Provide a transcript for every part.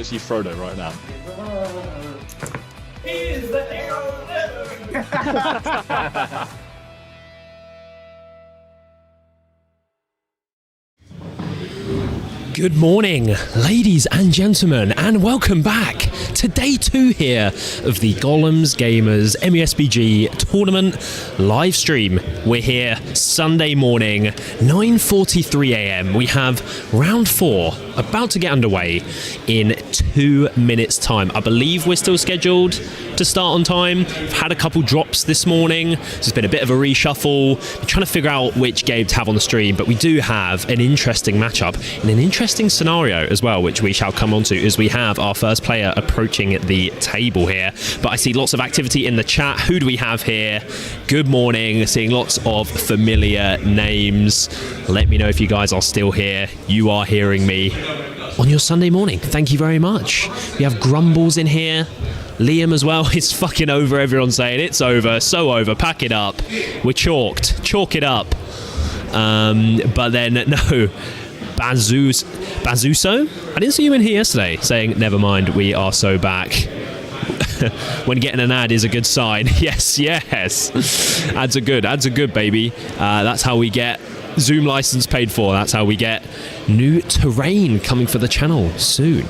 literally Frodo right now. He's the hero. Good morning, ladies and gentlemen, and welcome back to day 2 here of the Gollum's Gamers MESBG tournament live stream. We're here Sunday morning, 9:43 a.m. We have round 4 about to get underway in 2 minutes' time. I believe we're still scheduled to start on time. I've had a couple drops this morning, so it's been a bit of a reshuffle. I'm trying to figure out which game to have on the stream, but we do have an interesting matchup in an interesting scenario as well, which we shall come on to as we have our first player approaching the table here. But I see lots of activity in the chat. Who do we have here? Good morning. Seeing lots of familiar names. Let me know if you guys are still here. You are hearing me on your Sunday morning. Thank you very much. We have Grumbles in here. Liam as well. It's fucking over. Everyone's saying it's over. So over. Pack it up. We're chalked. Chalk it up. But then, no. Bazuso? I didn't see you in here yesterday saying, never mind, we are so back. When getting an ad is a good sign. Yes. Ads are good, baby. That's how we get Zoom license paid for. That's how we get new terrain coming for the channel soon.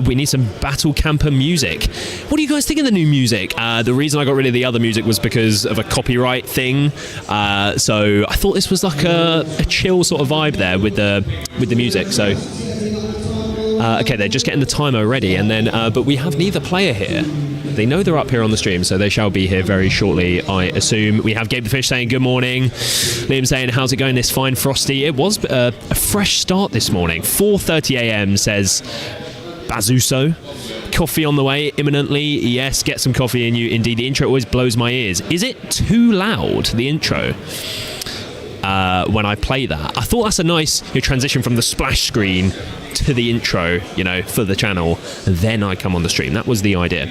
We need some Battle Camper music. What do you guys think of the new music? The reason I got rid of the other music was because of a copyright thing. So I thought this was like a chill sort of vibe there with the music. So okay, they're just getting the timer ready, and then but we have neither player here. They know they're up here on the stream, so they shall be here very shortly, I assume. We have Gabe the Fish saying good morning. Liam saying, how's it going this fine frosty? It was a fresh start this morning. 4:30 a.m. says Bazuso. Coffee on the way imminently. Yes, get some coffee in you. Indeed, the intro always blows my ears. Is it too loud, the intro? When I play that, I thought that's a nice transition from the splash screen to the intro, for the channel. Then I come on the stream. That was the idea.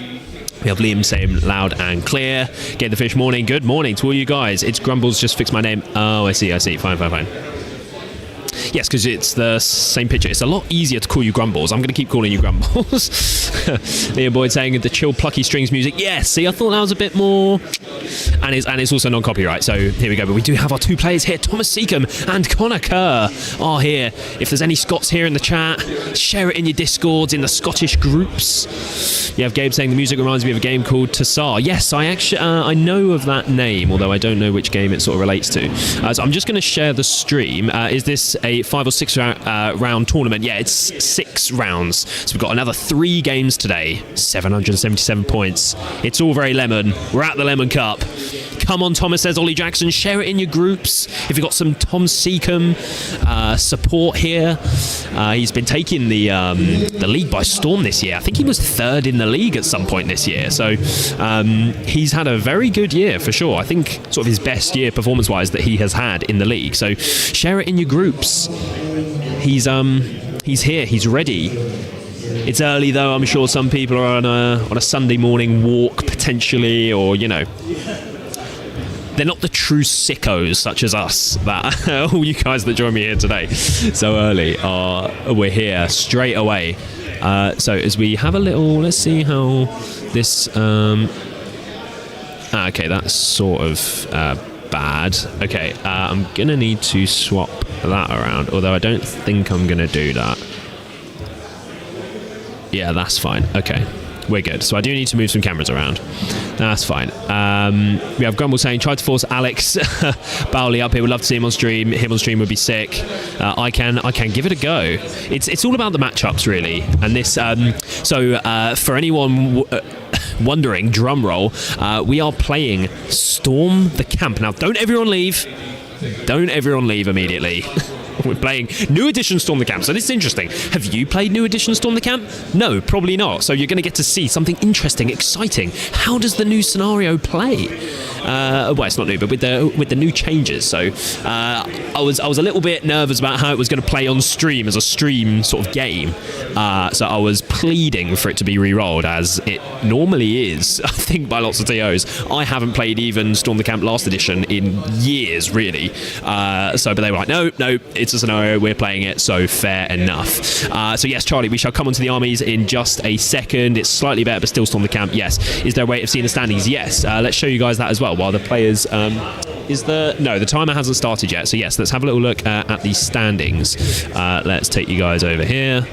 We have Liam saying loud and clear. Get the Fish morning. Good morning to all you guys. It's Grumbles. Just fix my name. Oh, I see. Fine. Yes, because it's the same picture. It's a lot easier to call you Grumbles. I'm going to keep calling you Grumbles. Liam Boyd saying the chill plucky strings music. Yes, see, I thought that was a bit more. And it's also non-copyright. So here we go. But we do have our 2 players here. Thomas Seacombe and Connor Kerr are here. If there's any Scots here in the chat, share it in your Discords, in the Scottish groups. You have Gabe saying the music reminds me of a game called Tassar. Yes, I actually I know of that name, although I don't know which game it sort of relates to. So I'm just going to share the stream. Is this a 5 or 6 round tournament? Yeah, it's 6 rounds. So we've got another 3 games today. 777 points. It's all very lemon. We're at the Lemon Cup. Come on, Thomas, says Ollie Jackson. Share it in your groups. If you've got some Tom Seacombe support here. He's been taking the league by storm this year. I think he was 3rd in the league at some point this year. So he's had a very good year for sure. I think sort of his best year performance-wise that he has had in the league. So share it in your groups. He's here. He's ready. It's early though. I'm sure some people are on a Sunday morning walk potentially, or they're not the true sickos such as us, that all you guys that join me here today so early we're here straight away. So as we have a little, let's see how this okay, that's sort of bad. Okay, I'm gonna need to swap that around, although I don't think I'm gonna do that. Yeah, that's fine. Okay, we're good. So I do need to move some cameras around. That's fine. We have Grumble saying, try to force Alex Bowley up here. Would love to see him on stream. Him on stream would be sick. I can give it a go. It's all about the matchups, really. And this, for anyone wondering, drum roll, we are playing Storm the Camp. Now, don't everyone leave. Don't everyone leave immediately. We're playing New Edition Storm the Camp, so this is interesting. Have you played New Edition Storm the Camp? No, probably not. So you're going to get to see something interesting, exciting. How does the new scenario play? Well, it's not new, but with the new changes. So I was a little bit nervous about how it was going to play on stream as a stream sort of game. So I was pleading for it to be re-rolled, as it normally is, I think, by lots of TOs. I haven't played even Storm the Camp last edition in years, really. But they were like, no, it's a scenario, we're playing it, so fair enough. So yes, Charlie, we shall come onto the armies in just a second. It's slightly better, but still Storm the Camp, yes. Is there a way of seeing the standings? Yes. Let's show you guys that as well, while the players... No, the timer hasn't started yet, so yes, let's have a little look at the standings. Let's take you guys over here.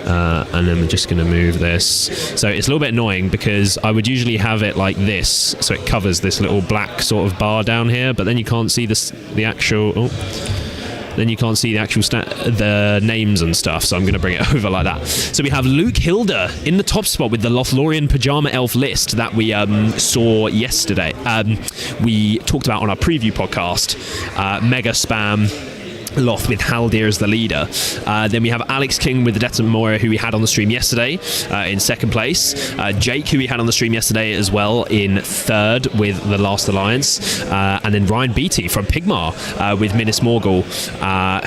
And then we're just going to move this. So it's a little bit annoying because I would usually have it like this, so it covers this little black sort of bar down here, but then you can't see the actual... Then you can't see the names and stuff, so I'm going to bring it over like that. So we have Luke Hilda in the top spot with the Lothlorien Pajama Elf list that we saw yesterday. We talked about on our preview podcast, Mega Spam Loth with Haldir as the leader. Then we have Alex King with the Death of Moira, who we had on the stream yesterday in second place. Jake, who we had on the stream yesterday as well, in third with the Last Alliance. And then Ryan Beatty from Pigmar with Minas Morgul,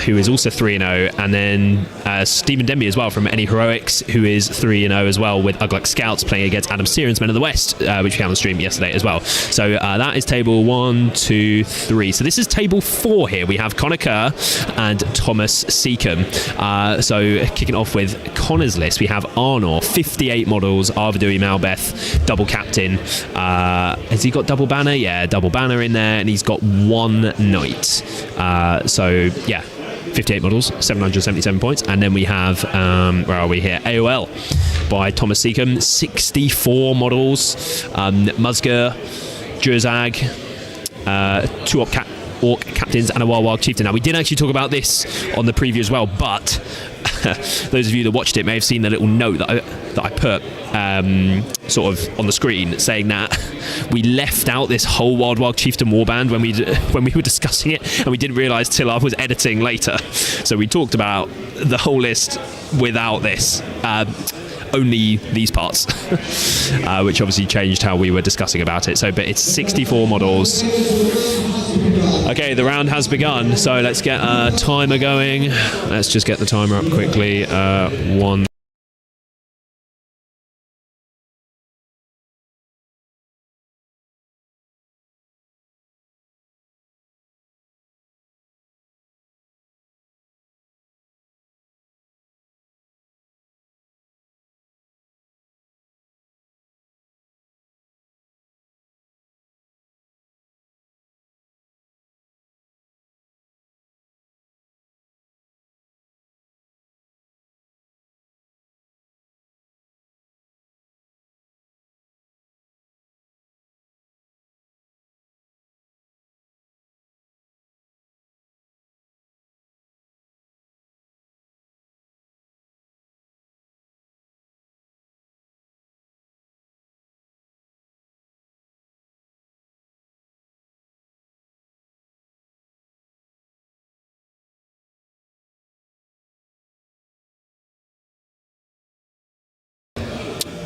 who is also 3-0. And then Stephen Denby as well from Any Heroics, who is 3-0 as well with Ugluk Scouts, playing against Adam Searon's Men of the West, which we had on the stream yesterday as well. So that is table 1, 2, 3. So this is table 4 here. We have Connor Kerr and Thomas Seacombe. So kicking off with Connor's list, we have Arnor, 58 models, Arvidui Malbeth, double captain. Has he got double banner? Yeah, double banner in there, and he's got 1 knight. So yeah, 58 models, 777 points. And then we have, where are we here? AOL by Thomas Seacombe, 64 models. Musger, Jurzag, 2 Orc captains and a Wild Chieftain. Now, we did actually talk about this on the preview as well, but those of you that watched it may have seen the little note that I put sort of on the screen saying that we left out this whole Wild Chieftain warband when we were discussing it, and we didn't realise till I was editing later. So we talked about the whole list without this. Only these parts, which obviously changed how we were discussing about it. So, but it's 64 models. Okay, the round has begun, so let's get a timer going. Let's just get the timer up quickly. 1.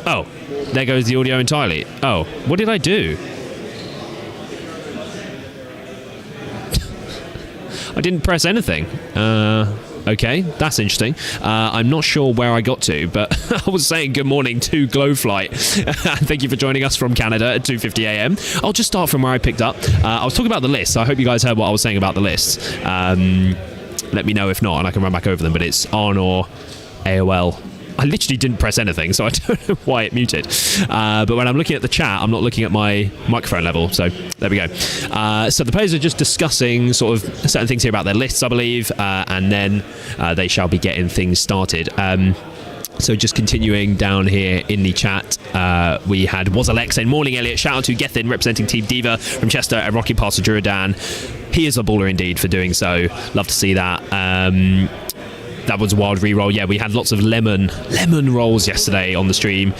Oh, there goes the audio entirely. Oh, what did I do? I didn't press anything. Okay, that's interesting. I'm not sure where I got to, but I was saying good morning to Glowflight. Thank you for joining us from Canada at 2:50 a.m. I'll just start from where I picked up. I was talking about the list, so I hope you guys heard what I was saying about the lists. Let me know if not, and I can run back over them, but it's Arnor, AOL. I literally didn't press anything, so I don't know why it muted. But when I'm looking at the chat, I'm not looking at my microphone level, so there we go. So the players are just discussing sort of certain things here about their lists, I believe, and then they shall be getting things started. So just continuing down here in the chat, we had Wazalex saying, morning Elliot, shout out to Gethin representing Team Diva from Chester and Rocky Pass to Duradan. He is a baller indeed for doing so. Love to see that. That was a wild reroll. Yeah, we had lots of lemon rolls yesterday on the stream.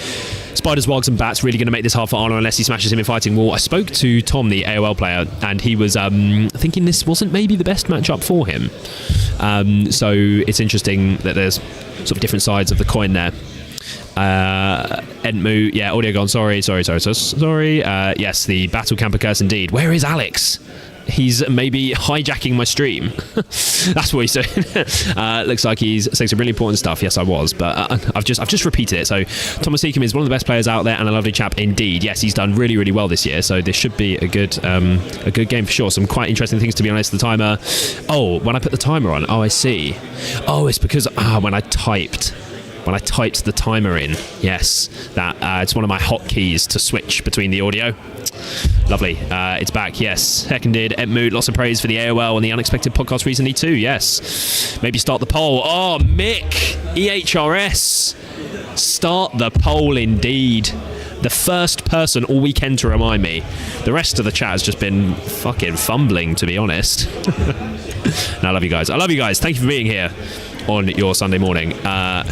Spiders, Wogs and Bats really going to make this hard for Arno unless he smashes him in Fighting Wall. I spoke to Tom, the AOL player, and he was thinking this wasn't maybe the best matchup for him. So it's interesting that there's sort of different sides of the coin there. Entmu, yeah, audio gone. Sorry. Yes, the Battle Camper Curse indeed. Where is Alex? he's maybe hijacking my stream. That's what he's doing. Looks like he's saying some really important stuff. Yes, I was, but I've just repeated it. So Thomas Seacombe is one of the best players out there and a lovely chap indeed. Yes, he's done really, really well this year. So this should be a good game for sure. Some quite interesting things, to be honest. The timer. Oh, when I put the timer on. Oh, I see. Oh, it's because when I typed the timer in. Yes, that it's one of my hotkeys to switch between the audio. Lovely. It's back. Yes. Seconded. Mood. Lots of praise for the AOL and the Unexpected podcast recently too. Yes. Maybe start the poll. Oh, Mick. EHRS. Start the poll indeed. The first person all weekend to remind me. The rest of the chat has just been fucking fumbling, to be honest. No, I love you guys. I love you guys. Thank you for being here on your Sunday morning.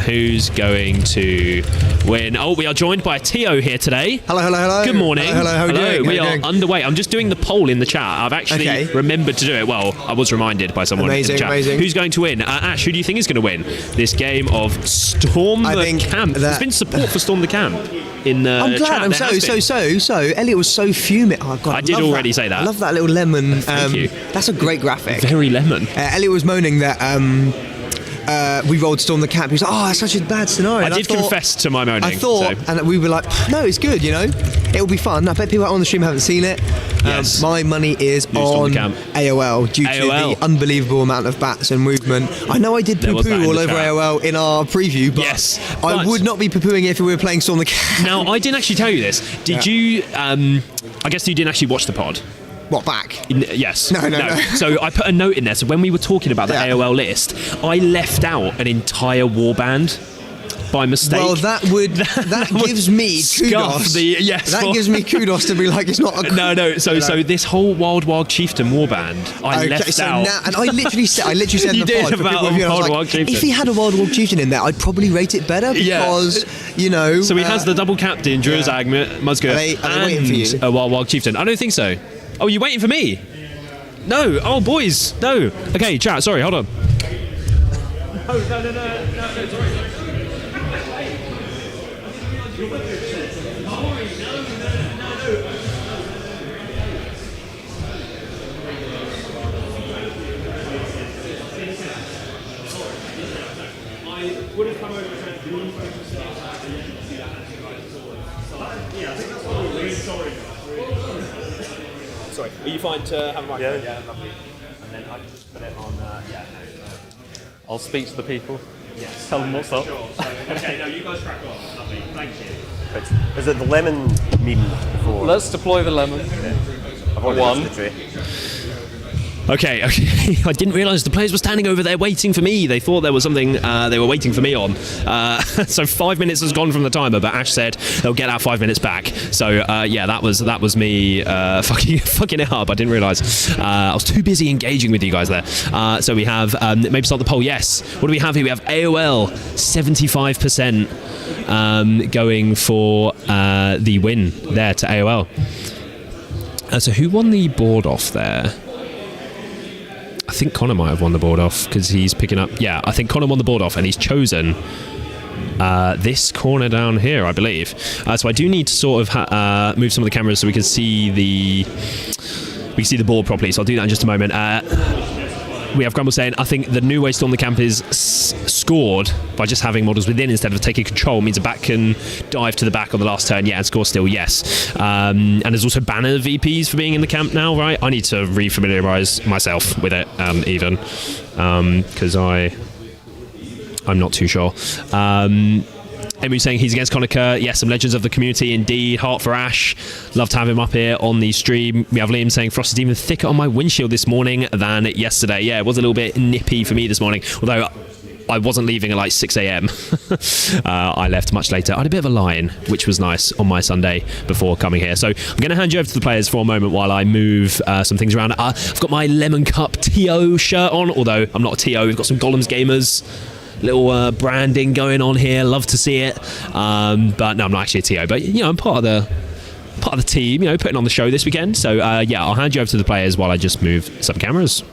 Who's going to win? Oh, we are joined by Tio here today. Hello. Good morning. Hello. How are you doing? We are underway. I'm just doing the poll in the chat. I've actually remembered to do it. Well, I was reminded by someone in the chat. Amazing. Who's going to win? Ash, who do you think is going to win this game of Storm the Camp? There's been support for Storm the Camp in the I'm glad. chat. So Elliot was so fuming. Oh, God, I did already say that. I love that little lemon. Thank you. That's a great graphic. Very lemon. Elliot was moaning that we rolled Storm the Camp. He was like, that's such a bad scenario. I did confess to my moaning. And we were like, no, it's good, It'll be fun. I bet people out on the stream haven't seen it. Yes. My money is on AOL due to the unbelievable amount of bats and movement. I know I did poo-poo all over AOL in our preview, but I would not be poo-pooing if we were playing Storm the Camp. Now, I didn't actually tell you this. Did you... I guess you didn't actually watch the pod. What, back? Yes. No. So I put a note in there. So when we were talking about the AOL list, I left out an entire warband by mistake. Well, that gives me kudos. That gives me kudos to be like, it's not a... No. So this whole Wild Chieftain warband, I left out. And I literally said in the pod about Wild Chieftain. If he had a Wild Chieftain in there, I'd probably rate it better because, So he has the double captain, Druzag, Musgrave, and a Wild Chieftain. I don't think so. Oh, you waiting for me? No. Oh, boys. No. Okay, chat. Sorry, hold on. No, sorry. I would have come over to do one photo stuff and then see that actually. Yeah, I think that's what I'm really sorry. Sorry, are you fine to have a microphone? Yeah, lovely. And then I can just put it on, I'll speak to the people. Yes. Tell them what's up. Sure. Okay, no, you guys crack on. Lovely, thank you. Is it the lemon meme before? Let's deploy the lemon. I've already lost the tree. Okay. I didn't realise the players were standing over there waiting for me. They thought there was something they were waiting for me on. So 5 minutes has gone from the timer, but Ash said they'll get that 5 minutes back. So that was me fucking it up. I didn't realise. I was too busy engaging with you guys there. So we have maybe start the poll. Yes. What do we have here? We have AOL 75% going for the win there to AOL. So who won the board off there? I think Connor might have won the board off because he's picking up... Yeah, I think Connor won the board off and he's chosen this corner down here, I believe. So I do need to sort of move some of the cameras so we can see the board properly. So I'll do that in just a moment. We have Grumble saying, I think the new way Storm the Camp is scored by just having models within instead of taking control means a bat can dive to the back on the last turn, and score still, yes. And there's also banner VPs for being in the camp now, right? I need to re-familiarise myself with it, even, because I'm not too sure. Emu's saying he's against Connor Kerr. Yes, some legends of the community indeed. Heart for Ash. Love to have him up here on the stream. We have Liam saying Frost is even thicker on my windshield this morning than yesterday. Yeah, it was a little bit nippy for me this morning, although I wasn't leaving at like 6 a.m. I left much later. I had a bit of a line, which was nice on my Sunday before coming here. So I'm going to hand you over to the players for a moment while I move some things around. I've got my Lemon Cup TO shirt on, although I'm not a TO. We've got some Gollum's Gamers. Little branding going on here. Love to see it. But no, I'm not actually a TO. But, I'm part of the team, putting on the show this weekend. So, I'll hand you over to the players while I just move some cameras.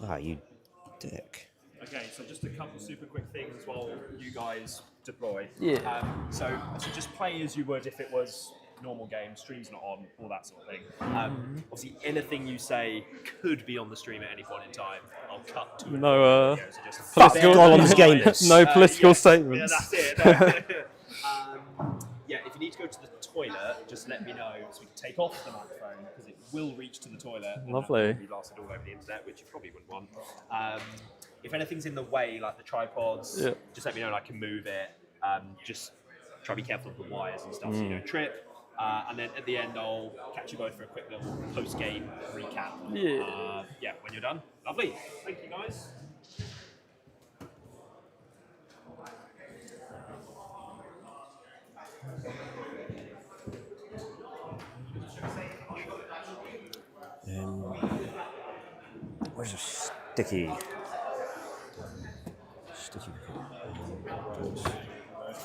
Ah, you dick. Okay, so just a couple super quick things while you guys deploy. Yeah. So just play as you would if it was normal game, stream's not on, all that sort of thing. Obviously, anything you say could be on the stream at any point in time. I'll cut to No, so just Fuck Gollum's gamers. no political Yeah, statements. that's it. Yeah, if you need to go to the toilet, just let me know so we can take off the microphone because it will reach to the toilet. And Lovely. that will be blasted all over the internet, which you probably wouldn't want. If anything's in the way, like the tripods, just let me know and I can move it. Just try to be careful of the wires and stuff so you don't trip. And then at the end, I'll catch you both for a quick little post-game recap. Yeah, when you're done. Lovely. Thank you, guys. Where's a sticky?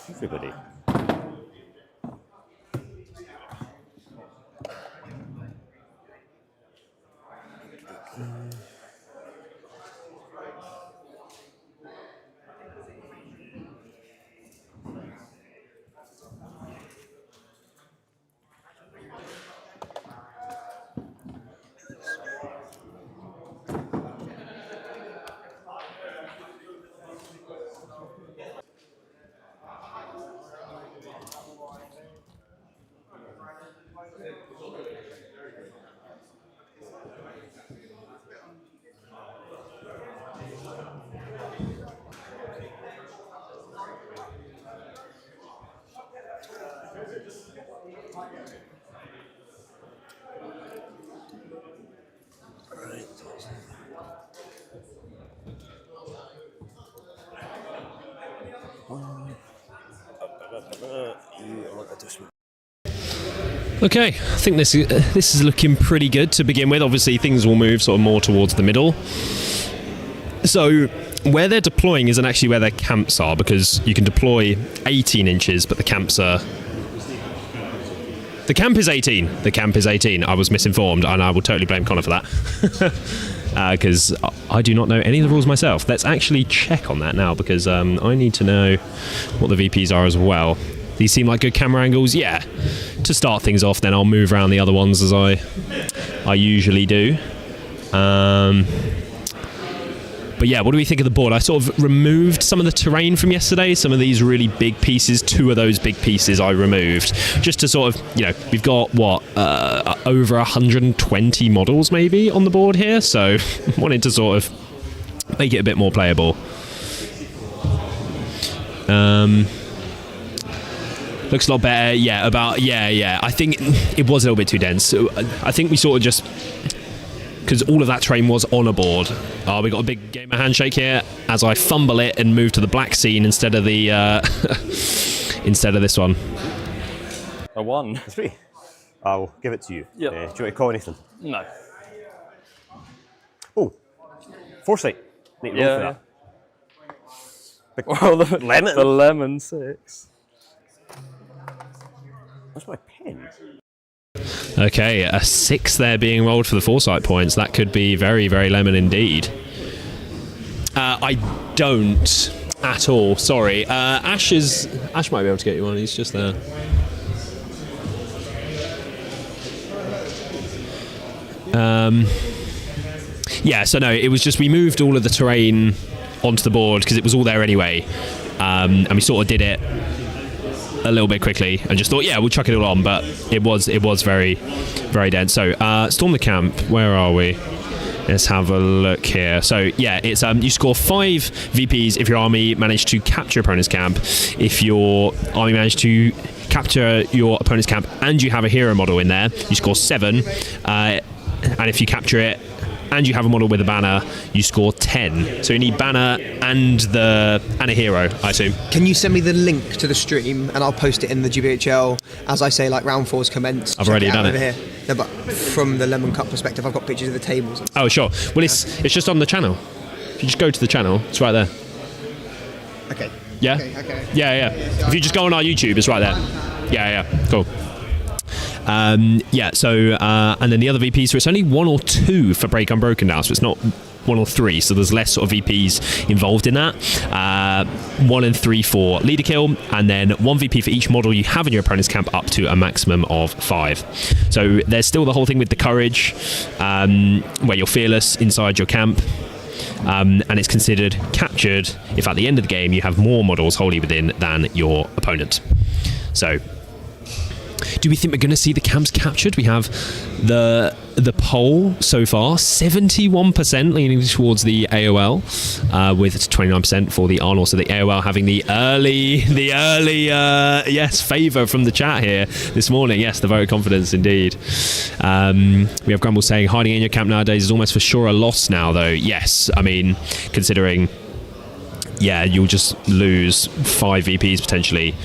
Everybody. Okay, I think this is looking pretty good to begin with. Obviously, things will move sort of more towards the middle. So where they're deploying isn't actually where their camps are, because you can deploy 18 inches, but the camps are... The camp is 18. The camp is 18. I was misinformed, and I will totally blame Connor for that. Because I do not know any of the rules myself. Let's actually check on that now, because I need to know what the VPs are as well. These seem like good camera angles. Yeah, to start things off, then I'll move around the other ones as I usually do. But yeah, what do we think of the board? I sort of removed some of the terrain from yesterday, some of these really big pieces. 2 of those big pieces I removed, just to sort of, you know, we've got, what, over 120 models maybe on the board here, so wanted to sort of make it a bit more playable. Looks a lot better. Yeah, I think it was a little bit too dense. So I think we sort of just... Because all of that terrain was on a board. We got a big gamer handshake here as I fumble it and move to the black scene instead of the instead of this one. A 1. 3. I'll give it to you. Yep. Do you want to call anything? No. Oh, foresight. Make roll for that. Well, the Lemon. The lemon 6. Where's my pen? Okay, a 6 there being rolled for the foresight points. That could be very, very lemon indeed. I don't at all. Sorry. Ash might be able to get you one. He's just there. Yeah, so no, it was just we moved all of the terrain onto the board because it was all there anyway. And we sort of did it a little bit quickly and just thought, yeah, we'll chuck it all on, but it was very, very dense. So storm the camp. Where are we? Let's have a look here. So yeah, it's you score 5 VPs if your army managed to capture your opponent's camp. If your army managed to capture your opponent's camp and you have a hero model in there, you score 7. And if you capture it and you have a model with a banner, you score 10. So you need banner and a hero, I assume. Can you send me the link to the stream and I'll post it in the GBHL as I say, like, round 4's commenced. I've already done it. Here. No, but from the Lemon Cup perspective, I've got pictures of the tables. Oh, sure. Well, it's just on the channel. If you just go to the channel, it's right there. Okay. Yeah? Okay. Yeah. If you just go on our YouTube, it's right there. Yeah. Cool. And then the other VP, so it's only 1 or 2 for Break Unbroken now, so it's not 1 or 3, so there's less sort of VPs involved in that. 1 and 3 for leader kill, and then 1 VP for each model you have in your opponent's camp, up to a maximum of 5. So there's still the whole thing with the courage, where you're fearless inside your camp. And it's considered captured if at the end of the game you have more models wholly within than your opponent. So, do we think we're going to see the camps captured? We have the poll so far, 71% leaning towards the AOL, with 29% for the Arnold. So the AOL having the early favour from the chat here this morning. Yes, the vote of confidence indeed. We have Grumble saying hiding in your camp nowadays is almost for sure a loss now, though. Yes, I mean, considering, yeah, you'll just lose 5 VPs potentially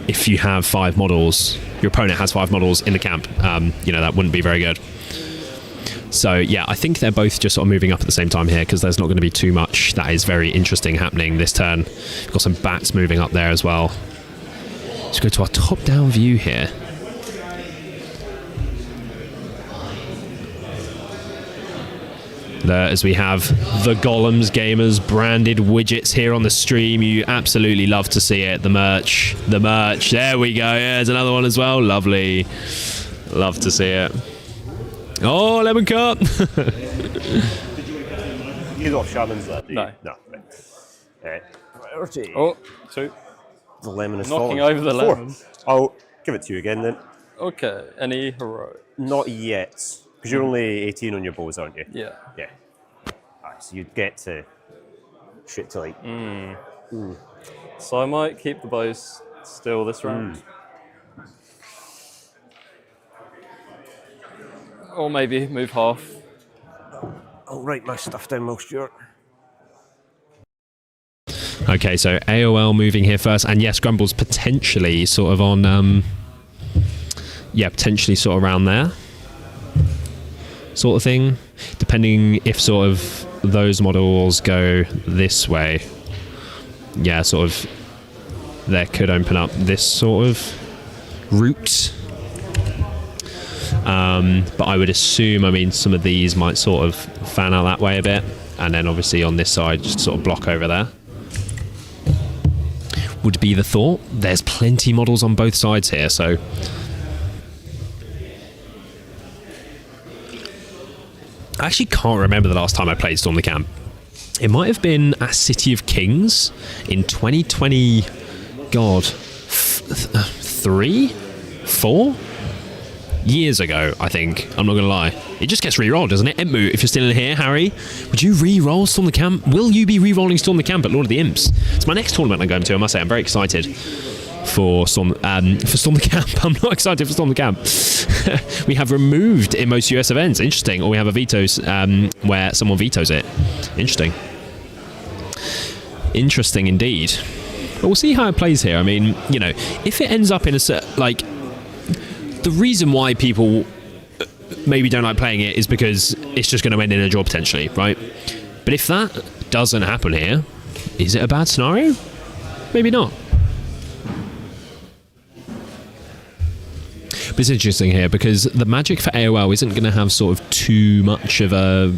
if you have 5 models. Your opponent has 5 models in the camp. That wouldn't be very good. So yeah, I think they're both just sort of moving up at the same time here, because there's not going to be too much that is very interesting happening this turn. We've got some bats moving up there as well. Let's go to our top-down view here. There, as we have the Gollums Gamers branded widgets here on the stream. You absolutely love to see it. The merch. There we go. Yeah, there's another one as well. Lovely. Love to see it. Oh, lemon cup. You got shamans that, do you? No. No. Right. Priority. Oh, 2. The lemon is Knocking fallen. over the 4. lemon. I'll give it to you again then. Okay, any heroic? Not yet. Because you're only 18 on your bows, aren't you? Yeah. Yeah. Alright, so you'd get to shit to like. So I might keep the bows still this round. Or maybe move half. I'll write my stuff down, Will Stewart. Okay, so AOL moving here first, and yes, Grumble's potentially sort of on, potentially sort of around there, sort of thing, depending if sort of those models go this way. Yeah, sort of, there could open up this sort of route. But I would assume, I mean, some of these might sort of fan out that way a bit, and then obviously on this side just sort of block over there. Would be the thought. There's plenty models on both sides here, so I actually can't remember the last time I played Storm the Camp. It might have been at City of Kings in 2020. God, 3, 4 years ago, I think. I'm not gonna lie. It just gets re-rolled, doesn't it? Emmu, if you're still in here, Harry, would you re-roll Storm the Camp? Will you be re-rolling Storm the Camp at Lord of the Imps? It's my next tournament I'm going to. I must say, I'm very excited for Storm the Camp. I'm not excited for Storm the Camp. We have removed in most US events. Interesting. Or we have a vetoes where someone vetoes it. Interesting. Interesting indeed. But we'll see how it plays here. I mean, you know, if it ends up in a like, the reason why people maybe don't like playing it is because it's just going to end in a draw potentially, right? But if that doesn't happen here, is it a bad scenario? Maybe not. But it's interesting here because the magic for AOL isn't going to have sort of too much of a...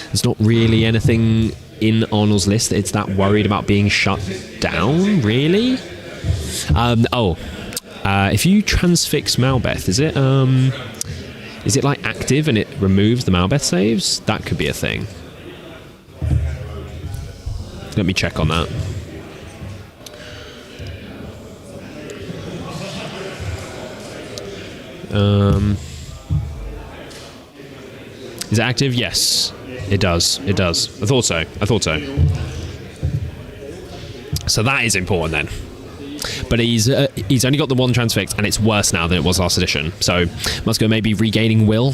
There's not really anything in Arnold's list it's that worried about being shut down, really. If you transfix Malbeth, is it like active and it removes the Malbeth saves? That could be a thing. Let me check on that. Is it active? Yes, it does. It does. I thought so. So that is important then. But he's only got the 1 transfix, and it's worse now than it was last edition. So must go maybe regaining will.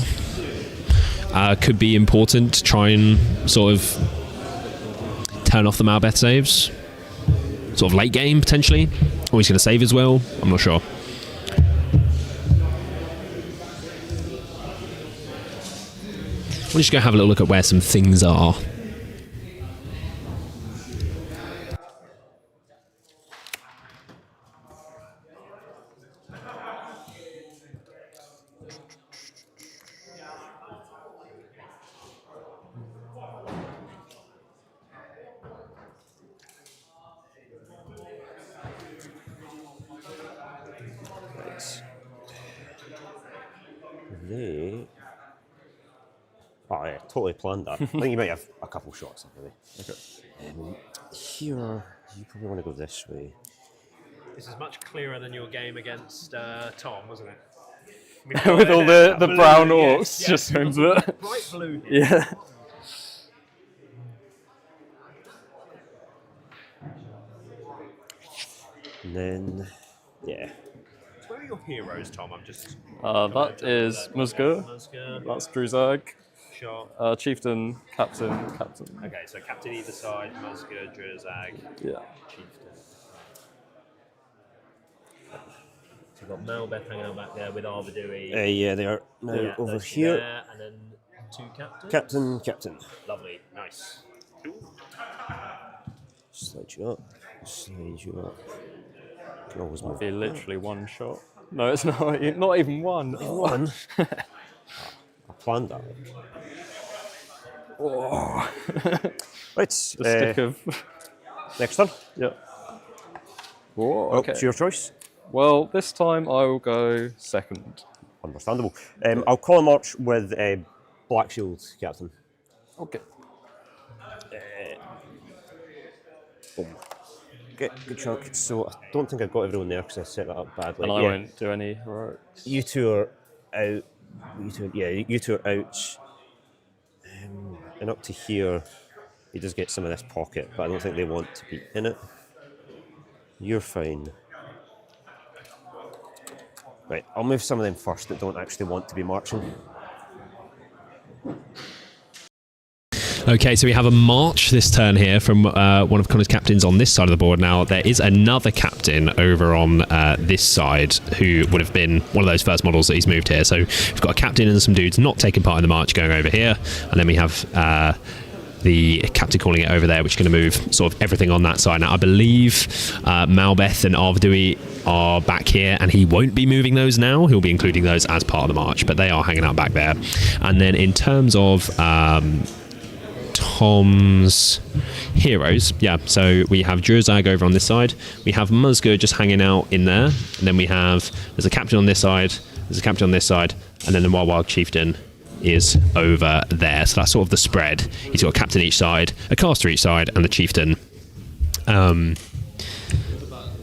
Could be important to try and sort of turn off the Malbeth saves. Sort of late game, potentially. Or he's going to save his will. I'm not sure. We'll just go have a little look at where some things are. They... Oh yeah, totally planned that. I think you might have a couple shots anyway. Okay. Here, you probably want to go this way. This is much clearer than your game against Tom, wasn't it? With all the brown orcs just into it. Bright blue. Yeah. And then, yeah. Where are your heroes, Tom? I'm just... That is Musgur. That's Druzag. Sure. Chieftain, Captain. Okay, so captain either side, Musgur, Drazag, Yeah. Chieftain. So we've got Malbeth hanging out back there with Arvidui. Yeah, they are now over here. There, and then 2 captains. Captain. Lovely, nice. Slide you up. Can always move. Be literally one shot. No, it's not. Not even one. One. I planned that. Oh. Right. The stick of. Next one. Yep. Whoa, Oh, okay. it's your choice. Well, this time I will go second. Understandable. I'll call a march with Black Shield, Captain. Okay. Boom. Good chunk. So I don't think I got everyone there because I set that up badly. And I won't do any heroics. You two are out. You two are out. And up to here, he does get some of this pocket, but I don't think they want to be in it. You're fine. Right, I'll move some of them first that don't actually want to be marching. Okay, so we have a march this turn here from one of Connor's captains on this side of the board. Now, there is another captain over on this side who would have been one of those first models that he's moved here. So we've got a captain and some dudes not taking part in the march going over here. And then we have the captain calling it over there, which is going to move sort of everything on that side. Now, I believe Malbeth and Arvidui are back here, and he won't be moving those now. He'll be including those as part of the march, but they are hanging out back there. And then in terms of Tom's heroes, so we have Drazag over on this side, we have Musgur just hanging out in there, and then there's a captain on this side, there's a captain on this side, and then the Wild Chieftain is over there. So that's sort of the spread. He's got a captain each side, a caster each side, and the Chieftain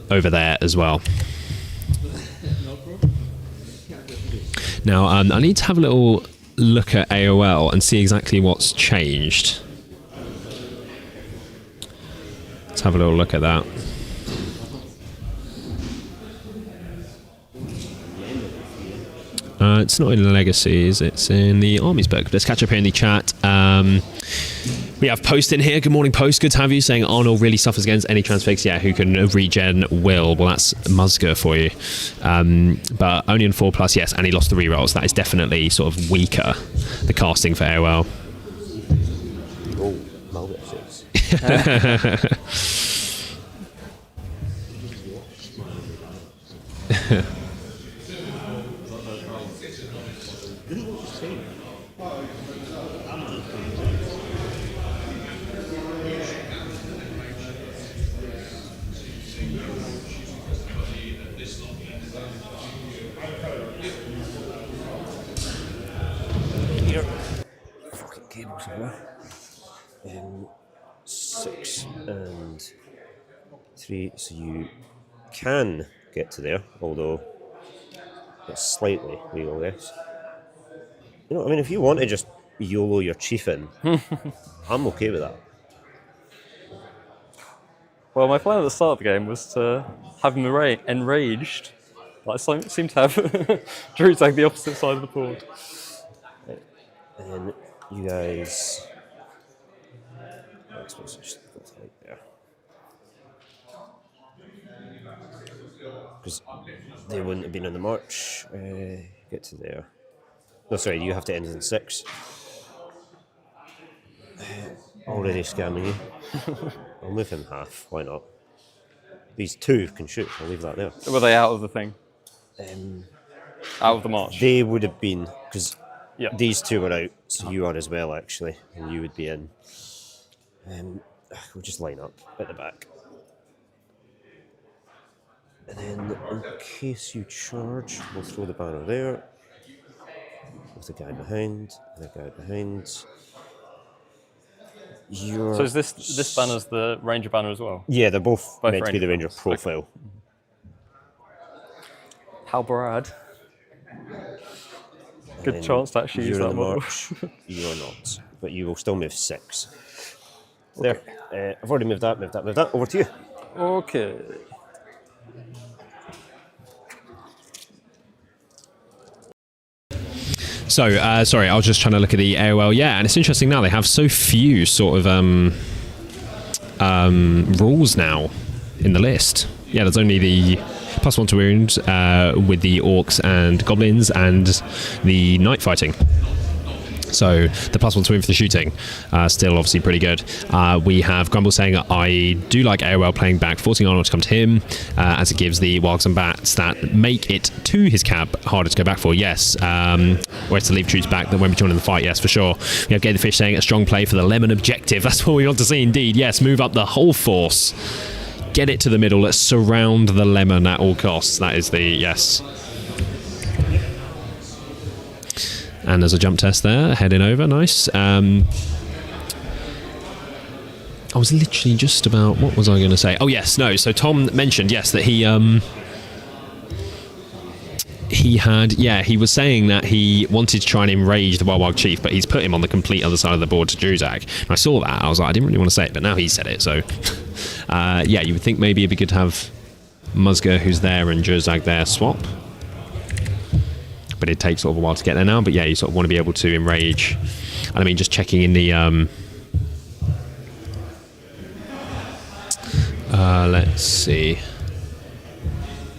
over there as well. Now, I need to have a little look at AOL and see exactly what's changed. Let's have a little look at that. It's not in Legacies, it's in the Armies book. Let's catch up here in the chat. We have Post in here. Good morning, Post. Good to have you. Saying Arnold really suffers against any transfix. Yeah, who can regen will. Well, that's Musgur for you. But only in 4+, yes, and he lost the rerolls. That is definitely sort of weaker, the casting for AOL. Oh, Malbeth 6. Fucking cables over. 6 and 3, so you can get to there, although it's slightly legal, yes. You know, I mean, if you want to just YOLO your chief in, I'm okay with that. Well, my plan at the start of the game was to have him enraged. But I seem to have Druzag the opposite side of the board. And then you guys... I suppose I just go to like there. Because they wouldn't have been in the march. Get to there. No, sorry, you have to end in 6. Already scamming you. I'll move him half, why not? These 2 can shoot, I'll leave that there. Were they out of the thing? Out of the march? They would have been, because these 2 were out, so you are as well actually, and you would be in. We'll just line up at the back. And then, in case you charge, we'll throw the banner there. with a guy behind, and a guy behind. So is this banner's the Ranger banner as well? Yeah, they're both meant to be the Ranger Ranger profile. Okay. How Brad? Good chance to actually use that model. You're not, but you will still move 6. There. I've already moved that. Over to you. Okay. So, sorry, I was just trying to look at the AOL. Yeah, and it's interesting now. They have so few sort of rules now in the list. Yeah, there's only the +1 to wound with the orcs and goblins and the night fighting. So the +1 to wound for the shooting, still obviously pretty good. We have Grumble saying, I do like AOL playing back, forcing Arnold to come to him, as it gives the Wogs and Bats that make it to his camp harder to go back for. Yes. Whereas to leave troops back that won't be joining the fight. Yes, for sure. We have Gay the Fish saying, a strong play for the lemon objective. That's what we want to see indeed. Yes, move up the whole force. Get it to the middle. Let's surround the lemon at all costs. That is the yes. And there's a jump test there, heading over, nice. I was literally just about, what was I going to say? Oh yes, no, so Tom mentioned, yes, that he was saying that he wanted to try and enrage the Wild Chief, but he's put him on the complete other side of the board to Druzak. And I saw that, I was like, I didn't really want to say it, but now he said it, so... yeah, you would think maybe it'd be good to have Musga, who's there, and Druzak there swap. But it takes sort of a while to get there now. But yeah, you sort of want to be able to enrage. And I mean, just checking in the... let's see.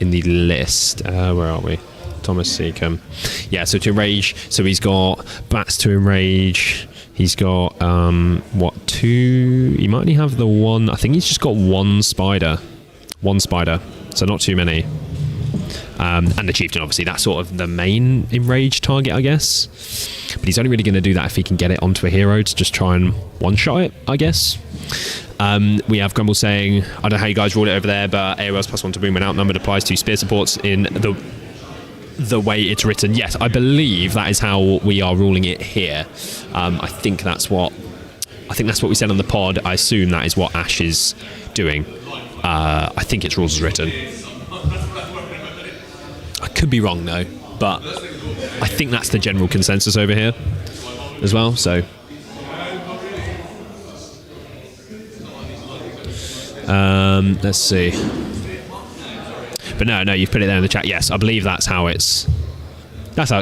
In the list. Where are we? Thomas Seacombe. Yeah, so to enrage. So he's got Bats to enrage. He's got, 2... He might only have the one... I think he's just got one spider. One spider. So not too many. And the Chieftain, obviously, that's sort of the main enraged target, I guess. But he's only really going to do that if he can get it onto a hero to just try and one-shot it, I guess. We have Grumble saying, I don't know how you guys rule it over there, but AOL's +1 to boom when outnumbered applies to spear supports in the way it's written. Yes, I believe that is how we are ruling it here. I think that's what we said on the pod. I assume that is what Ash is doing. I think it's rules as written. I could be wrong though, but I think that's the general consensus over here as well. So let's see. But no, you've put it there in the chat. Yes, I believe that's how it's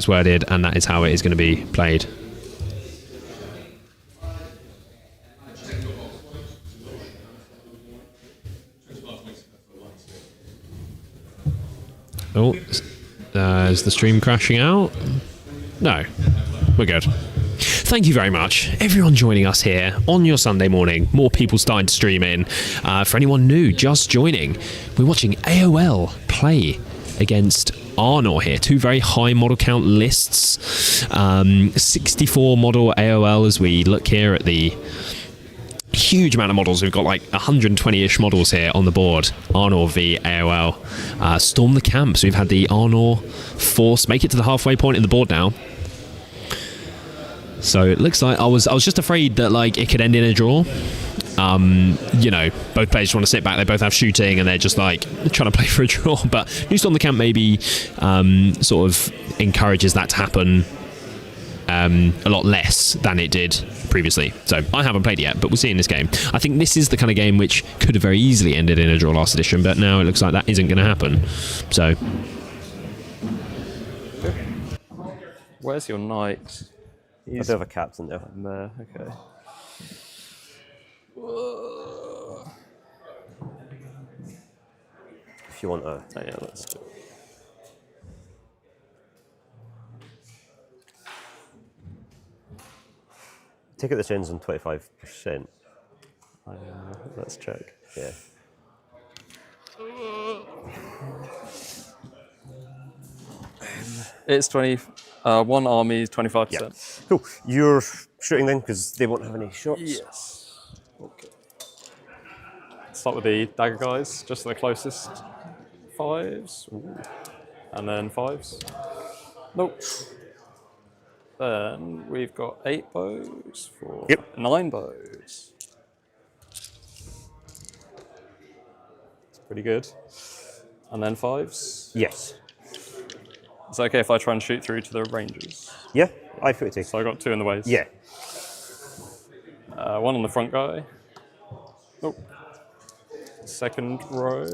worded, and that is how it is going to be played. Oh, is the stream crashing out? No, we're good. Thank you very much, everyone joining us here on your Sunday morning. More people starting to stream in. For anyone new, just joining, we're watching AOL play against Arnor here. Two very high model count lists. 64 model AOL as we look here at the huge amount of models. We've got like 120-ish models here on the board. Arnor v AOL. Storm the camp. So we've had the Arnor force make it to the halfway point in the board now. So it looks like I was just afraid that like it could end in a draw. You know, both players want to sit back. They both have shooting, and they're just like trying to play for a draw. But New Storm the Camp maybe sort of encourages that to happen a lot less than it did previously. So I haven't played it yet, but we'll see in this game. I think this is the kind of game which could have very easily ended in a draw last edition, but now it looks like that isn't going to happen. So, where's your knight? I do have a captain there. There, okay. If you want a... Oh, yeah, let's do it. Take it this ends on 25%. Let's check. Yeah. It's 20. One army is 25%. Yeah. Cool. You're shooting then, because they won't have any shots. Yes. Okay. Start with the dagger guys, just the closest. 5s. Ooh. And then 5s. Nope. Then we've got 8 bows for Yep. 9 bows. It's pretty good. And then 5s. Yes. Is it okay if I try and shoot through to the rangers? Yeah, I put it. So I got 2 in the ways. Yeah. 1 on the front guy. Oh. Second row.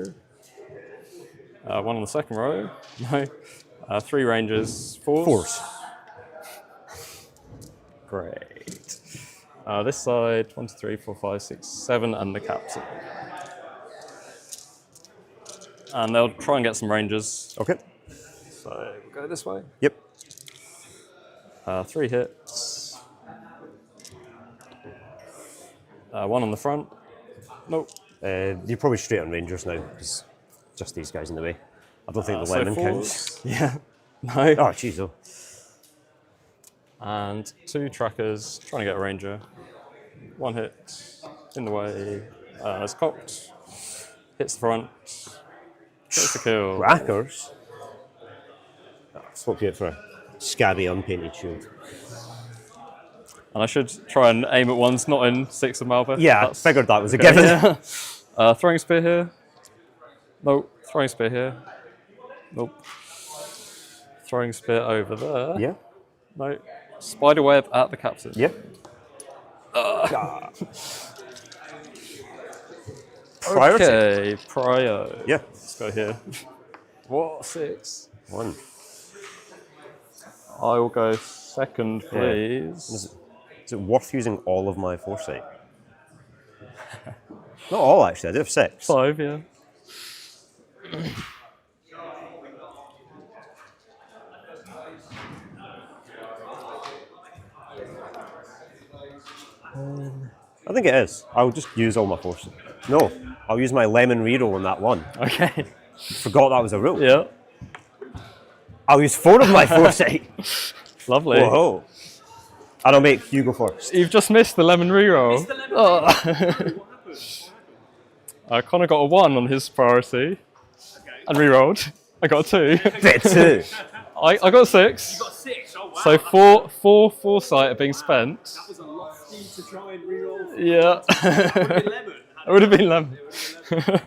1 on the second row. No. 3 rangers. 4s. 4s. Great. This side, 1, 2, 3, 4, 5, 6, 7, and the captain. And they'll try and get some rangers. Okay. So we'll go this way. Yep. 3 hits. 1 on the front. Nope. You're probably straight on rangers now, because just these guys in the way. I don't think the So lemon 4s. counts. Yeah. No. Oh, jeez, oh. And 2 trackers, trying to get a ranger. 1 hit, in the way, it's cocked, hits the front, gets the kill. Trackers? I'll swap you out for a scabby, unpainted shield. And I should try and aim at ones not in 6 of Malva. Yeah, I figured that was a given. Yeah. Throwing spear here. Nope. Throwing spear here. Nope. Throwing spear over there. Yeah. No. Spider web at the captain. Yep. Priority. Okay, prio. Yeah. Let's go here. What? 6. 1. I will go second, please. Is it worth using all of my foresight? Not all, actually. I do have 6. 5, yeah. I think it is. I'll just use all my foresight. No, I'll use my lemon reroll on that 1. Okay. Forgot that was a rule. Yeah. I'll use 4 of my foresight. Lovely. Whoa. And I'll make Hugo first. You've just missed the lemon reroll. Connor got a 1 on his priority. And rerolled. I got a 2. Bit 2. I got a 6. You got 6, oh wow. So four foresight are being spent. That was a lofty to try and reroll. Yeah. It would have been lemon. It would have been lemon.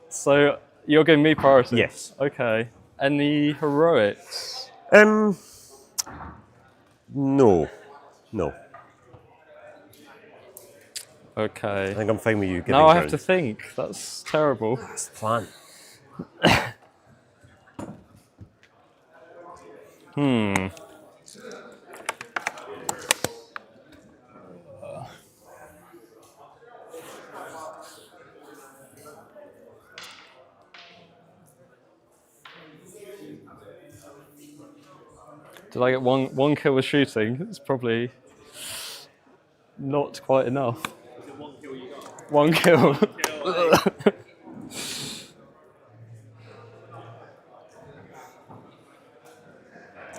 So you're giving me priority? Yes. Okay. Any heroics? No. No. Okay. I think I'm fine with you giving Now I have ground. to think. That's terrible. That's the plan. Did I get one kill with shooting? It's probably not quite enough. One kill.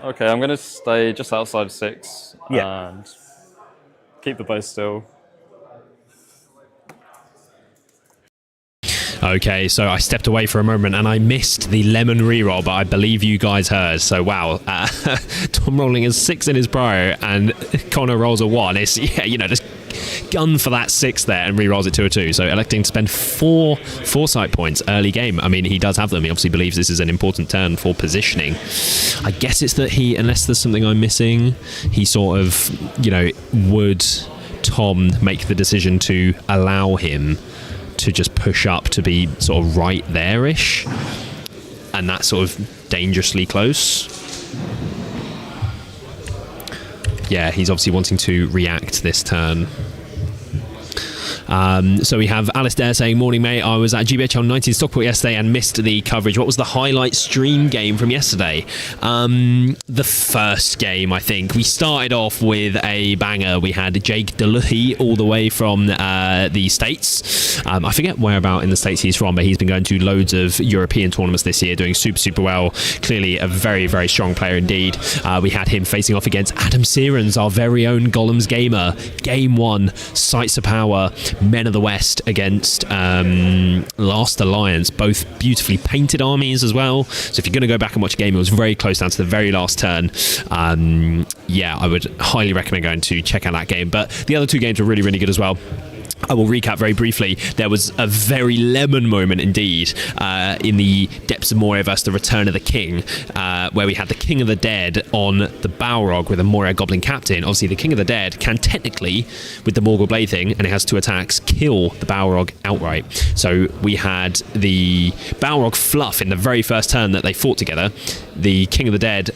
Okay, I'm going to stay just outside 6 and keep the bow still. Okay, so I stepped away for a moment and I missed the lemon reroll, but I believe you guys heard. So wow, Tom rolling a 6 in his prior and Connor rolls a 1. It's, yeah, you know, just gun for that 6 there and re-rolls it to a 2. So electing to spend 4 foresight points early game. I mean, he does have them. He obviously believes this is an important turn for positioning. I guess it's that he, unless there's something I'm missing, he sort of, you know, would Tom make the decision to allow him to just push up to be sort of right there-ish, and that's sort of dangerously close. Yeah, he's obviously wanting to react this turn. So we have Alistair saying, morning mate, I was at GBHL 19 Stockport yesterday and missed the coverage. What was the highlight stream game from yesterday? The first game, I think. We started off with a banger. We had Jake DeLuhy all the way from the States. I forget where about in the States he's from, but he's been going to loads of European tournaments this year, doing super well. Clearly a very, very strong player indeed. We had him facing off against Adam Searens, our very own Gollum's gamer. Game 1, Sights of Power. Men of the West against Last Alliance, both beautifully painted armies as well. So if you're going to go back and watch a game, it was very close down to the very last turn. Yeah, I would highly recommend going to check out that game. But the other two games were really, really good as well. I will recap very briefly. There was a very lemon moment indeed in the Depths of Moria versus the Return of the King, where we had the King of the Dead on the Balrog with a Moria Goblin Captain. Obviously, the King of the Dead can technically, with the Morgul Blade thing, and it has 2 attacks, kill the Balrog outright. So we had the Balrog fluff in the very first turn that they fought together. The King of the Dead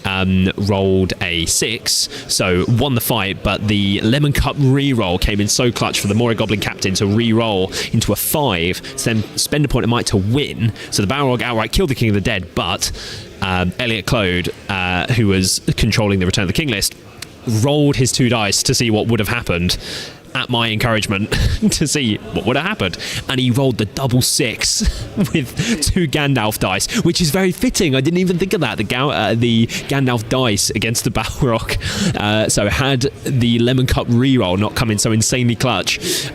rolled a 6, so won the fight, but the Lemon Cup reroll came in so clutch for the Moria Goblin Captain to re-roll into a 5, to then spend a point of might to win. So the Balrog outright killed the King of the Dead, but Elliot Claude, who was controlling the Return of the King list, rolled his 2 dice to see what would have happened at my encouragement to see what would have happened, and he rolled the double 6 with 2 Gandalf dice, which is very fitting. I didn't even think of that, the Gandalf dice against the Balrog. So had the Lemon Cup reroll not come in so insanely clutch,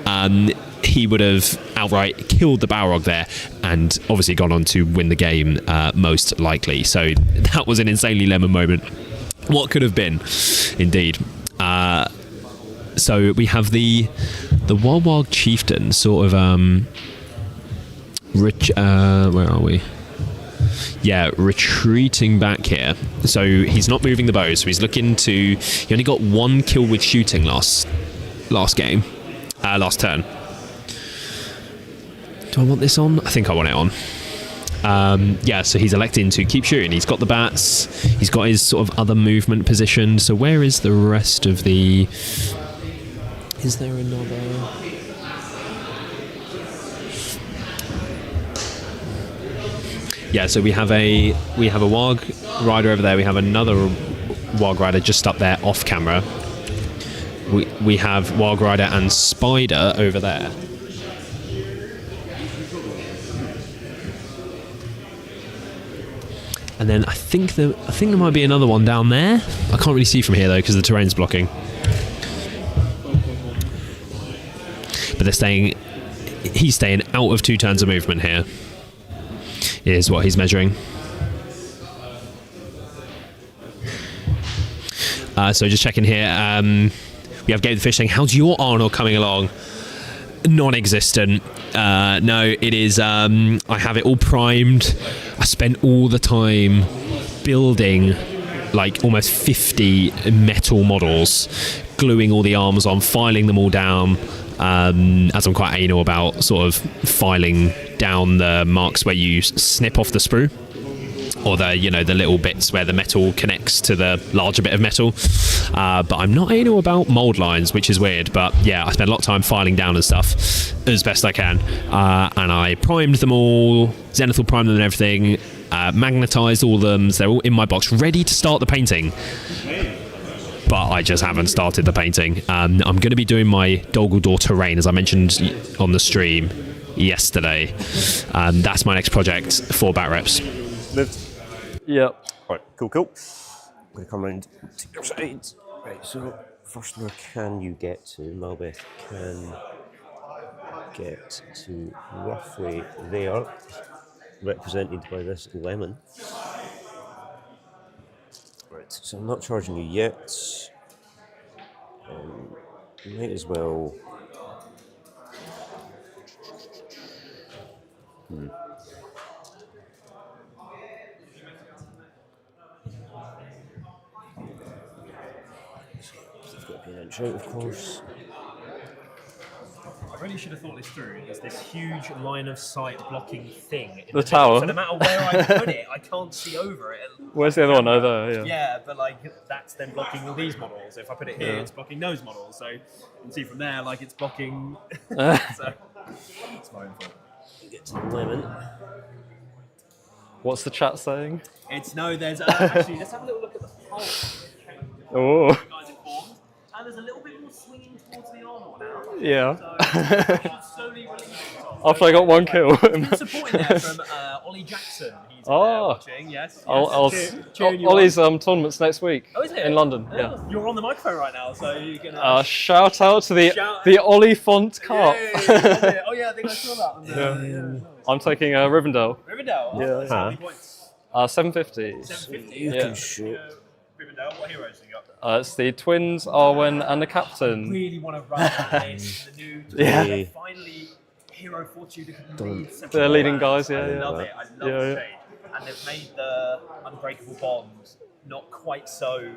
he would have outright killed the Balrog there and obviously gone on to win the game, most likely. So that was an insanely lemon moment. What could have been, indeed. So we have the Wog Chieftain sort of where are we? Yeah, retreating back here. So he's not moving the bow, so he's looking to... He only got 1 kill with shooting last turn. Do I want this on? I think I want it on. Yeah, so he's electing to keep shooting. He's got the bats. He's got his sort of other movement position. So where is the rest of the... Is there another... Yeah, so we have a Warg Rider over there. We have another Warg Rider just up there off camera. We have Warg Rider and Spider over there. And then I think there might be another one down there. I can't really see from here though because the terrain's blocking. But he's staying out of 2 turns of movement here. Is what he's measuring. So just checking here. We have Game of the Fish saying, how's your Arnold coming along? Non-existent. No, it is... I have it all primed. I spent all the time building like almost 50 metal models, gluing all the arms on, filing them all down, as I'm quite anal about sort of filing down the marks where you snip off the sprue, or the little bits where the metal connects to the larger bit of metal. But I'm not anal about mold lines, which is weird. But yeah, I spent a lot of time filing down and stuff as best I can. And I primed them all, zenithal primed them and everything, magnetized all of them. So they're all in my box, ready to start the painting. But I just haven't started the painting. I'm going to be doing my Dol Guldur terrain, as I mentioned on the stream yesterday. That's my next project for Bat Reps. Yep. Alright, cool. I'm going to come round to your side. Right, so first where can you get to? Malbeth can get to roughly there, represented by this lemon. Right, so I'm not charging you yet. Might as well... I've got to be an inch out, of course. I really should have thought this through. There's this huge line of sight blocking thing in the tower. So no matter where I put it, I can't see over it. Where's the other one? Over there, yeah. Yeah, but that's then blocking all these models. If I put it here, it's blocking those models. So you can see from there, it's blocking. So it's my own fault. Get to the lemon. What's the chat saying? There's actually, let's have a little look at the poll. Oh. You guys informed. And there's a little bit more swinging towards the Arnold now. Yeah. So slowly release it. After I got 1 kill. There's supporting there from Ollie Jackson. watching. Yes. Ollie's tournaments next week. Oh, is it? In London? Yeah. You're on the microphone right now, so you can. Shout out to the Ollie Font Cup. Yeah. Oh yeah, I think I saw that. Yeah. I'm taking Rivendell. Rivendell. Yeah. How many points? 750. 750. You Yeah. can shoot. Rivendell. What heroes have you got? It's the twins, Arwen, and the captain. Really want to run this. The new. Yeah. Finally, hero fortune. They're leading guys. Yeah. I love it. I love Yeah, the yeah. shade. And they've made the unbreakable bond not quite so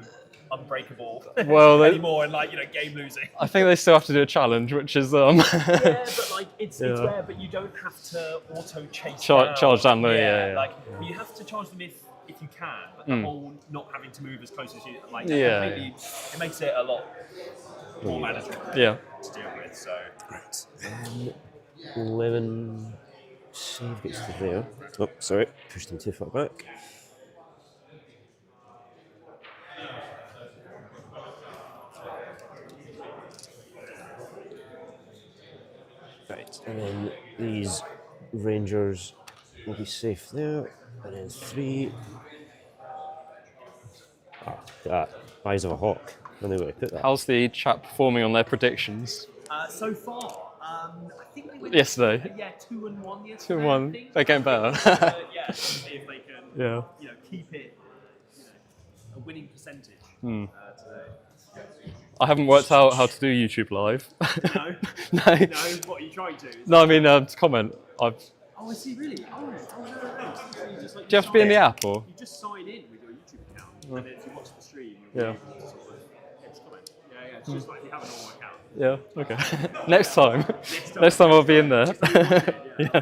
unbreakable Well, anymore, and game losing. I think they still have to do a challenge, which is Yeah, but it's rare, but you don't have to auto chase charge down the you have to charge them if you can, but the whole not having to move as close as you it makes it a lot more manageable to deal with. So Right. 11 save gets to there. Oh, sorry, pushed him too far back. Right, and then these rangers will be safe there. And then 3. Eyes of a hawk. I don't know where to put that. how's the chat performing on their predictions? so far, I think they went Yesterday. 2-1 yesterday. 2-1. I think. They're getting better. See if they can keep it a winning percentage today. I haven't worked out how to do YouTube Live. No? No. No? What are you trying to? No, I mean to comment. Oh, I see, really? Oh, no. So you just, Do you have to be in the app or? You just sign in with your YouTube account, and then if you watch the stream, Yeah. you'll be able to sort of just comment. Yeah, it's just like you have a normal account. Yeah. Okay. Next time. Next time I'll be in there. Yeah.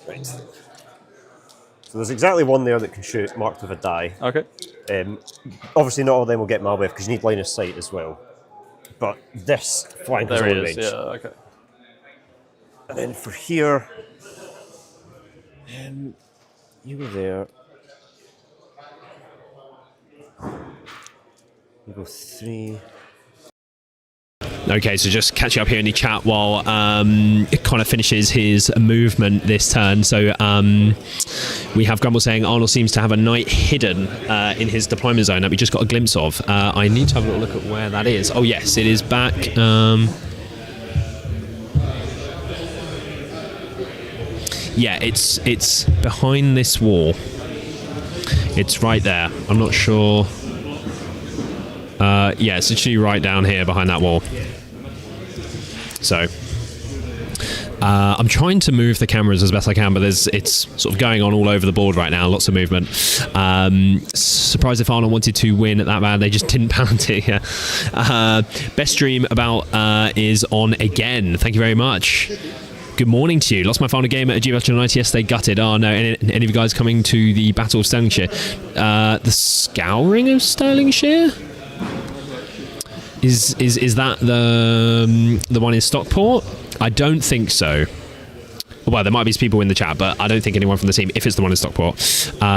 Right. So there's exactly one there that can shoot, marked with a die. Okay. Obviously, not all of them will get Malbeth because you need line of sight as well. But this flank is There all he is. range. Yeah. Okay. And then for here, you go there. You go 3. Okay, so just catching up here in the chat while Connor finishes his movement this turn. So we have Grumble saying Arnold seems to have a knight hidden in his deployment zone that we just got a glimpse of. I need to have a little look at where that is. Oh yes, it is back. Yeah, it's behind this wall. It's right there. I'm not sure. Yeah, it's actually right down here behind that wall. So I'm trying to move the cameras as best I can, but it's sort of going on all over the board right now. Lots of movement. Surprised if Arnold wanted to win at that bad. They just didn't pound it. Yeah. Best stream about is on again. Thank you very much. Good morning to you. Lost my final game at a GBS United yesterday. Gutted. Oh no, any of you guys coming to the Battle of Stirlingshire? The Scouring of Stirlingshire? Is that the one in Stockport? I don't think so. Well, there might be some people in the chat, but I don't think anyone from the team, if it's the one in Stockport.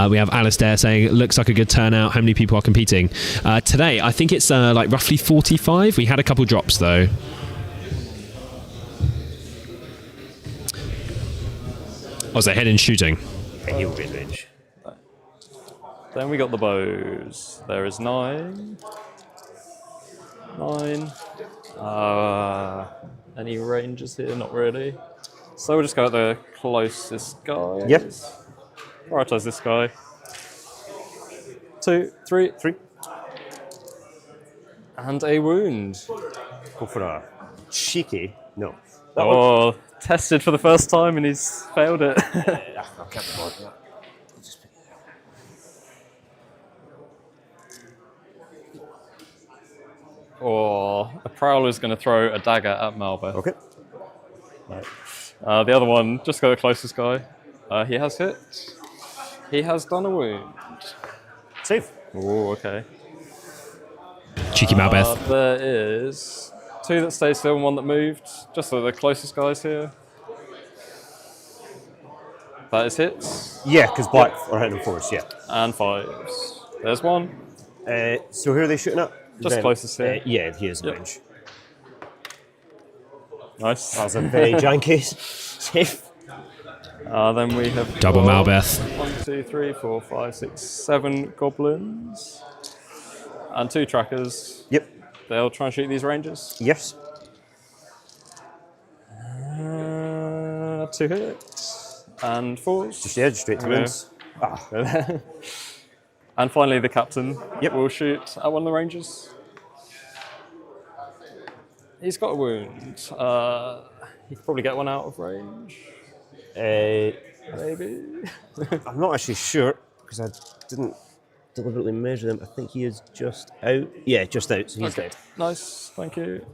We have Alistair saying, looks like a good turnout. How many people are competing? Today, I think it's like roughly 45. We had a couple drops, though. Oh, is they head in shooting? He'll be in range. Then we got the bows. There is 9. 9. Any ranges here? Not really. So we'll just go at the closest guy. Yep. Prioritize this guy. 2, 3. And a wound. Go for a cheeky. No. That one. Oh, tested for the first time and he's failed it. I'll keep the board. Or a Prowler's going to throw a dagger at Malbeth. Okay. Right. The other one, just go the closest guy. He has hit. He has done a wound. Save. Oh, okay. Cheeky Malbeth. There is 2 that stay still and 1 that moved. Just the closest guys here. That is hits. Yeah, because black are hitting force, yeah. And 5s. There's 1. So who are they shooting at? Just closest here. Yeah, he is in Yep. range. Nice. That was a very janky save. Then we have Double got Malbeth. 1, 2, 3, 4, 5, 6, 7 goblins. And 2 trackers. Yep. They'll try and shoot these rangers. Yes. 2 hits. And 4s. Just edge straight to wounds. And finally, the captain will shoot at one of the rangers. He's got a wound. He could probably get one out of range. Maybe. I'm not actually sure because I didn't deliberately measure them. I think he is just out. Yeah, just out. So he's dead. Nice, thank you.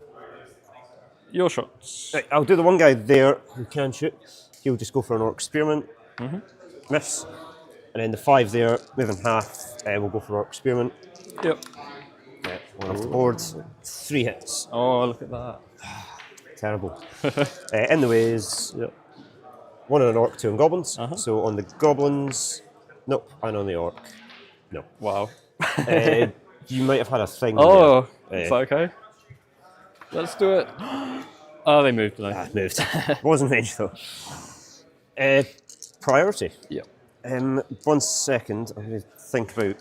Your shots. Right, I'll do the one guy there who can shoot. He'll just go for an orc spearman. Miss. And then the 5 there, move in half. We'll go for orc spearman. Yep. One off the board. 3 hits. Oh, look at that. Terrible. In the ways. Yep. 1 on an orc, 2 on goblins. So on the goblins, nope. And on the orc, no. Wow. You might have had a thing. Oh, is that okay? Let's do it. Oh, they moved. No. Moved. Wasn't range though. Priority. Yep. 1 second. I'm going to think about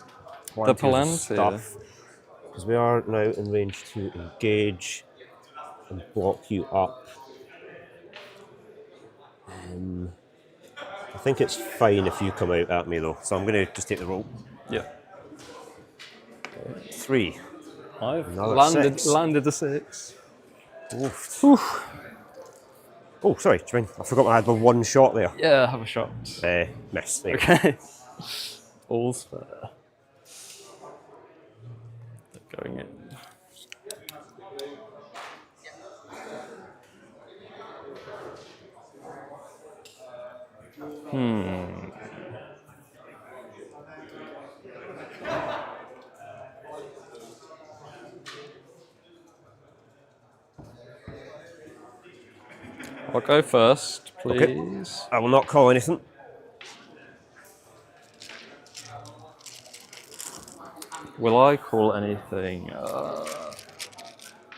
The Palantir. stuff because we are now in range to engage and block you up. I think it's fine if you come out at me though, so I'm going to just take the roll. Yeah. 3. I've Another landed a 6. Oof. Oh, sorry, I forgot I had the 1 shot there. Yeah, have a shot. Miss. There. Okay. All's fair. They're going in. I'll go first, please. Okay. I will not call anything. Will I call anything?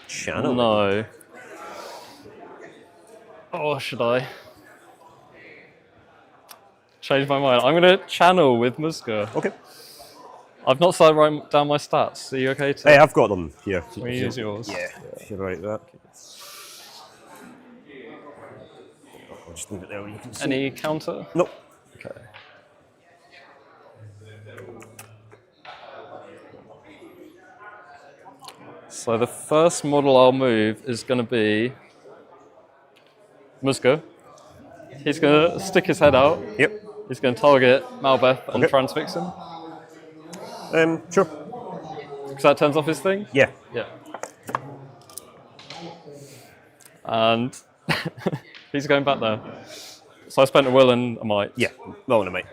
Channel? No. Or should I? Change my mind. I'm going to channel with Muska. Okay. I've not started writing down my stats. Are you okay to? Hey, I've got them here. Can we use yours? Yeah, if you're right with that. I'll just leave it there where you can see. Any counter? Nope. Okay. So the first model I'll move is going to be Muska. He's going to stick his head out. Yep. He's going to target Malbeth and transfix him. Sure. Because that turns off his thing? Yeah. Yeah. And he's going back there. So I spent a will and a might. Yeah. Well, no, mate.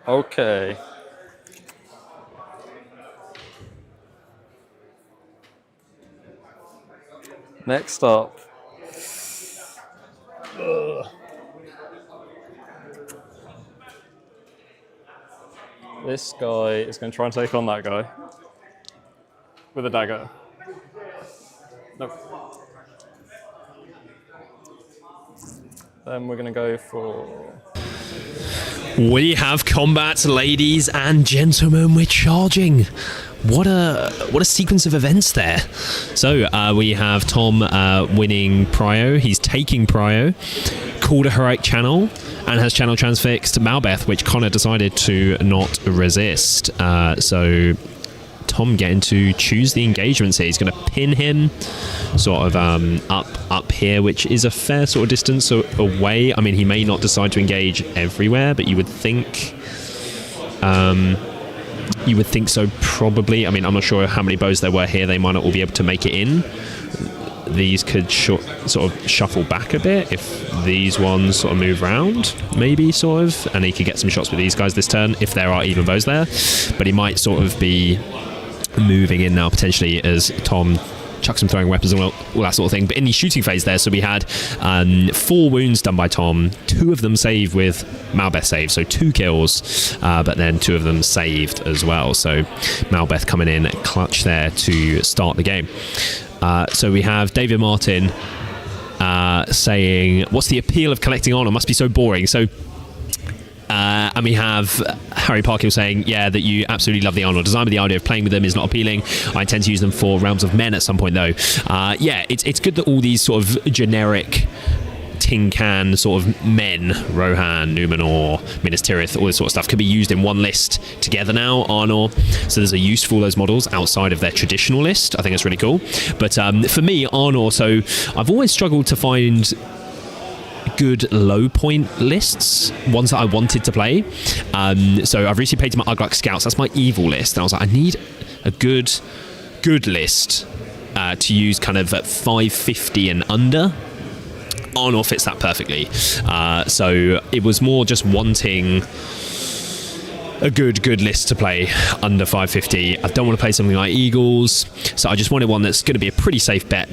Okay. Next up. This guy is going to try and take on that guy with a dagger. Nope. Then we're going to go for... We have combat, ladies and gentlemen. We're charging. What a sequence of events there. So we have Tom winning Prio. He's taking Prio, called a heroic channel, and has channel transfixed Malbeth, which Connor decided to not resist. So Tom getting to choose the engagements here. He's going to pin him sort of up here, which is a fair sort of distance away. I mean, he may not decide to engage everywhere, but you would think so probably. I mean, I'm not sure how many bows there were here. They might not all be able to make it in. These could sort of shuffle back a bit if these ones sort of move round, maybe, sort of, and he could get some shots with these guys this turn if there are even bows there. But he might sort of be moving in now potentially as Tom chucks some throwing weapons and all that sort of thing. But in the shooting phase there, so we had 4 wounds done by Tom, 2 of them saved with Malbeth save, so 2 kills, but then 2 of them saved as well. So Malbeth coming in clutch there to start the game. So we have David Martin saying, what's the appeal of collecting Honor? Must be so boring. So and we have Harry Parkhill saying, yeah, that you absolutely love the Arnold design, but the idea of playing with them is not appealing. I intend to use them for Realms of Men at some point, though. Yeah, it's good that all these sort of generic tin can sort of men, Rohan, Numenor, Minas Tirith, all this sort of stuff, can be used in one list together now, Arnor. So there's a use for all those models outside of their traditional list. I think that's really cool. But for me, Arnor, so I've always struggled to find good low point lists, ones that I wanted to play. So I've recently played to my Ugluk Scouts. That's my evil list. And I was like, I need a good list to use kind of at 550 and under. Arnor fits that perfectly. So it was more just wanting a good list to play under 550. I don't want to play something like Eagles, so I just wanted one that's going to be a pretty safe bet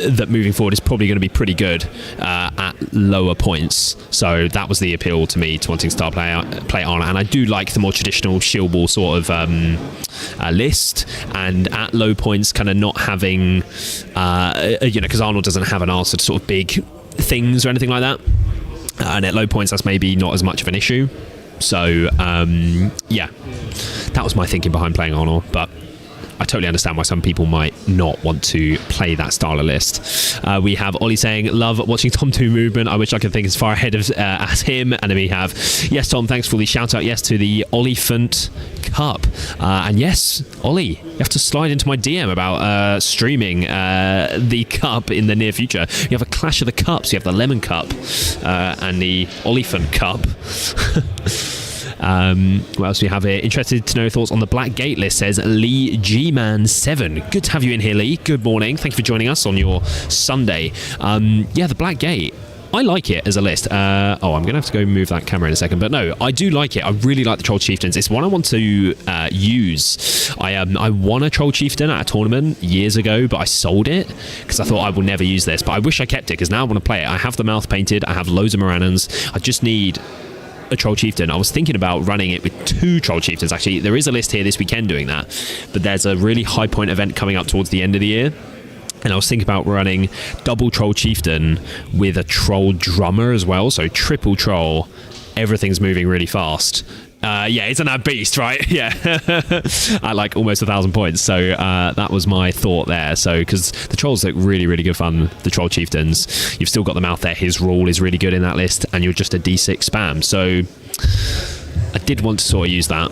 that moving forward is probably going to be pretty good at lower points. So that was the appeal to me, to wanting to start play Arnor. And I do like the more traditional shield wall sort of list, and at low points kind of not having because Arnor doesn't have an answer to sort of big things or anything like that, and at low points that's maybe not as much of an issue. So yeah, that was my thinking behind playing Arnor, but I totally understand why some people might not want to play that style of list. We have Ollie saying, love watching Tom 2 movement. I wish I could think as far ahead of as him. And then we have, yes, Tom, thanks for the shout out. Yes, to the Oliphant Cup. And yes, Ollie, you have to slide into my DM about streaming the cup in the near future. You have a clash of the cups. You have the Lemon Cup and the Oliphant Cup. What else do we have here? Interested to know thoughts on the Black Gate list, says Lee G-Man 7. Good to have you in here, Lee. Good morning. Thank you for joining us on your Sunday. Yeah, the Black Gate, I like it as a list. I'm going to have to go move that camera in a second. But no, I do like it. I really like the Troll Chieftains. It's one I want to use. I won a Troll Chieftain at a tournament years ago, but I sold it because I thought I will never use this. But I wish I kept it because now I want to play it. I have the mouth painted. I have loads of Morannons. I just need a Troll Chieftain. I was thinking about running it with 2 Troll Chieftains. Actually, there is a list here this weekend doing that, but there's a really high point event coming up towards the end of the year, and I was thinking about running double Troll Chieftain with a Troll Drummer as well, so triple Troll. Everything's moving really fast. Yeah, isn't that beast, right? Yeah, at like almost 1,000 points. So that was my thought there. So because the trolls look really, really good fun, the Troll Chieftains. You've still got them out there. His rule is really good in that list, and you're just a D6 spam. So I did want to sort of use that.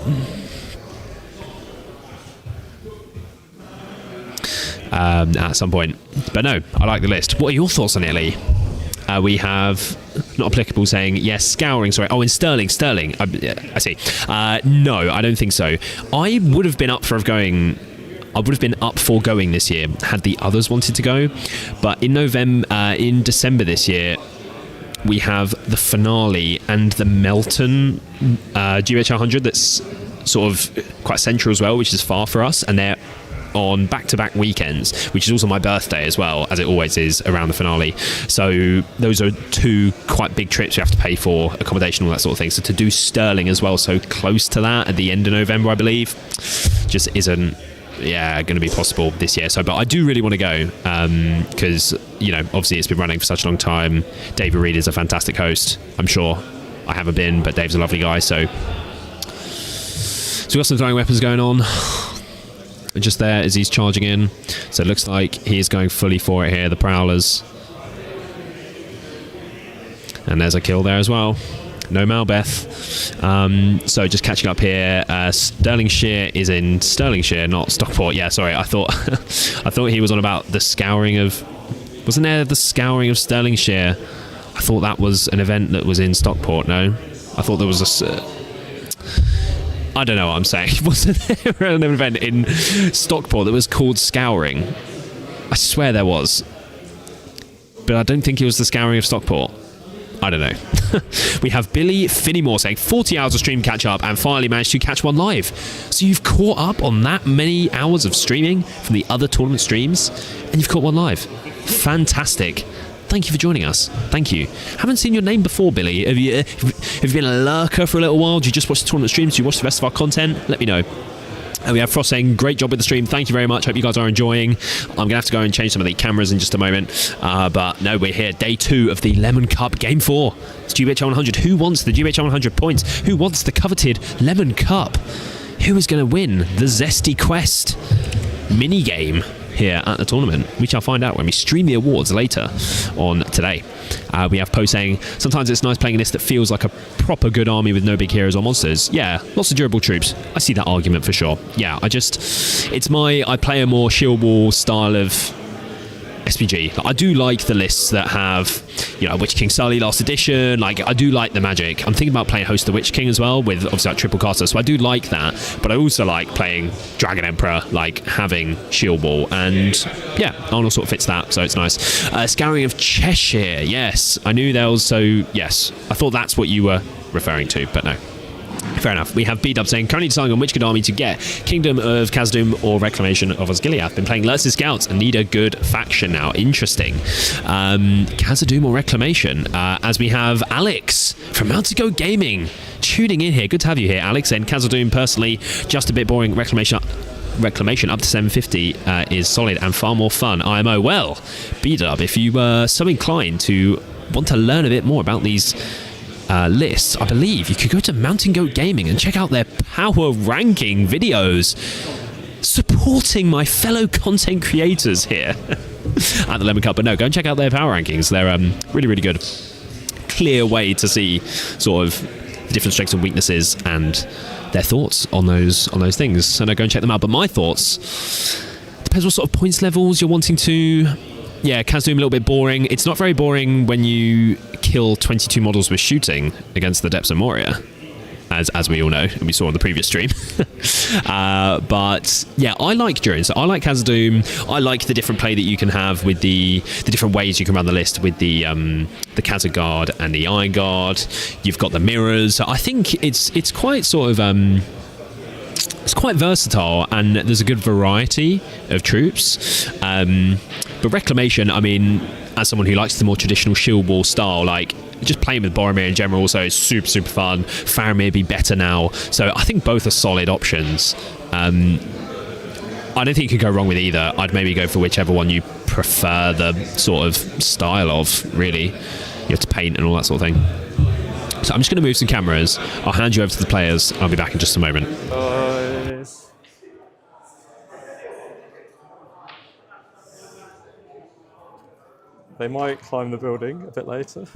At some point. But no, I like the list. What are your thoughts on it, Lee? We have not applicable saying yes, scouring. Sorry. Oh, in Sterling. I see. No, I don't think so. I would have been up for going this year had the others wanted to go. But in December this year, we have the finale and the Melton GHR 100 that's sort of quite central as well, which is far for us, and they're on back-to-back weekends, which is also my birthday as well, as it always is around the finale. So those are 2 quite big trips you have to pay for, accommodation, all that sort of thing. So to do Sterling as well, so close to that at the end of November, I believe, just isn't going to be possible this year. So, but I do really want to go because obviously it's been running for such a long time. David Reed is a fantastic host. I'm sure I haven't been, but Dave's a lovely guy. So we've got some throwing weapons going on. Just there as he's charging in. So it looks like he is going fully for it here, the Prowlers. And there's a kill there as well. No Malbeth. So just catching up here. Stirlingshire is in Stirlingshire, not Stockport. Yeah, sorry. I thought I thought he was on about the scouring of... Wasn't there the scouring of Stirlingshire? I thought that was an event that was in Stockport, no? I thought there was a... I don't know what I'm saying. Wasn't there an event in Stockport that was called Scouring? I swear there was. But I don't think it was the Scouring of Stockport. I don't know. We have Billy Finnymore saying 40 hours of stream catch up and finally managed to catch one live. So you've caught up on that many hours of streaming from the other tournament streams and you've caught one live. Fantastic. Thank you for joining us. Thank you. Haven't seen your name before, Billy. Have you been a lurker for a little while? Do you just watch the tournament streams? Do you watch the rest of our content? Let me know. And we have Frost saying, great job with the stream. Thank you very much. Hope you guys are enjoying. I'm going to have to go and change some of the cameras in just a moment. But no, we're here. Day 2 of the Lemon Cup. Game 4. It's GBHL 100. Who wants the GBHL 100 points? Who wants the coveted Lemon Cup? Who is going to win the Zesty Quest mini game here at the tournament? We shall find out when we stream the awards later on today. We have Poe saying, sometimes it's nice playing a list that feels like a proper good army with no big heroes or monsters. Yeah, lots of durable troops. I see that argument for sure. Yeah, I play a more shield wall style of SPG. I do like the lists that have, Witch King Sully last edition. I do like the magic. I'm thinking about playing Host of the Witch King as well with obviously that triple caster, so I do like that. But I also like playing Dragon Emperor, having shield wall, and yeah, Arnold sort of fits that, so it's nice. Scouring of Cheshire, yes, I knew there was, so yes, I thought that's what you were referring to, but no. Fair enough. We have B-Dub saying, currently deciding on which good army to get, Kingdom of Khazad-dûm or Reclamation of Osgiliath. Been playing Lurtz's Scouts and need a good faction now. Interesting. Khazad-dûm or Reclamation, as we have Alex from Mountago Gaming tuning in here. Good to have you here, Alex. And Khazad-dûm, personally, just a bit boring. Reclamation up to 750 is solid and far more fun. IMO, well, B-Dub, if you were so inclined to want to learn a bit more about these lists, I believe you could go to Mountain Goat Gaming and check out their power ranking videos supporting my fellow content creators here at the Lemon Cup. But no, go and check out their power rankings. They're really, really good. Clear way to see sort of the different strengths and weaknesses and their thoughts on those things. So no, go and check them out. But my thoughts, depends what sort of points levels you're wanting to. Yeah, Khazad-dûm a little bit boring. It's not very boring when you kill 22 models with shooting against the Depths of Moria, as we all know, and we saw on the previous stream. But yeah, I like Durin. So I like Khazad-dûm. I like the different play that you can have with the different ways you can run the list with the Khazad Guard and the Iron Guard. You've got the mirrors. So I think it's quite sort of it's quite versatile, and there's a good variety of troops. But Reclamation, I mean, as someone who likes the more traditional shield wall style, just playing with Boromir in general also is super, super fun. Faramir be better now. So I think both are solid options. I don't think you could go wrong with either. I'd maybe go for whichever one you prefer the sort of style of, really. You have to paint and all that sort of thing. So I'm just going to move some cameras. I'll hand you over to the players. I'll be back in just a moment. They might climb the building a bit later.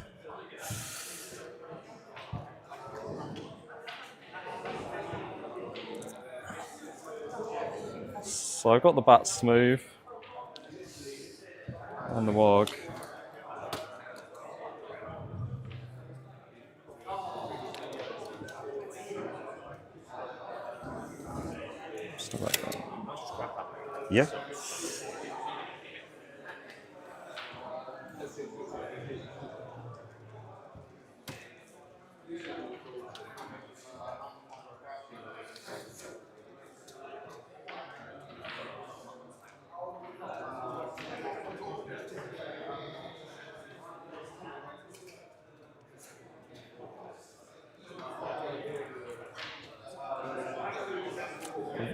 So I've got the bats to move and the warg. Just like that. Yeah.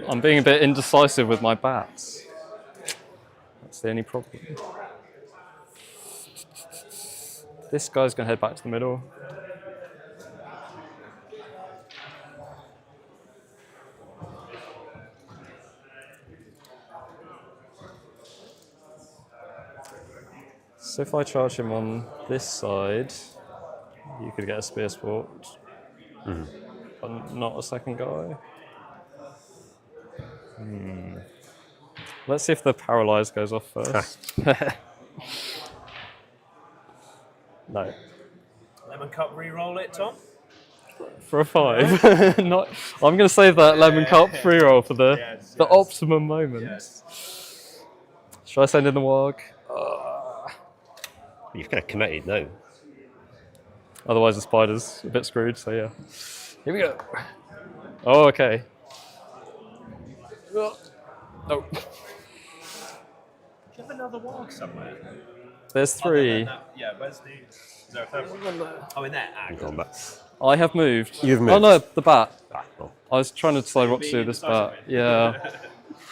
I'm being a bit indecisive with my bats. That's the only problem. This guy's going to head back to the middle. So if I charge him on this side, you could get a spear sport, but not a second guy. Let's see if the paralyzed goes off first. No. Lemon Cup re-roll it, Tom? For a 5. Not. I'm going to save that Lemon Cup free roll for the optimum moment. Yes. Should I send in the warg? You've kind of committed now. Otherwise the spider's a bit screwed, so yeah. Here we go. Oh, okay. No. Do you have another warg somewhere? There's 3. Yeah, where's the... Is there a third one? Oh, in there. Come back. I have moved. You've moved. Oh no, the bat. I was trying to decide what to do with this bat. Yeah,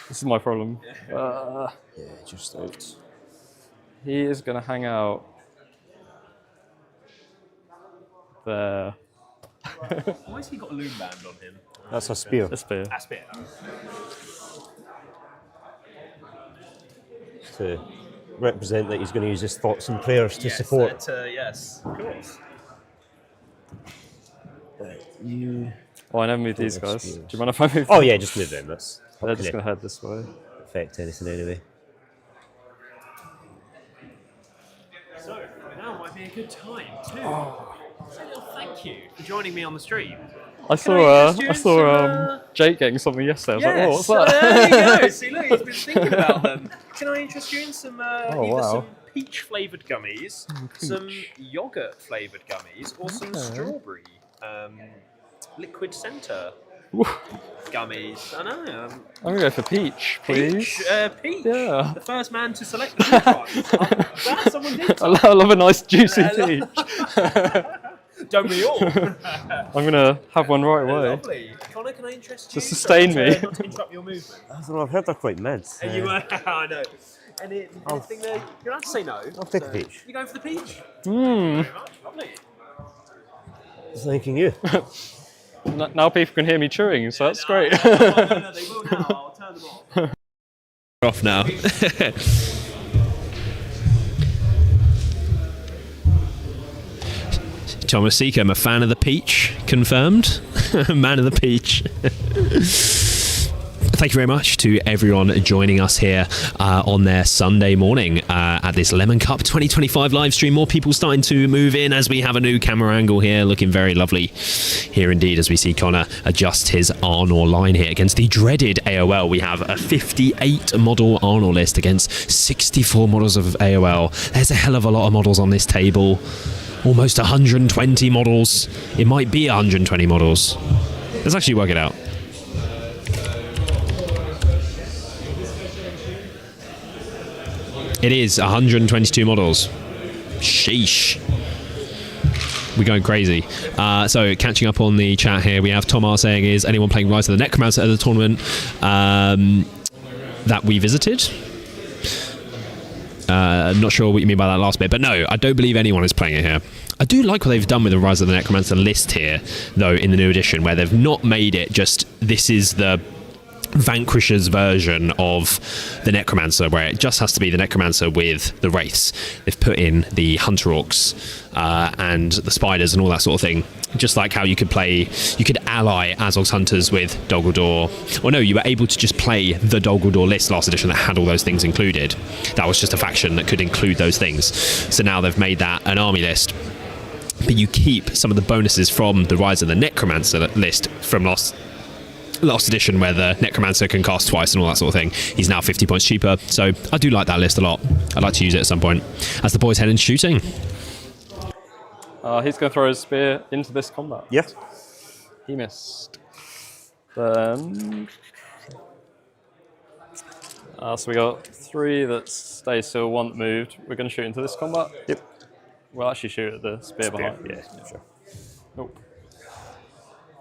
this is my problem. Yeah, just out. He is going to hang out there. Why has he got a loom band on him? That's a spear. A spear. A spear. To represent that he's going to use his thoughts and prayers to support. Yes, of course. You. Oh, I never moved these guys. Do you mind if I move? Oh yeah, just move them. That's. They're just going to head this way. Affect anything anyway. So now might be a good time to say a little thank you for joining me on the stream. I saw Jake getting something yesterday. I was like, oh, what's that? There you go. See, look, he's been thinking about them. Can I interest you in some some peach flavoured gummies, some yogurt flavoured gummies, or some strawberry liquid centre gummies? I know. I'm going to go for peach, please. Peach? Yeah. The first man to select the peach one. I'm glad someone did. I love a nice juicy peach. Don't we all? I'm going to have one right away. Lovely. Connor, can I interest you? To sustain me. Not to interrupt your movement. I don't know. I've heard they're quite mid. I know. Anything there? You're allowed to say no. I'll take a peach. You going for the peach? Mmm. Lovely. Thanking you. Now people can hear me chewing, so that's great. No, they will now. I'll turn them off. Off now. Thomas Seacombe, a fan of the peach, confirmed. Man of the peach. Thank you very much to everyone joining us here on their Sunday morning at this Lemon Cup 2025 live stream. More people starting to move in as we have a new camera angle here, looking very lovely here indeed as we see Connor adjust his Arnor line here against the dreaded AOL. We have a 58 model Arnor list against 64 models of AOL. There's a hell of a lot of models on this table. Almost 120 models. It might be 120 models. Let's actually work it out. It is 122 models. Sheesh. We're going crazy. So catching up on the chat here, we have Tom R saying, is anyone playing Rise of the Necromancer at the tournament that we visited? I'm not sure what you mean by that last bit, but no, I don't believe anyone is playing it here. I do like what they've done with the Rise of the Necromancer list here, though, in the new edition, where they've not made it just, this is the Vanquisher's version of the Necromancer, where it just has to be the Necromancer with the Wraiths. They've put in the Hunter Orcs and the Spiders and all that sort of thing. Just like how you could ally Azog's Hunters with Dol Guldur. Or no, you were able to just play the Dol Guldur list last edition that had all those things included. That was just a faction that could include those things. So now they've made that an army list. But you keep some of the bonuses from the Rise of the Necromancer list from last edition, where the Necromancer can cast twice and all that sort of thing. He's now 50 points cheaper, so I do like that list a lot. I'd like to use it at some point as the boys head into shooting. He's going to throw his spear into this combat. Yeah. He missed. Then... so we got 3 that stay still, 1 that moved. We're going to shoot into this combat? Yep. We'll actually shoot at the spear behind. Yeah, sure. Nope.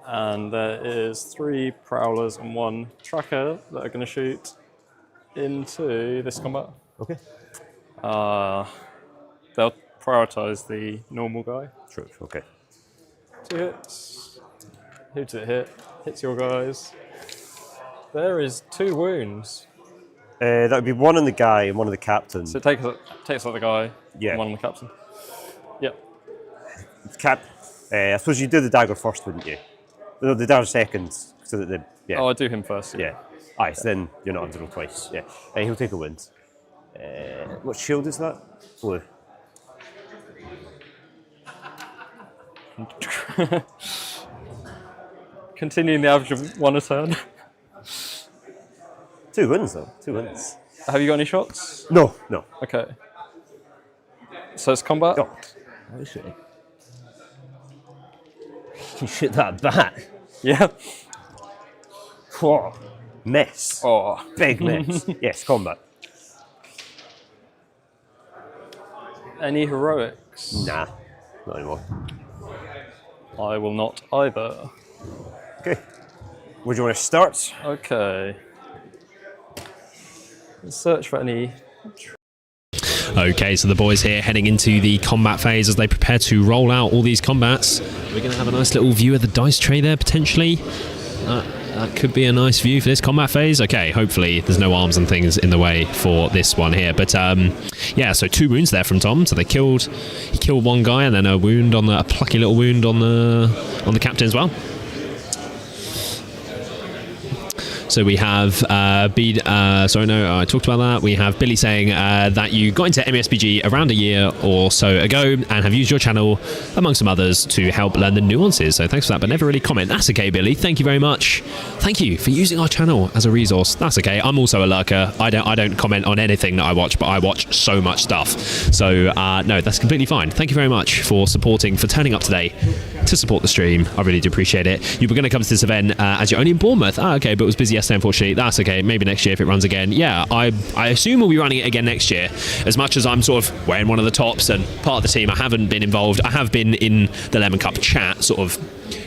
And there is 3 prowlers and 1 tracker that are going to shoot into this combat. Okay. They'll prioritize the normal guy. Sure, okay. 2 hits. Who did it hit? Hits your guys. There is 2 wounds. That would be 1 on the guy and 1 on the captain. So it takes out the guy, yeah. And 1 on the captain. Yep. I suppose you do the dagger first, wouldn't you? No, the dagger second, so that Oh, I do him first. Yeah. Aye, so then you're not under him twice. Yeah. He'll take a wound. What shield is that? Blue. Continuing the average of 1 a turn. 2 wins though. 2 wins. Have you got any shots? No. Okay. So it's combat? Oh. You shoot that bat. Yeah. Whoa. Miss. Oh. Big miss. Yes, combat. Any heroics? Nah, not anymore. I will not either. Okay. Would you want to start? Okay. Let's search for any. Okay, so the boys here heading into the combat phase as they prepare to roll out all these combats. We're going to have a nice little view of the dice tray there, potentially. That could be a nice view for this combat phase. Okay, hopefully there's no arms and things in the way for this one here. But yeah, so 2 wounds there from Tom. So he killed one guy, and then a plucky little wound on the captain as well. So we have I talked about that. We have Billy saying that you got into MESBG around a year or so ago and have used your channel, among some others, to help learn the nuances. So thanks for that, but never really comment. That's okay, Billy. Thank you very much. Thank you for using our channel as a resource. That's okay. I'm also a lurker. I don't comment on anything that I watch, but I watch so much stuff. So no, that's completely fine. Thank you very much for turning up today to support the stream. I really do appreciate it. You were going to come to this event as you're only in Bournemouth. Okay, but it was busy yesterday, unfortunately. That's okay. Maybe next year if it runs again. Yeah, I assume we'll be running it again next year. As much as I'm sort of wearing one of the tops and part of the team, I haven't been involved. I have been in the Lemon Cup chat, sort of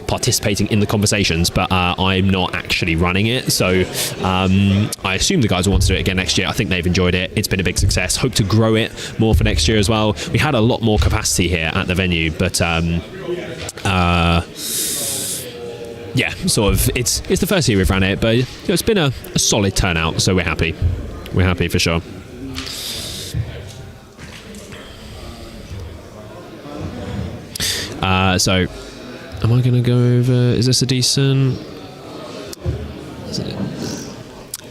participating in the conversations, but I'm not actually running it. So I assume the guys will want to do it again next year. I think they've enjoyed it. It's been a big success. Hope to grow it more for next year as well. We had a lot more capacity here at the venue, but yeah, sort of it's the first year we've ran it, but it's been a solid turnout, so we're happy. We're happy for sure. So am I going to go over? Is this a decent?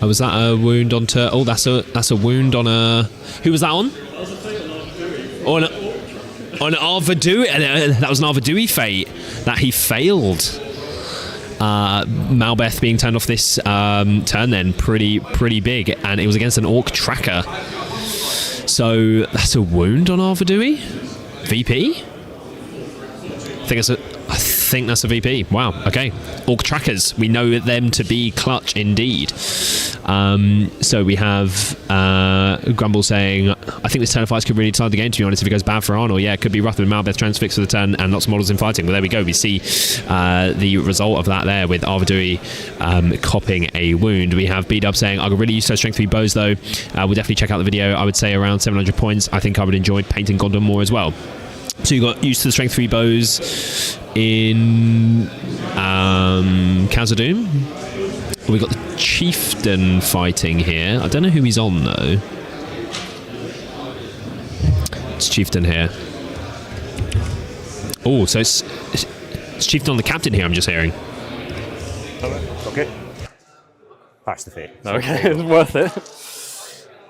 Oh, was that a wound on? Oh, that's a wound on a. Who was that on? On Arvadui. That was an Arvadui fate that he failed. Malbeth being turned off this turn then pretty big, and it was against an Orc tracker. So that's a wound on Arvadui. VP. I think that's a VP. Wow. Okay. Orc trackers. We know them to be clutch indeed. So we have Grumble saying, I think this turn of fights could really decide the game, to be honest, if it goes bad for Arnold. Yeah, it could be rough with Malbeth transfix for the turn and lots of models in fighting. Well, there we go. We see the result of that there with Arvadui copping a wound. We have B-Dub saying, I could really use those strength 3 bows though. We'll definitely check out the video. I would say around 700 points. I think I would enjoy painting Gondor more as well. So you got used to the strength 3 bows in Khazad-dûm. We got the Chieftain fighting here. I don't know who he's on though. It's Chieftain here. Oh, so it's Chieftain on the Captain here. I'm just hearing. Okay. Pass the fate. Okay, it's worth it.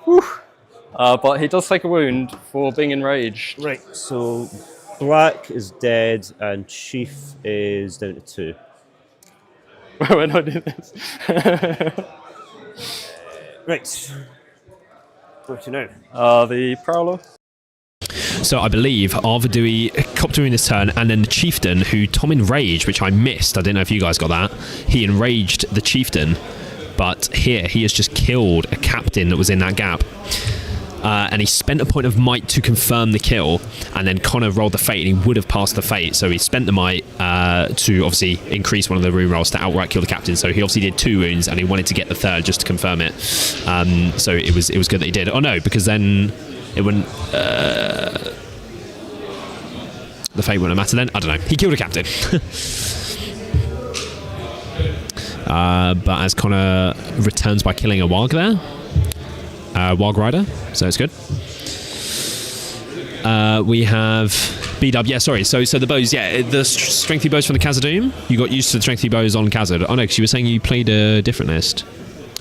Whew. But he does take a wound for being enraged. Right, so Black is dead and Chief is down to 2. We're not doing this. Right. What to now? The Prowler. So I believe Arvadui copped during this turn, and then the Chieftain, who Tom enraged, which I missed. I don't know if you guys got that. He enraged the Chieftain, but here he has just killed a captain that was in that gap. And he spent a point of might to confirm the kill, and then Connor rolled the fate, and he would have passed the fate. So he spent the might to obviously increase one of the rune rolls to outright kill the captain. So he obviously did 2 wounds, and he wanted to get the 3rd just to confirm it. So it was good that he did. Oh no, because then it wouldn't. The fate wouldn't matter then. I don't know. He killed a captain. But as Connor returns by killing a Warg there. Warg Rider, so it's good. We have B-Dub, yeah, sorry. So the bows, yeah, the strengthy bows from the Khazad-dûm. You got used to the strengthy bows on Khazad. Oh no, because you were saying you played a different list.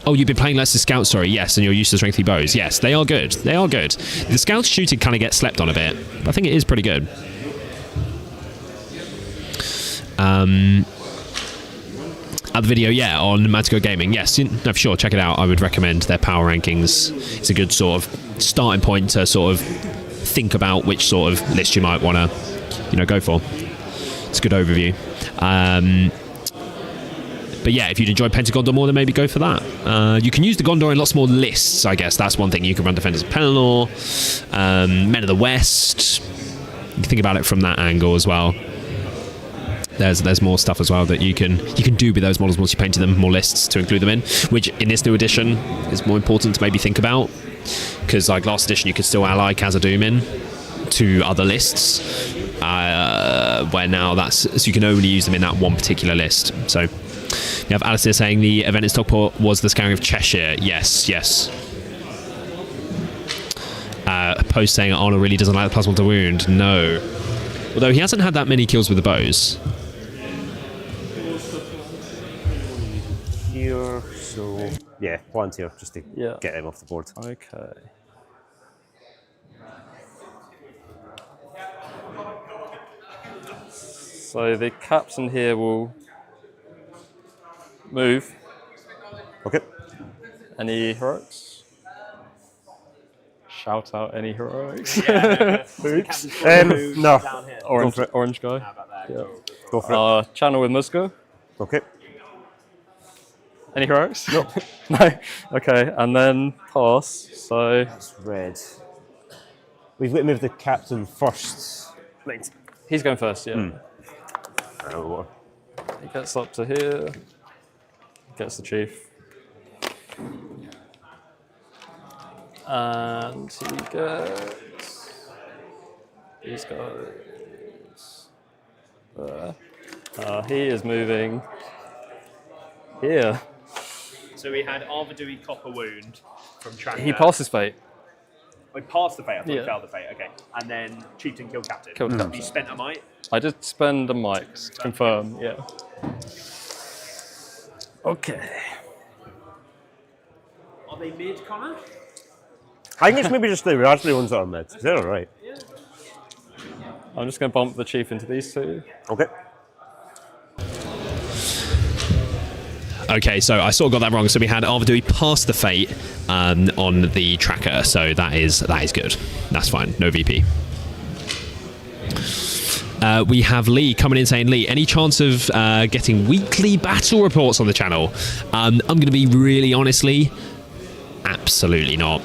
Oh, you've been playing less the Scout, sorry, yes, and you're used to strengthy bows. Yes, they are good. They are good. The Scout shooting kind of gets slept on a bit, but I think it is pretty good. At the video, yeah, on Magico Gaming. Yes, no, for sure, check it out. I would recommend their power rankings. It's a good sort of starting point to sort of think about which sort of list you might want to, go for. It's a good overview. But yeah, if you'd enjoy Pentagondor more, then maybe go for that. You can use the Gondor in lots more lists, I guess. That's one thing. You can run Defenders of Pelennor, Men of the West. You can think about it from that angle as well. there's more stuff as well that you can do with those models once you painted them, more lists to include them in, which in this new edition is more important to maybe think about, because like last edition you could still ally Khazad-dûm in to other lists, where now so you can only use them in that one particular list. So we have Alistair saying the event in Stockport was the Scouring of Cheshire. Yes. Post saying Arnold really doesn't like the +1 to wound. No. Although he hasn't had that many kills with the bows. Here, so yeah, plenty here just to get him off the board. Okay. So the captain here will move. Okay. Any heroics? Shout out any heroics. Oops. No. Orange guy. How about that? Yeah. Go for it. Channel with Musco. Okay. Any heroics? No. No. Okay, and then pass. So That's red. We've got to move the captain first. he's going first. Yeah. Oh, He gets up to here. Gets the chief. And he gets these guys there. He is moving here. So we had Arvidui Copper Wound from Tracker. He passes fate. We passed the fate. I thought Yeah. we failed the fate. Okay. And then Chieftain killed Captain. Killed Captain. You spent a might. I did spend a mic to confirm. Yeah. Okay. Are they mid, Connor? I think it's maybe just the raspberry ones that are mid. Is that alright? I'm just going to bump the chief into these two. Okay. Okay, so I sort of got that wrong. So we had Arvidui pass the fate on the tracker, so that is good. That's fine. No VP. We have Lee coming in saying, Lee, any chance of getting weekly battle reports on the channel? I'm going to be really honest, Lee, absolutely not.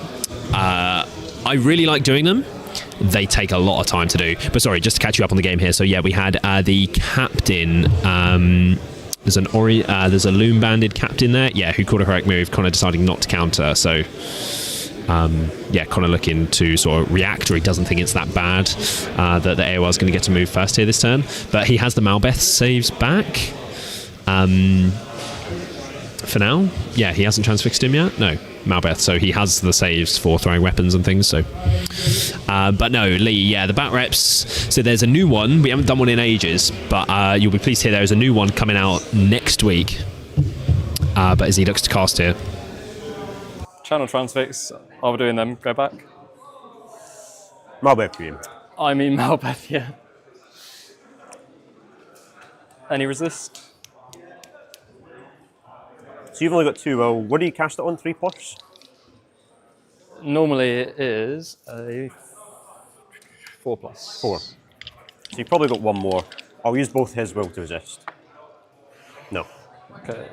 I really like doing them. They take a lot of time to do. But sorry, just to catch you up on the game here. So yeah, we had the captain. There's a loom banded captain there. Yeah, who called a correct move, kind of deciding not to counter. So yeah, kind of looking to sort of react, or he doesn't think it's that bad that the AOR is going to get to move first here this turn. But he has the Malbeth saves back. For now, yeah, he hasn't transfixed him yet. No, Malbeth, so he has the saves for throwing weapons and things. So, but no, Lee, yeah, the bat reps. So there's a new one. We haven't done one in ages, but you'll be pleased to hear there is a new one coming out next week. But as he looks to cast here, Channel transfix. Are we doing them? Go back. Malbeth game. I mean Malbeth, yeah. Any resist? So you've only got 2. Well, what do you cast it on? 3+? Normally it is a 4+. 4. So you've probably got 1 more. I'll use both his will to resist. No. Okay.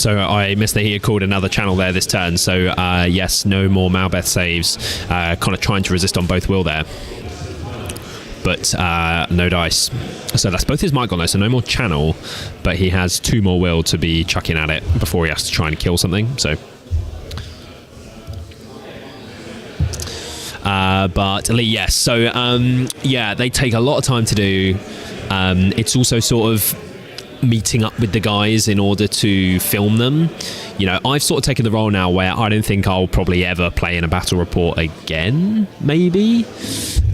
so I missed that he had called another channel there this turn. So yes, no more Malbeth saves. Kind of trying to resist on both will there. But no dice. So that's both his might gone though, so no more channel, but he has 2 more will to be chucking at it before he has to try and kill something. So, but Lee, yes. So yeah, they take a lot of time to do. It's also sort of meeting up with the guys in order to film them. You know, I've sort of taken the role now where I don't think I'll probably ever play in a battle report again, maybe.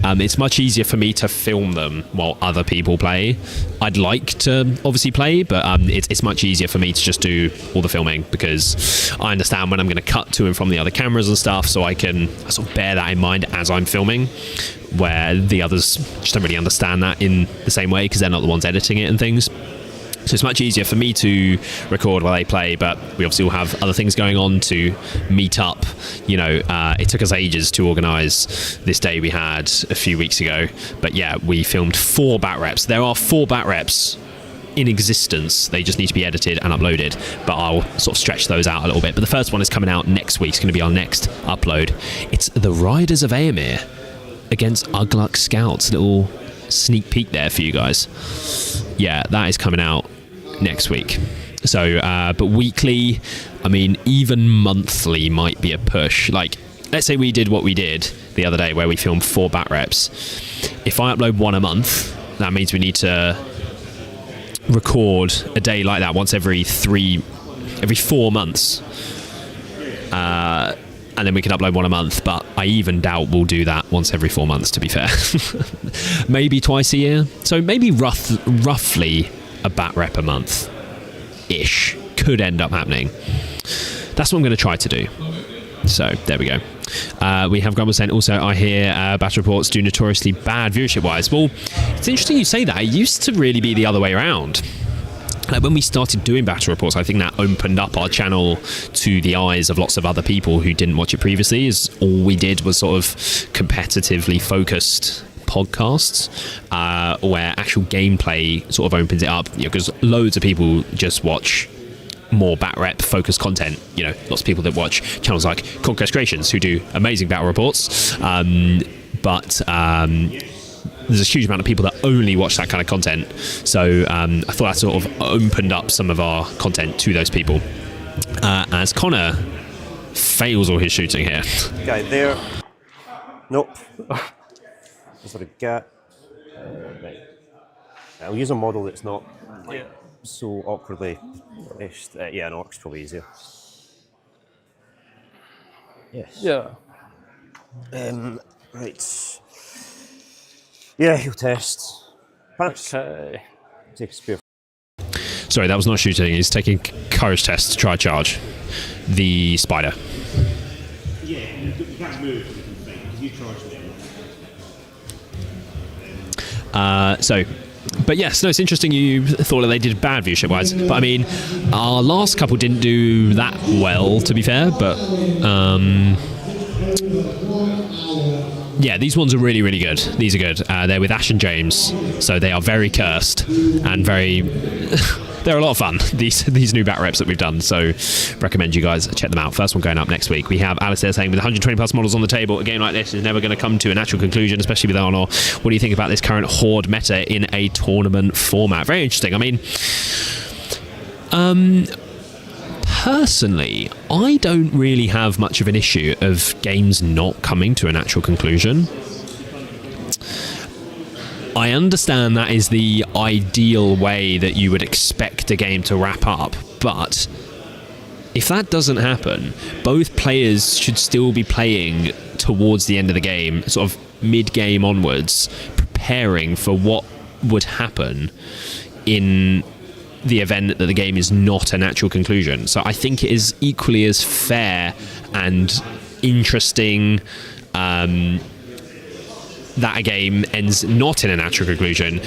It's much easier for me to film them while other people play. I'd like to obviously play, but it's much easier for me to just do all the filming because I understand when I'm going to cut to and from the other cameras and stuff, so I can sort of bear that in mind as I'm filming, where the others just don't really understand that in the same way because they're not the ones editing it and things. So it's much easier for me to record while they play, but we obviously will have other things going on to meet up. You know, it took us ages to organise this day we had a few weeks ago. But yeah, we filmed 4 bat reps. There are 4 bat reps in existence. They just need to be edited and uploaded. But I'll sort of stretch those out a little bit. But the first one is coming out next week. It's going to be our next upload. It's the Riders of Aemir against Ugluk Scouts. Little sneak peek there for you guys. Yeah, that is coming out next week. So, but weekly, I mean, even monthly might be a push. Like, let's say we did what we did the other day where we filmed 4 bat reps. If I upload 1 a month, that means we need to record a day like that once every 4 months. And then we can upload 1 a month, but I even doubt we'll do that once every 4 months, to be fair. Maybe twice a year. So maybe roughly a bat rep a month-ish could end up happening. That's what I'm going to try to do. So there we go. We have Grumble saying also, I hear battle reports do notoriously bad viewership-wise. Well, it's interesting you say that. It used to really be the other way around. When we started doing battle reports, I think that opened up our channel to the eyes of lots of other people who didn't watch it previously. Is all we did was sort of competitively focused podcasts, where actual gameplay sort of opens it up, because loads of people just watch more bat rep focused content. Lots of people that watch channels like Conquest Creations who do amazing battle reports, but there's a huge amount of people that only watch that kind of content. So I thought that sort of opened up some of our content to those people. As Connor fails all his shooting here. Guy there. Nope. That's what I got. Right. I'll use a model that's not so awkwardly placed. Yeah, an orc's probably easier. Yes. Yeah. Right. Yeah, he'll test. Pass. Okay. Take a spear. Sorry, that was not shooting. He's taking courage test to try charge the spider. Yeah, you can't move because you charge them. But yes, no, it's interesting you thought that they did bad viewership wise. But I mean, our last couple didn't do that well, to be fair. But yeah, these ones are really, really good. These are good. They're with Ash and James, so they are very cursed and very... they're a lot of fun, these new bat reps that we've done, so recommend you guys check them out. First one going up next week. We have Alistair saying, with 120 plus models on the table, a game like this is never going to come to a natural conclusion, especially with Arnor. What do you think about this current Horde meta in a tournament format? Very interesting. I mean, personally, I don't really have much of an issue of games not coming to a natural conclusion. I understand that is the ideal way that you would expect a game to wrap up, but if that doesn't happen, both players should still be playing towards the end of the game, sort of mid-game onwards, preparing for what would happen in the event that the game is not a natural conclusion. So I think it is equally as fair and interesting that a game ends not in a natural conclusion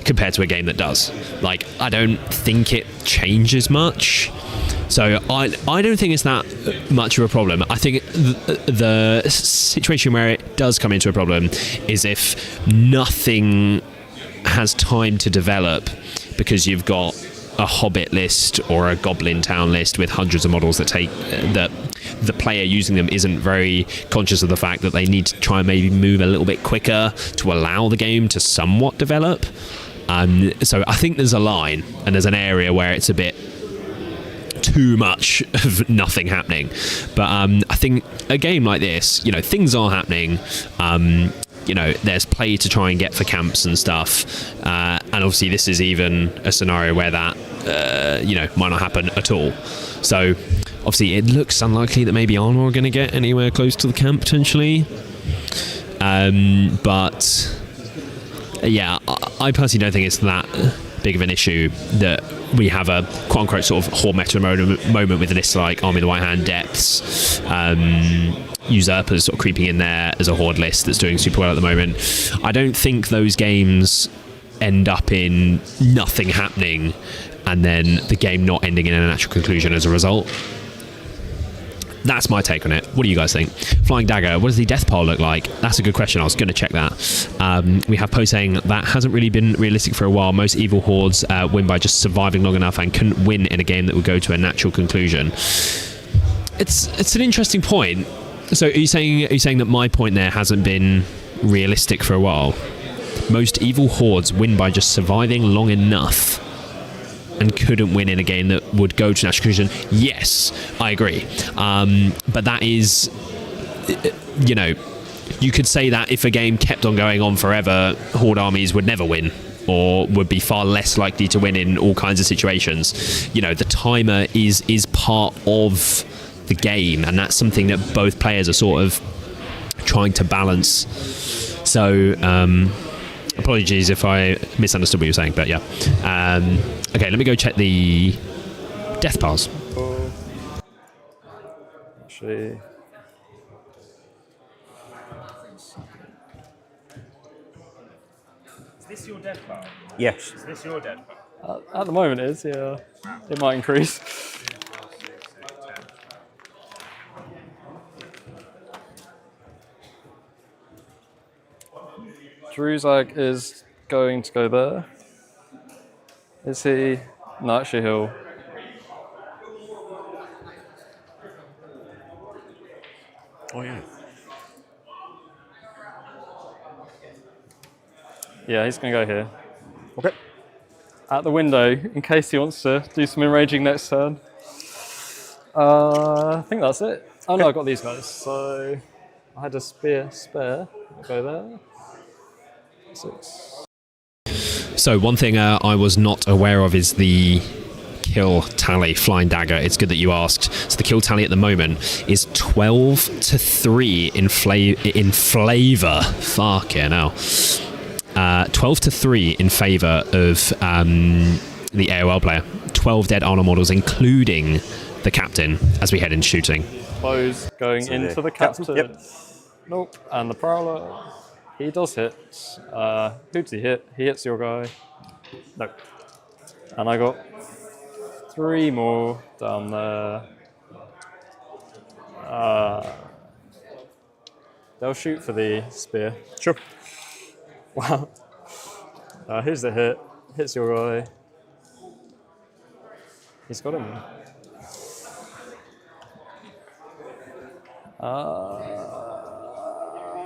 compared to a game that does. Like, I don't think it changes much. So I don't think it's that much of a problem. I think the situation where it does come into a problem is if nothing has time to develop because you've got a Hobbit list or a Goblin Town list with hundreds of models that the player using them isn't very conscious of the fact that they need to try and maybe move a little bit quicker to allow the game to somewhat develop. So I think there's a line and there's an area where it's a bit too much of nothing happening. But I think a game like this, things are happening. There's play to try and get for camps and stuff, and obviously this is even a scenario where that might not happen at all. So obviously it looks unlikely that maybe Arnor are going to get anywhere close to the camp potentially, but yeah, I personally don't think it's that big of an issue that we have a quote-unquote sort of Horde meta moment with lists like Army of the White Hand, Depths, Usurpers sort of creeping in there as a Horde list that's doing super well at the moment. I don't think those games end up in nothing happening and then the game not ending in a natural conclusion as a result. That's my take on it. What do you guys think? Flying Dagger, what does the death pile look like? That's a good question. I was going to check that. We have Poe saying that hasn't really been realistic for a while. Most evil hordes win by just surviving long enough and couldn't win in a game that would go to a natural conclusion. It's an interesting point. So are you saying that my point there hasn't been realistic for a while? most evil hordes win by just surviving long enough and couldn't win in a game that would go to national conclusion. Yes, I agree. But that is, you know, you could say that if a game kept on going on forever, horde armies would never win, or would be far less likely to win in all kinds of situations. You know, the timer is part of the game, and that's something that both players are sort of trying to balance. So, apologies if I misunderstood what you were saying, but yeah. Okay, let me go check the death piles. Actually, Is this your dead pile? Yes. Is this your dead pile? at the moment it is, yeah. It might increase. Druzak is going to go there. Is he? No, actually he'll. Oh yeah. Yeah, he's going to go here. Okay. At the window, in case he wants to do some enraging next turn. I think that's it. Oh no, I got these guys. So I had a spear spare. I'll go there. 6. So one thing I was not aware of is the kill tally, Flying Dagger. It's good that you asked. So the kill tally at the moment is 12-3 in flavor. Fucking hell. 12-3 in favour of the AOL player. 12 dead armor models, including the captain, as we head into shooting. Bows going into the captain. Yep. Nope. And the prowler, he does hit. Who does he hit? He hits your guy. Nope. And I got 3 more down there. They'll shoot for the spear. Sure. Wow. Here's the hit. Hits your guy. He's got him.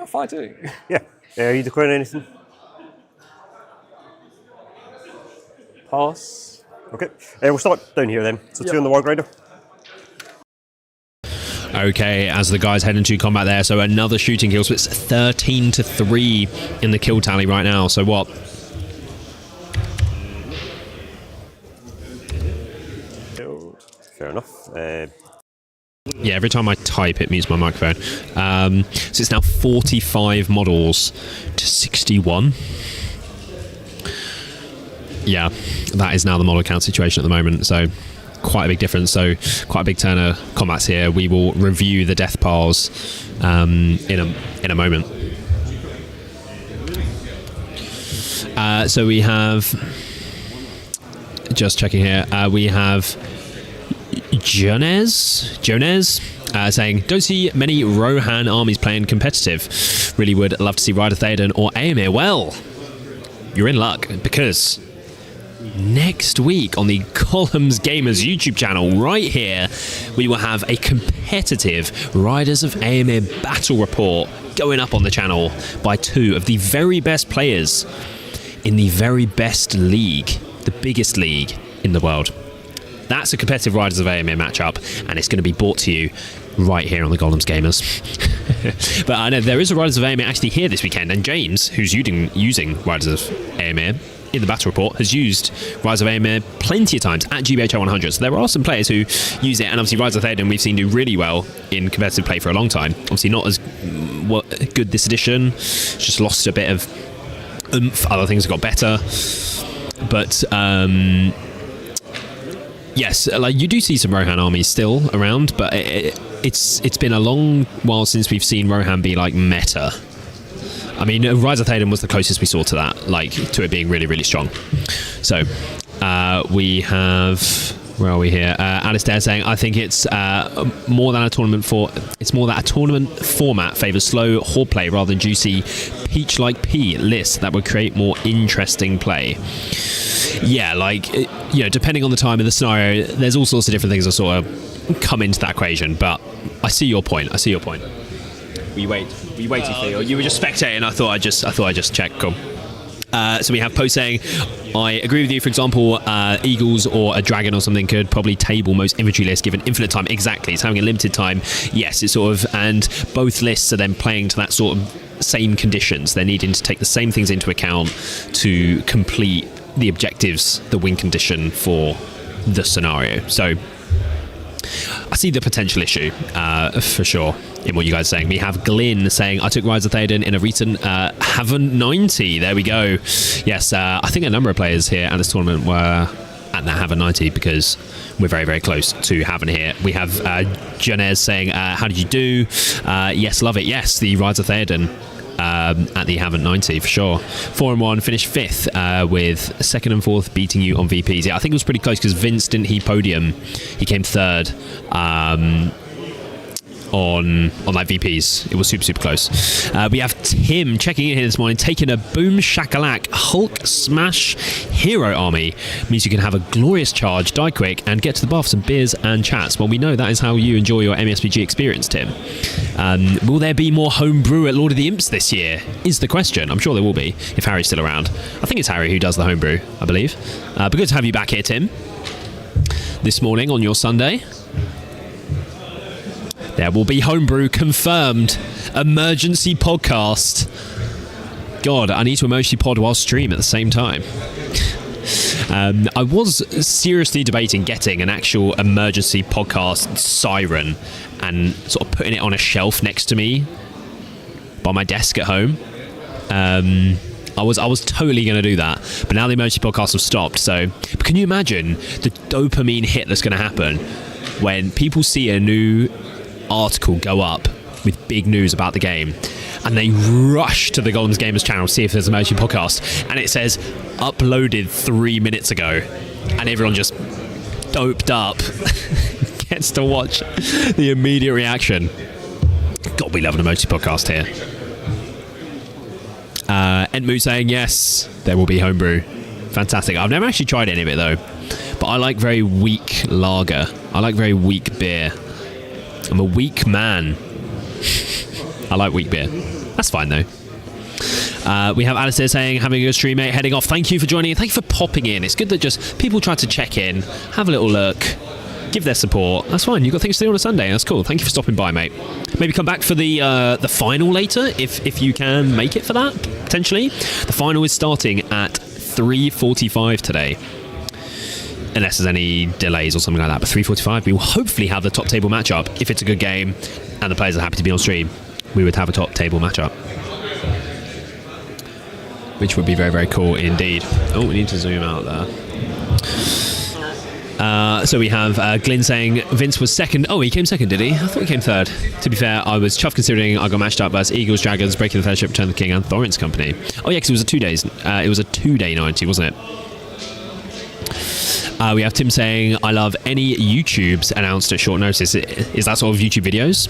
Fighting. Yeah. Are you declaring anything? Pass. Okay. We'll start down here then. So Yep. 2 on the Warg Rider. Okay, as the guys head into combat there, so another shooting kill, so it's 13-3 in the kill tally right now. So what? Fair enough. Yeah, every time I type, it mutes my microphone. So it's now 45 models to 61. Yeah, that is now the model count situation at the moment. So quite a big difference. So quite a big turn of combats here. We will review the death piles in a moment. So we have, just checking here, we have Jones saying, don't see many Rohan armies playing competitive. Really would love to see Ryder Théoden or Éomer. Well, you're in luck, because next week on the Gollum's Gamers YouTube channel, right here, we will have a competitive Riders of Éomer battle report going up on the channel by 2 of the very best players in the very best league, the biggest league in the world. That's a competitive Riders of Éomer matchup, and it's going to be brought to you right here on the Gollum's Gamers. But I know there is a Riders of Éomer actually here this weekend, and James, who's using Riders of Éomer in the battle report, has used Riders of Éomer plenty of times at GBHL 100. So there are some players who use it, and obviously Riders of Théoden we've seen do really well in competitive play for a long time. Obviously not as good this edition, just lost a bit of oomph. Other things have got better, but yes, like you do see some Rohan armies still around, but it's been a long while since we've seen Rohan be like meta. I mean, Rise of Théoden was the closest we saw to that, like to it being really, really strong. So we have, where are we here? Alistair saying, I think it's more that a tournament format favours slow horde play rather than juicy peach-like pea lists that would create more interesting play. Yeah, like, you know, depending on the time of the scenario, there's all sorts of different things that sort of come into that equation. But I see your point. Were you waiting for you? You were just spectating. I thought I'd just check. Cool. So we have post saying, I agree with you. For example, Eagles or a Dragon or something could probably table most infantry lists given infinite time. Exactly. It's having a limited time. Yes, it's sort of, and both lists are then playing to that sort of same conditions. They're needing to take the same things into account to complete the objectives, the win condition for the scenario. So I see the potential issue for sure in what you guys are saying. We have Glyn saying, I took Rise of Theoden in a recent Haven 90. There we go. Yes, I think a number of players here at this tournament were at that Haven 90 because we're very, very close to Haven here. We have Janez saying, how did you do? Yes, love it. Yes, the Rise of Theoden at the Haven 90 for sure. 4-1, finished 5th with 2nd and 4th beating you on VPs. Yeah, I think it was pretty close because Vince didn't he podium. He came 3rd on like VPs. It was super, super close. We have Tim checking in here this morning, taking a boom shakalak Hulk smash hero army. Means you can have a glorious charge, die quick, and get to the bar for some beers and chats. Well, we know that is how you enjoy your MESBG experience, Tim. Will there be more homebrew at Lord of the Imps this year? Is the question. I'm sure there will be if Harry's still around. I think it's Harry who does the homebrew, I believe. But good to have you back here, Tim, this morning on your Sunday. There will be homebrew confirmed. Emergency podcast. God, I need to emoji pod while stream at the same time. I was seriously debating getting an actual emergency podcast siren and sort of putting it on a shelf next to me by my desk at home. I was totally going to do that, but now the emergency podcasts have stopped. So, but can you imagine the dopamine hit that's going to happen when people see a new article go up with big news about the game and they rush to the Gollum's Gamers channel to see if there's an emergency podcast and it says uploaded 3 minutes ago and everyone just doped up gets to watch the immediate reaction. God, we love an emergency podcast here. Entmu saying yes, there will be homebrew. Fantastic. I've never actually tried any of it though, but I like very weak lager. I like very weak beer. I'm a weak man. I like weak beer. That's fine though. We have Alistair saying, having a good stream, mate, heading off. Thank you for joining. Thank you for popping in. It's good that just people try to check in, have a little look, give their support. That's fine. You've got things to do on a Sunday. That's cool. Thank you for stopping by, mate. Maybe come back for the final later if you can make it for that, potentially. The final is starting at 3:45 today. Unless there's any delays or something like that. But 3:45, we will hopefully have the top table matchup. If it's a good game and the players are happy to be on stream, we would have a top table matchup. Which would be very, very cool indeed. Oh, we need to zoom out there. So we have Glyn saying Vince was 2nd. Oh, he came 2nd, did he? I thought he came 3rd. To be fair, I was chuffed considering I got matched up versus Eagles, Dragons, Breaking the Fellowship, Return of the King, and Thorin's Company. Oh yeah, because it was a 2-day 90, wasn't it? We have Tim saying, I love any YouTubes announced at short notice. Is that sort of YouTube videos?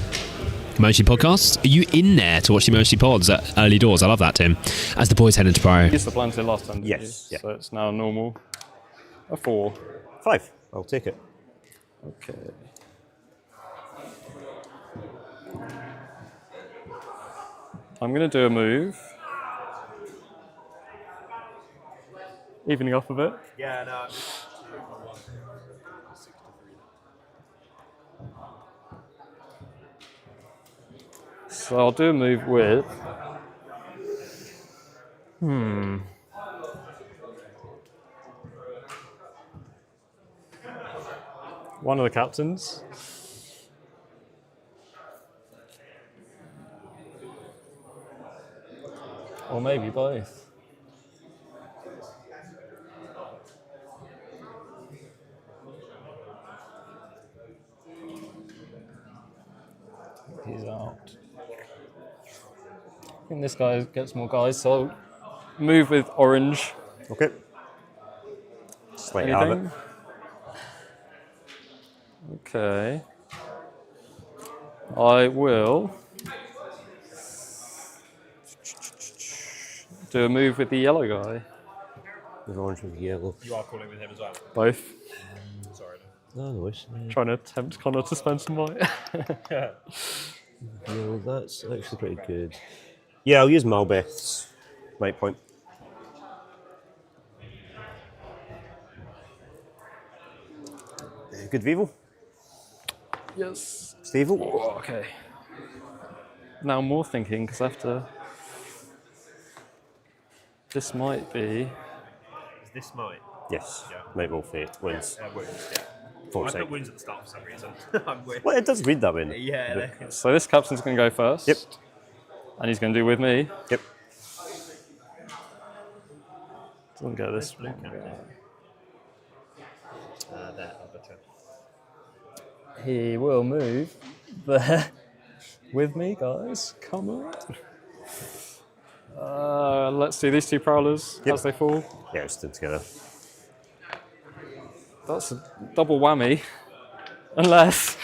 Emergency podcasts? Are you in there to watch the emergency pods at early doors? I love that, Tim. As the boys head into Pro. Yes, the plan to last time. Yes. Yeah. So it's now normal. A 4. 5. I'll take it. Okay. I'm going to do a move. Evening off a bit. Yeah, no. So I'll do a move with... one of the captains. Or maybe both. He's out. I think this guy gets more guys, so I'll move with orange. Okay. Slightly out of it. Okay. I will do a move with the yellow guy. With orange with yellow. You are calling with him as well? Both. Sorry. No, no worries. Trying to tempt Connor to spend some money. No, that's actually pretty good. Yeah, I'll use Malbeth's might point. good Vivo? Yes. Stable? Oh, okay. Now I'm more thinking because I have to. This might be. Is this mine? Yes. Yeah. Might roll fate. Wins. Wounds, yeah. I Foresight. put wounds at the start for some reason. I'm weird. Well, it does read that way. Yeah. So this captain's going to go first. Yep. And he's going to do with me. Yep. Doesn't get this one. There, I'll betcha. He will move there with me, guys. Come on. Let's do these two prowlers as they fall. Yeah, it's still together. That's a double whammy. Unless.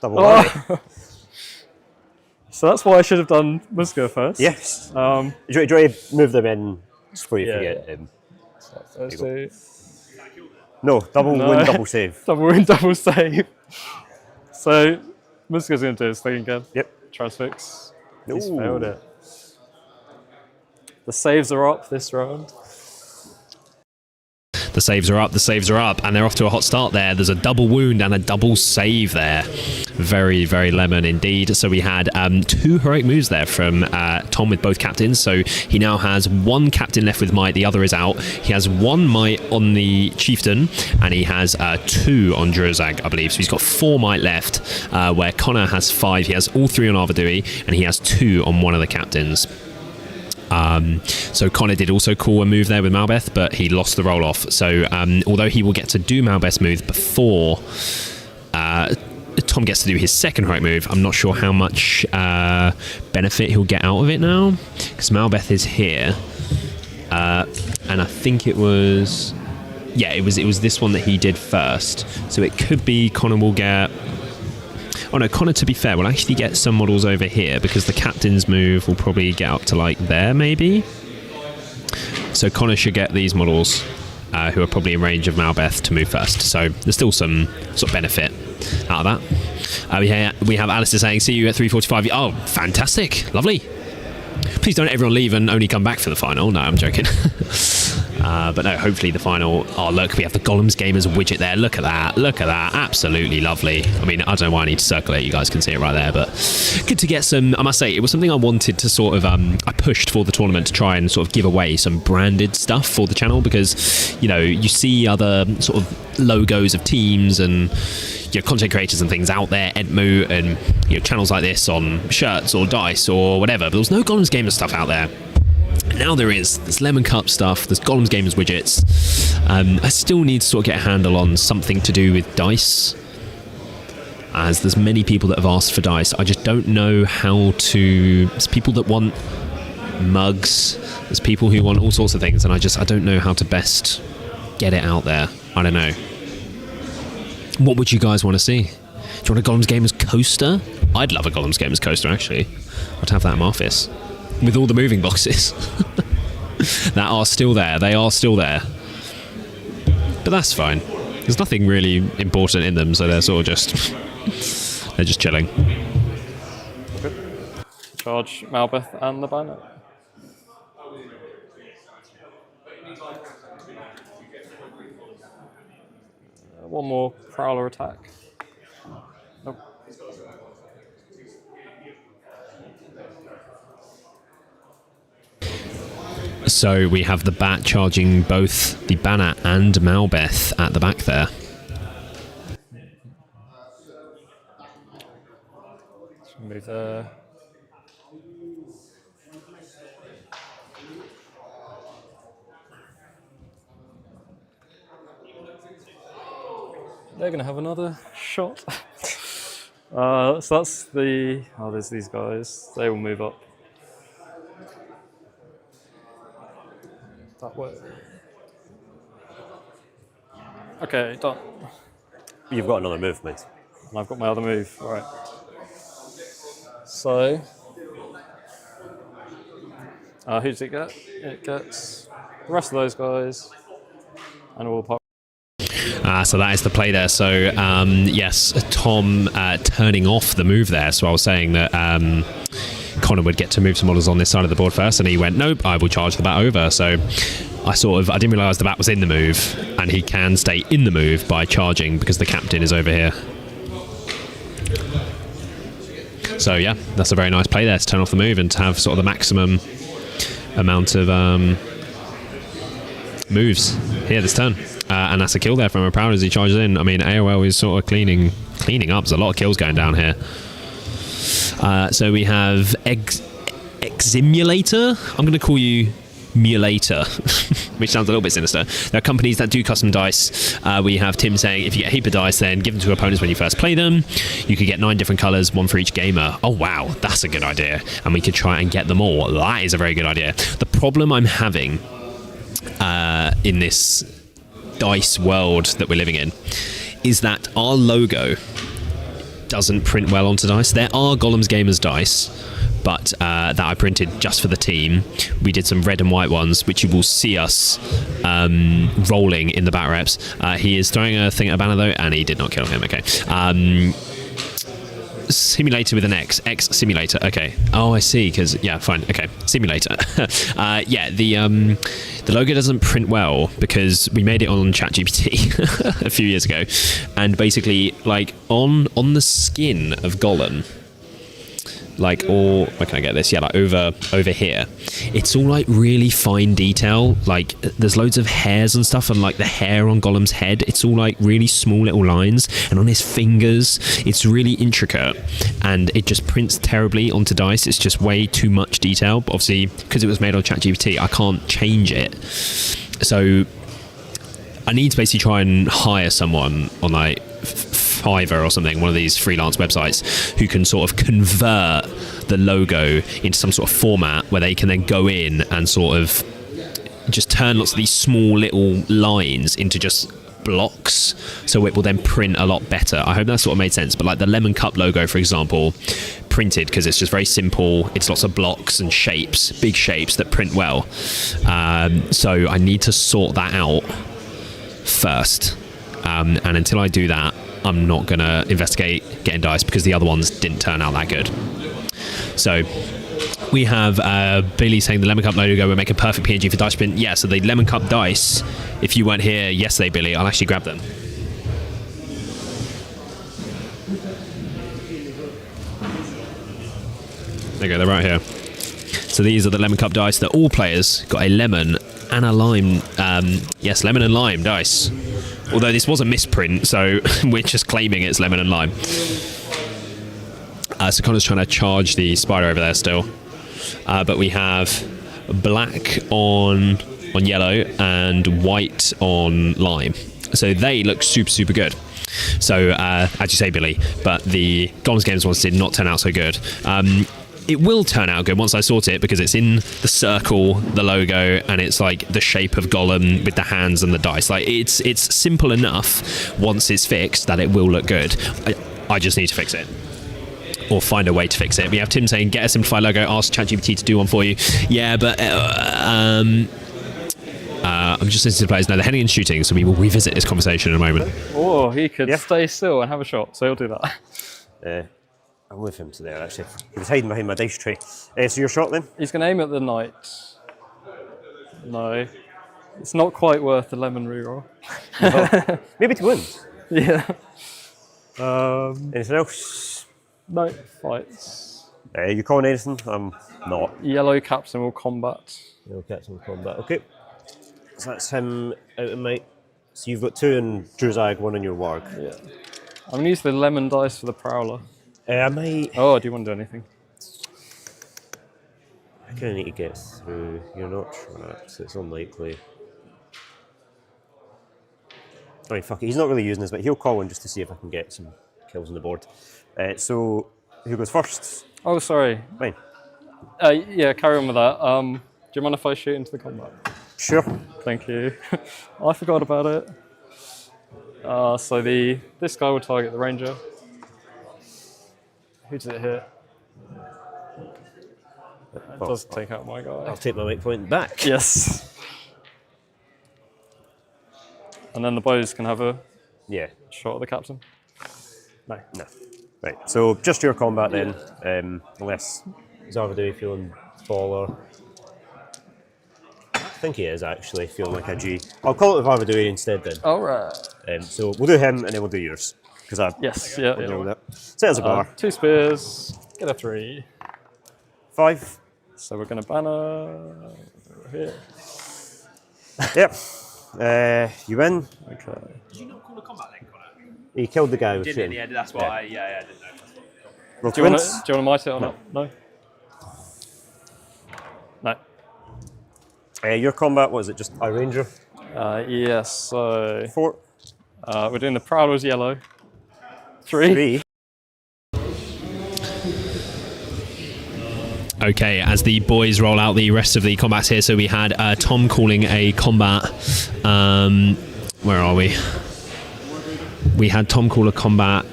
Double whammy. So that's why I should have done Musgo first. Yes. Do you want to move them in before you forget him? Those two. No, double win, double save. Double win, double save. So Musgo's going to do his thing again. Yep. Transfix. He's Ooh. failed it. The saves are up this round. The saves are up, the saves are up, and they're off to a hot start there. There's a double wound and a double save there. Very, very lemon indeed. So we had 2 heroic moves there from Tom with both captains. So he now has 1 captain left with might, the other is out. He has 1 might on the chieftain, and he has 2 on Drozag, I believe. So he's got 4 might left, where Connor has 5. He has all 3 on Arvidui, and he has 2 on one of the captains. So Connor did also call a move there with Malbeth, but he lost the roll off. So although he will get to do Malbeth's move before Tom gets to do his second heroic move, I'm not sure how much benefit he'll get out of it now, because Malbeth is here, and I think it was this one that he did first. So it could be Connor will get. Oh no, Connor, to be fair, will actually get some models over here because the captain's move will probably get up to like there, maybe. So Connor should get these models who are probably in range of Malbeth to move first. So there's still some sort of benefit out of that. We have Alistair saying, see you at 3:45. Oh, fantastic. Lovely. Please don't everyone leave and only come back for the final. No, I'm joking. But no, hopefully the final. Oh, look, we have the Gollum's Gamers widget there. Look at that. Look at that. Absolutely lovely. I mean, I don't know why I need to circle it. You guys can see it right there. But good to get some. I must say, it was something I wanted to sort of. I pushed for the tournament to try and sort of give away some branded stuff for the channel because, you know, you see other sort of logos of teams and, you know, content creators and things out there, Edmu and, you know, channels like this on shirts or dice or whatever. But there was no Gollum's Gamers stuff out there. Now there is. There's Lemon Cup stuff, there's Gollum's Gamers widgets. I still need to sort of get a handle on something to do with dice, as there's many people that have asked for dice. I just don't know how to. There's people that want mugs, there's people who want all sorts of things, and I don't know how to best get it out there. I don't know. What would you guys want to see? Do you want a Gollum's Gamers coaster? I'd love a Gollum's Gamers coaster, actually. I'd have that in my office. With all the moving boxes that are still there. They are still there. But that's fine. There's nothing really important in them, so they're sort of just... they're just chilling. Charge Malbeth and the banner. One more Prowler attack. Nope. So we have the bat charging both the banner and Malbeth at the back there. Move there. They're going to have another shot. So that's the... Oh, there's these guys. They will move up. That way. Okay, done. You've got another move, mate. And I've got my other move. All right. So... who does it get? It gets the rest of those guys. And all the pop. So that is the play there. So, yes, Tom turning off the move there. So I was saying that Connor would get to move some models on this side of the board first, and he went, nope, I will charge the bat over. So I didn't realise the bat was in the move, and he can stay in the move by charging because the captain is over here. So yeah, that's a very nice play there to turn off the move and to have sort of the maximum amount of moves here this turn. And that's a kill there from a Proud as he charges in. I mean, AOL is sort of cleaning up. There's a lot of kills going down here. So we have Eximulator. I'm going to call you Mulator, which sounds a little bit sinister. There are companies that do custom dice. We have Tim saying, if you get a heap of dice, then give them to opponents when you first play them. You could get 9 different colours, 1 for each gamer. Oh wow, that's a good idea. And we could try and get them all. That is a very good idea. The problem I'm having in this dice world that we're living in is that our logo doesn't print well onto dice. There are Gollum's Gamers dice, but that I printed just for the team. We did some red and white ones, which you will see us rolling in the bat reps. He is throwing a thing at a banner though, and he did not kill him. Okay. Simulator with an X simulator. Okay. Oh, I see. Because yeah, fine. Okay, simulator. Yeah, the logo doesn't print well because we made it on ChatGPT a few years ago, and basically, like on the skin of Gollum, like, or where can I get this? Yeah, like over here, it's all like really fine detail. Like there's loads of hairs and stuff, and like the hair on Gollum's head, it's all like really small little lines, and on his fingers, it's really intricate, and it just prints terribly onto dice. It's just way too much detail. But obviously, because it was made on ChatGPT, I can't change it. So I need to basically try and hire someone on like Fiverr or something, one of these freelance websites, who can sort of convert the logo into some sort of format where they can then go in and sort of just turn lots of these small little lines into just blocks, so it will then print a lot better. I hope that sort of made sense. But like the Lemon Cup logo, for example, printed because it's just very simple. It's lots of blocks and shapes, big shapes that print well. So I need to sort that out first. And until I do that, I'm not going to investigate getting dice because the other ones didn't turn out that good. So we have Billy saying the Lemon Cup logo will make a perfect PNG for dice print. Yeah, so the Lemon Cup dice, if you weren't here yesterday, Billy, I'll actually grab them. There you go, they're right here. So these are the Lemon Cup dice that all players got a lemon and a lime. Yes, lemon and lime dice. Although this was a misprint, so we're just claiming it's lemon and lime. So Connor's trying to charge the spider over there still. But we have black on yellow and white on lime. So they look super, super good. So, as you say, Billy, but the Gollum's Games ones did not turn out so good. It will turn out good once I sort it, because it's in the circle, the logo, and it's like the shape of Gollum with the hands and the dice. Like it's simple enough once it's fixed that it will look good. I just need to fix it, or find a way to fix it. We have Tim saying, get a simplified logo, ask ChatGPT to do one for you. Yeah, but I'm just listening to players now. They're heading and shooting, so we will revisit this conversation in a moment. Or he could stay still and have a shot, so he'll do that. I'm with him today, actually. He was hiding behind my dice tray. So your shot then? He's going to aim at the knight. No. It's not quite worth the lemon reroll. Maybe to win. Yeah. Anything else? No, fights. You calling anything? I'm not. Yellow captain will combat. Yellow captain will combat. Okay. So that's him out of might. So you've got 2 in Druzag, 1 in your warg. Yeah. I'm going to use the lemon dice for the prowler. I might... Oh, do you want to do anything? I kind of need to get through. You're not trapped, so it's unlikely. I mean, fuck it. He's not really using this, but he'll call in just to see if I can get some kills on the board. So, who goes first? Oh, sorry. Fine. Yeah, carry on with that. Do you mind if I shoot into the combat? Sure. Thank you. I forgot about it. So this guy will target the ranger. Who did it hit? It does take out my guy. I'll take my weight point back. Yes. And then the bows can have a shot at the captain. No. Right, so just your combat then, unless Zarvadui feeling baller. think he is actually feeling like a G. I'll call it Vavadouille instead then. All right. So we'll do him and then we'll do yours. Because I Yes. Yeah. that. Set as a bar. 2 spears. Get a 3. 5. So we're gonna banner over here. Yep. You win. Okay. Did you not call a combat then, Connor? He killed the guy with Didn't shooting. yeah, that's why. I didn't know. Roll Do you want twins. to might it or not? No. No. Your combat, was it just a ranger? Yes. So 4. we're doing the Prowler's yellow. 3. 3. Okay, as the boys roll out the rest of the combats here, so we had Tom calling a combat. Where are we? We had Tom call a combat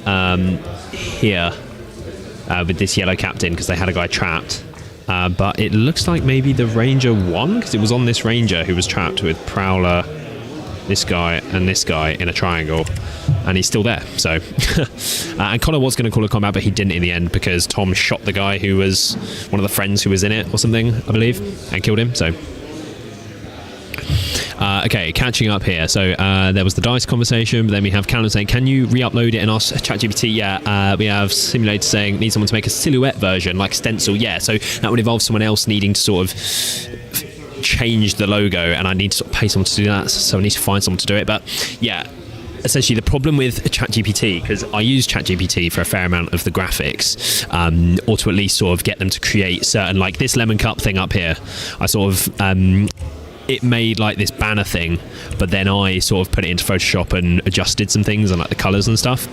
here with this yellow captain because they had a guy trapped. But it looks like maybe the ranger won because it was on this ranger who was trapped with Prowler, this guy, and this guy in a triangle. And he's still there, so. And Connor was going to call a combat, but he didn't in the end because Tom shot the guy who was one of the friends who was in it or something, I believe, and killed him, so. Okay, catching up here. So there was the dice conversation, but then we have Callum saying, can you re-upload it and ask ChatGPT? Yeah, we have Simulator saying, need someone to make a silhouette version, like stencil. Yeah, so that would involve someone else needing to sort of change the logo, and I need to sort of pay someone to do that, so I need to find someone to do it. But yeah, essentially the problem with ChatGPT, because I use ChatGPT for a fair amount of the graphics, or to at least sort of get them to create certain, like this lemon cup thing up here, I sort of it made like this banner thing, but then I sort of put it into Photoshop and adjusted some things and like the colors and stuff.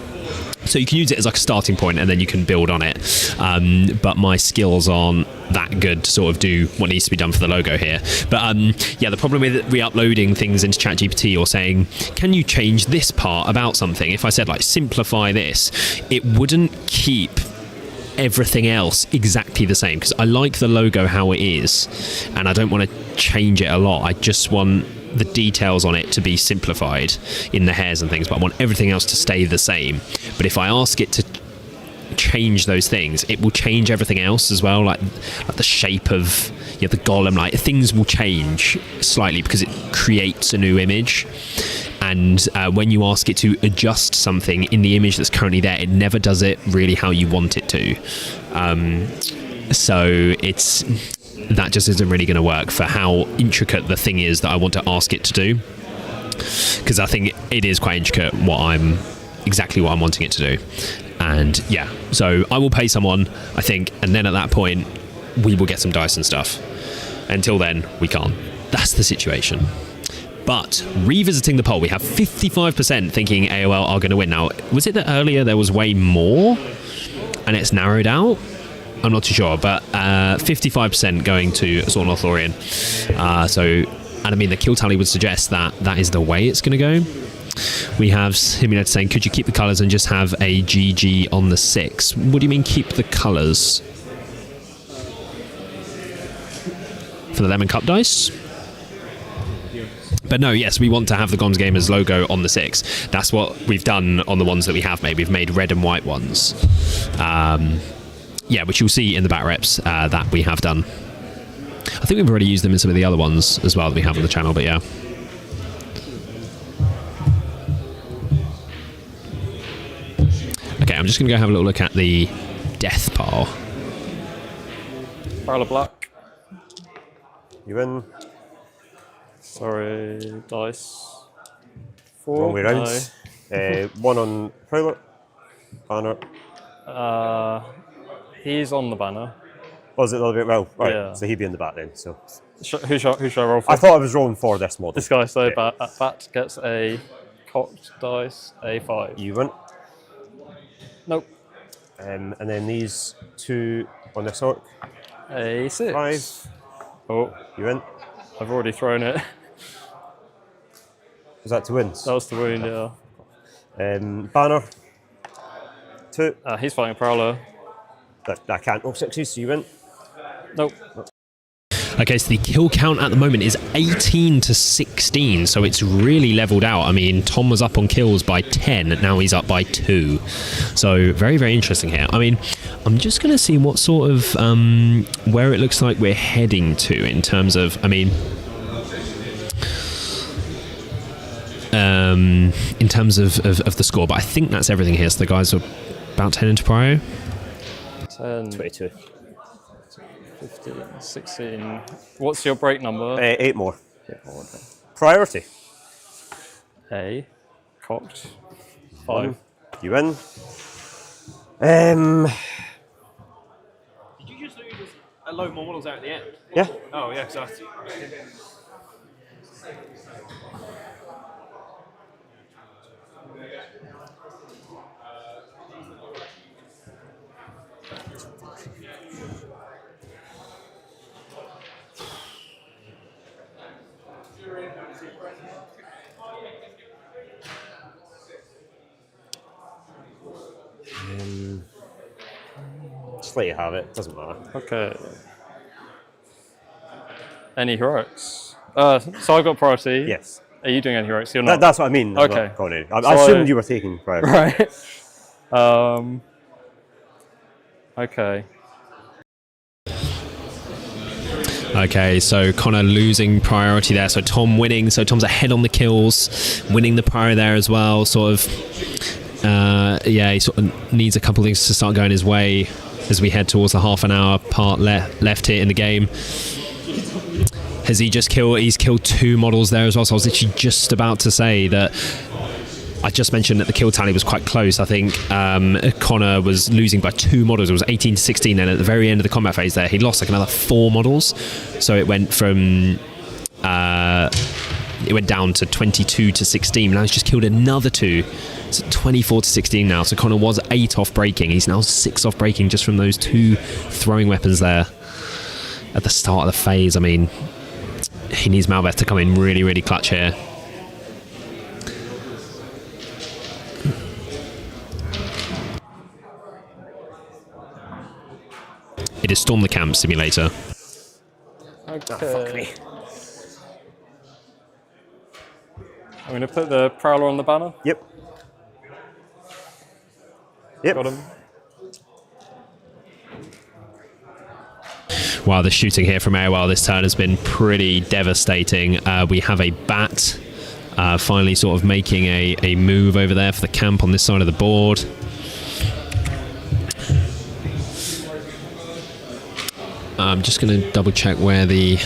So you can use it as like a starting point and then you can build on it. But my skills aren't that good to sort of do what needs to be done for the logo here. But yeah, the problem with re-uploading things into ChatGPT or saying, can you change this part about something? If I said like simplify this, it wouldn't keep everything else exactly the same, because I like the logo how it is and I don't want to change it a lot. I just want the details on it to be simplified in the hairs and things, but I want everything else to stay the same. But if I ask it to change those things, it will change everything else as well, like the shape of the Gollum, like things will change slightly because it creates a new image. And when you ask it to adjust something in the image that's currently there, it never does it really how you want it to. So that just isn't really going to work for how intricate the thing is that I want to ask it to do. Because I think it is quite intricate exactly what I'm wanting it to do. And yeah, so I will pay someone, I think, and then at that point, we will get some dice and stuff. Until then, we can't. That's the situation. But revisiting the poll, we have 55% thinking AOL are going to win. Now, was it that earlier there was way more and it's narrowed out? I'm not too sure, but 55% going to Assault Northorian. And I mean, the kill tally would suggest that that is the way it's going to go. We have Simulator saying, could you keep the colours and just have a GG on the 6? What do you mean keep the colours? For the Lemon Cup dice? But no, yes, we want to have the Goms Gamers logo on the 6. That's what we've done on the ones that we have made. We've made red and white ones. Yeah, which you'll see in the back reps that we have done. I think we've already used them in some of the other ones as well that we have on the channel, but yeah. Okay, I'm just going to go have a little look at the death pile. Pile of black. You win. Sorry, dice. 4. Wrong way round. No. 1 on Prowler. Banner. He's on the banner. Was it a little bit? Well, right. Yeah. So he'd be in the back then. So Who should I roll for? I thought I was rolling for this model. This guy, so Yeah. bat gets a cocked dice, a 5. You win. Nope. And then these 2 on this orc. A 6. 5. Oh, You win. I've already thrown it. Was that to win? That was the wound, yeah. Banner. 2. He's fighting a Prowler. I can't roll 6s, so you win. Nope. Okay, so the kill count at the moment is 18 to 16, so it's really leveled out. I mean, Tom was up on kills by 10, now he's up by 2. So very, very interesting here. I mean, I'm just going to see what sort of, where it looks like we're heading to in terms of, I mean, in terms of the score, but I think that's everything here. So the guys are about to head into Prio. 10, 22. 15, 16. What's your break number? 8 more. Okay. Priority. A. Cocked. 5. You win. Did you just lose a load more models out at the end? Yeah. Oh, yeah, exactly. Just let you have it. Doesn't matter. Okay. Any heroics? So I got priority. Yes. Are you doing any heroics? You're not. That's what I mean. I'm Okay. not going in. I assumed you were taking priority. Right. Okay. Okay, so Connor losing priority there. So Tom winning. So Tom's ahead on the kills, winning the prio there as well. Sort of, he sort of needs a couple of things to start going his way as we head towards the half an hour part left here in the game. Has he just killed? He's killed 2 models there as well. So I was literally just about to say that. I just mentioned that the kill tally was quite close. I think Connor was losing by 2 models. It was 18 to 16, and at the very end of the combat phase there, he lost like another 4 models. So it went from it went down to 22 to 16. Now he's just killed another 2. It's 24 to 16 now. So Connor was 8 off breaking. He's now 6 off breaking just from those 2 throwing weapons there at the start of the phase. I mean, he needs Malbeth to come in really, really clutch here. It is Storm the Camp Simulator. Okay. Oh, fuck me. I'm going to put the Prowler on the banner. Yep. Got him. Wow, the shooting here from AOL this turn has been pretty devastating. We have a bat finally sort of making a move over there for the camp on this side of the board. I'm just going to double check where the...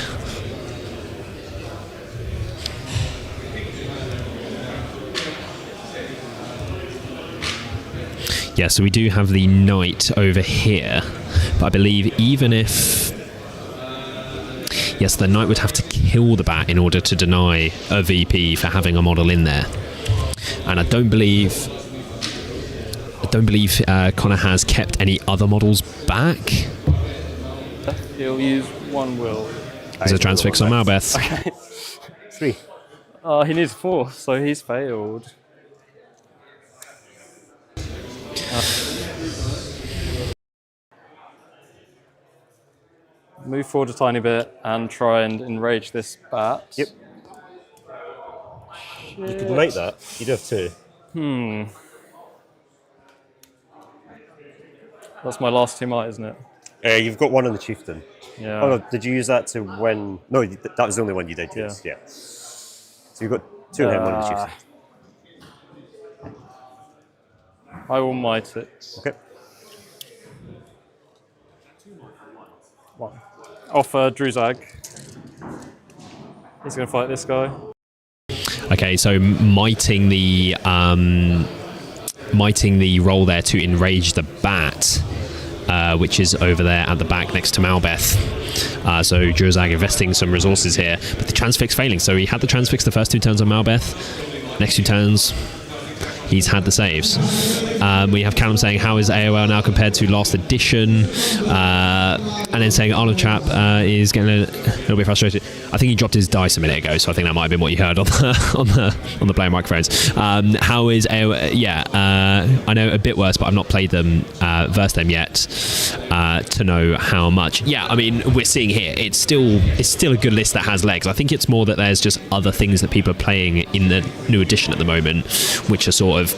Yeah, so we do have the knight over here, but I believe even if... Yes, the knight would have to kill the bat in order to deny a VP for having a model in there. And I don't believe Connor has kept any other models back. He'll use 1 will. There's a transfix on Malbeth. Okay. 3. He needs 4, so he's failed. Move forward a tiny bit and try and enrage this bat. Yep. Shit. You could make that. You do have 2. That's my last 2 might, isn't it? You've got 1 on the chieftain. Yeah. Oh no, did you use that to win? No, that was the only one you did use. Yeah. So you've got 2 on him, 1 on the chieftain. I will might it. Okay. 1. Offer Druzag. He's going to fight this guy. Okay, so mighting the roll there to enrage the bat, which is over there at the back next to Malbeth. So Druzag investing some resources here, but the transfix failing. So he had the transfix the first 2 turns on Malbeth. Next 2 turns, he's had the saves. We have Callum saying, how is AOL now compared to last edition? And then saying Arnold Chap is getting a little bit frustrated. I think he dropped his dice a minute ago, so I think that might have been what you heard on the player microphones. How is AOL? Yeah, I know a bit worse, but I've not played them, versed them yet to know how much. Yeah, I mean, we're seeing here, it's still a good list that has legs. I think it's more that there's just other things that people are playing in the new edition at the moment, which are sort of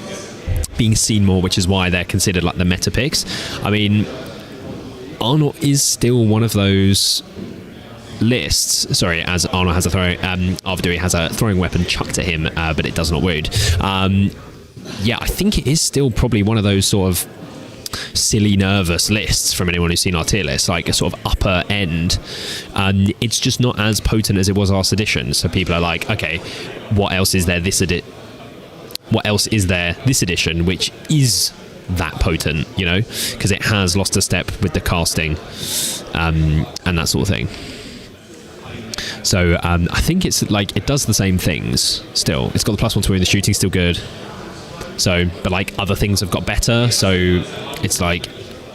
being seen more, which is why they're considered like the meta picks. I mean, Arnold is still one of those lists, sorry, as Arnold has a Arvidui has a throwing weapon chucked at him, but it does not wound. Yeah, I think it is still probably one of those sort of silly nervous lists from anyone who's seen our tier list, like a sort of upper end. It's just not as potent as it was last edition, so people are like, okay, what else is there this edition which is that potent, you know, because it has lost a step with the casting and that sort of thing. So I think it's like it does the same things still. It's got the +1 to wound, the shooting's still good. So, but like other things have got better. So it's like,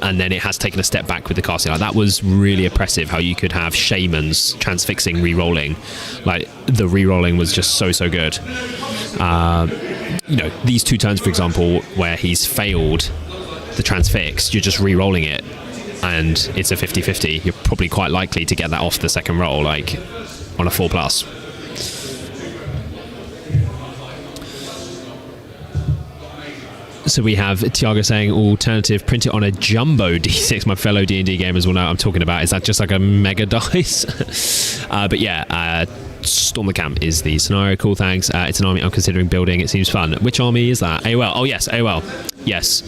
and then it has taken a step back with the casting. Like that was really oppressive. How you could have shamans transfixing re-rolling, like the re-rolling was just so good. You know, these 2 turns, for example, where he's failed the transfix, you're just re-rolling it, and it's a 50-50. You're probably quite likely to get that off the second roll, like on a 4+. So we have Tiago saying alternative, print it on a jumbo D6. My fellow D&D gamers will know what I'm talking about. Is that just like a mega dice? But yeah, Storm the Camp is the scenario. Cool, thanks. It's an army I'm considering building. It seems fun. Which army is that? AOL. Oh yes, AOL. Yes.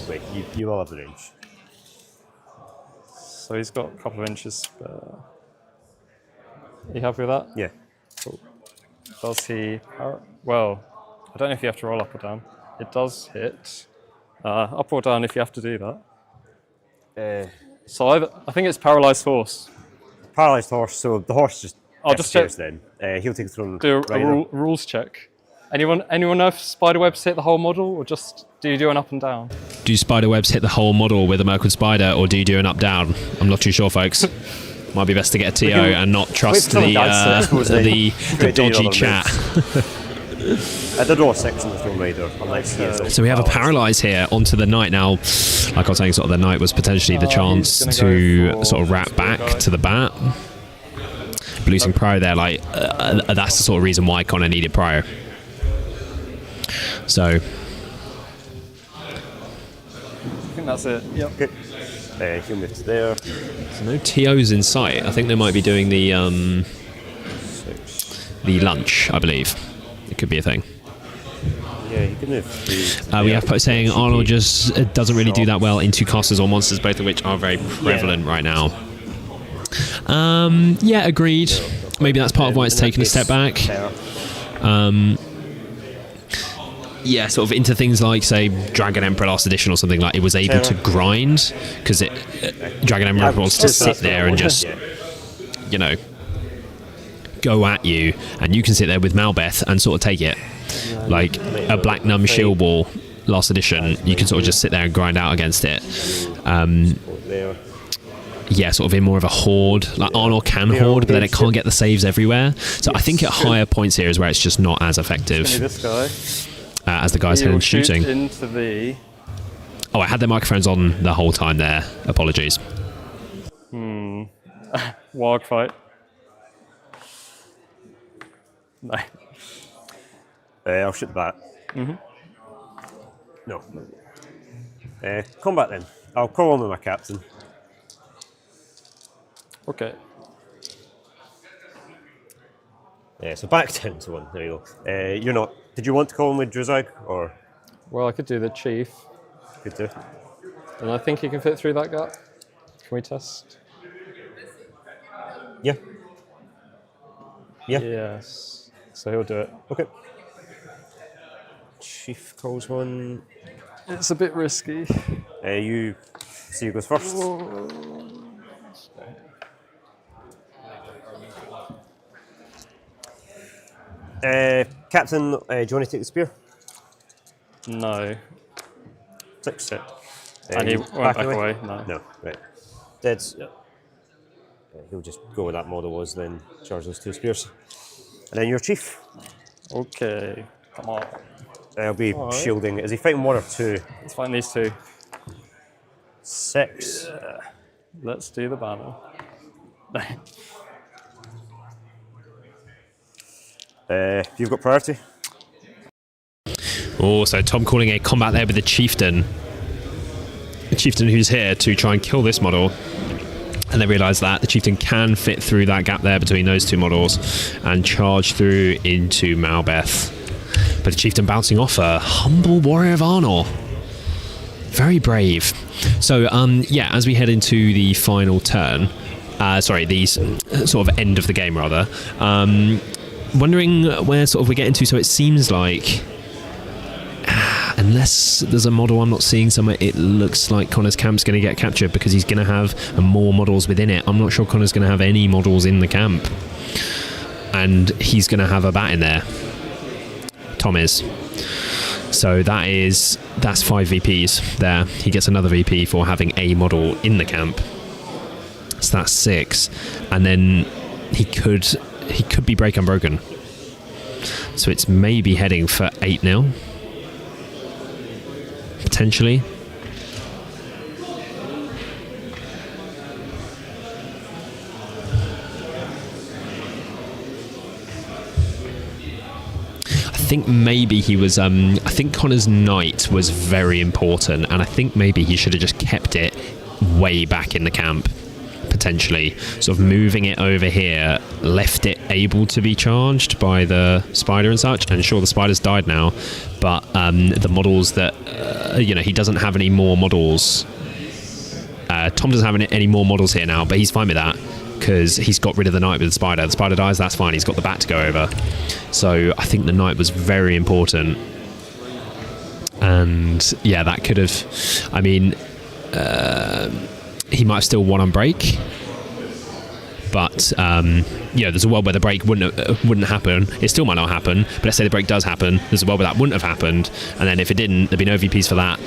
Wait, you all have the range. So he's got a couple of inches. Are you happy with that? Yeah. Cool. Does he... Well, I don't know if you have to roll up or down. It does hit. Up or down if you have to do that. So I think it's Paralysed Horse. Paralysed horse, so the horse just I'll just check. then. He'll take it from Do a rules check. Anyone know if spiderwebs hit the whole model, or just do you do an up and down? Do spiderwebs hit the whole model with a Merkwood spider, or do you do an up-down? I'm not too sure, folks. Might be best to get a TO and not trust the dodgy chat. I did roll a 6 in the Throne Rider. So we have a paralyze here onto the knight. Now, like I was saying, sort of the knight was potentially the chance to sort of wrap back to the bat. But losing Prio there, like that's the sort of reason why Connor needed Prio. So I think that's it. Yep. Okay. He'll move to there. So no TOs in sight. I think they might be doing the lunch, I believe. It could be a thing. Yeah, you can move. We have Poe saying Arnold just doesn't really do that well into casters or monsters, both of which are very prevalent right now. Yeah, agreed. Maybe that's part of why it's taken a step back. Yeah, sort of into things like, say, Dragon Emperor last edition or something, like it was able to grind, because Dragon Emperor wants to sit there and just, you know, go at you, and you can sit there with Malbeth and sort of take it. Like a Black Numb Shield Wall last edition, you can sort of just sit there and grind out against it. Yeah, sort of in more of a horde. Like Arnold can horde, but then it can't get the saves everywhere. So I think at higher points here is where it's just not as effective. This guy. As the guys heading shooting. Into the... Oh, I had their microphones on the whole time there. Apologies. Warg fight. No. I'll shoot the bat. No. Combat then. I'll call on with my captain. Okay. So back down to 1. There you go. You're not. Did you want to call him with Drizag or? Well, I could do the chief. Could do. And I think he can fit through that gap. Can we test? Yeah. Yeah. Yes. So he'll do it. Okay. Chief calls 1. It's a bit risky. You see who goes first. Captain, do you want to take the spear? No. 6. And he went back away. No. No, right. Dead. Yep. He'll just go where that model was, then charge those 2 spears. And then your chief. Okay. Come on. I'll be shielding. Is he fighting 1 or 2? Let's find these 2. 6. Yeah. Let's do the banner. You've got priority. Oh, so Tom calling a combat there with the chieftain. chieftain who's here to try and kill this model. And they realise that the chieftain can fit through that gap there between those two models and charge through into Malbeth. But the chieftain bouncing off a humble warrior of Arnor. Very brave. So, as we head into the final turn, the sort of end of the game, rather, wondering where sort of we're getting to. So it seems like, unless there's a model I'm not seeing somewhere, it looks like Connor's camp's going to get captured because he's going to have more models within it. I'm not sure Connor's going to have any models in the camp. And he's going to have a bat in there. Tom is. So that's 5 VPs there. He gets another VP for having a model in the camp. So that's 6. And then he could be break unbroken. So it's maybe heading for 8-0. Potentially. I think maybe he was. I think Connor's knight was very important, and I think maybe he should have just kept it way back in the camp. Potentially, sort of moving it over here, left it able to be charged by the spider and such. And sure, the spider's died now, but the models that he doesn't have any more models. Tom doesn't have any more models here now, but he's fine with that because he's got rid of the knight with the spider. The spider dies, that's fine. He's got the bat to go over. So I think the knight was very important. And yeah, that could have. I mean, he might have still won on break, but there's a world where the break wouldn't happen. It still might not happen, but let's say the break does happen. There's a world where that wouldn't have happened, and then if it didn't, there'd be no VPs for that.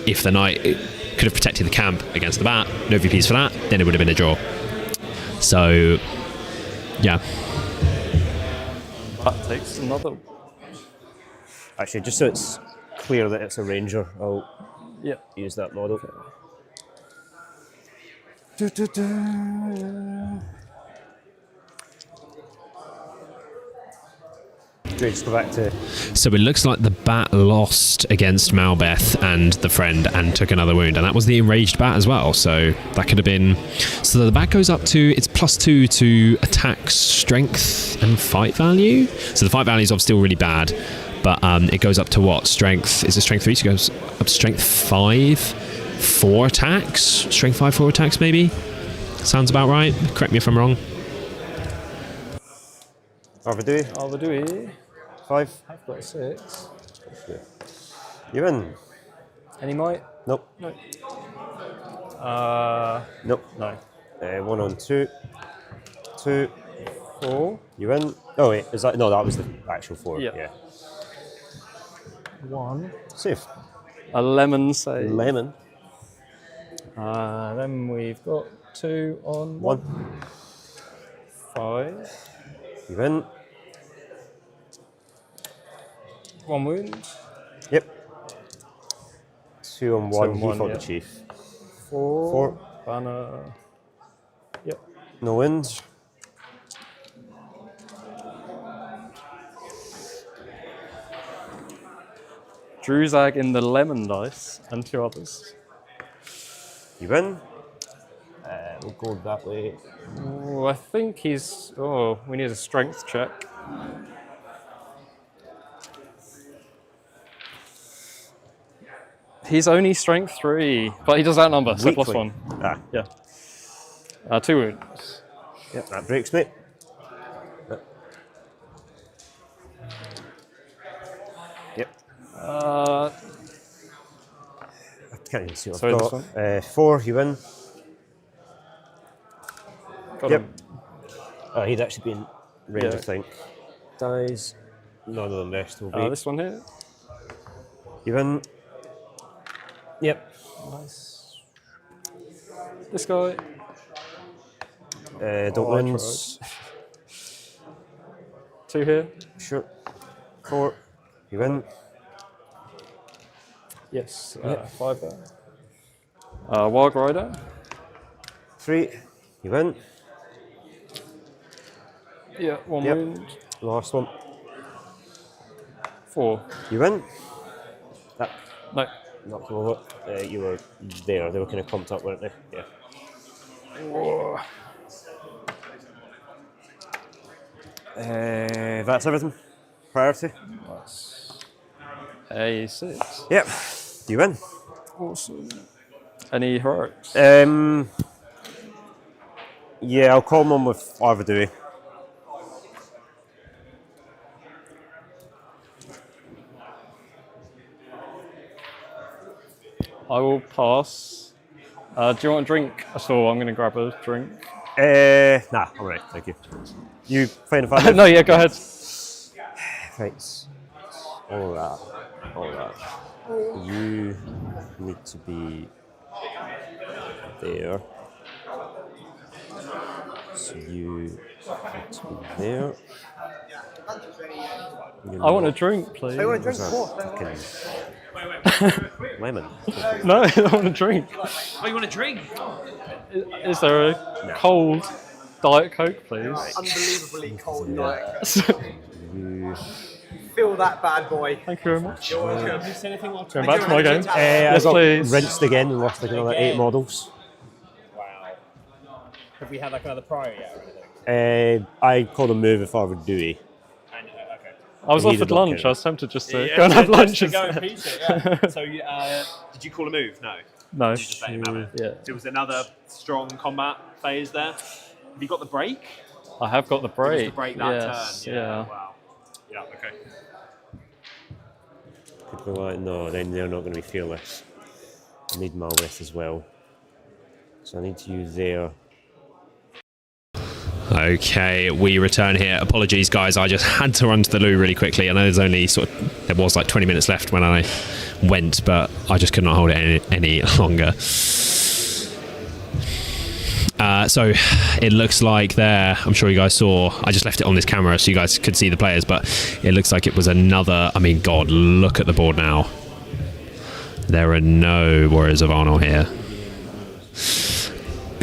If the knight could have protected the camp against the bat, no VPs for that, then it would have been a draw. So, yeah. That takes another. Actually, just so it's clear that it's a ranger, I'll use that model. Just go back to. So it looks like the bat lost against Malbeth and the friend and took another wound, and that was the enraged bat as well. So that could have been. So the bat goes up to it's +2 to attack, strength, and fight value. So the fight value is obviously still really bad, but it goes up to what? Strength? Is it strength 3? So it goes up to strength 5, 4 attacks. Strength 5, 4 attacks maybe. Sounds about right. Correct me if I'm wrong. Arvadui. 5. I've got 6. You win. Any might? Nope. No. Nope. No. 1 on 2. 2. 4. You win. Oh wait, is that? No, that was the actual 4. Yeah. Yeah. 1. Safe. A lemon save. Lemon. Then we've got 2 on 1. 5. You win. 1 wound. Yep. 2 on 1. He 1, fought yeah. the chief. 4. Banner. Yep. No wins. Druzag in the lemon dice and 2 others. You win. We'll go that way. Oh, I think he's. Oh, we need a strength check. He's only strength 3, but he does outnumber, so Weakly. +1. Yeah. 2 wounds. Yep, that breaks me. Yep. I can't even see what Sorry, I've this got. 4, you win. Got Yep. him. Oh, he'd actually been red, Yeah. I think. Dies. None of them rest will be. This one here. You win. Yep. Nice. This guy. Don't I wins. 2 here. Sure. 4. You win. Yes. Yep. 5 there. Wild Rider. 3. You win. Yeah, 1 Yep. wound. Last one. 4. You win. No. knocked them over. You were there. They were kind of clumped up, weren't they? Yeah. That's everything. Priority. A6. Yep. You win. Awesome. Any heroics? Yeah, I'll call one with Arvidui. I will pass. Do you want a drink? So I'm going to grab a drink. Nah, I'm alright, thank you. You find a five? No, yeah, go ahead. Right. Alright. You need to be there. So you need to be there. I want a drink, please. I want a drink. Lemon. No, I want a drink. Oh, you want a drink? Is there a cold Diet Coke, please? Unbelievably cold night. You Feel that bad boy. Thank you very much. You're welcome. Is anything like Going back to my game. I Yes, got please. rinsed again and lost like another 8 models. Wow. Have we had like another prior yet or anything? I called a move if I would do it. And, okay. I was He offered did not lunch. care. I was tempted just to go and have lunch. Just to go and pizza, yeah. So, did you call a move? No. No. Did you just let him have it? Yeah. There was another strong combat phase there. Have you got the break? I have got the It was break. the break that Yes, turn. yeah. Wow. Yeah, okay. People are like, no, then they're not going to be fearless. I need Malbeth as well. So I need you there. Okay, we return here. Apologies, guys. I just had to run to the loo really quickly. I know there was like 20 minutes left when I went, but I just could not hold it any longer. So it looks like there, I'm sure you guys saw, I just left it on this camera so you guys could see the players, but it looks like it was another, I mean, God, look at the board now. There are no Warriors of Arnor here.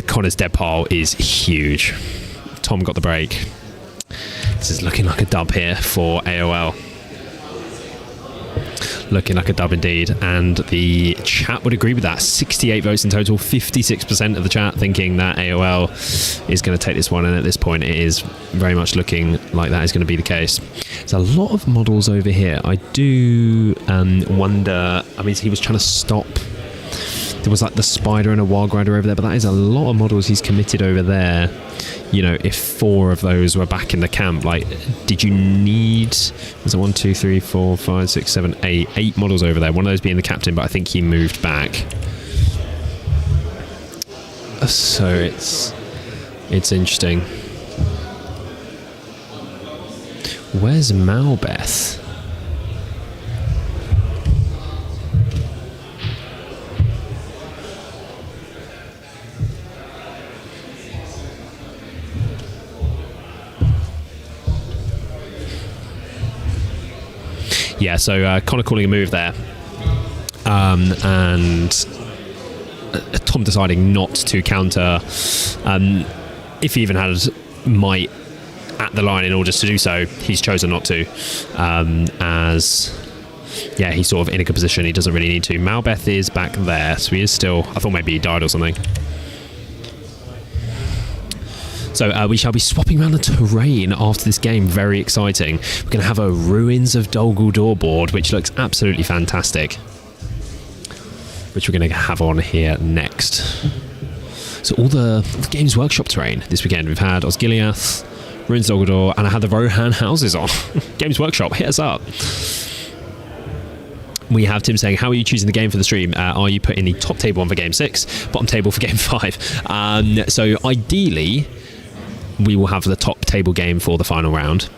Connor's dead pile is huge. Tom got the break. This is looking like a dub here for AOL. Looking like a dub indeed, and the chat would agree with that. 68 votes in total, 56% of the chat thinking that AOL is going to take this one, and at this point it is very much looking like that is going to be the case. There's a lot of models over here. I do wonder, I mean, he was trying to stop, there was like the spider and a wild rider over there, but that is a lot of models he's committed over there. You know, if 4 of those were back in the camp, like, did you need, was it 1, 2, 3, 4, 5, 6, 7, 8, 8 models over there? One of those being the captain, but I think he moved back. So it's interesting. Where's Malbeth? Yeah, so Connor calling a move there, and Tom deciding not to counter, if he even had might at the line in order to do so, he's chosen not to, as yeah, he's sort of in a good position, he doesn't really need to. Malbeth is back there, so he is still, I thought maybe he died or something. So we shall be swapping around the terrain after this game. Very exciting. We're going to have a Ruins of Dol Guldur board, which looks absolutely fantastic, which we're going to have on here next. So all the Games Workshop terrain this weekend. We've had Osgiliath, Ruins of Dol Guldur, and I had the Rohan houses on. Games Workshop, hit us up. We have Tim saying, how are you choosing the game for the stream? Are you putting the top table on for Game 6, bottom table for Game 5? So ideally, we will have the top table game for the final round.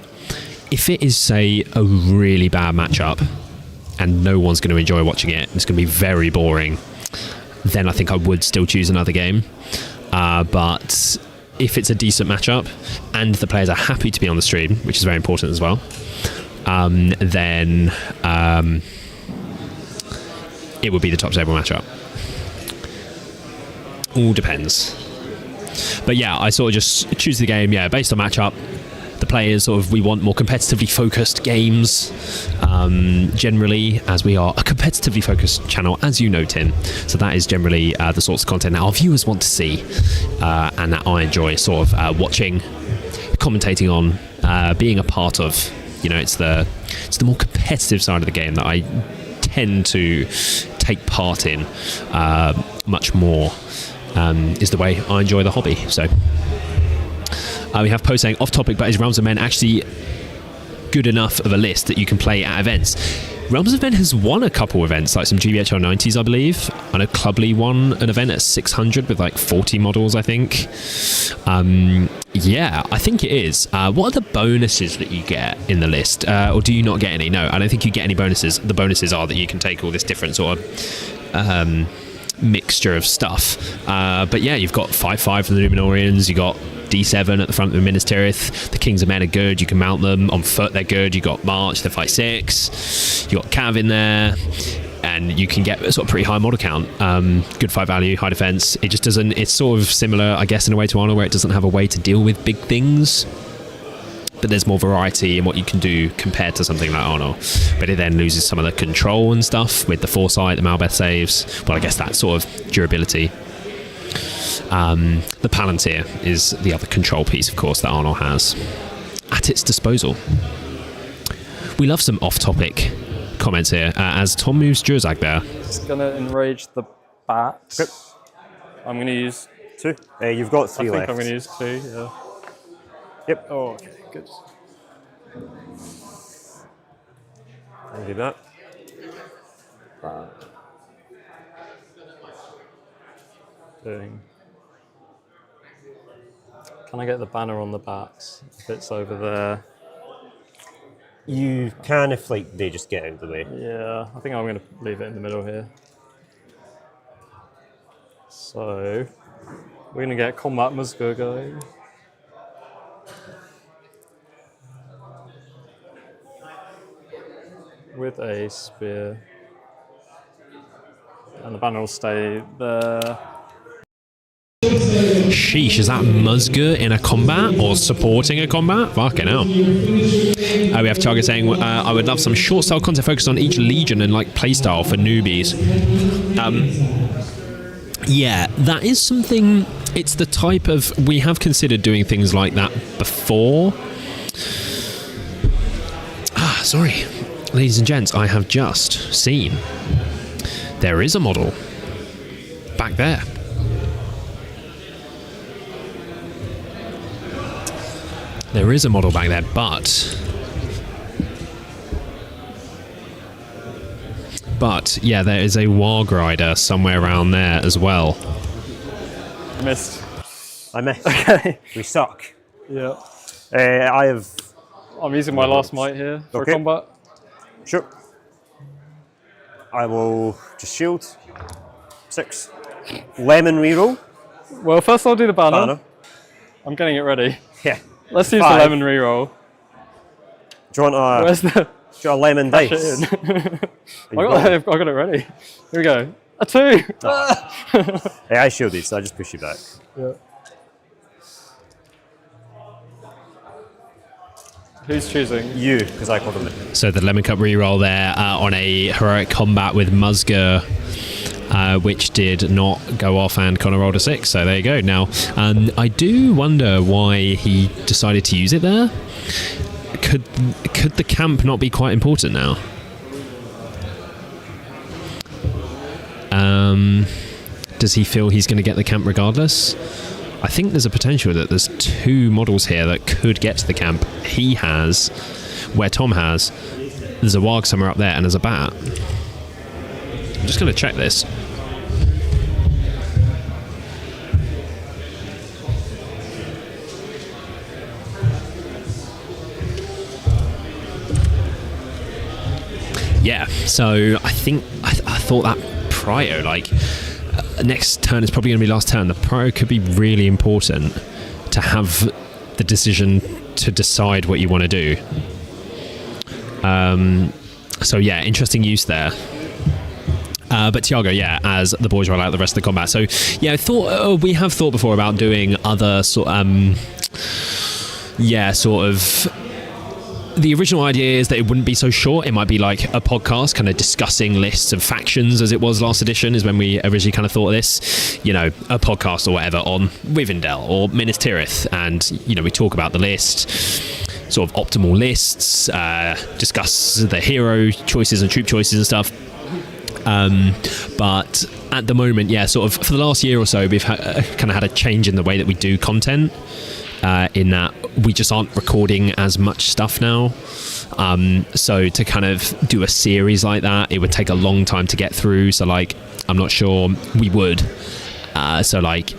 If it is, say, a really bad matchup and no one's going to enjoy watching it, it's going to be very boring, then I think I would still choose another game. But if it's a decent matchup and the players are happy to be on the stream, which is very important as well, then it would be the top table matchup. All depends. But yeah, I sort of just choose the game, yeah, based on matchup. the players sort of, we want more competitively focused games, generally, as we are a competitively focused channel, as you know, Tim. So that is generally the sorts of content that our viewers want to see, and that I enjoy sort of watching, commentating on, being a part of. You know, it's the more competitive side of the game that I tend to take part in much more, is the way I enjoy the hobby. So we have post saying, off topic, but is Realms of Men actually good enough of a list that you can play at events? Realms of Men has won a couple events, like some GBHL 90s, I believe. I know Clubly won an event at 600 with like 40 models, I think. Yeah, I think it is. What are the bonuses that you get in the list? Or do you not get any? No, I don't think you get any bonuses. The bonuses are that you can take all this different sort of mixture of stuff. But yeah, you've got 5/5 from the Numenorians, you got D7 at the front of the Minas Tirith. The Kings of Men are good, you can mount them. On foot, they're good. You got March, they're 5/6. You got Cav in there. And you can get sort of pretty high model count. Good fight value, high defense. It just doesn't, it's sort of similar, I guess, in a way to Honor, where it doesn't have a way to deal with big things. But there's more variety in what you can do compared to something like Honor. But it then loses some of the control and stuff with the foresight, the Malbeth saves. Well, I guess that sort of durability. The Palantir is the other control piece, of course, that Arnor has at its disposal. We love some off-topic comments here, as Tom moves Jurzag there. It's gonna enrage the bats. Yep. I'm gonna use 2. You've got 3 I think left. I'm gonna use 2, yeah. Yep. Oh, okay, good. I'll do that. Doing. Can I get the banner on the bats if it's over there? You can if like they just get out of the way. Yeah, I think I'm going to leave it in the middle here. So, we're going to get Combat Musgo going. With a spear. And the banner will stay there. Sheesh, is that Musgur in a combat or supporting a combat? Fucking hell. We have Target saying, I would love some short style content focused on each legion and like playstyle for newbies. Yeah, that is something, it's the type of, we have considered doing things like that before. Sorry. Ladies and gents, I have just seen there is a model back there. There is a model back there, but yeah, there is a Warg Rider somewhere around there as well. I missed. Okay. We suck. Yeah. I'm using my last might here for combat. Sure. I will just shield. 6. Lemon reroll. Well, first I'll do the banner. I'm getting it ready. Yeah. Let's use 5. the lemon reroll. Do you want Where's the... do you want a lemon dice? I got it ready. Here we go. A 2! Hey, I shielded, so I just push you back. Yeah. Who's choosing? You, because I called him it. So the Lemon Cup reroll there on a heroic combat with Musgur, which did not go off, and Connor rolled a 6. So there you go. Now, I do wonder why he decided to use it there. Could the camp not be quite important now? Does he feel he's going to get the camp regardless? I think there's a potential that there's 2 models here that could get to the camp. He has, where Tom has, there's a Warg somewhere up there, and there's a bat. I'm just going to check this. Yeah, so I think I thought that Prio, like, next turn is probably going to be last turn. The Prio could be really important to have the decision to decide what you want to do. So yeah, interesting use there. But Tiago, yeah, as the boys roll out the rest of the combat. So yeah, we have thought before about doing other sort sort of. The original idea is that it wouldn't be so short. It might be like a podcast kind of discussing lists of factions, as it was last edition, is when we originally kind of thought of this. You know, a podcast or whatever on Rivendell or Minas Tirith, and, you know, we talk about the list, sort of optimal lists, discuss the hero choices and troop choices and stuff. But at the moment, sort of for the last year or so, we've kind of had a change in the way that we do content. In that we just aren't recording as much stuff now. So to kind of do a series like that, it would take a long time to get through. So like, I'm not sure we would. So like,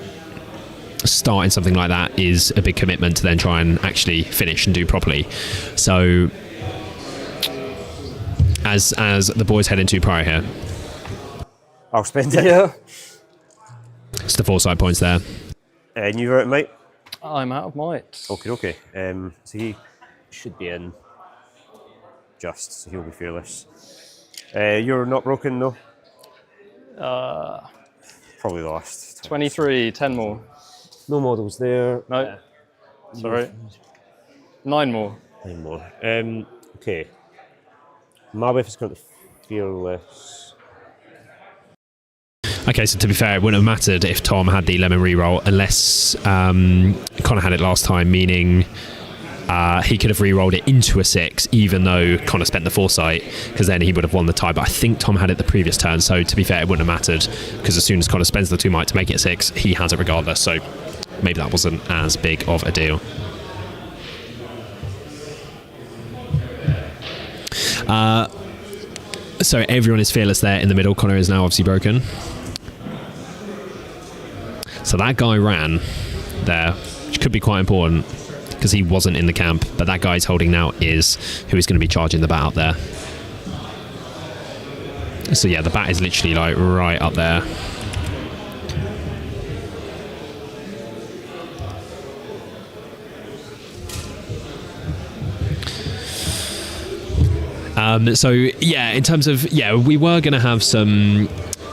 starting something like that is a big commitment to then try and actually finish and do properly. So as the boys head into Prior here. I'll spend it. Yeah. It's the 4 side points there. And you're out, mate? I'm out of might. Okay. So he should be in just, so he'll be fearless. You're not broken, though? Probably the last. 23, 10 more. No models there. No. Sorry. 9 more. 9 more. Okay. Mabeth is currently fearless. Okay, so to be fair, it wouldn't have mattered if Tom had the lemon reroll, unless Connor had it last time, meaning he could have re-rolled it into a 6, even though Connor spent the foresight, because then he would have won the tie. But I think Tom had it the previous turn, so to be fair, it wouldn't have mattered, because as soon as Connor spends the 2 might to make it a 6, he has it regardless. So maybe that wasn't as big of a deal. So everyone is fearless there in the middle. Connor is now obviously broken. So that guy ran there, which could be quite important because he wasn't in the camp, but that guy he's holding now is who is going to be charging the bat up there. So yeah, the bat is literally like right up there. So yeah, in terms of, we were going to have some,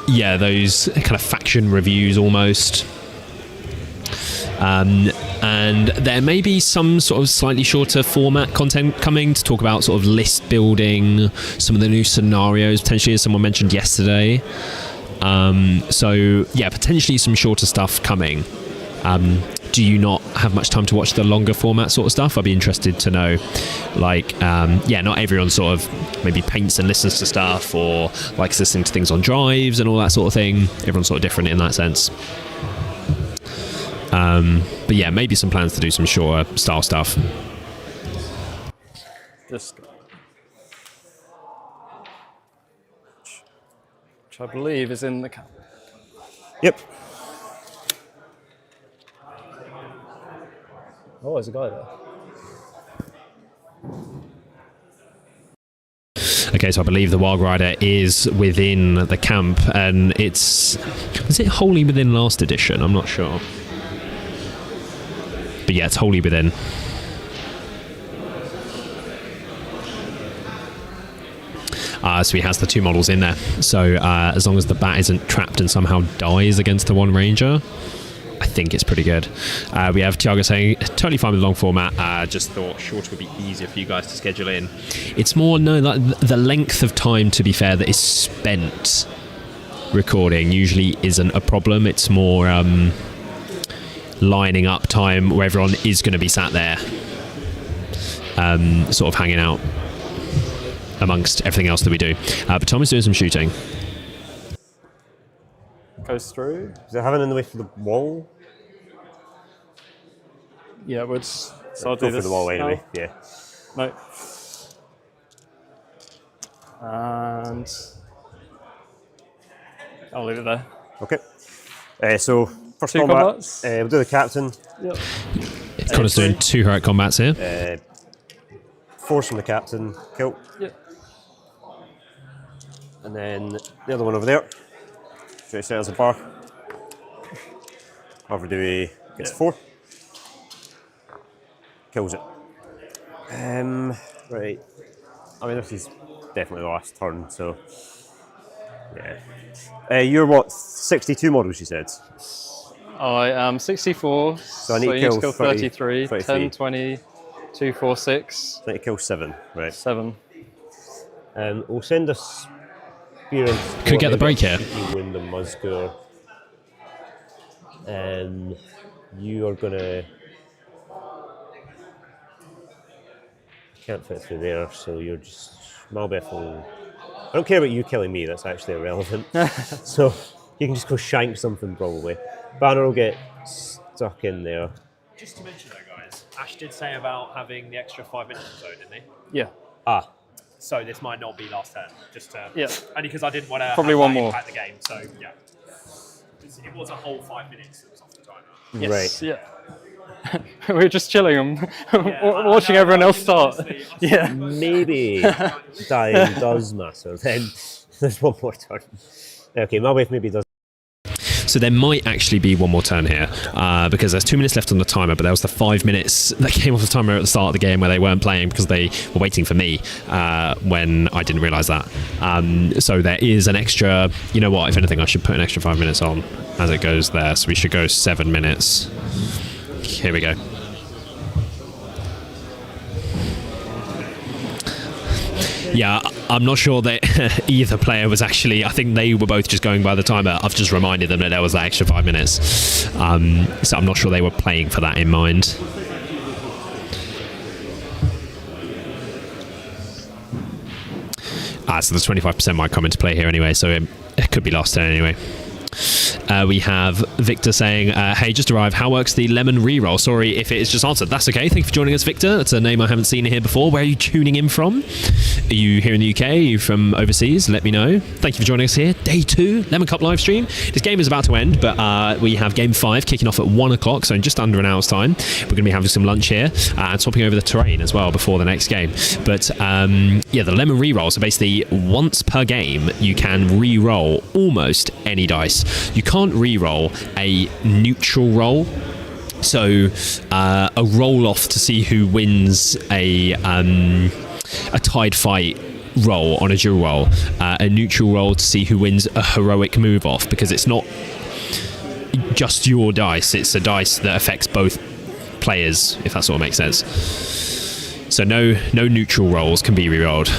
those kind of faction reviews almost. And there may be some sort of slightly shorter format content coming to talk about sort of list building, some of the new scenarios, potentially, as someone mentioned yesterday. So yeah, potentially some shorter stuff coming. Do you not have much time to watch the longer format sort of stuff? I'd be interested to know. Like, not everyone sort of maybe paints and listens to stuff, or likes listening to things on drives and all that sort of thing. Everyone's sort of different in that sense. But yeah, maybe some plans to do some shorter style stuff. This guy. Which I believe is in the camp. Yep. Oh, there's a guy there. Okay, so I believe the Wild Rider is within the camp, and was it wholly within last edition? I'm not sure. But yeah, it's wholly within. So he has the 2 models in there. So as long as the bat isn't trapped and somehow dies against the 1 ranger, I think it's pretty good. We have Tiago saying, totally fine with long format. Just thought shorter would be easier for you guys to schedule in. It's more, the length of time, to be fair, that is spent recording usually isn't a problem. It's more lining up time where everyone is going to be sat there, sort of hanging out amongst everything else that we do. But Tom is doing some shooting. Goes through. Is there having in the way for the wall? Yeah, it would. So I'll Go do for this the wall anyway. now. Yeah. No. And I'll leave it there. Okay. So first 2 combat. combats. We'll do the captain. Yep. Connor's doing 2 heroic combats here. Force from the captain. Kill. Yep. And then the other one over there. Should I set as a bar? However, do we gets 4. Kills it. Right. I mean, this is definitely the last turn, so yeah. You're what? 62 models, you said. I am 64. So I need you to need kill to kill 30, 33, 10, 20, 2, 4, 6. Trying to kill 7, right? 7. We'll send a spear in. Could get the break here. Wound the Musgur. You are gonna. Can't fit through there, so you're just Malbeth will. I don't care about you killing me. That's actually irrelevant. So you can just go shank something probably. Banner will get stuck in there. Just to mention though, guys, Ash did say about having the extra 5 minutes or so, didn't he? Yeah. Ah. So this might not be last turn. Just yeah. Only because I didn't want to probably one more at the game. So yeah, it was a whole 5 minutes that was off the timer. Yes, right. Yeah. We were just chilling, watching everyone else start. Yeah. Maybe dying does matter. Then there's one more turn. Okay, Malbeth maybe does. So there might actually be one more turn here because there's 2 minutes left on the timer, but there was the 5 minutes that came off the timer at the start of the game where they weren't playing because they were waiting for me when I didn't realise that. So there is an extra, you know what, if anything I should put an extra 5 minutes on as it goes there, so we should go 7 minutes. Here we go. Yeah, I'm not sure that either player was actually. I think they were both just going by the timer. I've just reminded them that there was that extra 5 minutes. So I'm not sure they were playing for that in mind. So the 25% might come into play here anyway, so it could be last turn anyway. We have Victor saying, hey, just arrived. How works the lemon reroll? Sorry if it is just answered. That's okay. Thank you for joining us, Victor. That's a name I haven't seen here before. Where are you tuning in from? Are you here in the UK? Are you from overseas? Let me know. Thank you for joining us here. Day 2, Lemon Cup live stream. This game is about to end, but we have game 5 kicking off at 1 o'clock, so in just under an hour's time. We're going to be having some lunch here and swapping over the terrain as well before the next game. But yeah, the lemon reroll. So basically, once per game, you can re-roll almost any dice. You can't re-roll a neutral roll. So a roll off to see who wins a tied fight roll on a dual roll, a neutral roll to see who wins a heroic move off, because it's not just your dice, it's a dice that affects both players, if that sort of makes sense. So no neutral rolls can be re-rolled.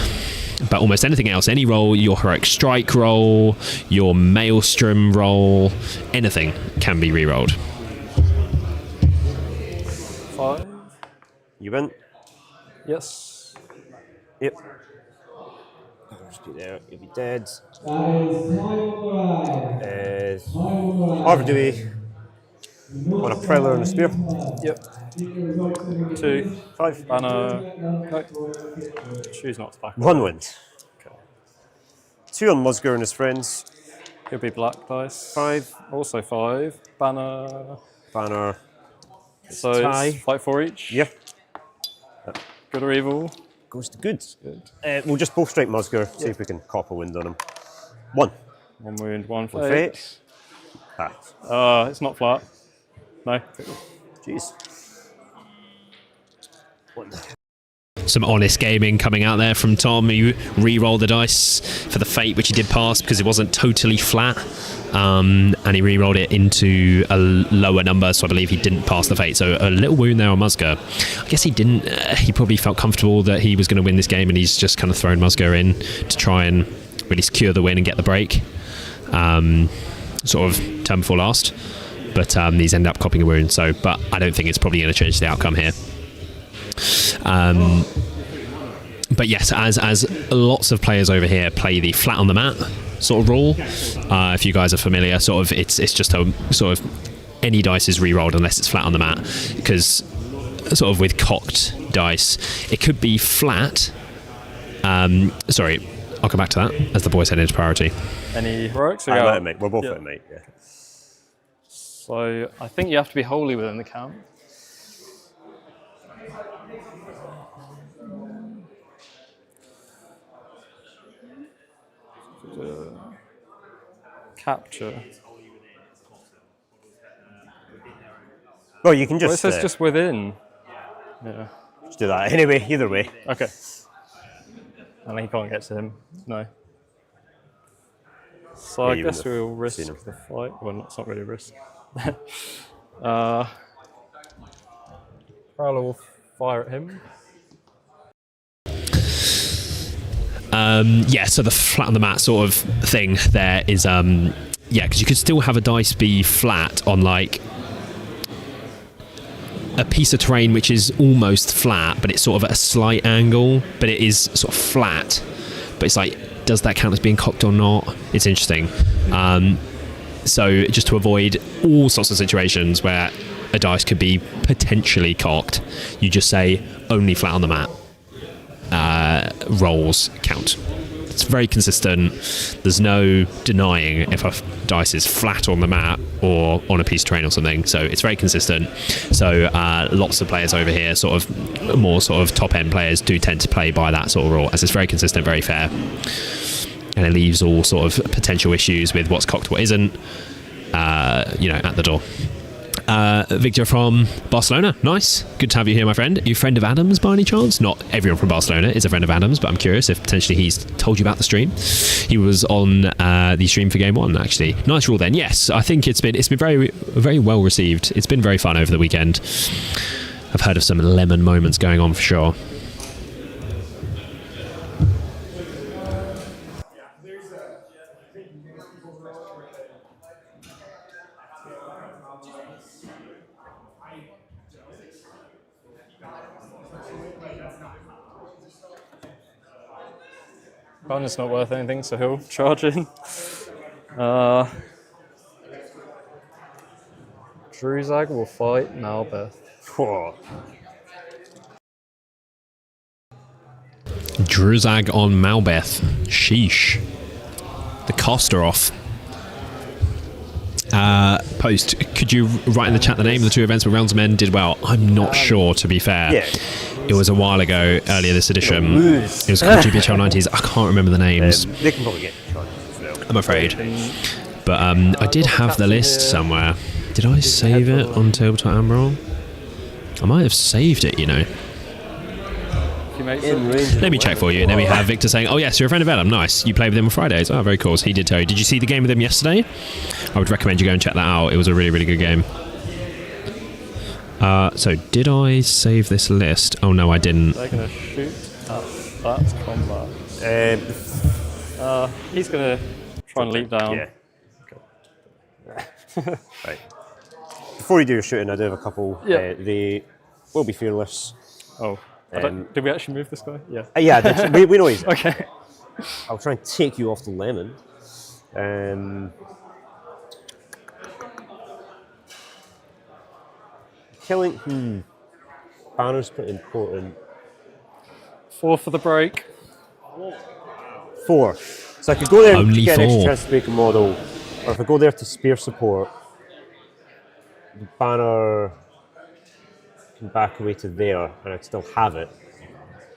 But almost anything else, any roll, your heroic strike roll, your maelstrom roll, anything can be re-rolled. 5. You win? Yes. Yep. Just be there. You'll be dead. Harvey on a Prowler and a Spear. Yep. 2. 5. Banner. No. Choose not to back. 1 wins. Okay. 2 on Musgur and his friends. He'll be black dice. 5. Also 5. Banner. Banner. So tie. it's fight for each. Yep. Good or evil? Goes to good. Good. We'll just both strike Musgur, see if we can cop a wound on him. 1. 1 wound, 1 One fate. fate. Ah. It's not flat. No. Jeez. Some honest gaming coming out there from Tom, who re-rolled the dice for the fate, which he did pass because it wasn't totally flat, and he re-rolled it into a lower number, so I believe he didn't pass the fate. So a little wound there on Musgur. I guess he didn't. He probably felt comfortable that he was going to win this game, and he's just kind of thrown Musgur in to try and really secure the win and get the break. Sort of turn before last, but he's ended up copping a wound. So, but I don't think it's probably going to change the outcome here. But yes, as lots of players over here play the flat on the mat sort of rule. If you guys are familiar, sort of it's just a sort of any dice is re-rolled unless it's flat on the mat, because sort of with cocked dice it could be flat. Sorry, I'll come back to that as the boys head into priority. Any heroics? I let him, mate. We're both let him, mate. Yeah. So I think you have to be holy within the count. Capture. Well, you can just. Well, it says just within. Yeah. Just do that anyway. Either way. Okay. And he can't get to him. No. So Yeah, I guess we'll risk seen him. the fight. Well, it's not really a risk. Prowler will fire at him. Yeah, so the flat on the mat sort of thing there is, yeah, because you could still have a dice be flat on like a piece of terrain which is almost flat, but it's sort of at a slight angle, but it is sort of flat. But it's like, does that count as being cocked or not? It's interesting. So just to avoid all sorts of situations where a dice could be potentially cocked, you just say only flat on the mat. Rolls count. It's very consistent. There's no denying if a dice is flat on the mat or on a piece of terrain or something. So it's very consistent. So lots of players over here, sort of more sort of top end players, do tend to play by that sort of rule, as it's very consistent, very fair, and it leaves all sort of potential issues with what's cocked, what isn't, at the door. Victor from Barcelona, nice. Good to have you here, my friend. Are you a friend of Adam's by any chance? Not everyone from Barcelona is a friend of Adam's, but I'm curious if potentially he's told you about the stream. He was on the stream for Game 1, actually. Nice rule then. Yes, I think it's been very, very well received. It's been very fun over the weekend. I've heard of some lemon moments going on for sure. Banner's not worth anything, so he'll charge in. Druzag will fight Malbeth. Druzag on Malbeth. Sheesh. The costs are off. Post, could you write in the chat the name of the two events where Realms of Men did well? I'm not sure, to be fair. Yeah. It was a while ago, earlier this edition. It was called GPHL 90s. I can't remember the names. They can probably get charged as well. I'm afraid. But I did have the list somewhere. Did I save it on Tabletop Admiral? I might have saved it, you know. Let me check for you. And then we have Victor saying, oh yes, you're a friend of Adam. Nice. You played with him on Fridays. Oh, very cool. So he did tell you. Did you see the game with him yesterday? I would recommend you go and check that out. It was a really, really good game. So did I save this list? Oh no, I didn't. They're going to shoot at that combat. He's going to try and leap down. Yeah. Okay. Right. Before you do your shooting, I do have a couple. Yeah. They will be fearless. Oh. Did we actually move this guy? Yeah. Yeah, we know he's Okay. I'll try and take you off the lemon. Killing. Banner's pretty important. 4 for the break. 4. So I could go there and Only get an extra 4. chance to break a model, or if I go there to spear support, the banner can back away to there, and I can still have it.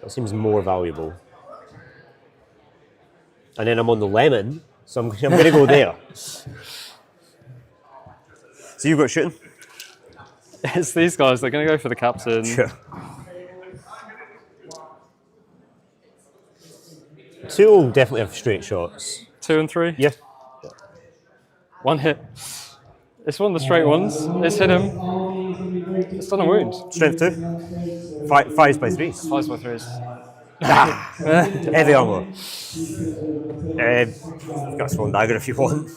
That seems more valuable. And then I'm on the lemon, so I'm going to go there. So you've got shooting? It's these guys. They're going to go for the captain. Sure. 2 will definitely have straight shots. 2 and 3. Yeah. 1 hit. It's one of the straight ones. It's hit him. It's done a wound. Strength 2. 5s by 3s. 5s by 3s. Heavy armor. I've got a small dagger if you want.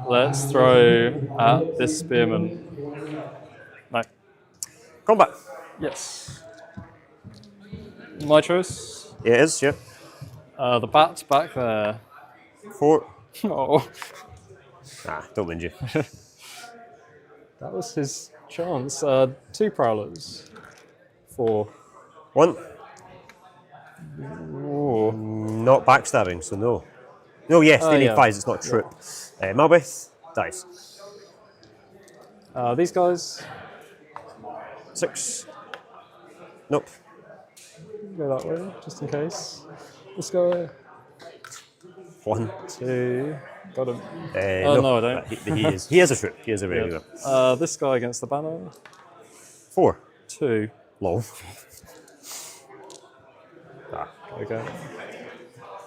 Let's throw at this spearman. No. Combat. Yes. My choice. Yeah, it is, yeah. The bat's back there. 4. Oh, Don't mind you. that was his chance. 2 prowlers. 4. 1. Ooh. Not backstabbing, so no. No, yes, they need yeah. 5s, it's not a troop. Malbeth, dice. These guys 6. Nope. go that way, just in case. This guy. 1. 2. Got him. No, I don't. He is a troop. He is a regular. This guy against the banner. 4. 2. Lol. Okay.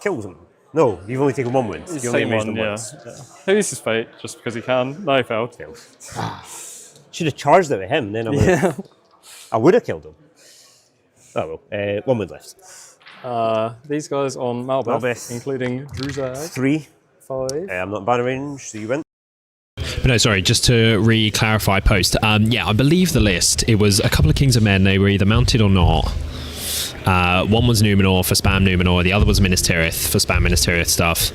Kills him. No, you've only taken 1 wound. He's You only same raised one, him yeah. once. Who's his fate? Just because he can. No, he failed. Failed. Should have charged it with him, then I would have killed him. Oh well. One word left. These guys on Malbeth, Malbeth. including Druzag. 3. 5. I'm not in banner range, so you win. But no, sorry, just to re-clarify post. Yeah, I believe the list, it was a couple of Kings of Men. They were either mounted or not. One was Numenor for spam Numenor. The other was Minas Tirith for spam Minas Tirith stuff.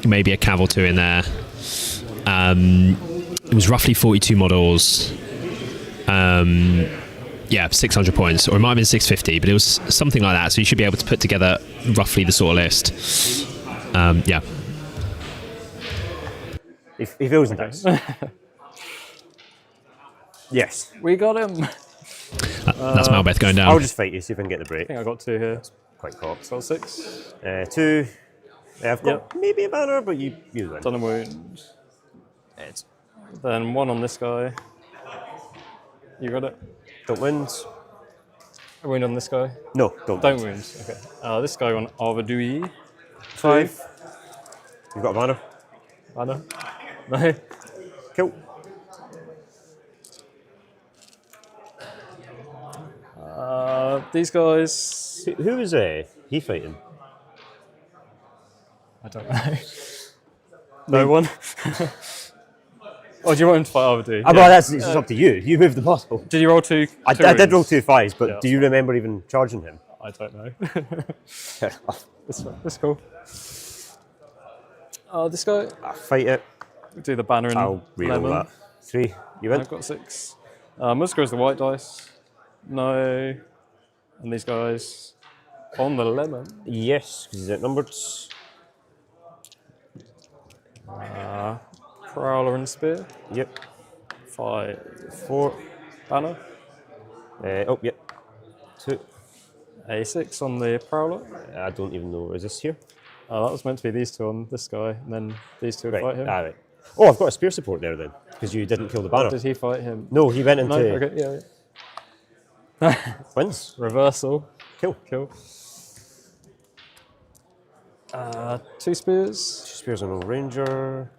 Maybe a Cav or 2 in there. It was roughly 42 models. Yeah, 600 points. Or it might have been 650, but it was something like that. So you should be able to put together roughly the sort of list. Yeah. He feels nice. Yes. We got him. That's Malbeth going down. I'll just fight you, see if I can get the break. I think I got 2 here. Quite cocked. So 6. 2. I've got maybe a banner, but you win. Done a wound. Then 1 on this guy. You got it. Don't wound. A wound on this guy. No, don't Don't wound. wound. Okay. This guy on Arvadui. 5. You've got a banner. Banner. No. Cool. These guys. Who was he fighting? I don't know. No one. Oh, do you want him to fight Arvadui? Well, that's it's up to you. You moved the bottle. Did you roll 2? I did roll 2 5s, but Yeah. do you remember even charging him? I don't know. This cool. This guy. I fight it. Do the banner and I'll reroll lemon. that. 3. You win. I've got 6. Musk goes the white dice. No. And these guys on the lemon. Yes, because he's outnumbered. Prowler and spear. Yep. 5. 4. Banner. Yep. 2. A 6 on the prowler. I don't even know. Is this here? That was meant to be these 2 on this guy, and then these 2 Right. fight him. Right. Oh, I've got a spear support there then, because you didn't kill the banner. Did he fight him? No, he went into No. Okay. Yeah. wins. Reversal. Cool. Kill. 2 spears. 2 spears on a ranger.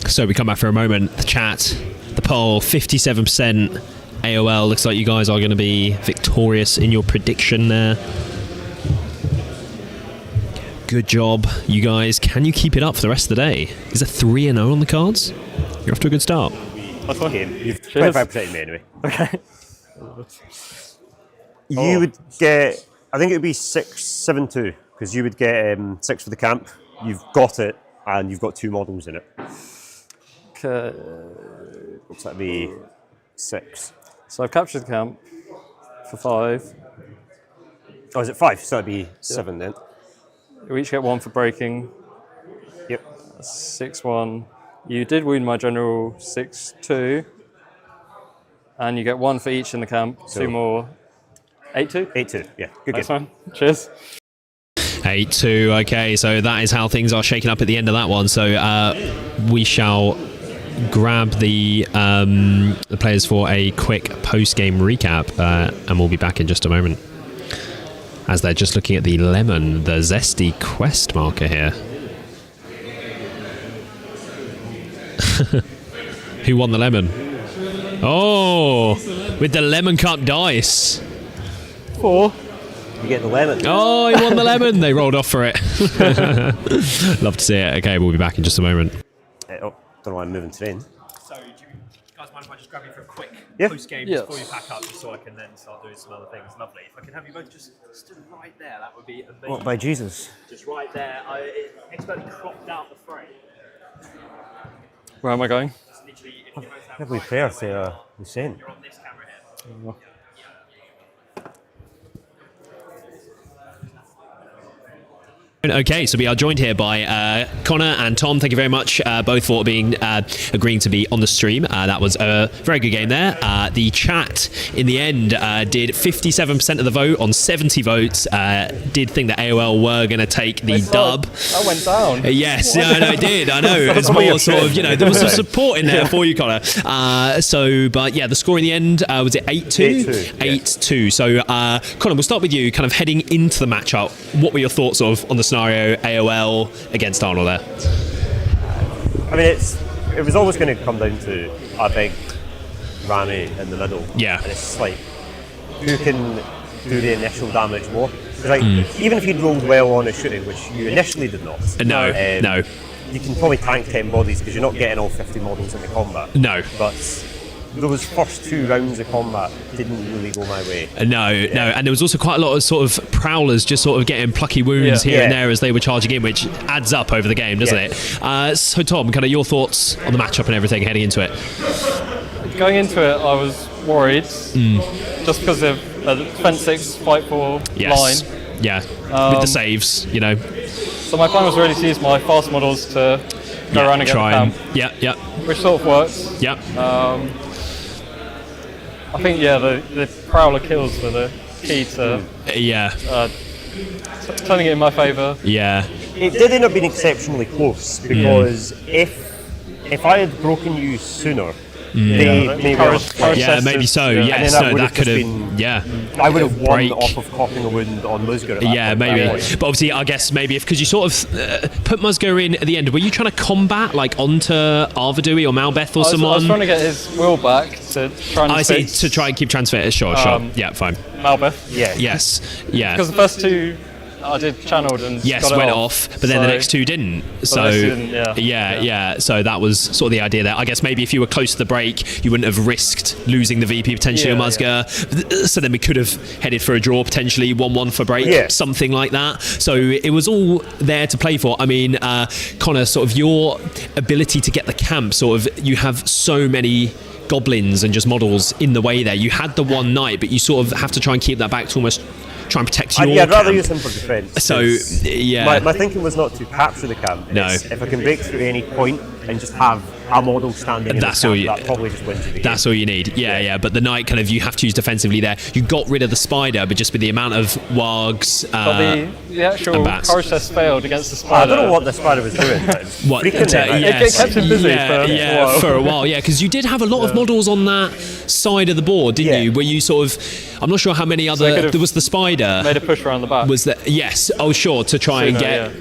So we come back for a moment. The chat, the poll, 57% AOL. Looks like you guys are going to be victorious in your prediction there. Good job, you guys. Can you keep it up for the rest of the day? Is it 3-0 on the cards? You're off to a good start. That's okay. You've Cheers. 25% me anyway. Okay. You would get, I think it would be 6-7-2, because you would get 6 for the camp. You've got it, and you've got 2 models in it. Okay. So that'd be 6. So I've captured the camp for 5. Oh, is it 5? So that'd be 7 then. We each get 1 for breaking. Yep. 6-1. You did wound my general 6-2. And you get 1 for each in the camp. So- 2 more. 8-2? 8-2. Yeah. Good Nice game. one. Cheers. 8-2. Okay, so that is how things are shaking up at the end of that one. So we shall grab the players for a quick post-game recap, and we'll be back in just a moment. As they're just looking at the lemon, the zesty quest marker here. Who won the lemon? Oh, with the lemon cup dice. 4. You get the lemon. Oh, he won the lemon. They rolled off for it. Love to see it. Okay, we'll be back in just a moment. Don't know why I'm moving terrain. So, do you guys mind if I just grab you for a quick Yeah. post-game Yes. before you pack up, just so I can then start doing some other things? Lovely. If I can have you both just stood right there, that would be amazing. What, by Jesus? Just right there. It expertly cropped out the frame. Where am I going? Just literally, if you both have Heavily right prayer there, to Hussein. you're on this camera here. Okay, so we are joined here by Connor and Tom. Thank you very much, both for agreeing to be on the stream. That was a very good game there. The chat in the end did 57% of the vote on 70 votes. Did think that AOL were going to take the dub. I went down. Yes, yeah, no, it did. I know. It was more sort of, there was some support in there for you, Connor. But yeah, the score in the end, was it 8-2? 8-2. So, Connor, we'll start with you, kind of heading into the matchup. What were your thoughts on the scenario AOL against Arnold there? I mean, it was always going to come down to a big Rami in the middle. Yeah. And it's like, who can do the initial damage more? Like, even if you'd rolled well on a shooting, which you initially did not. No. You can probably tank 10 bodies because you're not getting all 50 models into combat. No. But those first 2 rounds of combat didn't really go my way. No, and there was also quite a lot of sort of prowlers just sort of getting plucky wounds here and there as they were charging in, which adds up over the game, doesn't it? So Tom, kind of your thoughts on the matchup and everything heading into it? Going into it, I was worried just because of the defense 6 fight for line. Yeah, with the saves, you know. So my plan was really to use my fast models to go around and get the camp. Which sort of works. I think the prowler kills were the key to turning it in my favour. It did end up being exceptionally close because if I had broken you sooner, maybe so. Yes, that could have. I would have won off of coughing a wound on Musger. Maybe. But obviously, I guess maybe because you sort of put Musger in at the end, were you trying to combat like onto Arvidui or Malbeth or someone? I was trying to get his will back to try and. To try and keep transfer. Sure. Yeah, fine. Malbeth. Yes. Because the first 2. I did channeled and got went off, but then the next 2 didn't. So so that was sort of the idea there. I guess maybe if you were close to the break, you wouldn't have risked losing the VP potentially on Musger. So then we could have headed for a draw potentially, 1-1 for break, something like that. So it was all there to play for. I mean, Connor, sort of your ability to get the camp, sort of you have so many goblins and just models in the way there. You had the one knight, but you sort of have to try and keep that back to almost try and protect your I'd rather camp. use him for defence. So, My thinking was not to capture the camp. If I can break through any point and just have a model standing in the camp, that probably just wins you the game. That's all you need. But the knight kind of, you have to use defensively there. You got rid of the spider, but just with the amount of wargs the actual courage test failed against the spider. I don't know what the spider was doing. It kept him busy for a while. Because you did have a lot of models on that side of the board, didn't you? Where you sort of, I'm not sure how many other, there was the spider. Made a push around the back. Was that? Yes. Oh, sure. To try and get.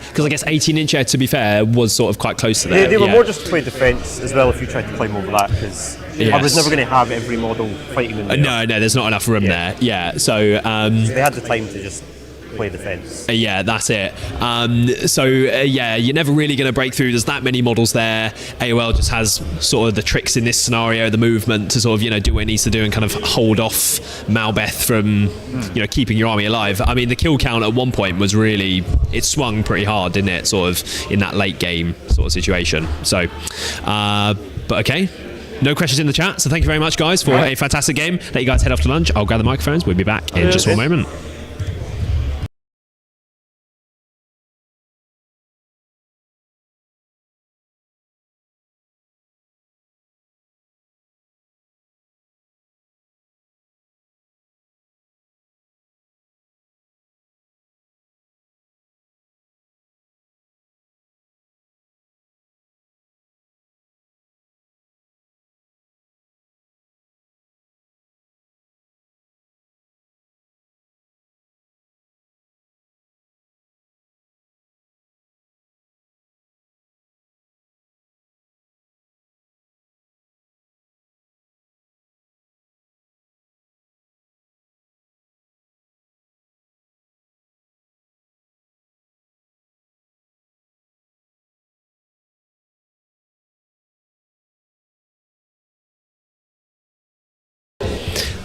Because I guess 18-inch air, to be fair, was sort of quite close to that. They were more just to play defence as well if you tried to climb over that, because I was never going to have every model fighting in there. No, there's not enough room there. So they had the time to just play defence. That's it. You're never really going to break through. There's that many models there. AOL just has sort of the tricks in this scenario, the movement to sort of, do what it needs to do and kind of hold off Malbeth from, keeping your army alive. I mean, the kill count at one point was really, it swung pretty hard, didn't it? Sort of in that late game sort of situation. So, but okay. No questions in the chat, so thank you very much, guys, for a fantastic game. Let you guys head off to lunch. I'll grab the microphones. We'll be back in just one moment.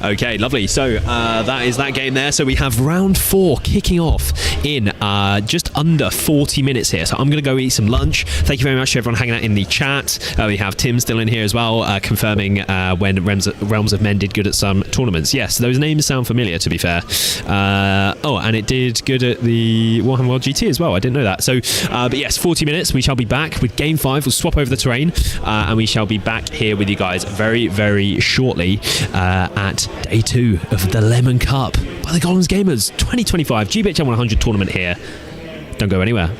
Okay, lovely. So that is that game there. So we have round 4 kicking off in just under 40 minutes here. So I'm going to go eat some lunch. Thank you very much to everyone hanging out in the chat. We have Tim still in here as well, confirming when Realms of Men did good at some tournaments. Yes, those names sound familiar, to be fair. And it did good at the Warhammer World GT as well. I didn't know that. So, but yes, 40 minutes. We shall be back with Game 5. We'll swap over the terrain, and we shall be back here with you guys very, very shortly at Day 2 of the Lemon Cup by the Gollum Gamers 2025 GBHM 100 tournament here. Don't go anywhere.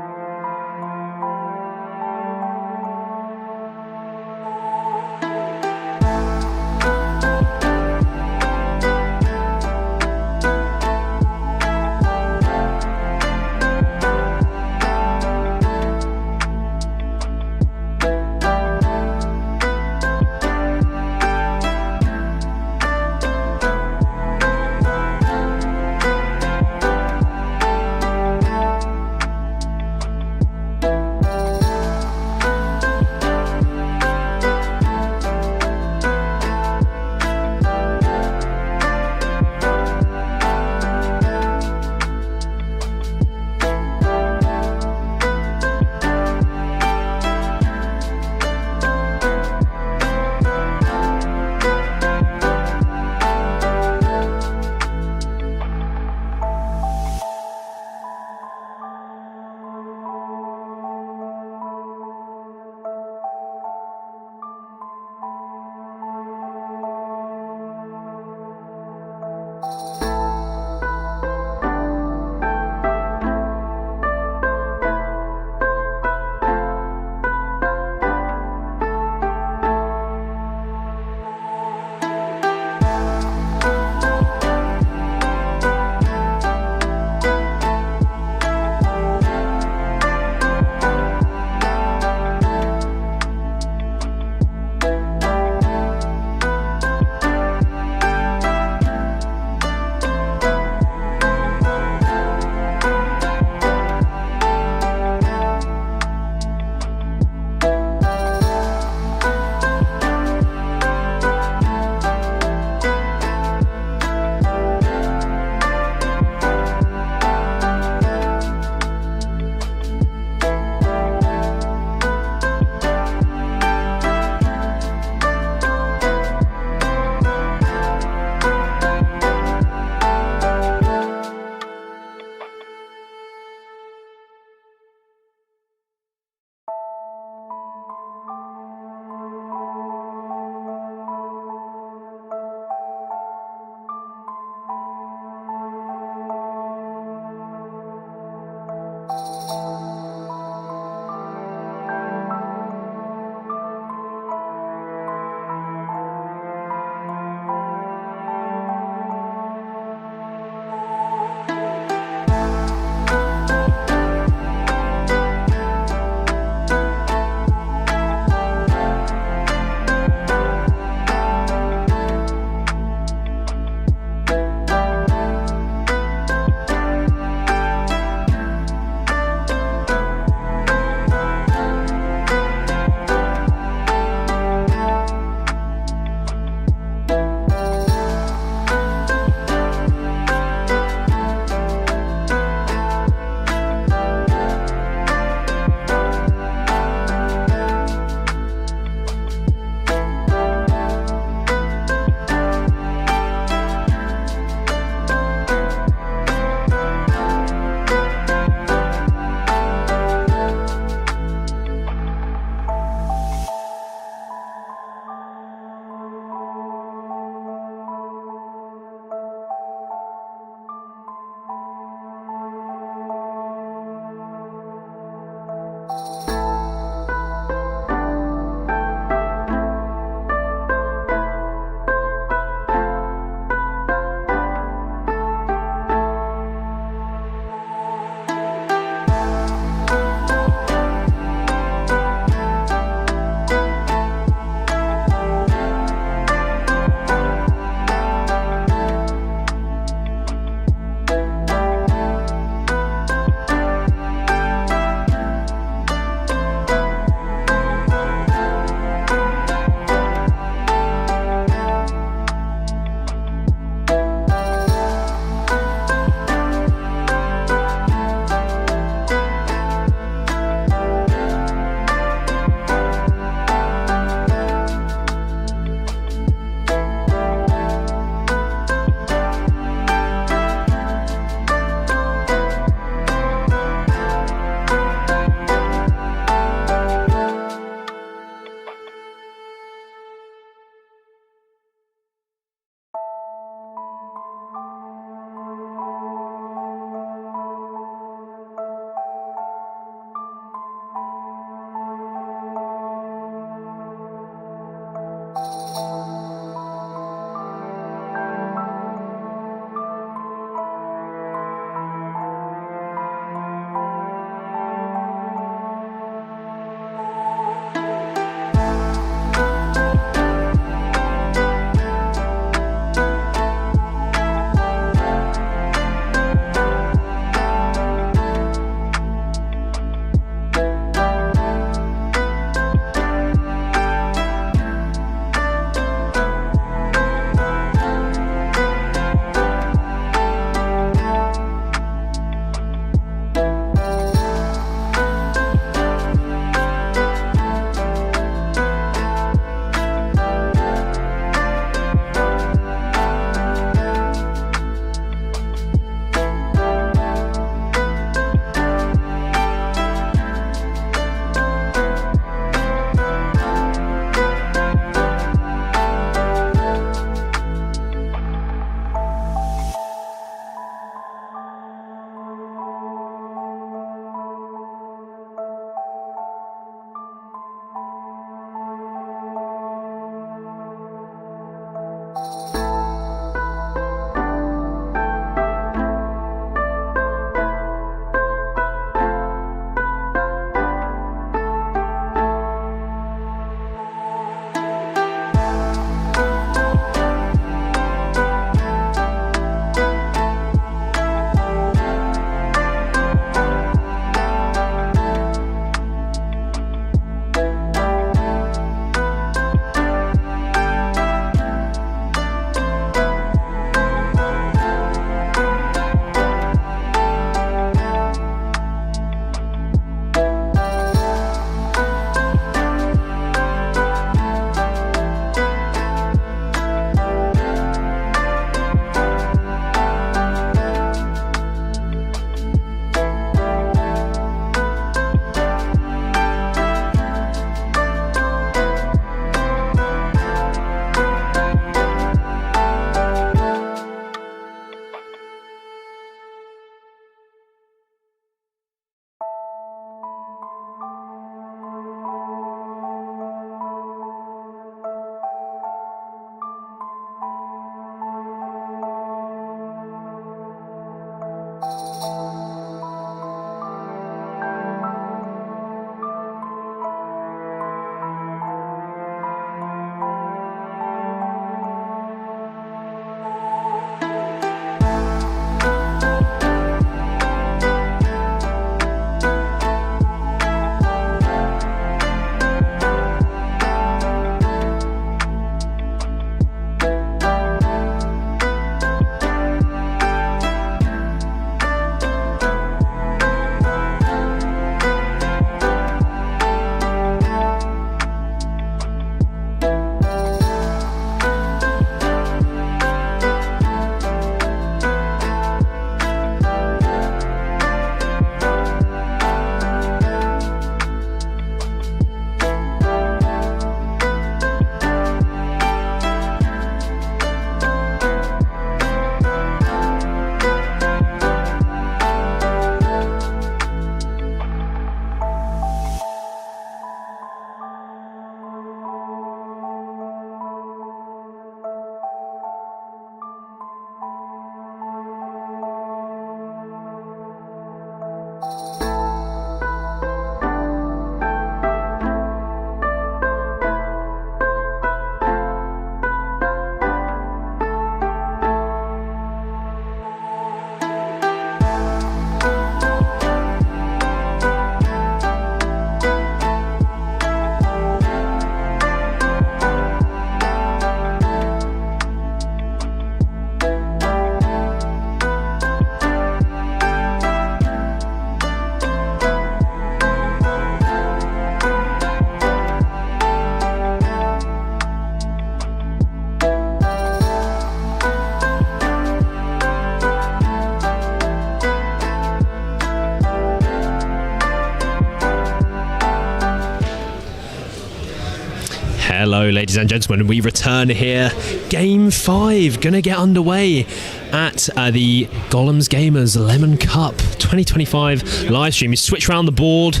Hello, ladies and gentlemen. We return here. Game 5 gonna get underway at the Gollum's Gamers Lemon Cup 2025 live stream. We switch around the board.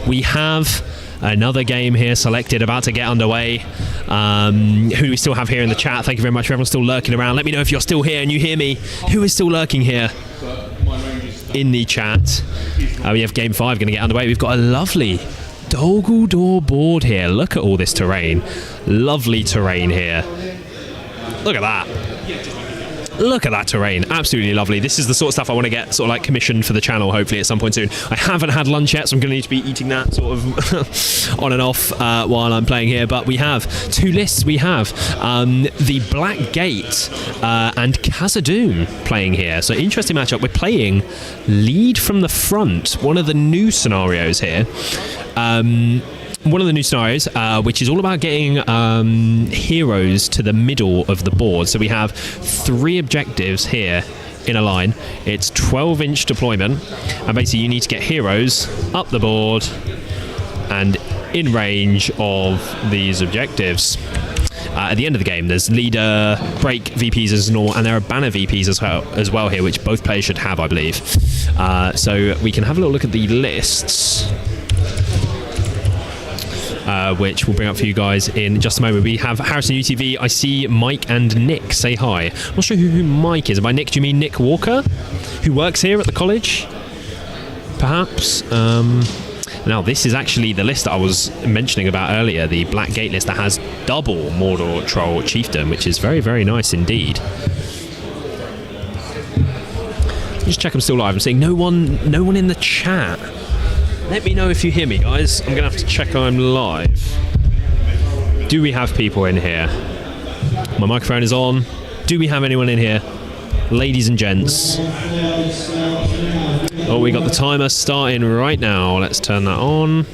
We have another game here selected, about to get underway. Who do we still have here in the chat? Thank you very much for everyone still lurking around. Let me know if you're still here and you hear me. Who is still lurking here in the chat? We have game 5 going to get underway. We've got a lovely Dolgledore board here. Look at all this terrain. Lovely terrain here. Look at that. Look at that terrain. Absolutely lovely. This is the sort of stuff I want to get sort of like commissioned for the channel, hopefully at some point soon. I haven't had lunch yet, so I'm going to need to be eating that sort of on and off while I'm playing here. But we have 2 lists. We have the Black Gate and Khazad-dûm playing here. So interesting matchup. We're playing lead from the front. One of the new scenarios here. One of the new scenarios, which is all about getting heroes to the middle of the board. So we have 3 objectives here in a line. It's 12-inch deployment, and basically you need to get heroes up the board and in range of these objectives. At the end of the game, there's leader, break VPs as normal, and there are banner VPs as well here, which both players should have, I believe. So we can have a little look at the lists. Which we'll bring up for you guys in just a moment. We have Harrison UTV. I see Mike and Nick. Say hi. I'm not sure who Mike is. By Nick, do you mean Nick Walker, who works here at the college? Perhaps. Now, this is actually the list that I was mentioning about earlier, the Black Gate list that has double Mordor Troll Chieftain, which is very, very nice indeed. Just check I'm still live. I'm seeing no one in the chat. Let me know if you hear me, guys. I'm going to have to check I'm live. Do we have people in here? My microphone is on. Do we have anyone in here? Ladies and gents. Oh, we got the timer starting right now. Let's turn that on.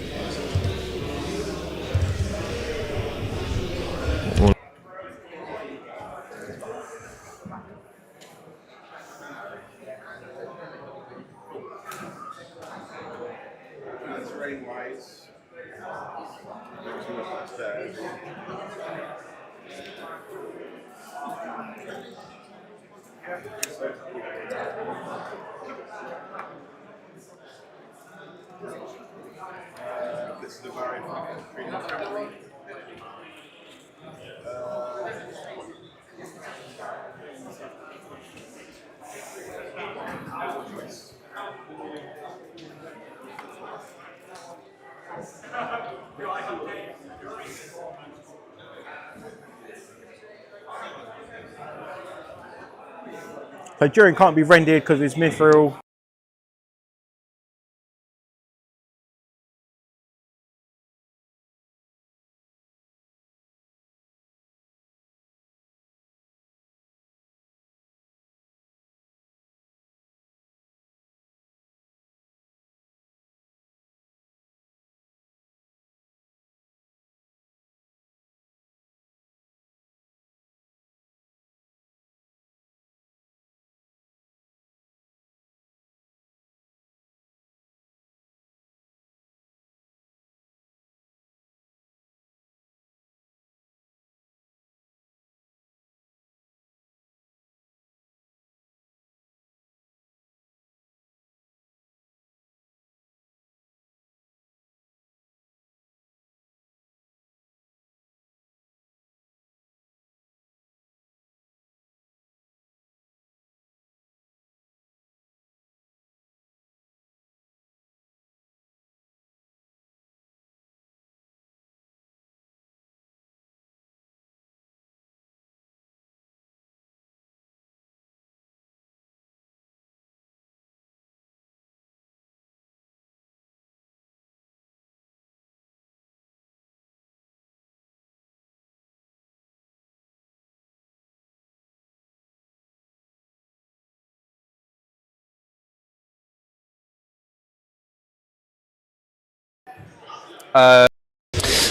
So Durin can't be rendered because it's mithril.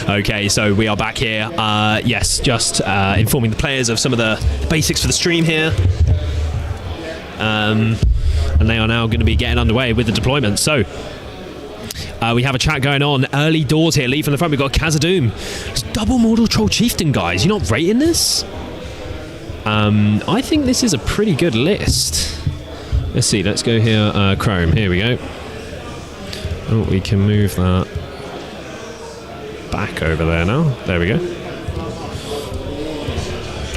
Okay, so we are back here. Yes, just informing the players of some of the basics for the stream here. And they are now going to be getting underway with the deployment. So, We have a chat going on. Early doors here. Lead from the front. We've got Khazad-dûm. It's double Mordor Troll Chieftain, guys. You're not rating this? I think this is a pretty good list. Let's see. Let's go here. Chrome. Here we go. Oh, we can move that back over there now. There we go.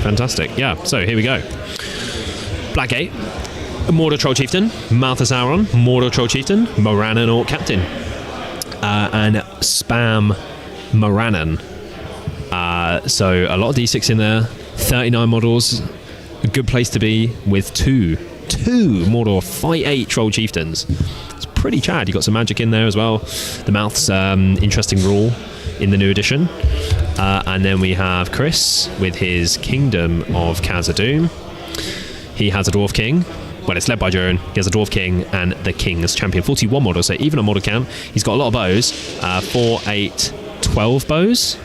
Fantastic. Yeah, so here we go. Blackgate, Mordor Troll Chieftain, Malthus Sauron, Mordor Troll Chieftain, Morannon Orc Captain, and Spam Morannon. So a lot of D6 in there, 39 models, a good place to be with two Mordor Fight 8 Troll Chieftains. It's pretty chad. You got some magic in there as well. The Mouth's interesting rule in the new edition. And then we have Chris with his Kingdom of Khazad-dûm. He has a Dwarf King. Well, it's led by Durin. He has a Dwarf King and the King's Champion. 41 models, so even a model count. He's got a lot of bows. 4, 8, 12 bows.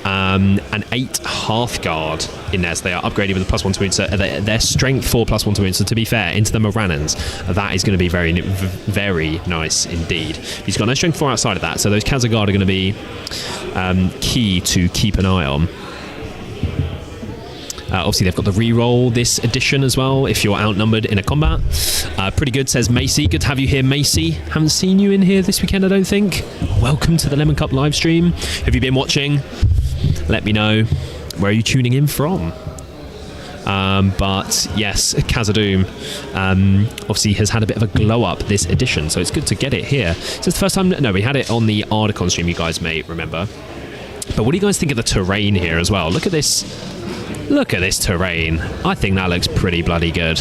And 8 Hearthguard in there, so they are upgraded with a +1 to wounds. So their strength 4 +1 to wounds. So to be fair, into the Morannons, that is going to be very, very nice indeed. He's got no strength 4 outside of that, so those Khazad are going to be key to keep an eye on. Obviously, they've got the reroll this edition as well if you're outnumbered in a combat. Pretty good, says Macy. Good to have you here, Macy. Haven't seen you in here this weekend, I don't think. Welcome to the Lemon Cup live stream. Have you been watching? Let me know. Where are you tuning in from? But yes, Khazad-dûm obviously has had a bit of a glow up this edition, so it's good to get it here. So it's the first time. No, we had it on the Ardacon stream, you guys may remember. But what do you guys think of the terrain here as well? Look at this. Look at this terrain. I think that looks pretty bloody good.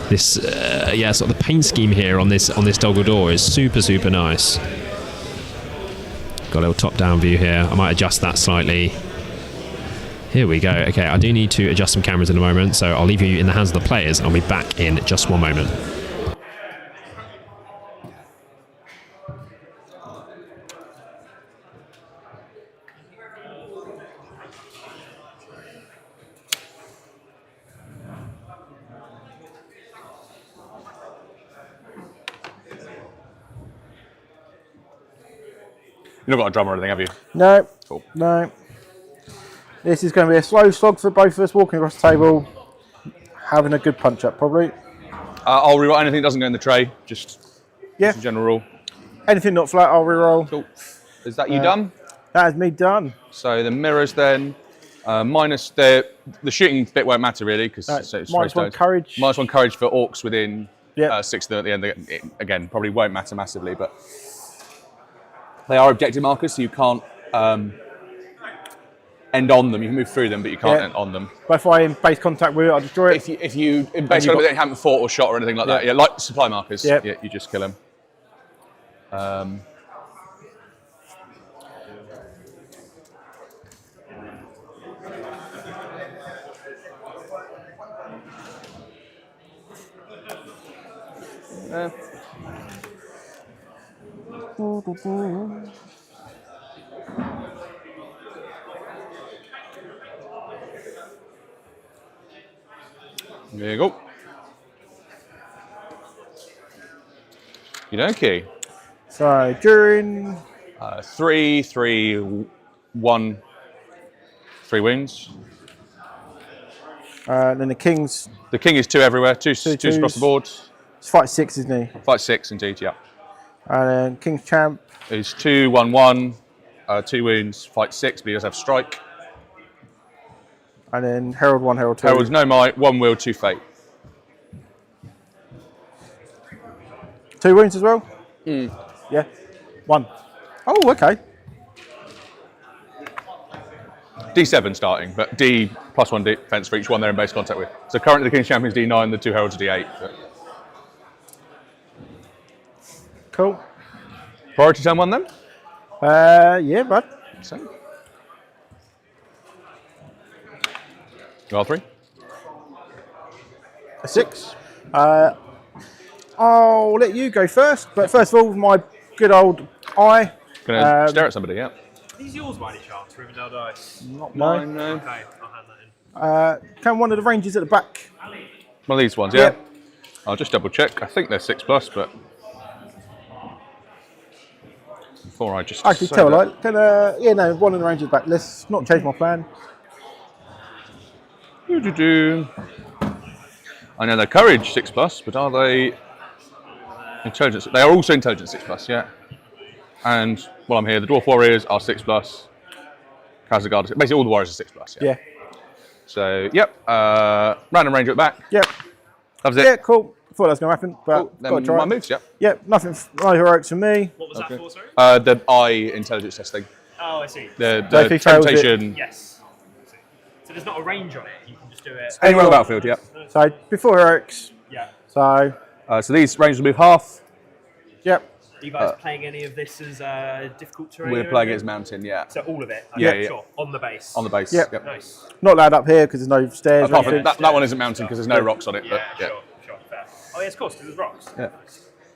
This, yeah, sort of the paint scheme here on this Doggle Door is super, super nice. Got a little top-down view here. I might adjust that slightly. Here we go. Okay, I do need to adjust some cameras in a moment, so I'll leave you in the hands of the players, and I'll be back in just one moment. You've not got a drum or anything, have you? No. Cool. No. This is going to be a slow slog for both of us, walking across the table, having a good punch up, probably. I'll reroll anything that doesn't go in the tray, just Yeah. as a general rule. Anything not flat, I'll reroll. Cool. Is that you done? That is me done. So the mirrors then, minus the shooting bit won't matter really, because Right, it's -1 courage. -1 courage for orcs within Yep. 6 at the end. It, again, probably won't matter massively, but they are objective markers, so you can't end on them. You can move through them, but you can't end on them. But if I in base contact with it, I'll destroy it. If you in base contact, they haven't fought or shot or anything like that. Yeah, like supply markers. Yep. Yeah, you just kill them. There you go. Okay. So during 3, 3, 1, 3 wounds. then the King's The king is 2 everywhere, two across twos. the board. it's fight 6, isn't he? Fight 6 indeed, yeah. And then King's Champ, Is 2, 1, 1, 2 wounds, fight 6, but he does have strike. and then Herald 1, Herald 2. Herald's no might, 1 will, 2 fate. 2 wounds as well? Yeah. 1. Oh, okay. D7 starting, but D +1 defense for each one they're in base contact with. So currently the King's Champion's D9, the 2 Heralds are D8. But Cool. priority turn 1 then? Yeah, bud. So. Roll 3. A 6. I'll let you go first, but first of all, my good old eye. Gonna stare at somebody, yeah. Are these yours by any chance, Rivendell dice? Not No. mine, no. Okay, I'll hand that in. Can one of the Rangers at the back? One of these ones, yeah. Yeah. I'll just double check. I think they're 6+, but before I just Actually, say tell that. like, one of the Rangers back. Let's not change my plan. I know they're courage 6+, but are they intelligence? They are also intelligence 6+, yeah. And while I'm here, the Dwarf Warriors are 6+. Kazagard, basically all the Warriors are 6+, yeah. So, yep, random ranger at back. Yep. That was it. Yeah, cool. Thought that was going to happen, but Then my moves, yeah. Yep, nothing. No heroics from me. What was that for, sorry? The eye intelligence testing. Oh, I see. The if he fails it- temptation. Yes. So there's not a range on it. You can just do it. Anywhere on the battlefield, yeah. So before heroics. Yeah. So. So these rangers will move half. Yep. Are you guys playing any of this as difficult terrain? We're playing it as mountain, yeah. So all of it? Yeah. Sure. On the base? On the base. Yep. Nice. Not allowed up here because there's no stairs. Apart from that one isn't mountain because there's no rocks on it. Yeah, But, yeah. sure, fair. Oh, yes, of course, because there's rocks. Yeah.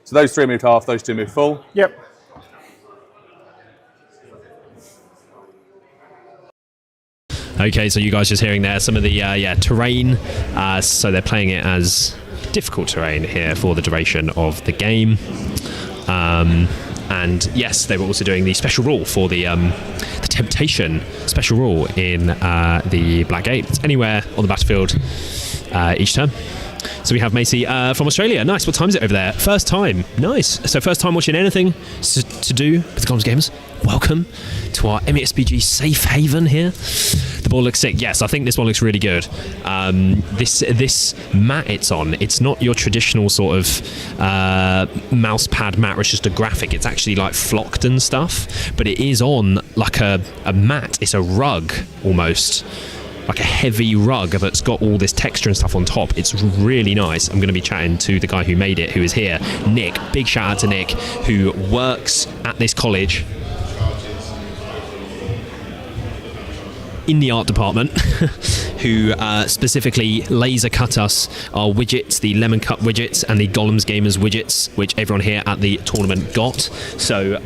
So those 3 moved half, those 2 moved full. Yep. Okay, so you guys just hearing there some of the terrain. So they're playing it as difficult terrain here for the duration of the game. And yes, they were also doing the special rule for the temptation special rule in the Black Gate. It's anywhere on the battlefield each turn. So we have Macy from Australia. Nice. What time is it over there? First time. Nice. So first time watching anything to do with the Gollum Gamers. Welcome to our MESBG safe haven here. The ball looks sick. Yes, I think this one looks really good. This mat it's on, it's not your traditional sort of mouse pad mat where it's just a graphic. It's actually like flocked and stuff, but it is on like a mat. It's a rug almost. Like a heavy rug that's got all this texture and stuff on top. It's really nice. I'm going to be chatting to the guy who made it, who is here, Nick. Big shout out to Nick, who works at this college in the art department, who specifically laser cut us our widgets, the Lemon Cup widgets and the Gollum's Gamers widgets, which everyone here at the tournament got. So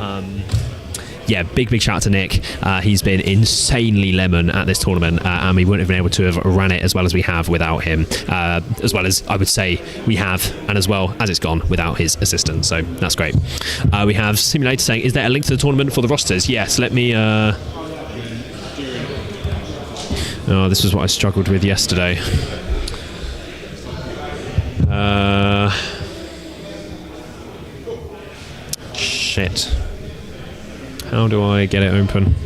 yeah, big shout out to Nick. He's been insanely lemon at this tournament, and we wouldn't have been able to have ran it as well as we have without him, as well as I would say we have, and as well as it's gone without his assistance. So that's great. We have Simulator saying, is there a link to the tournament for the rosters? Yes, let me... Oh, this was what I struggled with yesterday. Shit. How do I get it open?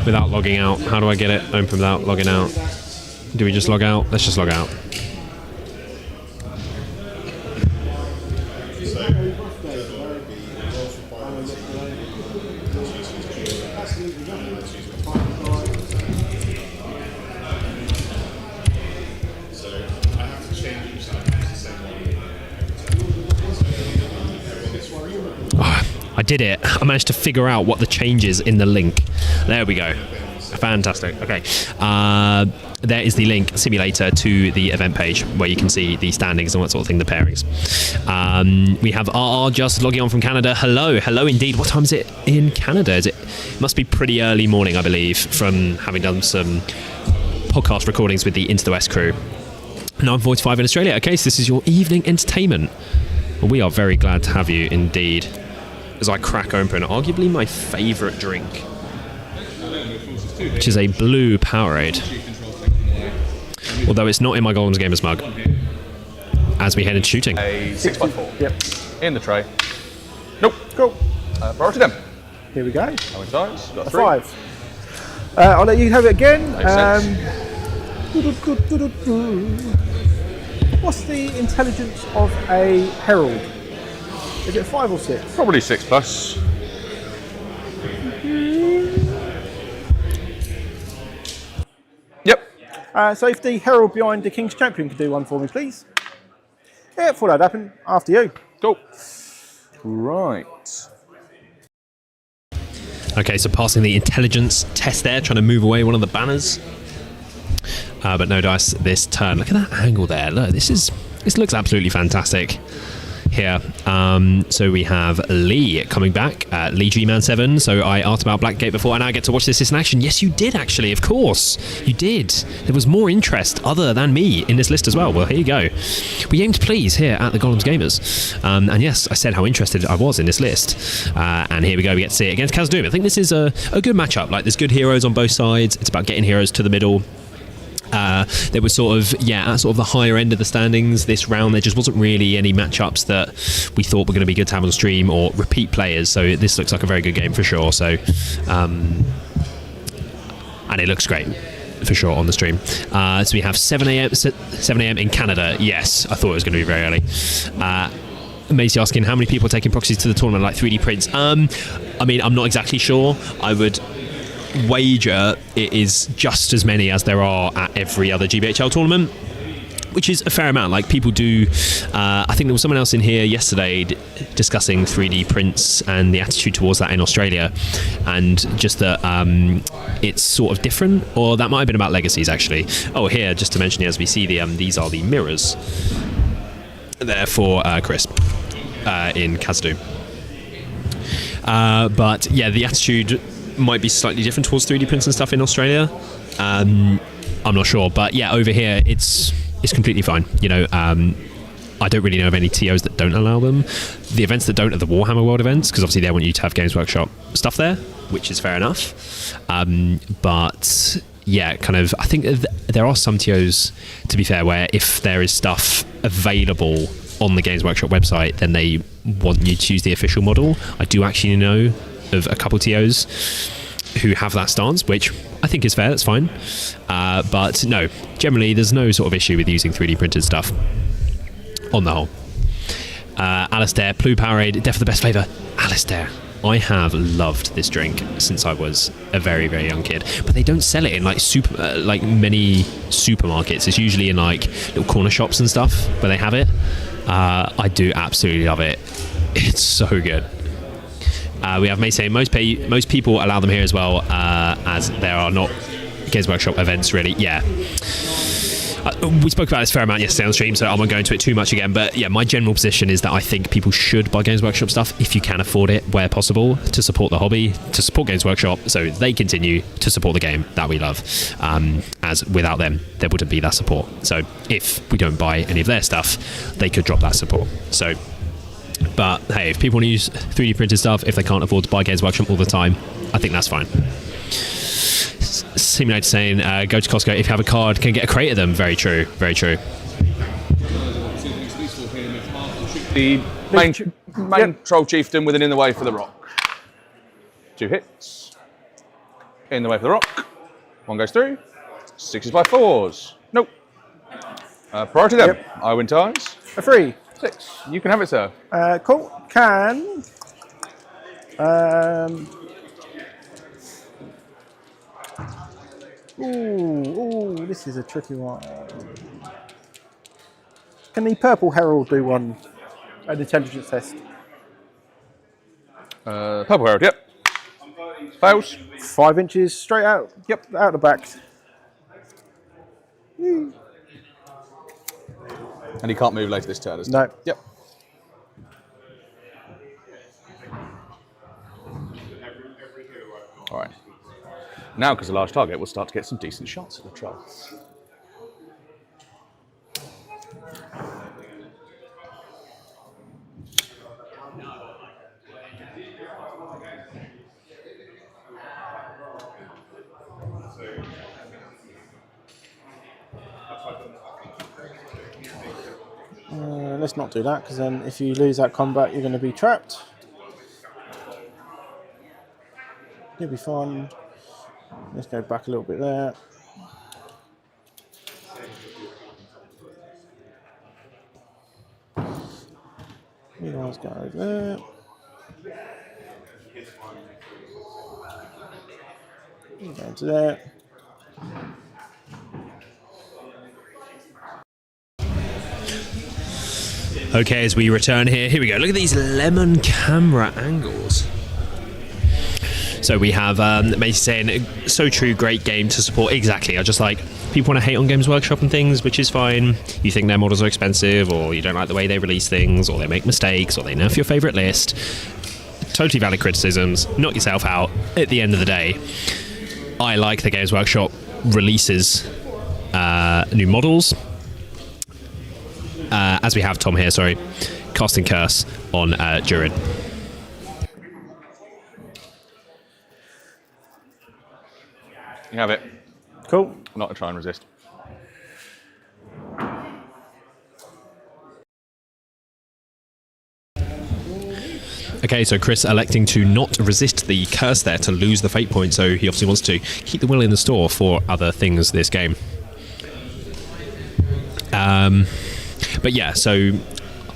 Without logging out. How do I get it open without logging out? Do we just log out? Let's just log out. I did it. I managed to figure out what the changes in the link. There we go. Fantastic. Okay. There is the link simulator to the event page where you can see the standings and what sort of thing, the pairings. We have RR just logging on from Canada. Hello. Hello indeed. What time is it in Canada? It must be pretty early morning, I believe, from having done some podcast recordings with the Into the West crew. 9:45 in Australia. Okay, so this is your evening entertainment. Well, we are very glad to have you indeed. As I crack open arguably my favourite drink, which is a blue Powerade. Although it's not in my Gollum's Gamers mug. As we head into shooting. A 6x4. Yep. In the tray. Nope. Cool. Priority them. Here we go. How many times? Got A 3. 5. I'll let you have it again. Makes sense. What's the intelligence of a herald? Is it 5 or 6? Probably 6+. Yep. So if the herald behind the King's Champion could do one for me, please. Yeah, thought that'd happen. After you. Cool. Right. Okay, so passing the intelligence test there, trying to move away one of the banners. But no dice this turn. Look at that angle there. Look, this looks absolutely fantastic. here. So we have Lee coming back, Lee G-Man7. So I asked about Blackgate before, and I get to watch this in action. Yes, you did actually, of course. You did. There was more interest other than me in this list as well. Well, here you go. We aim to please here at the Gollum's Gamers. And yes, I said how interested I was in this list. And here we go, we get to see it against Khazad-dûm. I think this is a good matchup. Like, there's good heroes on both sides. It's about getting heroes to the middle. There was sort of, at sort of the higher end of the standings this round. There just wasn't really any matchups that we thought were going to be good to have on stream or repeat players. So this looks like a very good game for sure. So, and it looks great for sure on the stream. So we have 7 a.m. in Canada. Yes, I thought it was going to be very early. Macy asking how many people are taking proxies to the tournament, like 3D prints. I mean, I'm not exactly sure. I would wager it is just as many as there are at every other GBHL tournament, which is a fair amount. Like, people do, I think there was someone else in here yesterday discussing 3D prints and the attitude towards that in Australia, and just that it's sort of different, or that might have been about legacies actually. Oh, here, just to mention, as we see, these are the mirrors there for Crisp in Khazad-dûm. But yeah, the attitude might be slightly different towards 3D prints and stuff in Australia. I'm not sure, but yeah, over here it's completely fine. You know, I don't really know of any TOs that don't allow them. The events that don't are the Warhammer World events, because obviously they want you to have Games Workshop stuff there, which is fair enough. But yeah, kind of, I think there are some TOs, to be fair, where if there is stuff available on the Games Workshop website, then they want you to use the official model. I do actually know of a couple TOs who have that stance, which I think is fair, that's fine. But no, generally there's no sort of issue with using 3D printed stuff on the whole. Alistair, Blue Powerade, definitely the best flavour. Alistair, I have loved this drink since I was a very, very young kid, but they don't sell it in like many supermarkets. It's usually in like little corner shops and stuff where they have it. I do absolutely love it. It's so good. We have May saying most people allow them here as well, as there are not Games Workshop events really. Yeah. We spoke about this a fair amount yesterday on stream, so I won't go into it too much again. But yeah, my general position is that I think people should buy Games Workshop stuff if you can afford it, where possible, to support the hobby, to support Games Workshop, so they continue to support the game that we love. As without them, there wouldn't be that support. So if we don't buy any of their stuff, they could drop that support. So, but hey, if people want to use 3D printed stuff, if they can't afford to buy Games Workshop all the time, I think that's fine. Simulator saying, go to Costco if you have a card, can get a crate of them. Very true, very true. The main troll chieftain with an in the way for the rock. 2 hits. In the way for the rock. 1 goes through. 6s by 4s. Nope. Priority them. Yep. I win ties. A 3. 6. You can have it, sir. Cool. Can. Ooh, this is a tricky one. Can the Purple Herald do an intelligence test? Purple Herald, yep. Fails. 5 inches straight out. Yep, out the back. And he can't move later this turn, does he? No. Yep. All right. Now, because a large target, we'll start to get some decent shots at the troll. Let's not do that, because then if you lose that combat, you're going to be trapped. You'll be fine. Let's go back a little bit there. You guys go over there. You go into there. Okay, as we return here we go. Look at these lemon camera angles. So we have Macy saying, so true, great game to support. Exactly. I just like people want to hate on Games Workshop and things, which is fine. You think their models are expensive, or you don't like the way they release things, or they make mistakes, or they nerf your favourite list. Totally valid criticisms. Knock yourself out. At the end of the day, I like the Games Workshop releases new models. As we have Tom here, sorry, casting Curse on Durin. You have it. Cool. I'm not going to try and resist. Okay, so Chris electing to not resist the curse there to lose the fate point, so he obviously wants to keep the will in the store for other things this game. But yeah, so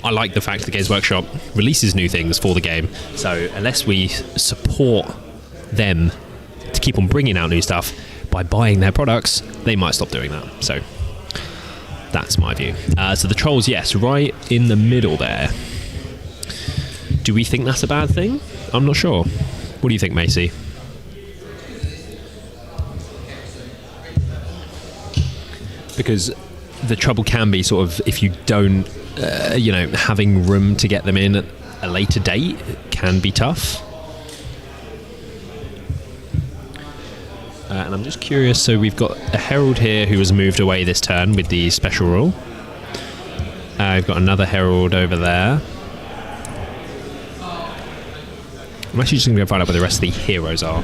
I like the fact that Games Workshop releases new things for the game, so unless we support them to keep on bringing out new stuff by buying their products, they might stop doing that. So that's my view. So the trolls, yes, right in the middle there. Do we think that's a bad thing? I'm not sure. What do you think, Macy? Because the trouble can be sort of if you don't, having room to get them in at a later date can be tough. And I'm just curious, so we've got a Herald here who has moved away this turn with the special rule. We've got another Herald over there. I'm actually just going to go find out where the rest of the heroes are.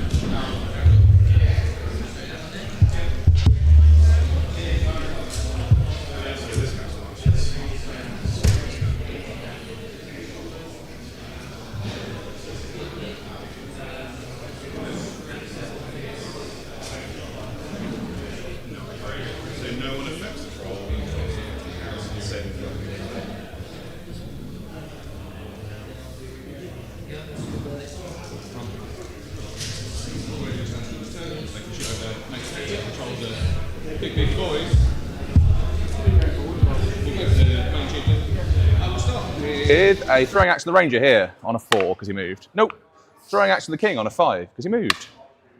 With a throwing axe to the ranger here on a 4 because he moved. Nope. Throwing axe to the king on a 5 because he moved.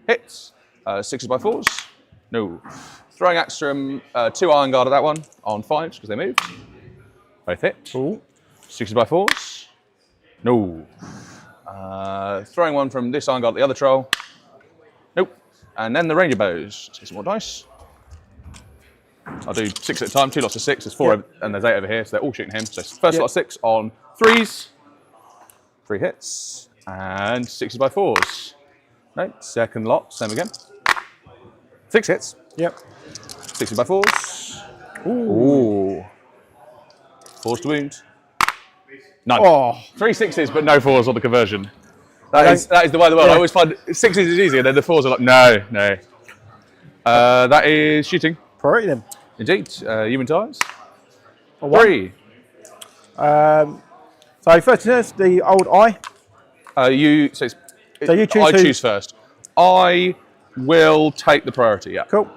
Hits. 6s by 4s. No. Throwing axe from 2 iron guard at that one on 5s because they moved. Both hit. Ooh. 6s by 4s. No. Throwing one from this iron guard at the other troll. Nope. And then the ranger bows. Let's get some more dice. I'll do 6 at a time, 2 lots of 6, there's 4 and there's 8 over here, so they're all shooting him. So first lot of 6 on 3s, 3 hits, and 6s by 4s. No, second lot, same again. 6 hits. Yep. 6s by 4s. Ooh. 4s to wound. None. Oh. 3 6s, but no 4s on the conversion. That is the way of the world. I always find 6s is easy, and then the 4s are like, no. That is shooting. Priority then. Indeed. Human tires. 3. 3. So first is the old eye. So you choose. I choose first. I will take the priority. Yeah. Cool.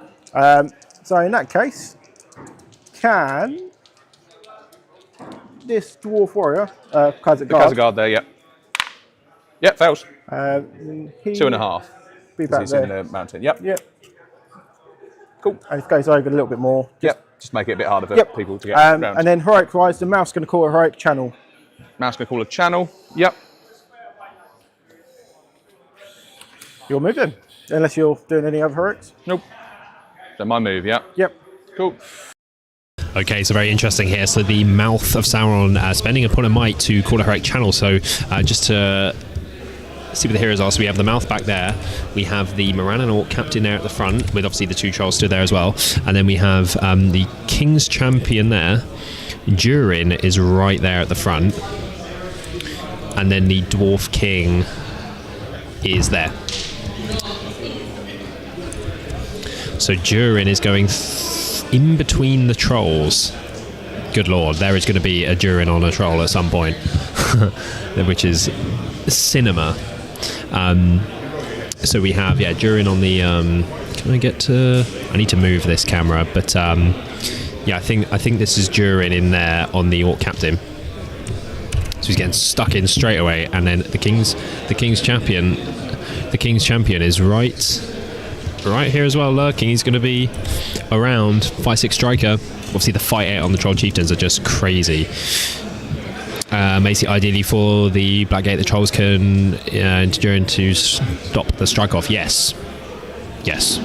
So in that case, can this dwarf warrior, Kazagard there? Yep. Yep. Fails. 2.5. Be back there. In the mountain. Yep. Yep. Cool. And it goes over a little bit more. Just make it a bit harder for people to get around. And then heroic rise, the mouse going to call a heroic channel. Mouse going to call a channel. Yep. Your move then, unless you're doing any other heroics. Nope. So my move. Yeah. Yep. Cool. Okay, so very interesting here. So the Mouth of Sauron spending a point of might to call a heroic channel. So just to see what the heroes are. So we have the Mouth back there. We have the Morannon Orc captain there at the front, with obviously the 2 trolls stood there as well. And then we have the King's Champion there. Durin is right there at the front. And then the Dwarf King is there. So Durin is going in between the trolls. Good lord, there is going to be a Durin on a troll at some point, which is cinema. So we have Durin on the. Can I get to? I need to move this camera, but I think this is Durin in there on the Orc Captain. So he's getting stuck in straight away, and then the King's Champion is right right here as well, lurking. He's going to be around 5/6 striker. Obviously, the 5/8 on the Troll Chieftains are just crazy. Basically, ideally for the Black Gate, the Trolls can endure to stop the strike off. Yes. Yes.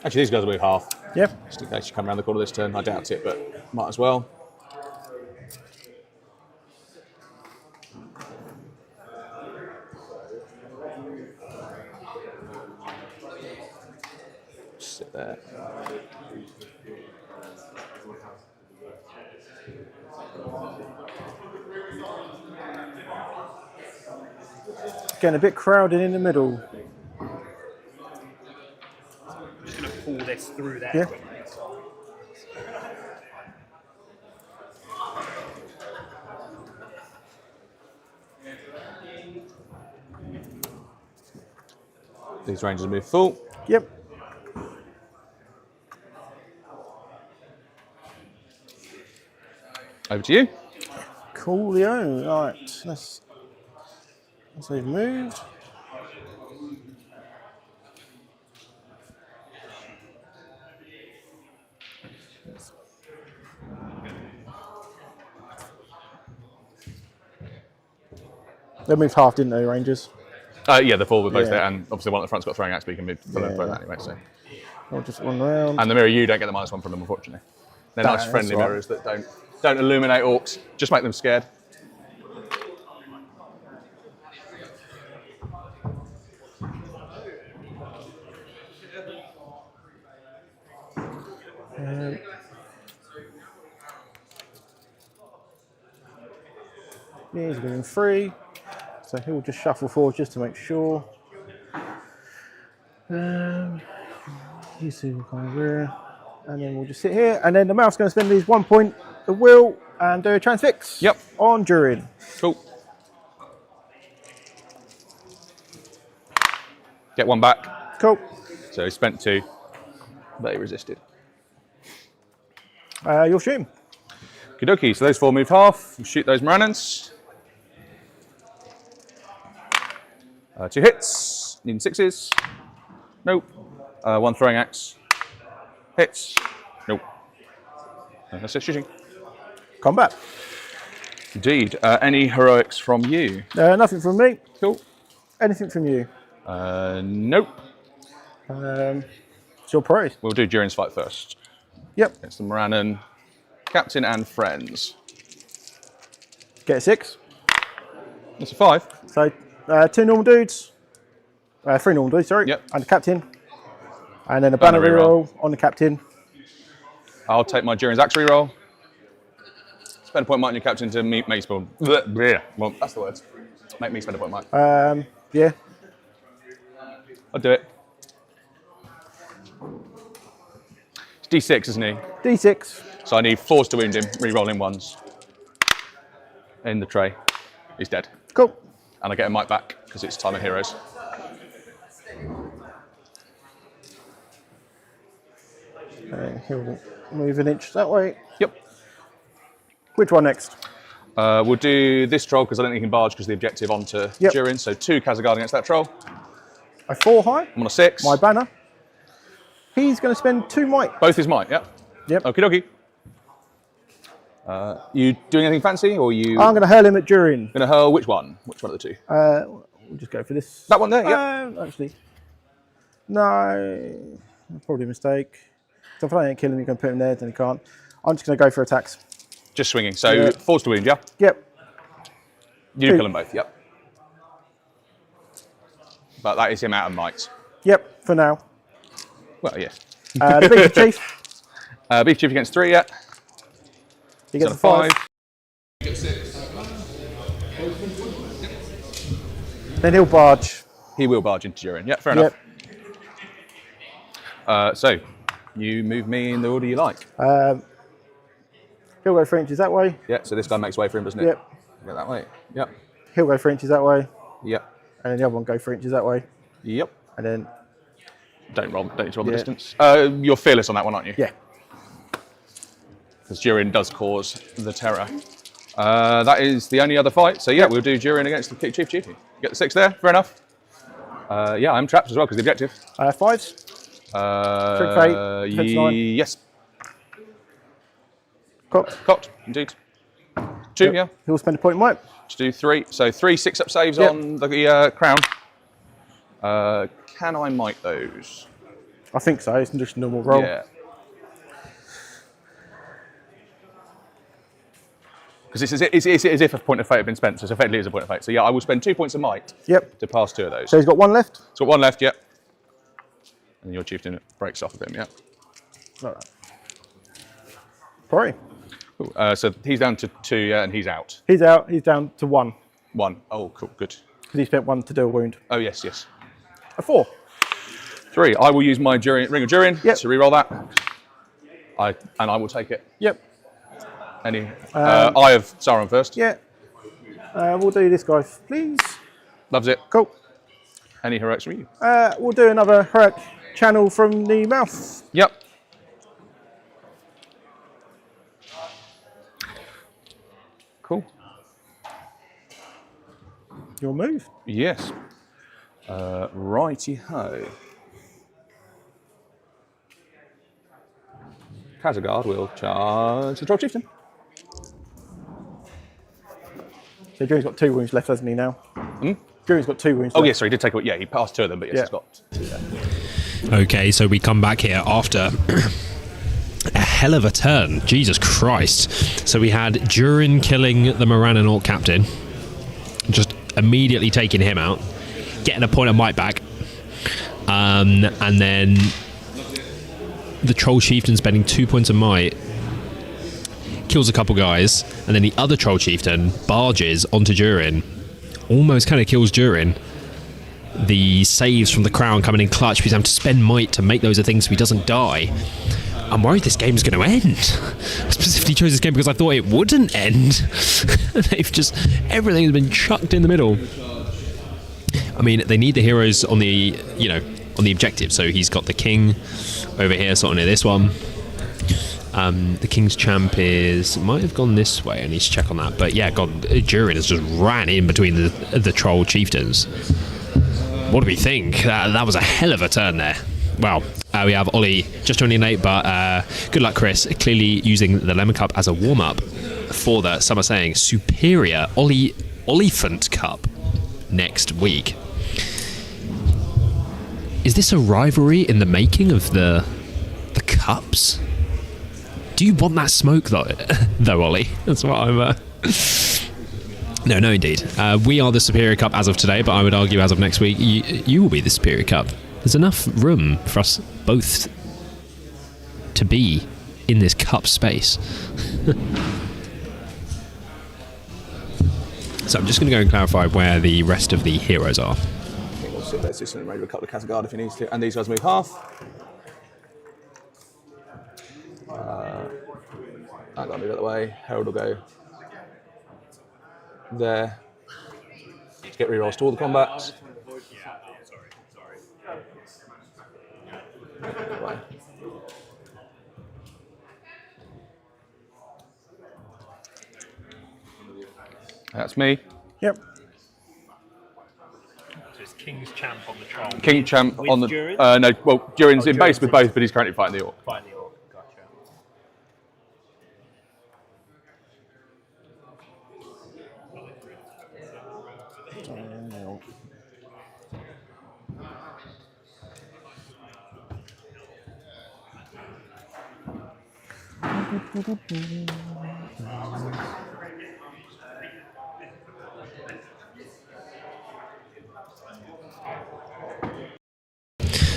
Actually, these guys will move half. Yep. Just in case you come around the corner this turn. I doubt it, but might as well. Just sit there. Getting a bit crowded in the middle. Just going to pull this through there. Yeah. These Rangers move full. Yep. Over to you. Coolio. Right. Let's they've moved. They moved half, didn't they, Rangers? Yeah, the four were both Yeah. there, and obviously one at the front's got throwing axe, but you can move full and throw that anyway. So. I'll just run round. And the mirror, you don't get the -1 from them, unfortunately. They're nice, that's friendly right. mirrors that don't illuminate orcs, just make them scared. Yeah, he's going 3. So he'll just shuffle forward just to make sure. You see we'll come over here. And then we'll just sit here. And then the mouth's going to spend these 1 point of will and do a transfix. Yep. On Durin. Cool. Get 1 back. Cool. So he spent 2, but he resisted. You'll shoot him. Okie so those 4 moved half. We'll shoot those Moranans. 2 hits. Needing 6s. Nope. 1 throwing axe. Hits. Nope. That's it, shooting. Combat. Indeed. Any heroics from you? Nothing from me. Cool. Anything from you? Nope. It's your prize. We'll do Durin's fight first. Yep. It's the Moranan captain and friends. Get a 6. It's a 5. So 2 normal dudes. 3 normal dudes, sorry. Yep. And the captain. And then a banner reroll on the captain. I'll take my Durin's axe reroll. Spend a point mark on your captain to make me spend. Well, that's the words. Make me spend a point mark. Yeah. I'll do it. It's D6, isn't he? D6. So I need 4s to wound him, re-rolling 1s. In the tray. He's dead. Cool. And I get a mic back, because it's Time of Heroes. He'll move an inch that way. Yep. Which one next? We'll do this troll, because I don't think he can barge, because the objective onto Durin. So 2 Khazar against that troll. A 4 high. I'm on a 6. My banner. He's going to spend 2 might. Both his might, yeah? Yep. Okie dokie. You doing anything fancy, or you I'm going to hurl him at Durin. going to hurl which one? Which one of the 2? We'll just go for this. That one there, yeah. Actually. No. Probably a mistake. So if I don't kill him, you can put him there, then he can't. I'm just going to go for attacks. Just swinging. So 4s to wound, yeah? Yep. You 2. kill them both, yep. But that is him out of might. Yep, for now. Well, yes. The Beef Chief. Beef Chief against 3, yeah. He gets He's a on 5. Then he'll barge. He will barge into Durin. Yeah, fair enough. So, you move me in the order you like. He'll go 3 inches that way. Yeah, so this guy makes way for him, doesn't it? Yep. Go that way. Yep. he'll go 3 inches that way, Yep. and then the other one go 3 inches that way, Yep. and then Don't need to roll the Yeah. distance. You're fearless on that one, aren't you? yeah. Because Durin does cause the terror. That is the only other fight. So yeah, we'll do Durin against the Chief Duty. Get the 6 there, fair enough. Yeah, I'm trapped as well because the objective. 5s. Trick fate, defense 9. Yes, Cocked. indeed. 2, Yep. yeah. He'll spend a point in white. To do 3. So 3 6-up saves Yep. on the crown. Can I might those? I think so. It's just a normal roll. Yeah. Because it's as if a point of fate had been spent, so it's effectively is a point of fate. So yeah, I will spend 2 points of might Yep. to pass 2 of those. So he's got 1 left. He's got 1 left, yep. And your chieftain breaks off of him, yeah. All right. Probably. Cool. So he's down to 2, yeah, and he's out. He's out. He's down to 1 1. Oh, cool, good. because he spent 1 to do a wound. Oh, yes, yes. A 4. 3. I will use my Ring of Durin Yep. to re-roll that. And I will take it. Yep. Eye of Sauron first. Yeah. We'll do this guy, please. Loves it. Cool. Any heroics from you? We'll do another heroic channel from the mouth. Yep. Cool. Your move. Yes. Righty-ho. Kazagard will charge the Troll Chieftain. So Drew's got 2 wounds left, hasn't he, now? Drew's got 2 wounds Oh, left. yes, sorry, he did take it. Yeah, he passed 2 of them, but yes, Yeah. he's got 2 there. Okay, so we come back here after a hell of a turn. Jesus Christ. So we had Durin killing the Morannon Orc captain, just immediately taking him out, getting a point of might back, and then the Troll Chieftain spending 2 points of might, kills a couple guys, and then the other Troll Chieftain barges onto Durin, almost kind of kills Durin. The saves from the crown coming in clutch because he's having to spend might to make those a thing so he doesn't die. I'm worried this game's going to end. I specifically chose this game because I thought it wouldn't end. They've just, everything's been chucked in the middle. I mean, they need the heroes on the, on the objective. So he's got the king over here, sort of near this one. The king's champ might have gone this way. I need to check on that. But yeah, Durin has just ran in between the troll chieftains. What do we think? That was a hell of a turn there. Well, we have Ollie just joining late, but good luck, Chris. Clearly using the Lemon Cup as a warm-up for the, some are saying, superior Oliphant Cup next week. Is this a rivalry in the making of the cups? Do you want that smoke, though, Ollie? That's what I'm... No, indeed. We are the Superior Cup as of today, but I would argue as of next week, you will be the Superior Cup. There's enough room for us both to be in this cup space. So I'm just going to go and clarify where the rest of the heroes are. We'll sit there, sit ready to cut the Kazagard if he needs to, and these guys move half. I gotta move out of the way. Herald will go there. Let's get rerolls to all the combats. That's me. Yep. So it's King's Champ on the troll. King Champ With on the... Durin? no, well, Durin's in base Durin's with both, but he's currently fighting the Orc. Find the orc. Gotcha.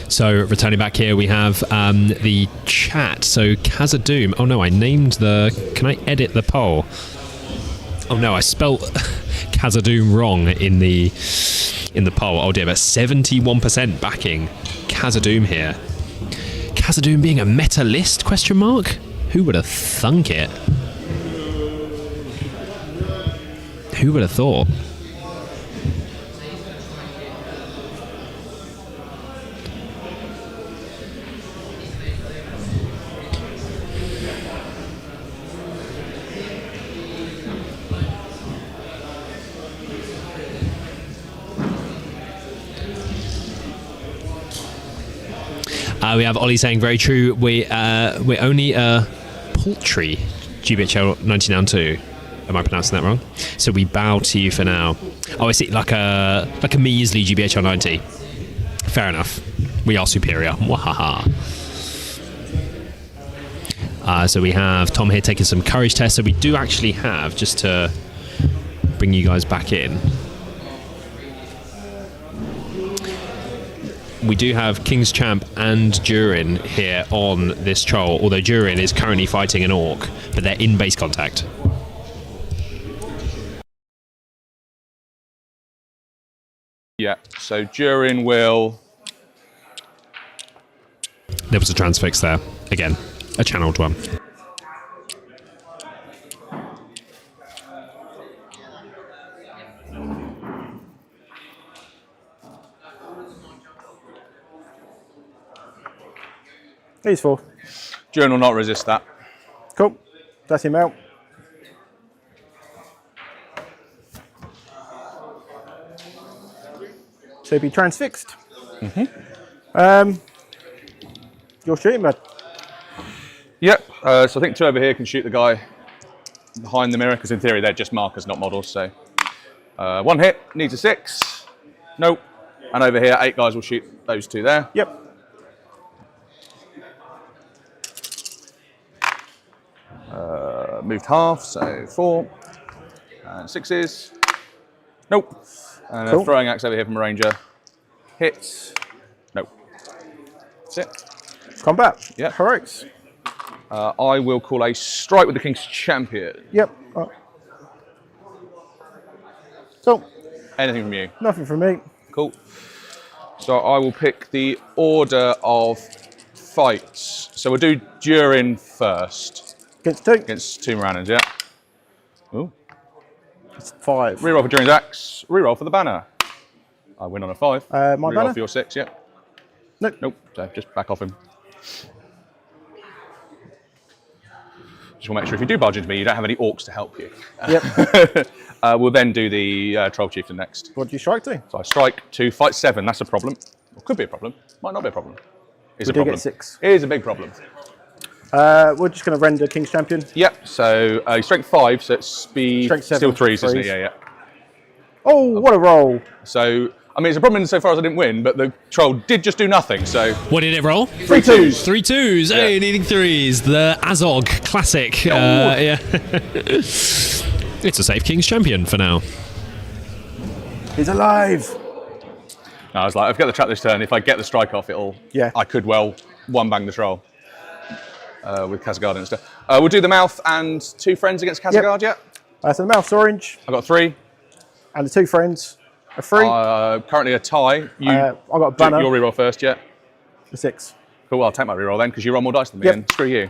So returning back here, we have the chat. So Khazad-dûm. Oh no, I named the... Can I edit the poll? Oh no, I spelt Khazad-dûm wrong in the poll. Oh dear, but 71% backing Khazad-dûm here. Khazad-dûm being a meta list? Question mark? Who would have thunk it? Who would have thought? We have Ollie saying very true. We're only a paltry GBHL 99 2. Am I pronouncing that wrong? So we bow to you for now. Oh, I see, like a measly GBHL 90. Fair enough. We are superior. Wahaha. So we have Tom here taking some courage tests. So we do actually have, just to bring you guys back in, we do have King's Champ and Durin here on this troll, although Durin is currently fighting an orc, but they're in base contact. Yeah, so Durin will... There was a transfix there. Again, a channeled one. He's 4. Durin will not resist that. Cool. That's him out. So be transfixed. You're shooting, bud. Yep, so I think 2 over here can shoot the guy behind the mirror, because in theory they're just markers, not models. So 1 hit, needs a 6. Nope. And over here, 8 guys will shoot those 2 there. Yep. Moved half, so 4. And 6s. Nope. And Cool. a throwing axe over here from a ranger. Hits. Nope. That's it. Combat. Yeah. Heroics. I will call a strike with the King's Champion. Yep. So, Anything from you? nothing from me. Cool. So I will pick the order of fights. So we'll do Durin first. Against 2. Against 2 Morannons, yeah. Ooh. It's 5. Reroll for Durin's axe. Reroll for the banner. I win on a 5. My Reroll banner? for your 6, yeah. Nope. Nope. So just back off him. Just want to make sure if you do barge into me, you don't have any orcs to help you. Yep. We'll then do the Troll Chieftain next. What do you strike to? So I strike to fight 7. That's a problem. Or could be a problem. Might not be a problem. Is We a do problem. get 6. It is a big problem. We're just going to render King's Champion. Yep. So strength 5. So it's speed. Strength 7, Still 3s, isn't it? threes. Yeah, yeah. Oh, what a roll. So I mean, it's a problem insofar as I didn't win, but the troll did just do nothing. So What did it roll? 3 2s. 3 2s. Yeah. Hey, needing 3s. The Azog classic. Yeah. It's a safe King's Champion for now. He's alive. no, I was like, I've got the trap this turn. If I get the strike off, Yeah. I could well one bang the troll with Kazagard and stuff. We'll do the mouth and 2 friends against Kazagard. Yep. Yeah. So the mouth's orange, I got 3. and the 2 friends are 3. Currently a tie. I got a banner. Your reroll first, yeah. The 6. Cool. Well, I'll take my reroll then because you roll more dice than me. Yep. And screw you.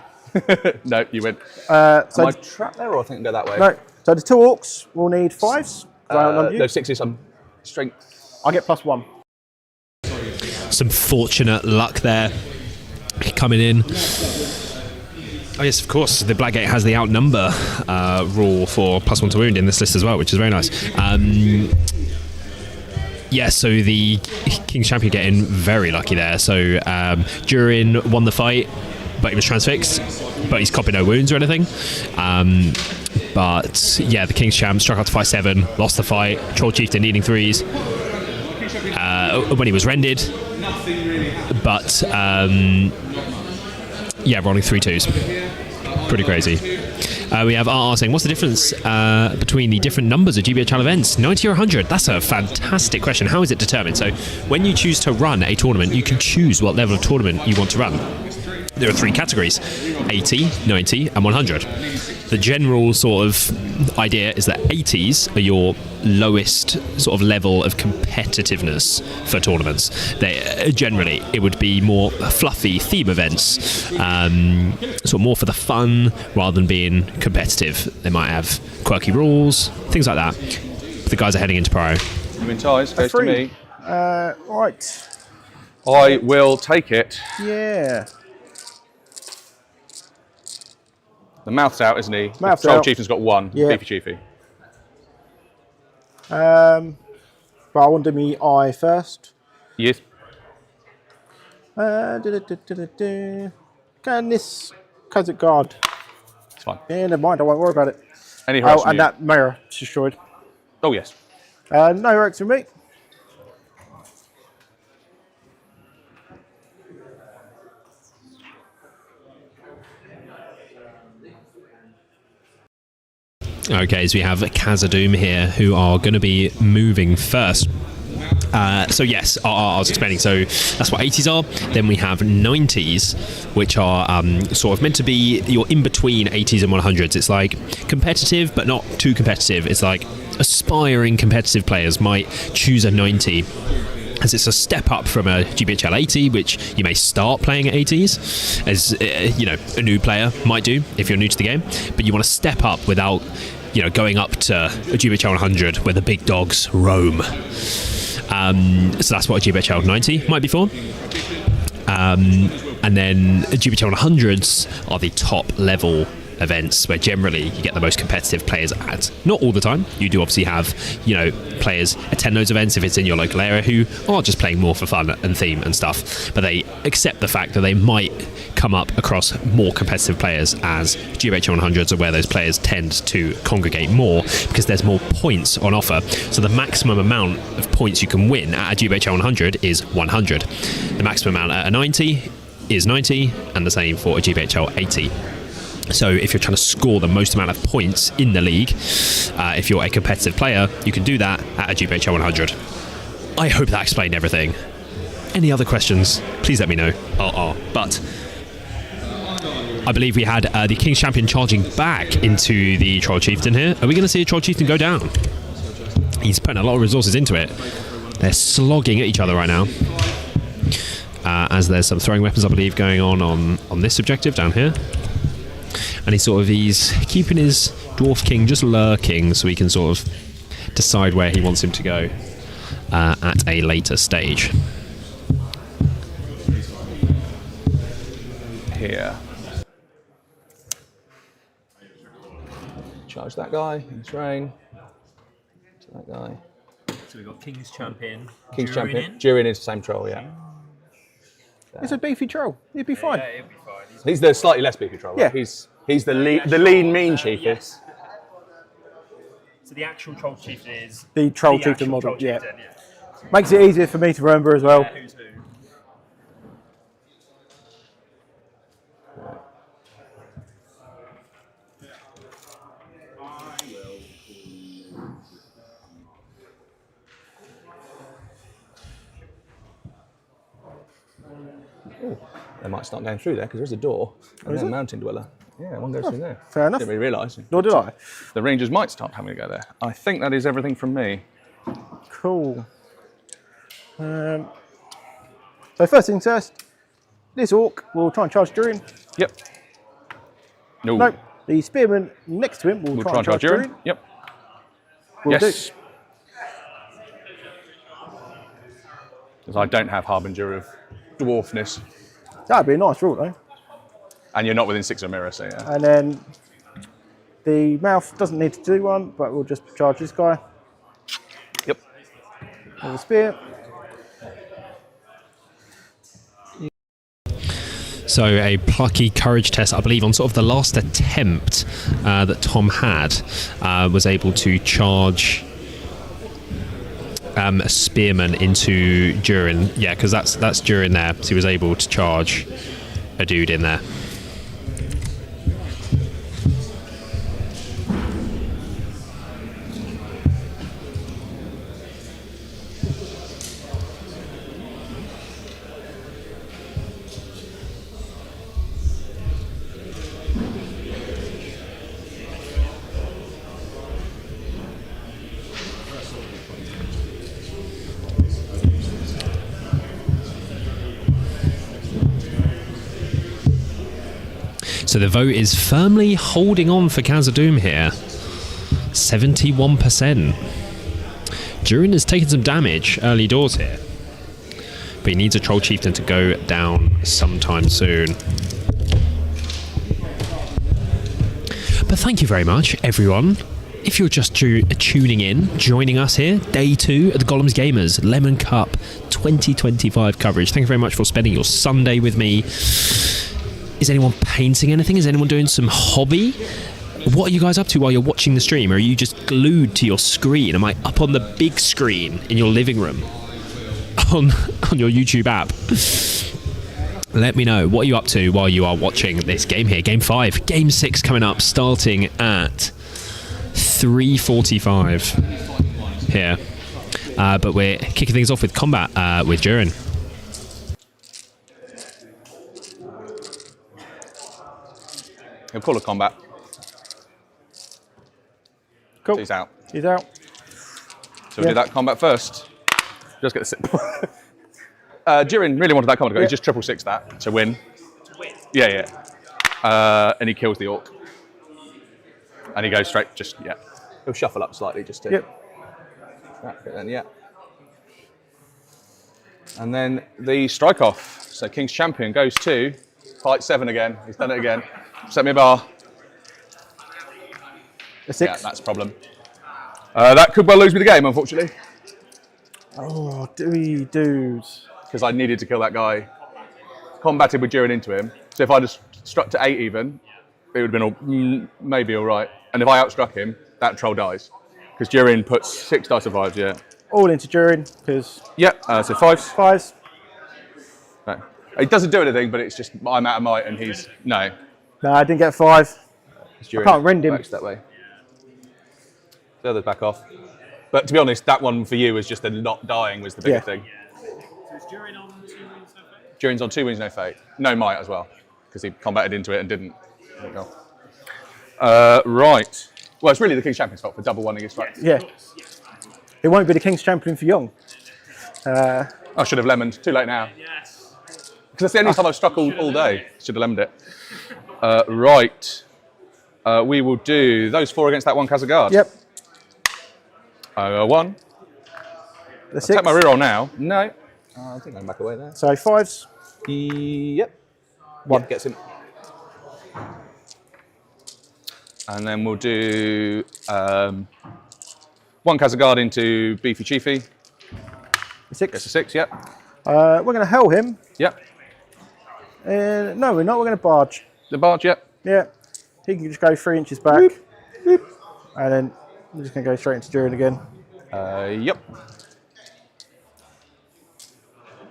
No, you win. So Am I trapped there, or I think I can go that way? no. So the 2 orcs will need 5s. No, 6s. I'm strength. I get +1. Some fortunate luck there coming in. Oh yes, of course. The Blackgate has the outnumber rule for +1 to wound in this list as well, which is very nice. Yeah, so the King's Champion getting very lucky there. So Durin won the fight, but he was transfixed, but he's copied no wounds or anything. But yeah, the King's Champ struck out to fight 7, lost the fight. Troll Chieftain needing 3s when he was rendered, but yeah, rolling 3 2s. Pretty crazy. We have RR saying, what's the difference between the different numbers of GBHL events? 90 or 100? That's a fantastic question. How is it determined? So when you choose to run a tournament, you can choose what level of tournament you want to run. There are 3 categories, 80, 90 and 100. The general sort of idea is that 80s are your lowest sort of level of competitiveness for tournaments. They generally, it would be more fluffy theme events, sort of more for the fun rather than being competitive. They might have quirky rules, things like that. The guys are heading into Pro. You win ties. Goes to 3. me. Right. I will take it. Yeah. The mouth's out, isn't he? Mouth's the Troll out. Chieftain's got 1. Yeah. Beefy Chiefy. But I want to do me eye first. Yes. Can this Kazakh guard? It's fine. Yeah, never mind. I won't worry about it. Any harassment? And that mirror is destroyed. Oh yes. No heroics from me. Okay, so we have Khazad-dûm here, who are going to be moving first. So yes, I was explaining. So that's what 80s are. Then we have 90s, which are sort of meant to be your in between 80s and 100s. It's like competitive, but not too competitive. It's like aspiring competitive players might choose a 90. As it's a step up from a GBHL 80, which you may start playing at 80s, as you know, a new player might do if you're new to the game. But you want to step up without, you know, going up to a GBHL 100 where the big dogs roam. So that's what a GBHL 90 might be for. And then GBHL 100s are the top level events where generally you get the most competitive players at. Not all the time. You do obviously have, you know, players attend those events if it's in your local area who are just playing more for fun and theme and stuff, but they accept the fact that they might come up across more competitive players, as GBHL 100s are where those players tend to congregate more because there's more points on offer. So the maximum amount of points you can win at a GBHL 100 is 100. The maximum amount at a 90 is 90, and the same for a GBHL 80. So if you're trying to score the most amount of points in the league, if you're a competitive player, you can do that at a GBHL 100. I hope that explained everything. Any other questions, please let me know. But I believe we had the King's Champion charging back into the Troll Chieftain here. Are we going to see a Troll Chieftain go down? He's putting a lot of resources into it. They're slogging at each other right now. As there's some throwing weapons, I believe, going on this objective down here. And he's keeping his Dwarf King just lurking so he can sort of decide where he wants him to go at a later stage. Here. Charge that guy in terrain. To that guy. So we've got King's Champion. King's Champion. Durin is the same troll, yeah. It's a beefy troll. He'd be fine. Yeah, he'll be fine. He's the slightly less beefy troll, right? Yeah. He's the lean, mean chief. Yes. So the actual Troll Chieftain is The Troll actual Chieftain model, Troll yeah. Chieftain, Makes it easier for me to remember as well. Who's who? They might start going through there because there's a door and then a mountain dweller. Yeah, one goes through there. Fair enough. Didn't really realise. Nor did I. The Rangers might start having to go there. I think that is everything from me. Cool. So first things first, this Orc will try and charge Durin. Yep. No. Nope. The Spearman next to him will We'll try and charge Durin. Yep. Will Yes. do. Because I don't have Harbinger of Dwarfness. That'd be a nice rule though. And you're not within 6 of a mirror, so yeah. And then the mouth doesn't need to do one, but we'll just charge this guy Yep. with a spear. So a plucky courage test, I believe, on sort of the last attempt that Tom had, was able to charge a spearman into Durin. Yeah, because that's Durin there. So he was able to charge a dude in there. So the vote is firmly holding on for Khazad-dûm here. 71%. Durin has taken some damage early doors here, but he needs a Troll Chieftain to go down sometime soon. But thank you very much, everyone. If you're just tuning in, joining us here, day 2 at the Gollum's Gamers Lemon Cup 2025 coverage. Thank you very much for spending your Sunday with me. Is anyone painting anything? Is anyone doing some hobby? What are you guys up to while you're watching the stream? Or are you just glued to your screen? Am I up on the big screen in your living room on your YouTube app? Let me know. What are you up to while you are watching this game here? Game 5. Game 6 coming up, starting at 3:45 here. But we're kicking things off with combat with Durin. He'll call a combat. Cool. So he's out. He's out. So we'll do that combat first. Just get the 6. Durin really wanted that combat to go. He just 666 that to win. Yeah. And he kills the orc. And he goes straight, He'll shuffle up slightly just to... Then, And then the strike off. So King's Champion goes to fight 7 again. He's done it again. Set me a bar. A 6. Yeah, that's a problem. That could well lose me the game, unfortunately. Oh, dudes. Because I needed to kill that guy. Combated with Durin into him. So if I just struck to 8 even, it would have been maybe all right. And if I outstruck him, that troll dies. Because Durin puts 6 dice of 5s, All into Durin, because... so 5s. 5s. No. It doesn't do anything, but it's just I'm out of might and he's... No. No, I didn't get 5. I can't rend him. That way. The other's back off. But to be honest, that one for you was just the not dying was the bigger thing. So is Durin on 2 wins, no fate? Durin's on 2 wins, no fate. No might as well, because he combated into it and didn't. Right. Well, it's really the King's Champion's fault for double one against strikes. Yeah. It won't be the King's Champion for Young. I should have lemoned. Too late now. Yes. Because that's the only time I've struck all day. Should have lemoned it. Right. We will do those 4 against that one Kazagard. Yep. 1. The 6. Take my reroll now. No. I think I'm back away there. So 5s. Yep. 1. Yep, gets him. And then we'll do 1 Kazagard into Beefy Chiefy. 6. Gets a 6, yep. We're going to hell him. Yep. No, we're not. We're going to barge. The barge, yep. Yeah. He can just go 3 inches back. Boop. Boop. And then we're just going to go straight into Durin again. Yep.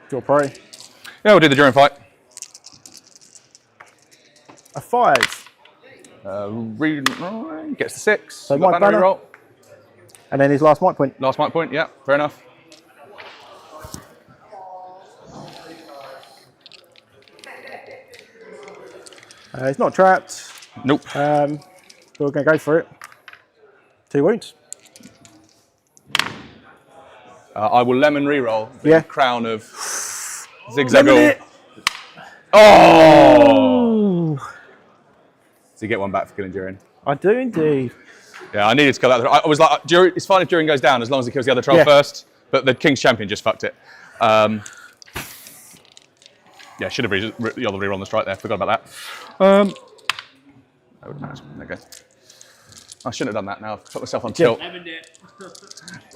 Draw parry. Yeah, we'll do the Durin fight. A 5. Gets the 6. So Got might banner banner. reroll. And then his last might point. Last might point, yeah, fair enough. He's not trapped. Nope. But we're going to go for it. 2 wounds. I will lemon reroll the crown of Zigzagul. Oh! So you get 1 back for killing Durin. I do indeed. Yeah, I needed to kill that. I was like, it's fine if Durin goes down as long as he kills the other troll first. But the King's Champion just fucked it. Yeah, should have the other reroll on the strike there. Forgot about that. Okay. I shouldn't have done that now. I've put myself on tilt.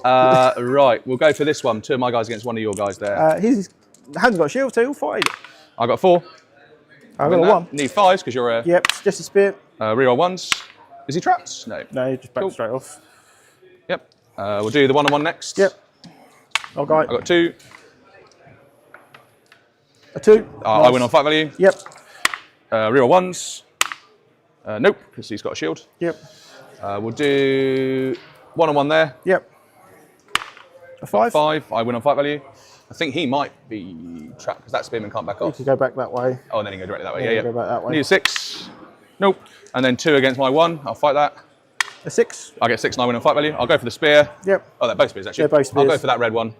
Right, we'll go for this one. 2 of my guys against 1 of your guys there. He hasn't got a shield, so he'll fight. I got 4. I've got a 1. Need 5s because you're a... Yep, just a spear. Reroll 1s. Is he trapped? No. No, just back straight off. Yep. We'll do the 1-on-1 next. Yep. Okay. I got 2. A 2. I win on fight value. Yep. Reroll 1s. Nope, because he's got a shield. Yep. We'll do 1-on-1 there. Yep. A 5. 5. I win on fight value. I think he might be trapped because that spearman can't back You off. can go back that way. Oh, and then he can go directly that way. Yeah, Yeah. go back that way. Need a 6. Nope. And then 2 against my 1. I'll fight that. A 6. I get 6 and I win on fight value. I'll go for the spear. Yep. Oh, they're both spears actually. Yeah, both spears. I'll go for that red one.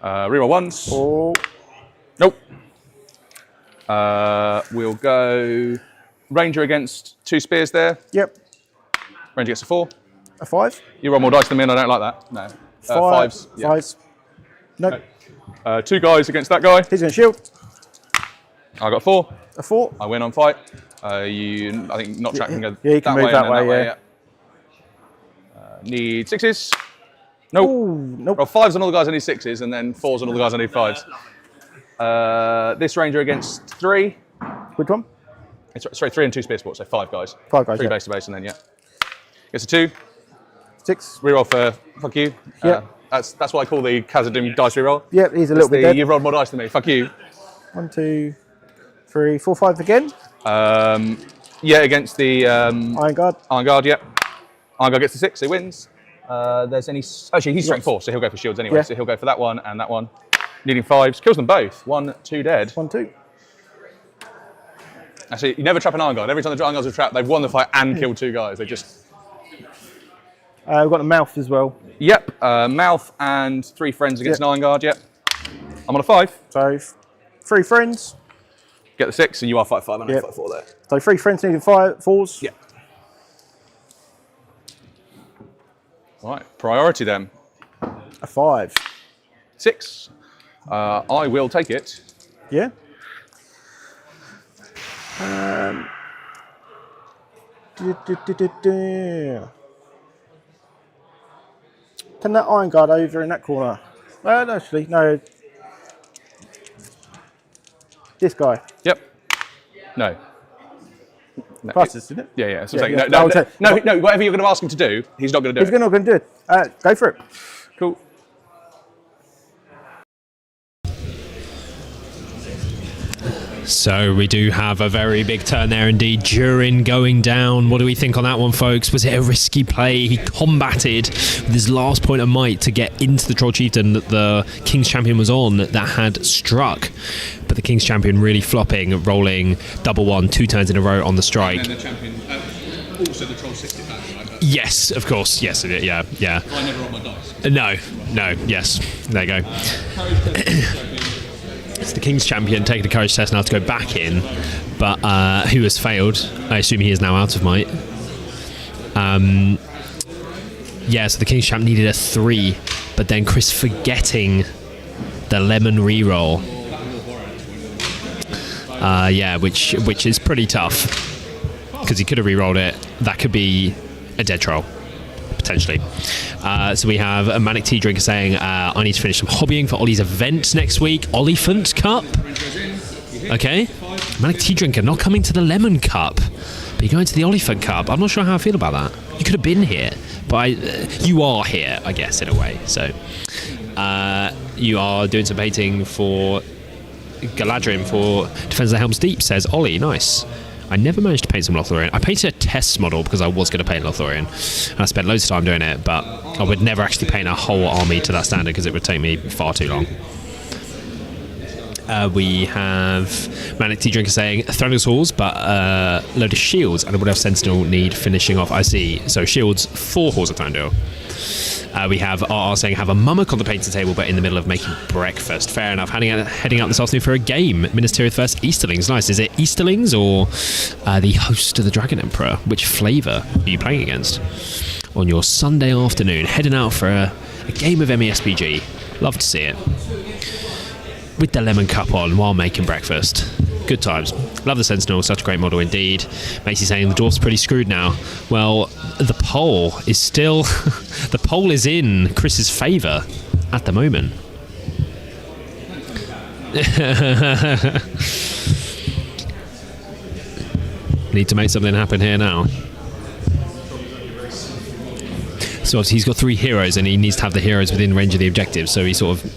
Reroll 1s. 4. Nope. We'll go Ranger against 2 spears there. Yep. Ranger gets a 4. A 5. You roll more dice than me and I don't like that. No. 5s. Yeah. 5s. Nope. 2 guys against that guy. He's going to shield. I got 4. A 4. I win on fight. I think not tracking Yeah, you can move that way, yeah. Need 6s. Nope. Ooh, nope. Well, 5s on all the guys I need 6s, and then 4s on all the guys I need 5s. This ranger against 3. Which one? Sorry, 3 and 2 spear sports, so 5 guys. 5 guys, 3 yeah. base to base, and then, Gets a 2. 6. Reroll for fuck you. Yeah. That's what I call the Khazad-dûm dice reroll. Yep, he's a little bit dead. You've rolled more dice than me, fuck you. 1, 2, 3, 4, 5 again. Against the... Iron Guard. Iron Guard, yep. Iron Guard gets the 6, so he wins. There's any... Actually, he's strength 4, so he'll go for shields anyway. Yeah. So he'll go for that one and that one. Needing 5s. Kills them both. 1, 2 dead. 1, 2. Actually, you never trap an Iron Guard. Every time the Iron Guards are trapped, they've won the fight and killed 2 guys. They just... We've got the mouth as well. Yep. Mouth and 3 friends against an Iron Guard, yep. I'm on a 5. So 3 friends. Get the 6, and you are fight 5 and I Yep. fight 4 there. So 3 friends needing 4s. Yeah. Right, priority then. A 5. 6. I will take it. Yeah. Can that Iron Guard over in that corner? No, actually, no. This guy. Yep. No. Crisis, isn't it? Yeah. That's Yeah, what I'm yeah. saying. No, whatever you're going to ask him to do, he's not going to do He's it. not going to do it. Go for it. Cool. So we do have a very big turn there indeed. Durin going down. What do we think on that one, folks? Was it a risky play? He combated with his last point of might to get into the Troll Chieftain that the King's Champion was on that had struck. But the King's Champion really flopping, rolling double 1, 2 turns in a row on the strike. And then the champion, also the Troll 60 pack, right? Yes, of course. Yes, yeah. I never roll my dice. No, yes. There you go. It's the King's Champion taking a courage test now to go back in, but who has failed. I assume he is now out of might. So the King's Champ needed a 3, but then Chris forgetting the lemon reroll. Which is pretty tough, because he could have re-rolled it. That could be a dead troll, potentially. So we have a Manic Tea Drinker saying, I need to finish some hobbying for Ollie's event next week. Oliphant Cup. Okay. Manic Tea Drinker not coming to the Lemon Cup, but you're going to the Oliphant Cup. I'm not sure how I feel about that. You could have been here, but you are here, I guess, in a way. So you are doing some painting for Galadrim for Defense of the Helm's Deep, says Ollie. Nice. I never managed to paint some Lothlorien. I painted a test model because I was going to paint Lothlorien, and I spent loads of time doing it, but I would never actually paint a whole army to that standard because it would take me far too long. We have Manic Tea Drinker saying Thranduil's Halls, but a load of shields and a Wood Elf Sentinel need finishing off. I see. So shields, 4 Halls of Thranduil. We have RR saying have a mummock on the painting table, but in the middle of making breakfast. Fair enough. Heading out this afternoon for a game. Ministerial First Easterlings. Nice. Is it Easterlings or the host of the Dragon Emperor? Which flavour are you playing against on your Sunday afternoon? Heading out for a game of MESBG. Love to see it. With the lemon cup on while making breakfast. Good times. Love the Sentinel, such a great model indeed. Macy saying the dwarf's pretty screwed now. Well, the poll is still... the poll is in Chris's favour at the moment. Need to make something happen here now. So obviously he's got 3 heroes and he needs to have the heroes within range of the objective, so he sort of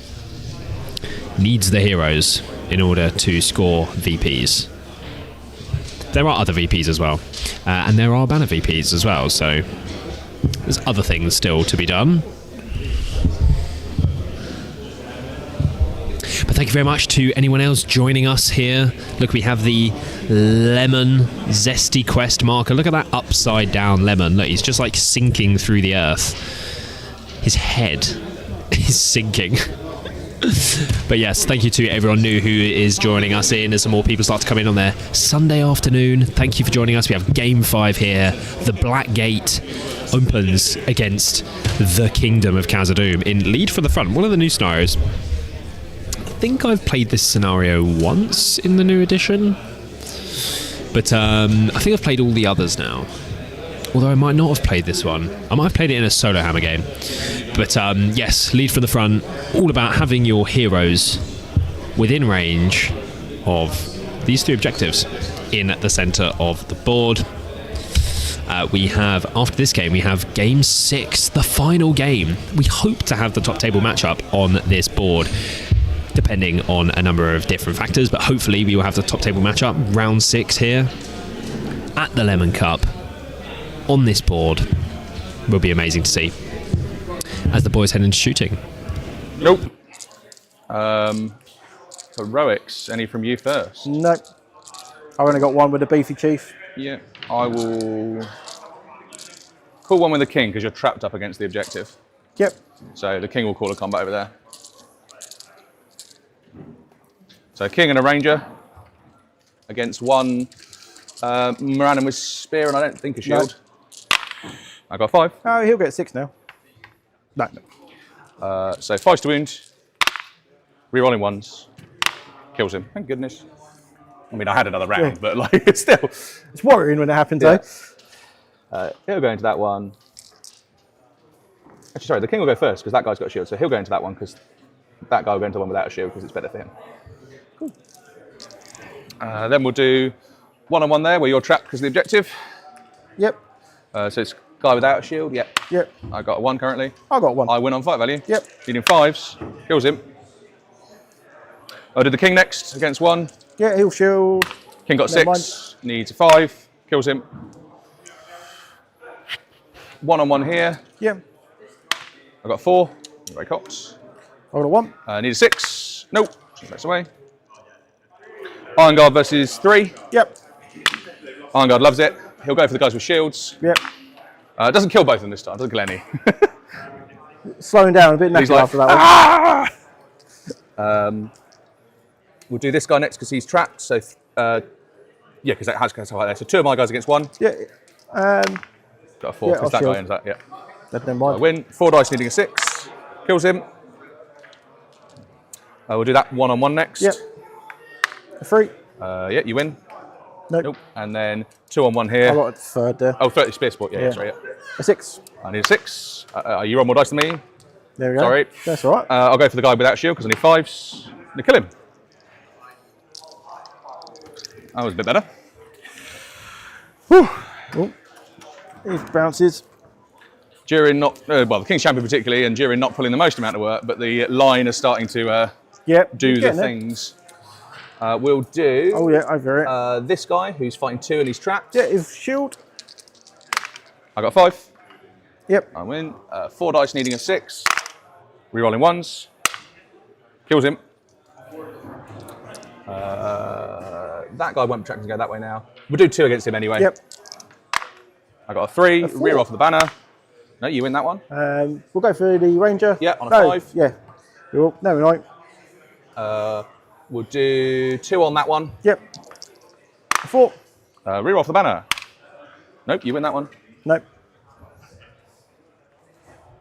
needs the heroes in order to score VPs. There are other VPs as well, and there are banner VPs as well, so there's other things still to be done. But thank you very much to anyone else joining us here. Look, we have the lemon zesty quest marker. Look at that upside down lemon. Look, he's just like sinking through the earth. His head is sinking. But yes, thank you to everyone new who is joining us in as some more people start to come in on their Sunday afternoon. Thank you for joining us. We have Game 5 here. The Black Gate opens against the Kingdom of Khazad-dûm in lead from the front. One of the new scenarios. I think I've played this scenario once in the new edition, but I think I've played all the others now. although I might not have played this one. I might have played it in a solo hammer game. But yes, lead from the front, all about having your heroes within range of these 3 objectives in the centre of the board. We have, after this game, we have game 6, the final game. We hope to have the top table matchup on this board, depending on a number of different factors, but hopefully we will have the top table matchup, round 6 here, at the Lemon Cup, on this board. Will be amazing to see, as the boys head into shooting. Nope. Heroics, any from you first? Nope. I've only got one with the beefy chief. Yeah, I will call one with the king because you're trapped up against the objective. Yep. So the king will call a combat over there. So king and a ranger against one Morannon with spear and I don't think a shield. No. I got 5. Oh, he'll get 6 now. No. So 5 to wound, rerolling ones, kills him. Thank goodness. I mean, I had another round, but like, it's still. It's worrying when it happens, though. He'll go into that one. Actually, sorry, the king will go first because that guy's got a shield. So he'll go into that one because that guy will go into the one without a shield because it's better for him. Cool. Then we'll do 1-on-1 there where you're trapped because of the objective. Yep. So it's guy without a shield. Yep. Yep. I got a 1 currently. I got 1. I win on fight value. Yep. Needing 5s. Kills him. I'll do the king next against 1. Yeah, he'll shield. King got 6. Needs a 5. Kills him. 1-on-1 here. Yeah. I got 4. Ray Cox. I got a 1. Need a 6. Nope. That's away. Iron Guard versus 3. Yep. Iron Guard loves it. He'll go for the guys with shields. Yep. Doesn't kill both of them this time. Doesn't kill any. Slowing down a bit knackered after that one. We'll do this guy next because he's trapped. So, yeah, because that has to go right there. So 2 of my guys against 1. Yeah. Got a 4 because that shield. guy ends that. Yeah. Never mind. I win. 4 dice needing a 6. Kills him. We'll do that 1-on-1 next. Yep. A 3. Yeah, you win. Nope. And then 2-on-1 here. I got a 3rd there. Oh, 30 spear sport. Yeah, sorry. Yeah. A 6. I need a 6. You roll more dice than me. There we go. Sorry. That's all right. I'll go for the guy without shield because I need 5s. To kill him. That was a bit better. Whew. Oh. These bounces. During not, well, the King's Champion particularly, and during not pulling the most amount of work, but the line is starting to do the things. We'll do. Oh yeah, over it. This guy who's fighting 2 and he's trapped. Yeah, his shield. I got 5. Yep. I win. 4 dice needing a 6. Rerolling 1s. Kills him. That guy won't be trapped to go that way now. We'll do 2 against him anyway. Yep. I got a 3. Rear off the banner. No, you win that one. We'll go for the ranger. Yeah, on a 5. Yeah. No, we're not. We'll do 2 on that one. Yep. A 4. Rear off the banner. Nope, you win that one. Nope.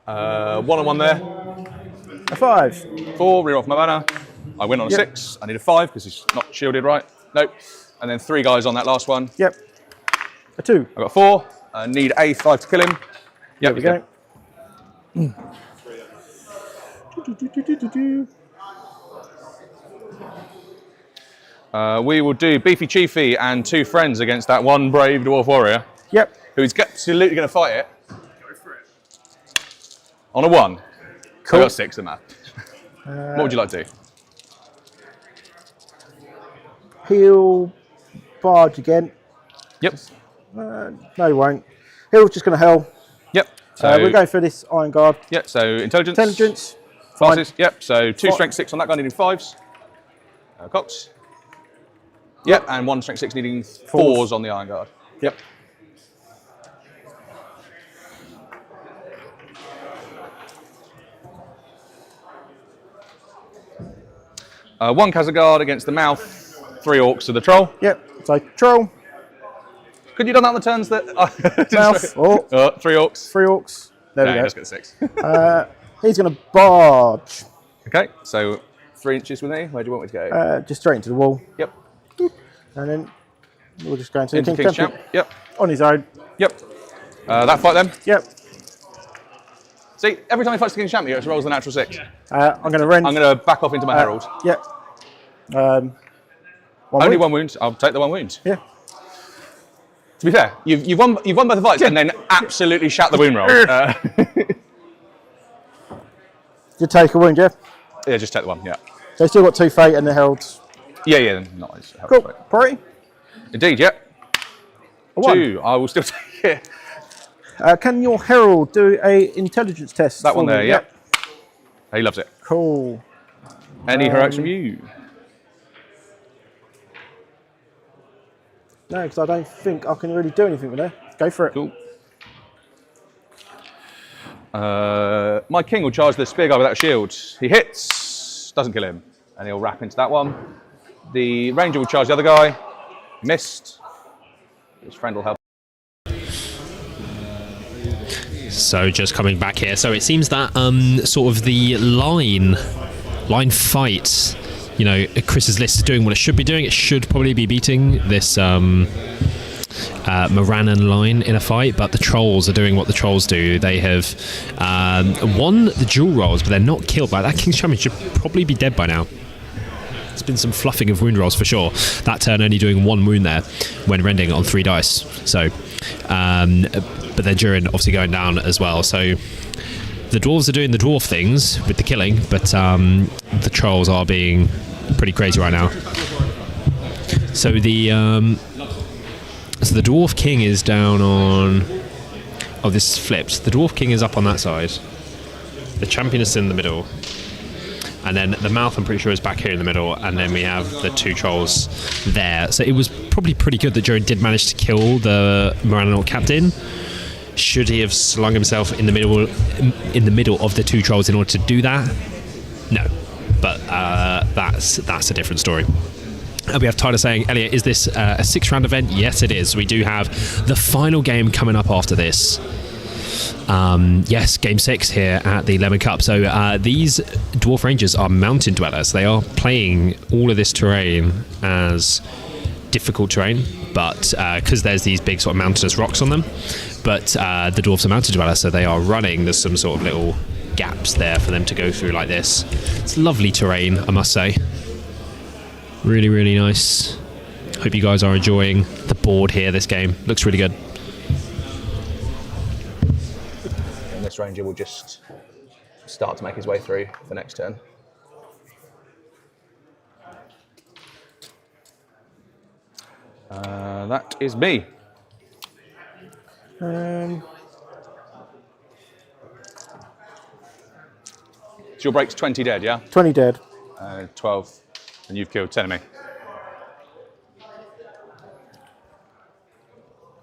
1-on-1 there. A 5. 4, rear off my banner. I win on a 6. I need a 5 because he's not shielded right. Nope. And then 3 guys on that last one. Yep. A 2. I got 4. I need a 5 to kill him. Yep, there we go. We will do Beefy Chiefy and 2 friends against that one brave dwarf warrior. Yep. Who's absolutely going to fight it. Go for it. On a 1. Cool. I got 6 in that. What would you like to do? He'll barge again. Yep. No, he won't. He'll just going to hell. Yep. So we're going for this Iron Guard. Yep. So intelligence. Intelligence. Classes. Yep. So 2 strength 6 on that guy needing 5s. Cox. Yep. And 1 strength 6 needing 4s on the Iron Guard. Yep. One Kazagard against the mouth. 3 orcs to the troll. Yep. So troll. Could you done that on the turns that? Mouth. 3 orcs. 3 orcs. There we go. Just get 6. He's going to barge. Okay. So 3 inches with me. Where do you want me to go? Just straight into the wall. Yep. And then we'll just go into the Into King's Champ. Champion. Yep. On his own. Yep. That fight then? Yep. See, every time he fights the King's Champion, he rolls the natural 6. I'm going to rend. I'm going to back off into my Herald. Yep. Only 1 wound. I'll take the 1 wound. Yeah. To be fair, you've won both the fights and then absolutely shat the wound roll. You take a wound, yeah? Yeah, just take the 1, yeah. So still got 2 fate and the heralds. Yeah, nice. Cool. Priority? Indeed, yeah. A 1. 2, I will still take it. Can your herald do a intelligence test? That one there, me? yeah. He loves it. Cool. Any heroics from you? No, because I don't think I can really do anything with it. Go for it. Cool. My king will charge the spear guy without a shield. He hits, doesn't kill him, and he'll wrap into that one. The ranger will charge the other guy. Missed. His friend will help. So just coming back here. So it seems that sort of the line fight, you know, Chris's list is doing what it should be doing. It should probably be beating this Morannon line in a fight, but the trolls are doing what the trolls do. They have won the duel rolls, but they're not killed. By that King's Champion should probably be dead by now. There's been some fluffing of wound rolls for sure. That turn only doing 1 wound there when rending on 3 dice. So, but then Durin obviously going down as well. So the dwarves are doing the dwarf things with the killing, but the trolls are being pretty crazy right now. So the dwarf king is down on. Oh, this is flipped. The dwarf king is up on that side. The champion is in the middle. And then the mouth, I'm pretty sure, is back here in the middle. And then we have the 2 trolls there. So it was probably pretty good that Durin did manage to kill the Morannon captain. Should he have slung himself in the middle of the 2 trolls in order to do that? No. But that's a different story. And we have Tyler saying, Elliot, is this a 6-round event? Yes, it is. We do have the final game coming up after this. Yes, game 6 here at the Lemon Cup. So these Dwarf Rangers are mountain dwellers. They are playing all of this terrain as difficult terrain, but because there's these big sort of mountainous rocks on them. But the Dwarfs are mountain dwellers, so they are running. There's some sort of little gaps there for them to go through like this. It's lovely terrain, I must say. Really, really nice. Hope you guys are enjoying the board here. This game looks really good. And this ranger will just start to make his way through for next turn. That is me. So your break's 20 dead, yeah? 20 dead. 12, and you've killed 10 of me.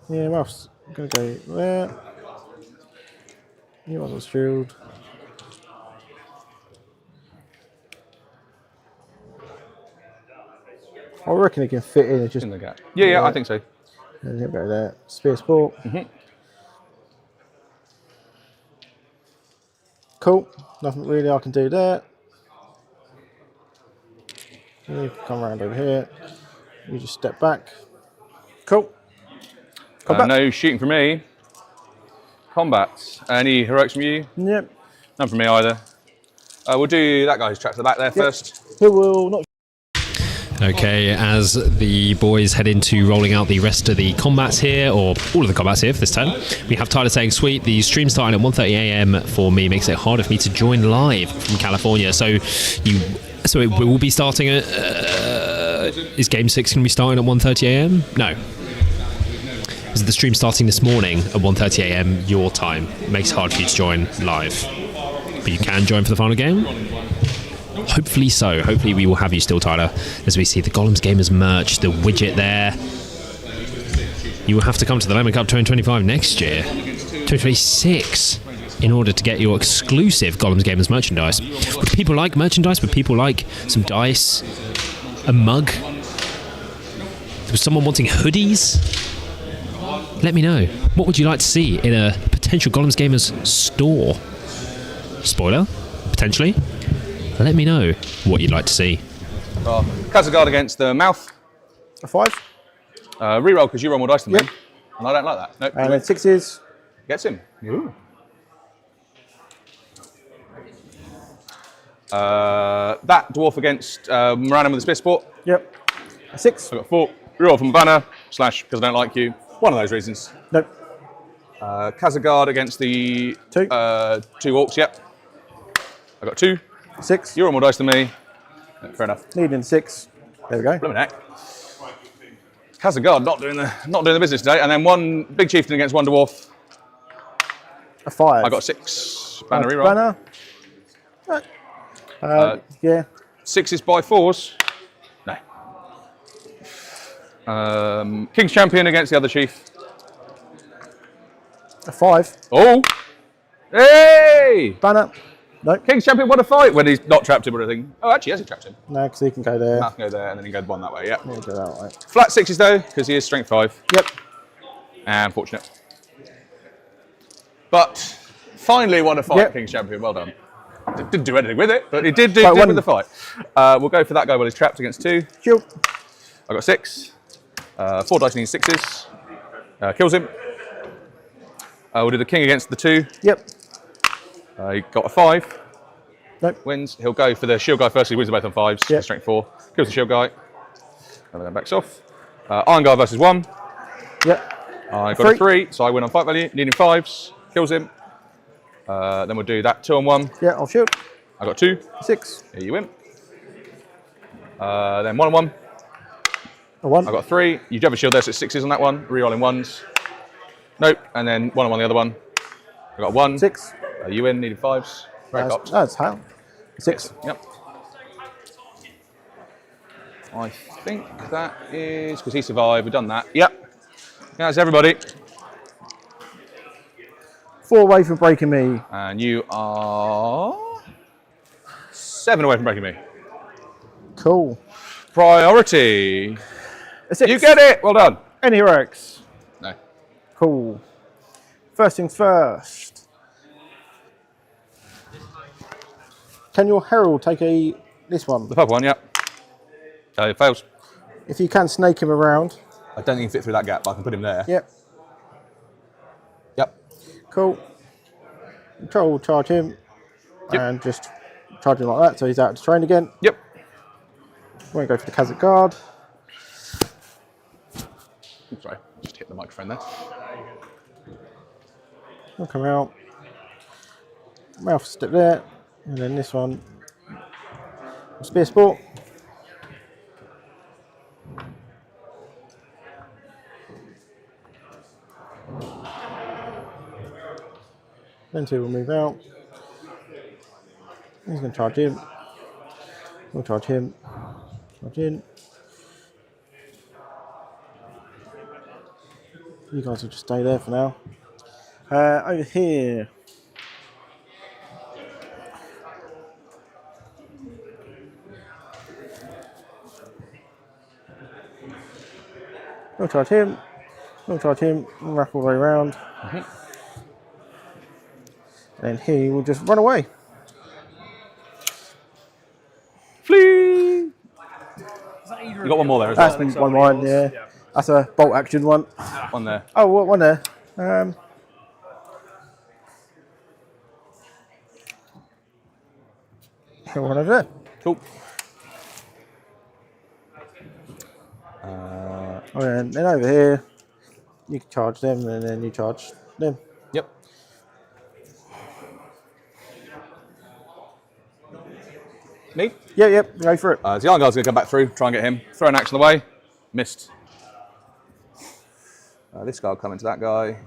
Yeah, Ralph's going to go there. You want a shield. I reckon it can fit in. It's just in the gap. Yeah, I think so. And go there. Spear sport. Cool. Nothing really I can do there. You come around over here. You just step back. Cool. No shooting from me. Combat. Any heroics from you? Yep. None from me either. We'll do that guy who's trapped to the back there first. Who will not. Okay, as the boys head into rolling out the rest of the combats here, or all of the combats here for this turn, we have Tyler saying, sweet, the stream starting at 1:30 a.m. for me makes it harder for me to join live from California. So it will be starting at... is Game 6 going to be starting at 1:30 a.m.? No. Is the stream starting this morning at 1:30 a.m. your time? It makes it hard for you to join live. But you can join for the final game? Hopefully so. Hopefully we will have you still, Tyler, as we see the Gollum's Gamers merch, the widget there. You will have to come to the Lemon Cup 2025 next year, 2026, in order to get your exclusive Gollum's Gamers merchandise. Would people like merchandise? Would people like some dice? A mug? Was someone wanting hoodies? Let me know. What would you like to see in a potential Gollum's Gamers store? Spoiler, potentially. Let me know what you'd like to see. Kazagard against the mouth. A 5. Reroll because you roll more dice than me. And I don't like that. Nope. And then 6s. Gets him. Ooh. That dwarf against Moranim with the Spear Sport. Yep. A 6. I got 4. Reroll from banner, / because I don't like you. One of those reasons. Nope. Kazagard against the 2. 2 orcs, yep. I got 2. 6. You're on more dice than me. Yeah, fair enough. Needing 6. There we go. Blimmin' heck. Kazagard not doing the business today. And then 1 big chieftain against 1 dwarf. A 5. I got 6. Banner reroll. Banner. Yeah. 6s by 4s. No. King's Champion against the other chief. A 5. Oh! Hey! Banner. No. King's Champion won a fight when he's not trapped him or anything. Oh, actually, has he trapped him? No, because he can go there. Math can go there and then he can go 1 that way, yeah. Yeah, go that way. Flat 6s though, because he is strength 5. Yep. And fortunate. But finally won a fight, Yep. King's Champion. Well done. Didn't do anything with it, but he did Right, with the fight. We'll go for that guy while he's trapped against 2. Shield. I got 6. 4 dice needs 6s. Kills him. We'll do the king against the 2. Yep. He got a 5. Nope. Wins. He'll go for the shield guy first. He wins them both on 5s. Yep. Strength 4. Kills the shield guy. And then backs off. Iron guy versus 1. Yep. I got a 3, so I win on fight value. Needing 5s. Kills him. Then we'll do that 2 on 1. Yeah, I'll shoot. I got 2. 6. Here you win. Then 1 on 1. A 1. I got 3. You do have a shield there, so it's 6s on that one. Rerolling 1s. Nope. And then 1 on 1 the other one. I got 1. 6. You win. Needed 5s. Great cops. That's how. 6. Yep. I think that is because he survived. We've done that. Yep. That's everybody. 4 away from breaking me. And you are 7 away from breaking me. Cool. Priority. A 6. You get it. Well done. Any heroics? No. Cool. First things first. Can your herald take this one? The purple one, yep. It fails. If you can snake him around. I don't think he can fit through that gap, but I can put him there. Yep. Yep. Cool. Control, charge him. Yep. And just charge him like that, so he's out to train again. Yep. We're going to go for the Kazakh guard. Oops, sorry, just hit the microphone there. We'll come out. Mouth step there. And then this one. Spear Sport. Then 2 will move out. He's going to charge him. We'll charge him. Charge in. You guys will just stay there for now. Over here. We'll charge him. We'll charge him. We'll wrap all the way around. And he will just run away. Flee! You got one more there, That's isn't been one mine, yeah. That's a bolt action one. One there. Oh, one there. One over there. Cool. And then over here, you can charge them, and then you charge them. Yep. Me? Yep, go for it. The Iron Guard's going to come back through, try and get him. Throw an action away. Missed. This guy will come into that guy.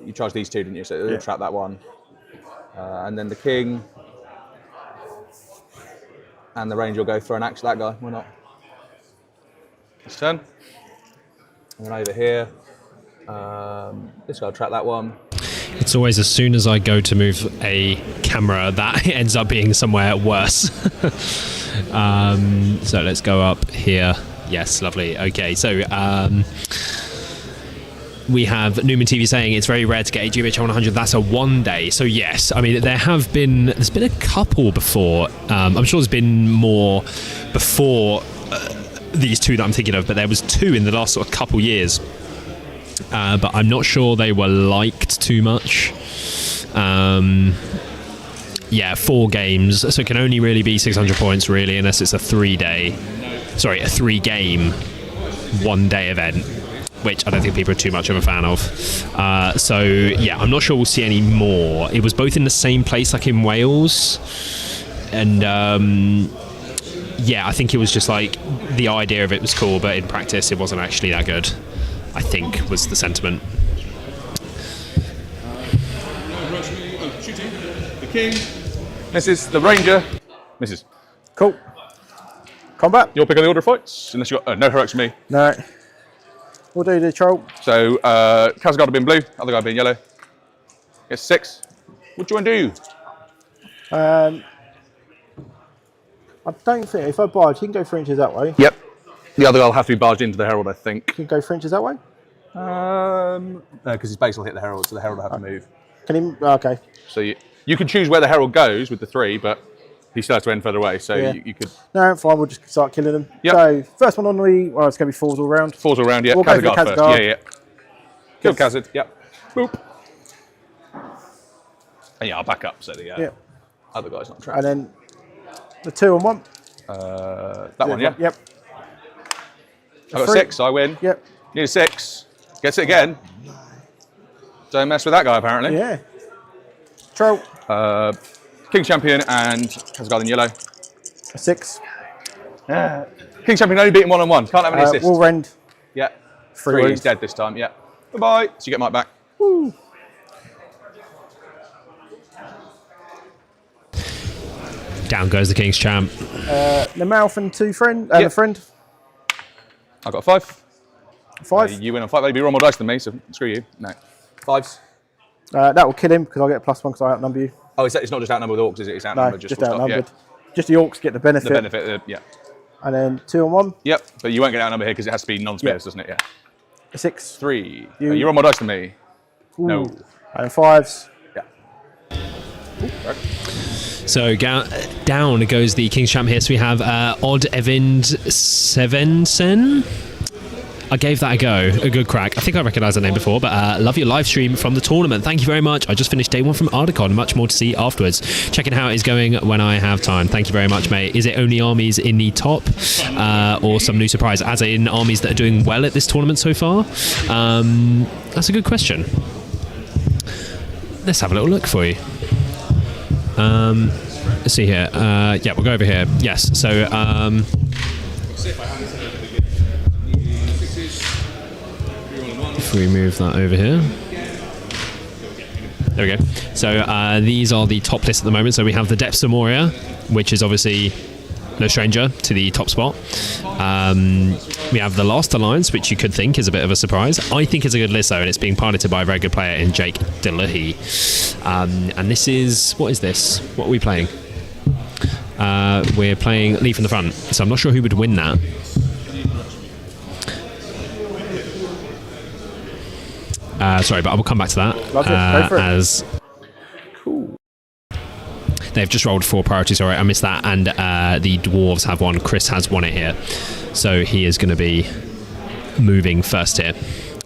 You charged these 2, didn't you? So it'll trap that one. And then the king. And the ranger will go throw an action that guy. Why not? His turn. And then over here. This guy will trap that one. It's always as soon as I go to move a camera that ends up being somewhere worse. So let's go up here. Yes, lovely. Okay, so we have Newman TV saying it's very rare to get a GBH 100. That's a 1 day. So yes, I mean there's been a couple before. I'm sure there's been more before these 2 that I'm thinking of, but there was 2 in the last sort of couple years. but I'm not sure they were liked too much. Yeah, 4 games, so it can only really be 600 points really, unless it's a 3-game, 1-day event, which I don't think people are too much of a fan of. So yeah, I'm not sure we'll see any more. It was both in the same place, like in Wales, and yeah, I think it was just like the idea of it was cool, but in practice it wasn't actually that good, I think was the sentiment. The king. Misses. The ranger. Misses. Cool. Combat. You'll pick on the order of fights, unless you got no heroics for me. No. We'll do the troll. So Kazagard will be in blue, other guy will be in yellow. Gets 6. What do you want to do? I don't think if I barge, he can go 3 inches that way. Yep. The other guy will have to be barged into the herald, I think. He can go 3 inches that way. No, because his base will hit the herald, so the herald will have to move. Can he? Okay. So you can choose where the herald goes with the 3, but he still has to end further away. So Yeah. you could. No, fine. We'll just start killing them. Yep. So first one on the. Well, it's going to be 4s all round. 4s all round. Yeah. We'll go for Kazagard first. Kazagard. Yeah. Kill Kazad. Yep. Boop. And yeah, I'll back up so the other guy's not trapped. And then the 2 on 1. That one, yeah. Yep. I got 3. 6, so I win. Yep. Need a 6. Gets it again. Don't mess with that guy, apparently. Yeah. Troll. King Champion and Kazagard in yellow. A 6. King Champion only beaten 1-on-1. Can't have any assists. Wall rend. Yeah. 3 3. wounds. He's dead this time. Yeah. Bye-bye. So you get Mike back. Woo. Down goes the King's Champ. The mouth and 2 friend. Yep. The friend. I've got 5. 5. You win on 5. They'd be roll more dice than me, so screw you. No. 5s. That will kill him because I'll get a +1 because I outnumber you. Oh, it's not just outnumbered with orcs, is it? It's No, outnumbered just full stop. outnumbered. Yeah. Just the orcs get the benefit. The benefit, yeah. And then 2 on 1. Yep, but you won't get outnumbered here because it has to be non-spares, Yep. doesn't it? Yeah. A 6. 3. You- You roll more dice than me. Ooh. No. And 5s. Yeah. So down goes the King's Champ here. So we have Odd Evind Sevensen. I gave that a good crack. I think I recognised the name before, but love your live stream from the tournament. Thank you very much. I just finished day 1 from Ardicon. Much more to see afterwards. Checking how it is going when I have time. Thank you very much, mate. Is it only armies in the top or some new surprise, as in armies that are doing well at this tournament so far? That's a good question. Let's have a little look for you. Let's see here. Yeah, we'll go over here. Yes, so if we move that over here. There we go. So these are the top list at the moment. So we have the Depths of Moria, which is obviously no stranger to the top spot. We have the Last Alliance, which you could think is a bit of a surprise. I think it's a good list though, and it's being piloted by a very good player in Jake Delahy. And this is, what is this? What are we playing? We're playing Leaf in the Front, so I'm not sure who would win that. Sorry, but I will come back to that. Go for it. As cool. They've just rolled 4 priorities. All right, I missed that. And the dwarves have 1. Chris has 1 here, so he is going to be moving first here.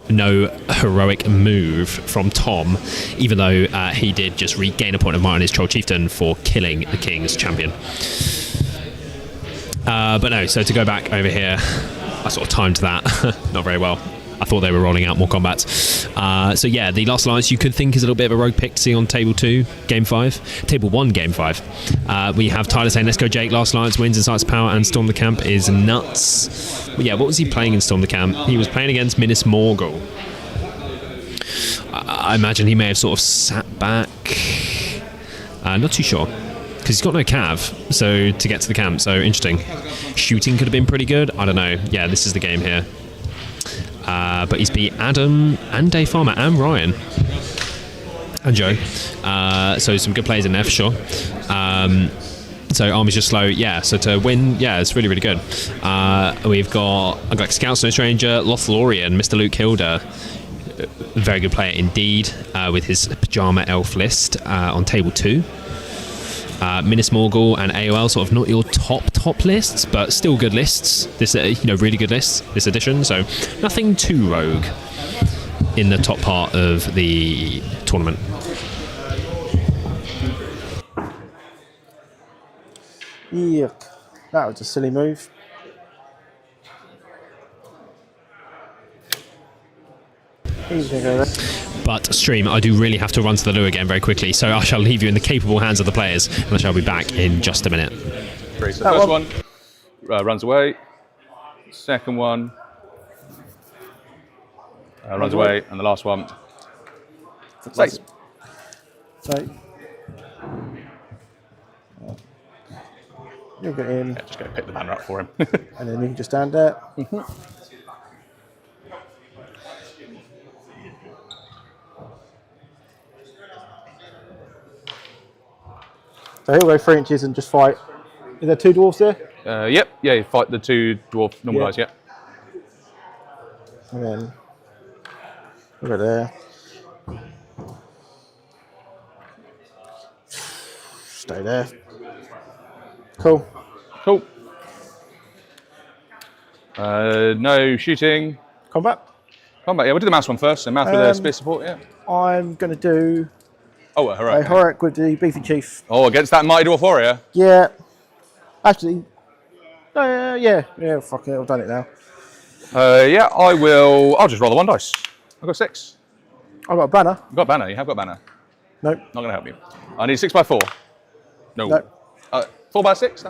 No heroic move from Tom, even though he did just regain a point of might on his Troll Chieftain for killing the King's Champion. But no, so to go back over here, I sort of timed that not very well. I thought they were rolling out more combats. So yeah, the Last Alliance you could think is a little bit of a rogue pick to see on table 2, game 5. Table 1, game 5. We have Tyler saying, let's go Jake, Last Alliance wins, Incites Power, and Storm the Camp is nuts. Well, yeah, what was he playing in Storm the Camp? He was playing against Minas Morgul. I imagine he may have sort of sat back. Not too sure. Because he's got no cav, so to get to the camp, so interesting. Shooting could have been pretty good. I don't know. Yeah, this is the game here. But he's beat Adam and Dave Farmer and Ryan and Joe. So some good players in there for sure. So army's just slow. Yeah, so to win, yeah, it's really, really good. I've got Scout Snow Stranger, Lothlorien, Mr. Luke Hilda. Very good player indeed with his Pajama Elf list on table 2. Minas Morgul and AOL, sort of not your top lists, but still good lists. This, really good lists this edition. So nothing too rogue. in the top part of the tournament. Yuck. That was a silly move. He's going to go there. But Stream, I do really have to run to the loo again very quickly, so I shall leave you in the capable hands of the players, and I shall be back in just a minute. Great. So first one runs away. Second one runs away, and the last one stays. So you'll get in. Yeah, just go pick the banner up for him. And then you can just stand there. So he'll go 3 inches and just fight. Is there 2 dwarves there? Yep. Yeah, you fight the 2 dwarf normal guys. Yep. And then we'll go there. Stay there. Cool. Cool. No shooting. Combat. Combat. Yeah, we'll do the mouse one first. So mouse with a spear support. Yeah. I'm going to do Oh, a heroic. a heroic with the beefy chief. Oh, against that mighty dwarf warrior. Yeah. Actually, yeah, fuck it, I've done it now. Yeah, I will. I'll just roll the 1 dice. I've got 6. I've got a banner. You've got banner. You have got banner. Nope. Not going to help you. I need 6 by 4. No. Nope. 4 by 6.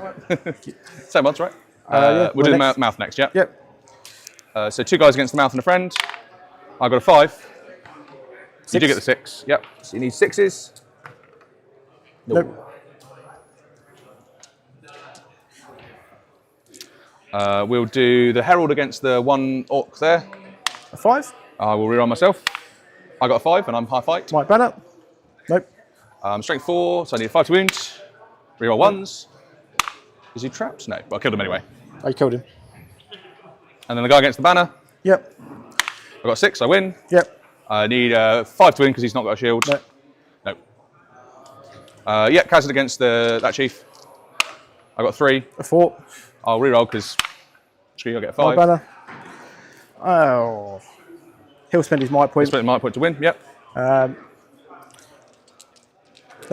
Same odds, right? Yeah, we'll do the mouth next. Yeah. Yep. So 2 guys against the mouth and a friend. I got a 5. You do get the 6. Yep. So you need 6s. Nope. We'll do the herald against the 1 orc there. A 5. I will reroll myself. I got a 5 and I'm high fight. White banner. Nope. Strength 4, so I need 5 to wound. Reroll 1s. Is he trapped? No, but I killed him anyway. I killed him. And then the guy against the banner. Yep. I got 6, I win. Yep. I need 5 to win because he's not got a shield. No. No. Yeah, Kazed against that chief. I got 3. A 4. I'll reroll because I'll get a 5. White banner. Oh. He'll spend his might point. Spend his might point to win. Yep. No,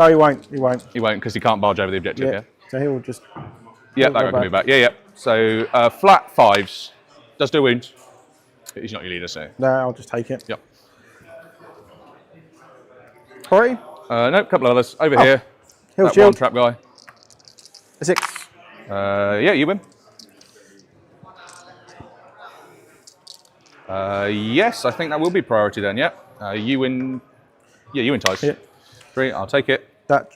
he won't. He won't. He won't because he can't barge over the objective. Yeah. So he'll just. Yeah, that guy can move back. Yeah, yeah. So flat 5s. Does do a wound. But he's not your leader, so. No, I'll just take it. Yep. Priority? Nope, couple of others. Over here. He'll That shield. 1 trap guy. A 6. Yeah, you win. Yes, I think that will be priority then, yeah. You win. Yeah, you win ties. Yeah. 3, I'll take it. That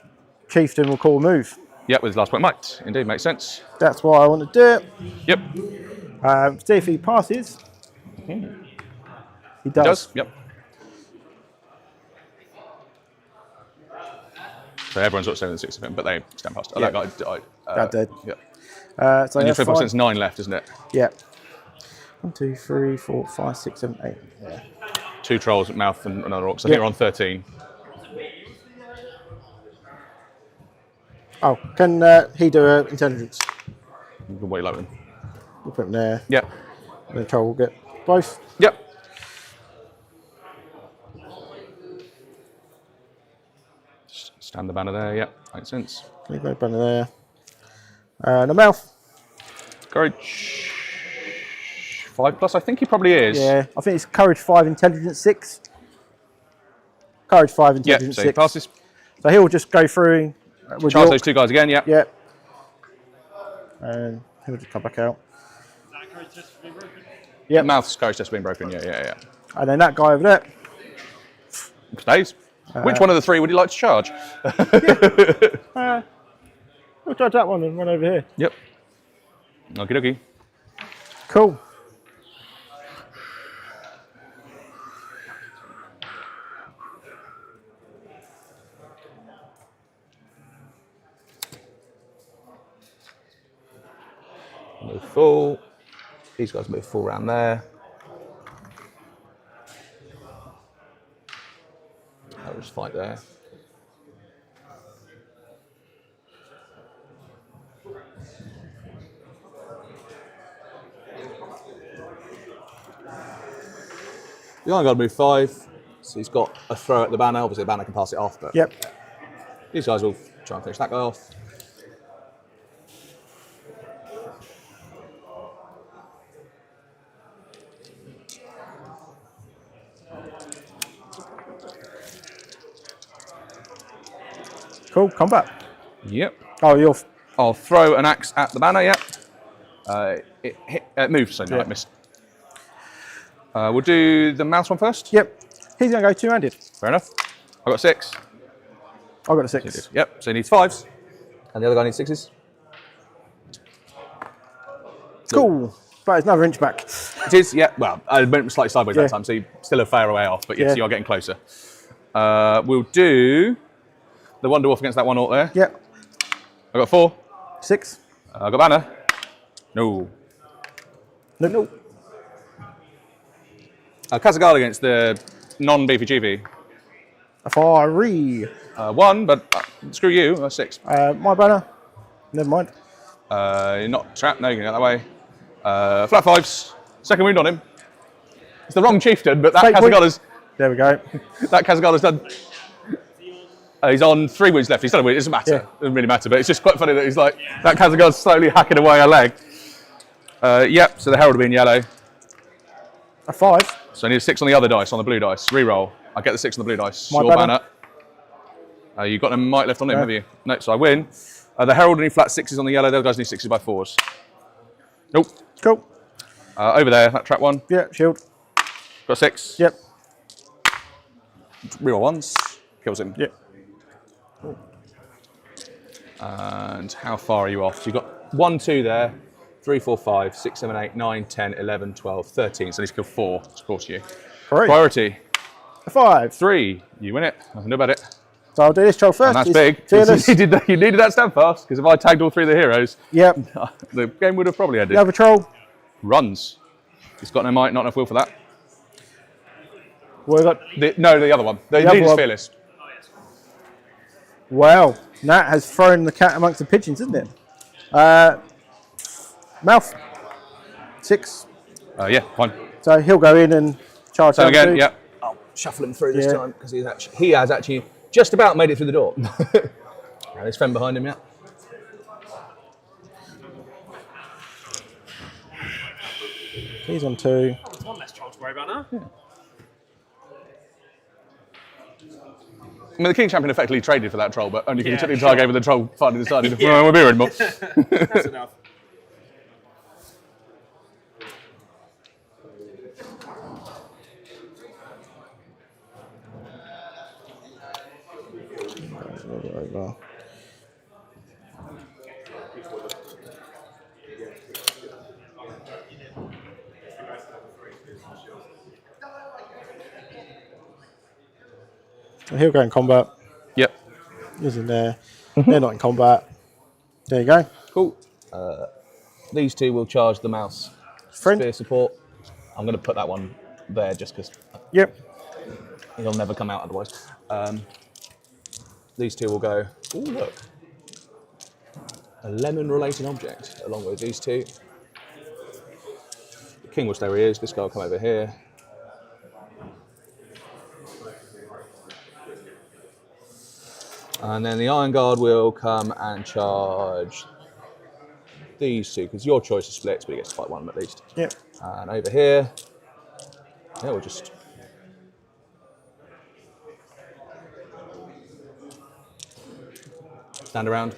chieftain will call a move. Yep, with his last point might. Indeed, makes sense. That's why I want to do it. Yep. See if he passes. He does. He does, yep. So everyone's sort of 7 and 6 of him, but they stand past. Oh, Yeah. that guy died. That dead. Yep. So And your that's triple fine. sense 9 left, isn't it? Yeah. 1, 2, 3, 4, 5, 6, 7, 8. Yeah. 2 trolls, mouth, and another orc. So I think Yeah. we're on 13. Oh, can he do intelligence? You can wait lower then. We'll put him there. Yep. And the troll will get both. Yep. Stand the banner there, yep. Makes sense. Leave that banner there. The mouth. Courage 5+, I think he probably is. Yeah, I think it's courage 5, intelligence 6. Courage 5, Yep, intelligence so he 6. passes. So he'll just go through. With Charge York. those 2 guys again, yep. Yep. And he'll just come back out. Yep. Mouth's courage test being broken, yeah. And then that guy over there. Stays. Which one of the 3 would you like to charge? We'll charge that one and run over here. Yep. Okie dokie. Cool. Move full. These guys move full around there. I'll just fight there. The Iron Guard move 5, so he's got a throw at the banner. Obviously, the banner can pass it off, but these guys will try and finish that guy off. Cool, combat. Yep. Oh, I'll throw an axe at the banner, yep. It moves, so no, I missed. We'll do the mouse one first. Yep. He's going to go two-handed. Fair enough. I've got 6. I've got a 6. Yep, so he needs 5s. And the other guy needs 6s. Cool. But it's another inch back. It is, yeah. Well, I went slightly sideways that time, so you're still a fair way off, but yes, you are getting closer. We'll do the one dwarf against that one alt there. Yep. I've got 4. 6. I've got banner. No. No. Kazagard against the non-beefy GV. A 3. 1, but screw you, 6. My banner. Never mind. You're not trapped, no, you can go that way. Flat 5s. Second wound on him. It's the wrong chieftain, but that Kazagard There we go. That Kazagard has done. He's on 3 wounds left. He's done a wound. It doesn't matter. It doesn't really matter, but it's just quite funny that he's like, that Kazagard's slowly hacking away a leg. Yep, so the Herald will be in yellow. A 5. So I need a 6 on the other dice, on the blue dice. Reroll. I get the 6 on the blue dice. My Your banner. You've got a might left on him, have you? No, so I win. The Herald will need flat 6s on the yellow. The other guys need 6s by 4s. Nope. Cool. Over there, that trap one. Yeah, shield. Got 6. Yep. Reroll 1s. Kills him. Yep. And how far are you off? So you've got 1, 2 there. 3, 4, 5, 6, 7, 8, 9, 10, 11, 12, 13. So he's killed 4. Of course, you. Priority. A 5. 3. You win it. Nothing to do about it. So I'll do this troll first. And that's big. You needed that stand fast, because if I tagged all 3 of the heroes, the game would have probably ended. The other troll runs. He's got no might, not enough will for that. Well, got the other one. The leader's fearless. Wow, Nat has thrown the cat amongst the pigeons, isn't it? Mouth. 6. Yeah, fine. So he'll go in and charge. So again, yeah. I'll shuffle him through this time because he has actually just about made it through the door. And his friend behind him, yeah. He's on 2. One less troll to worry about now. Yeah. I mean, the King Champion effectively traded for that troll, but only because he took the entire game with the troll finally decided, well, we'll be here anymore. That's enough. He'll go in combat. Yep. He's in there. They're not in combat. There you go. Cool. These 2 will charge the mouse. Friend. Spear support. I'm going to put that one there just because. Yep. He'll never come out otherwise. These 2 will go. Oh, look. A lemon-related object along with these 2. The King will stay where he is. This guy will come over here. And then the Iron Guard will come and charge these 2, because your choice is splits, but he gets to fight one of them at least. Yep. And over here, yeah, we'll just... stand around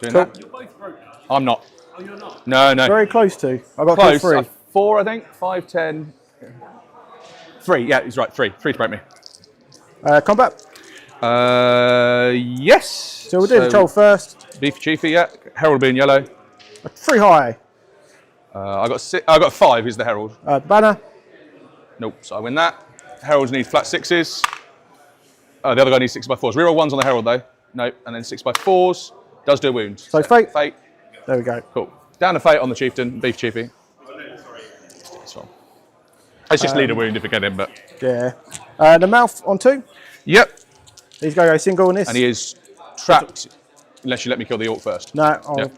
doing that. You're both broken. I'm not. Oh, you're not? No. Very close to. I got Close. 3. 4, I think. 5, 10. 3, yeah, he's right. 3 to break me. Combat. Yes. So we'll do the troll first. Beefy Chiefy, yeah. Herald will be in yellow. 3 high. I got 5. He's the Herald. Banner. Nope. So I win that. Heralds need flat 6s. The other guy needs 6 by 4s. Reroll 1s on the Herald though. Nope. And then 6 by 4s. Does do a wound. So fate. Fate. There we go. Cool. Down to fate on the chieftain. Beef Chiefy. It's just lead a wound if you get him, but yeah. The mouth on 2. Yep. He's going to go single on this. And he is trapped unless you let me kill the orc first. No. Yep.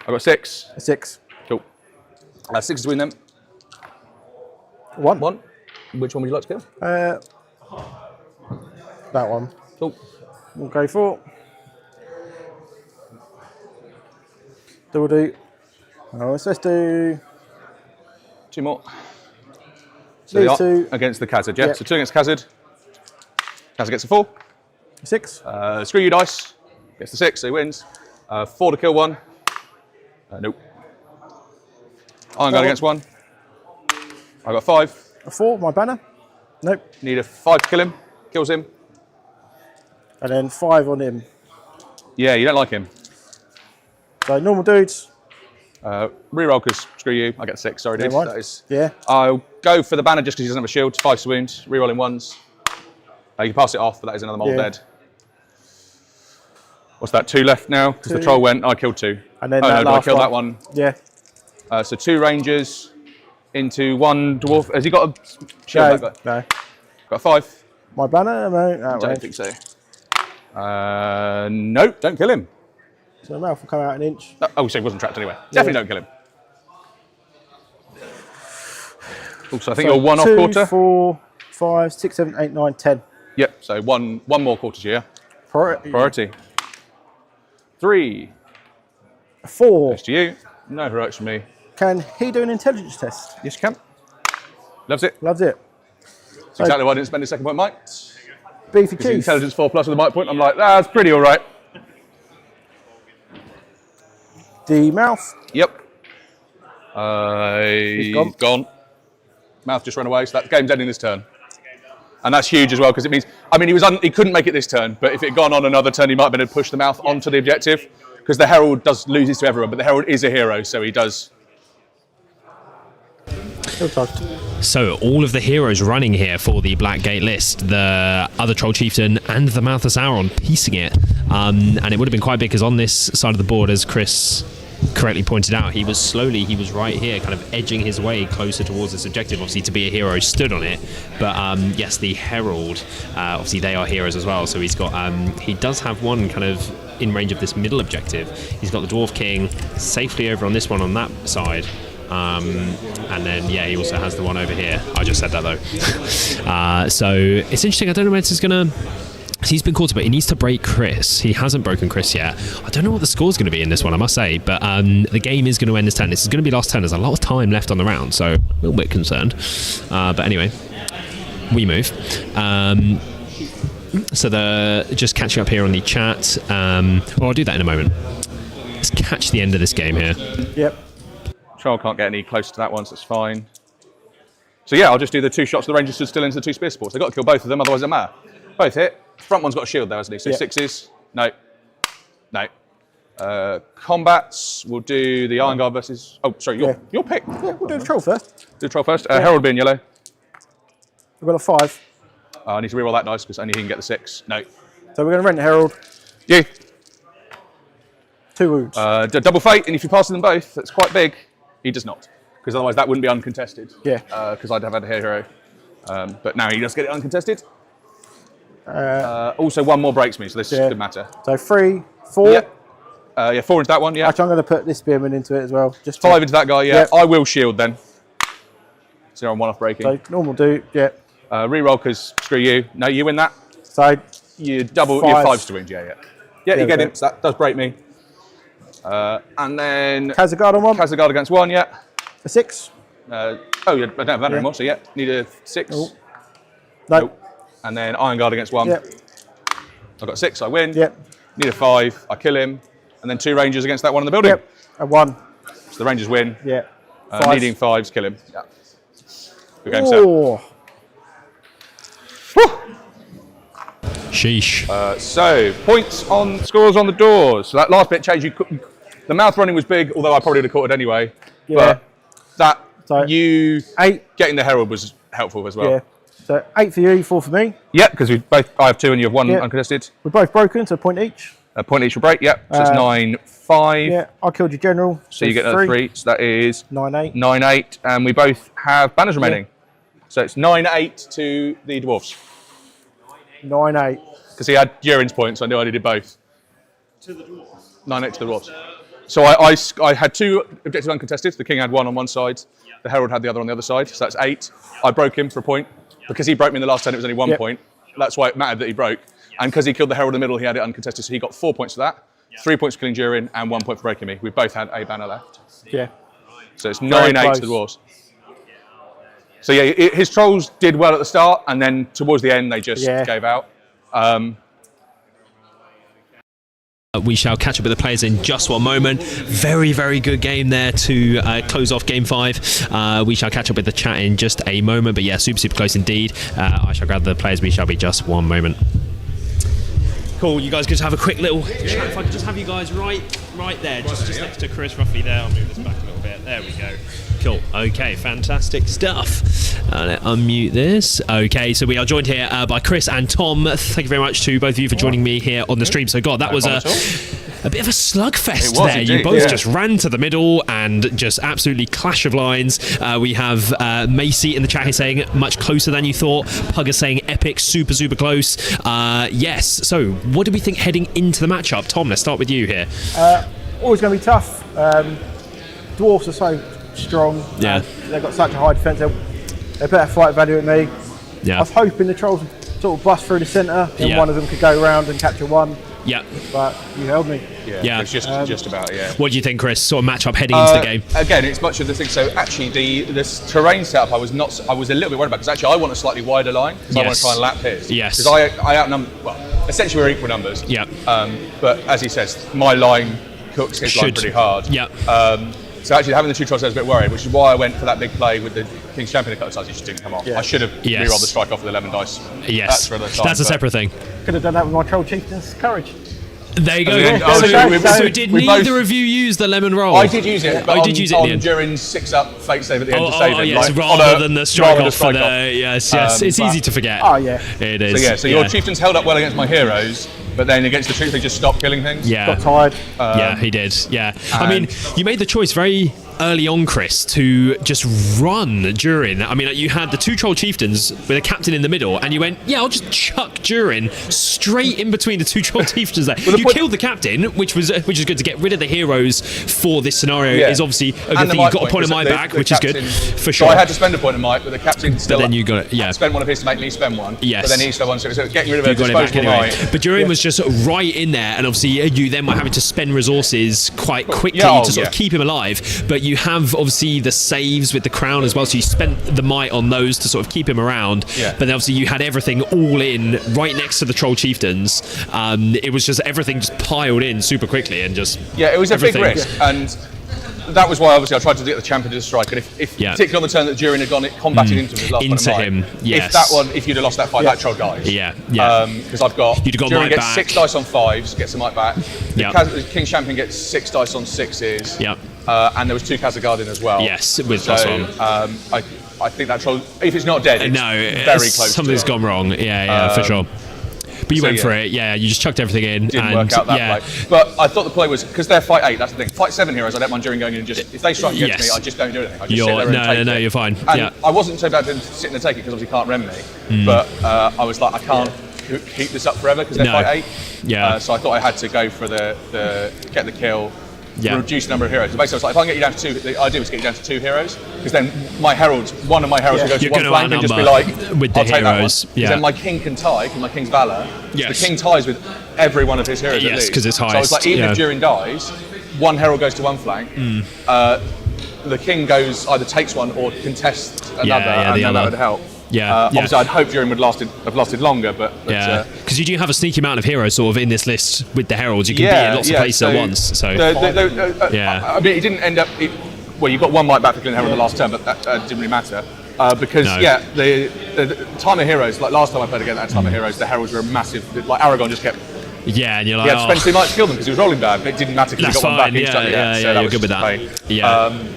I've got 6. A 6. Cool. 6 between them. 1. Which one would you like to kill? That one. Cool. We'll go for. We'll do. Oh, let's do 2 more. So these they are 2 against the Khazad, yeah? Yep. So 2 against Khazad. Khazad gets a 4. 6. Screw you dice. Gets the 6, so he wins. 4 to kill 1. Nope. Iron Guard against 1. I got 5. A 4, my banner. Nope. Need a 5 to kill him. Kills him. And then 5 on him. Yeah, you don't like him. So normal dudes. Reroll because screw you. I get 6. Sorry, dude. Right. That is. Yeah. I'll go for the banner just because he doesn't have a shield. 5 wound. Reroll in 1s. You can pass it off, but that is another mole dead. What's that? 2 left now because the troll went. I killed 2. And then oh that no, last did I kill one. that one? Yeah. So 2 rangers into 1 dwarf. Has he got a shield? No. That guy? No. Got 5. My banner. No. Don't think so. No, don't kill him. So the mouth will come out an inch. Oh, so he wasn't trapped anyway. Definitely don't kill him. Also, I think you're 1 off 2, quarter. 4, 5, 6, 7, 8, 9, 10. Yep. So one more quarter here. Priority. Priority. 3. 4. Goes to you. No heroics from me. Can he do an intelligence test? Yes, you can. Loves it. Loves it. That's exactly why I didn't spend a second point might. Beefy Because cheese. intelligence 4+ with a might point. I'm like, that's pretty all right. The mouth. Yep. He's gone. Mouth just ran away, so that game's ending this turn. And that's huge as well, because it means, I mean, he couldn't make it this turn, but if it had gone on another turn, he might have been able to push the mouth onto the objective, because the Herald does loses to everyone, but the Herald is a hero, so he does. So all of the heroes running here for the Black Gate list, the other Troll Chieftain and the Mouth of Sauron piecing it. And it would have been quite big, because on this side of the board, as Chris correctly pointed out, he was right here, kind of edging his way closer towards this objective. Obviously, to be a hero, stood on it. But yes, the Herald, obviously they are heroes as well. So he's got, he does have one kind of in range of this middle objective. He's got the Dwarf King safely over on this one on that side. And then, yeah, he also has the one over here. I just said that though. So it's interesting. I don't know where this is going to... He's been caught, but he needs to break Chris. He hasn't broken Chris yet. I don't know what the score's going to be in this one, I must say, but the game is going to end this turn. This is going to be last turn. There's a lot of time left on the round, so a little bit concerned. But anyway, we move. So just catching up here on the chat. I'll do that in a moment. Let's catch the end of this game here. Yep. Troll can't get any closer to that one, so it's fine. So yeah, I'll just do the 2 shots. The Rangers should still into the 2 spear supports. They've got to kill both of them, otherwise it doesn't matter. Both hit. Front one's got a shield there, hasn't he? So 6s. No. No. Combats, we'll do the Iron Guard versus... Oh, sorry, your pick. Yeah, we'll do the troll first. Do the Troll first. Herald will be in yellow. We've got a 5. I need to reroll that dice because only he can get the 6. No. So we're going to rent the Herald. Yeah. 2 wounds. Double fate, and if you pass them both, that's quite big. He does not, because otherwise that wouldn't be uncontested. Yeah. Because I'd have had a hero. But now he does get it uncontested. Also, 1 more breaks me, so this could matter. So 3, 4. Yeah, 4 into that one, yeah. Actually, I'm going to put this spearman into it as well. Just 5 into that guy, yeah. Yep. I will shield then. So I'm 1 off breaking. So normal do, yeah. Reroll, because screw you. No, you win that. So you double, your 5s to win, yeah. Yeah, you get him, so that does break me. And then... Khazad on 1. Khazad against 1, yeah. A 6. I don't have that anymore, so yeah. Need a 6. Oh. No. Nope. And then Iron Guard against 1. Yep. I've got 6, I win. Yep. Need a 5, I kill him. And then 2 Rangers against that one in the building. Yep. A 1. So the Rangers win. Yeah. Needing 5s, kill him. Yeah. Good game, sir. Sheesh. So, points on scores on the doors. So that last bit changed. The mouth running was big, although I probably would have caught it anyway. Yeah. But So 8 getting the Herald was helpful as well. Yeah. So 8 for you, 4 for me. Yep, because I have 2 and you have 1 uncontested. We're both broken, so a point each. A point each for break, yep. So it's 9, 5. Yeah, I killed your general. So you get another 3. So that is 9, 8. 9, 8. And we both have banners remaining. So it's 9, 8 to the dwarfs. 9, 8. Because he had Durin's points, so I knew I needed both. To the dwarfs? 9, 8 to the dwarfs. So I had 2 objectives uncontested. The king had 1 on one side. The Herald had the other on the other side. So that's 8. I broke him for a point. because he broke me in the last turn, it was only 1 point. That's why it mattered that he broke. And because he killed the Herald in the middle, he had it uncontested. So he got 4 points for that, 3 points for killing Durin, and 1 point for breaking me. We both had a banner left. Yeah. So it's 9-8 to the Dwarves. So yeah, his trolls did well at the start, and then towards the end, they just gave out. We shall catch up with the players in just one moment. Very, very good game there to close off Game 5. We shall catch up with the chat in just a moment. But yeah, super, super close indeed. I shall grab the players. We shall be just one moment. Cool, you guys could just have a quick little chat. If I could just have you guys right there, just next to Chris, roughly there. I'll move this back a little bit. There we go. Cool. Okay, fantastic stuff. Let's unmute this. Okay, so we are joined here by Chris and Tom. Thank you very much to both of you for joining me here on the stream. So, God, that was a bit of a slugfest there. Indeed, you both just ran to the middle and just absolutely clash of lines. We have Macy in the chat here saying much closer than you thought. Pugger saying epic, super, super close. Yes. So, what do we think heading into the matchup? Tom, let's start with you here. Always going to be tough. Dwarfs are so strong. Yeah. They've got such a high defence. They're better fight value at me. Yeah. I was hoping the trolls would sort of bust through the centre and one of them could go around and capture one. Yeah. But you held me. Yeah. It's just about, What do you think, Chris? Sort of matchup heading into the game? Again, it's much of the thing. So actually, this terrain setup, I was a little bit worried about, because actually I want a slightly wider line because I want to try and lap his. Yes. Because I outnumber. Well, essentially we're equal numbers. Yeah. But as he says, my line cooks his line pretty hard. Yeah. So actually having the two trolls, I was a bit worried, which is why I went for that big play with the King's Champion a couple of times. It just didn't come off. I should have rerolled the strike off with 11 dice. Yes. That's a separate thing. Could have done that with my troll chieftain's courage. There you go. Yeah. So did neither of you use the lemon roll? I did use it, but I did use it in the end. during 6-up fake save at the end to save it. Yes, rather than the strike off for the... Yes, it's easy to forget. Oh, yeah. It is. So your chieftains held up well against my heroes, but then against the troops they just stopped killing things. Yeah. Got tired. Yeah, he did. Yeah. I mean, you made the choice very early on, Chris, to just run Durin. I mean, you had the two troll chieftains with a captain in the middle, and you went, I'll just chuck Durin straight in between the two troll chieftains there. You killed the captain, which is good to get rid of the heroes for this scenario. Is obviously a good thing. You got a point of my back, which is good for sure. So I had to spend a point of might, but the captain still. But then you got it. Yeah. Spent one of his to make me spend one. Yes. But then he spent one, so getting rid of a disposable might. But Durin was just right in there, and obviously you then were having to spend resources quite quickly to sort of keep him alive. But you have obviously the saves with the crown as well, so you spent the might on those to sort of keep him around. But then obviously you had everything all in right next to the troll chieftains. It was just everything just piled in super quickly and just it was a big risk, and that was why obviously I tried to get the champion to the strike. And if particularly on the turn that Durin had gone, it combated into his last into one him. Yes. If you'd have lost that fight, that troll dies. Because I've got Durin gets back. 6 dice on 5s, gets the might back. The King's Champion gets 6 dice on 6s. And there was 2 Khazar as well. Yes, with +1. I think that troll, if it's not dead, it's very close. Something's gone wrong. For sure. But you went for it, you just chucked everything in. Didn't work out that play. But I thought the play was, because they're fight 8, that's the thing. Fight 7 heroes, I don't mind Durin going in and just, if they strike against me, I just don't do anything. I just sit there and take it. You're fine. And I wasn't so bad to sit in and take it, because obviously he can't rem me. But I was like, I can't keep this up forever, because they're fight 8. So I thought I had to go for the get the kill, reduce the number of heroes. So basically, I was like, if I can get you down to 2, the idea was to get you down to 2 heroes, because then one of my heralds will go to one flank and just be like, with the I'll take heroes. that one. Then my king can tie, because my king's Valor. The king ties with every one of his heroes at least. because it's highest. So I was like, even if Durin dies, one herald goes to one flank, the king goes, either takes one or contests another, and then that would help. Obviously, I'd hoped Durin would have lasted longer, but because you do have a sneaky amount of heroes sort of in this list with the heralds. You can be in lots of places at once. So I mean, it didn't end up. Well, you got one might back for killing herald in the last turn, but that didn't really matter because the time of heroes. Like last time I played again, that time of heroes, the heralds were massive. Like Aragon just kept. And you're like, he had to spend 2 might to kill them because he was rolling bad, but it didn't matter because he got one back each time. So you're good with that.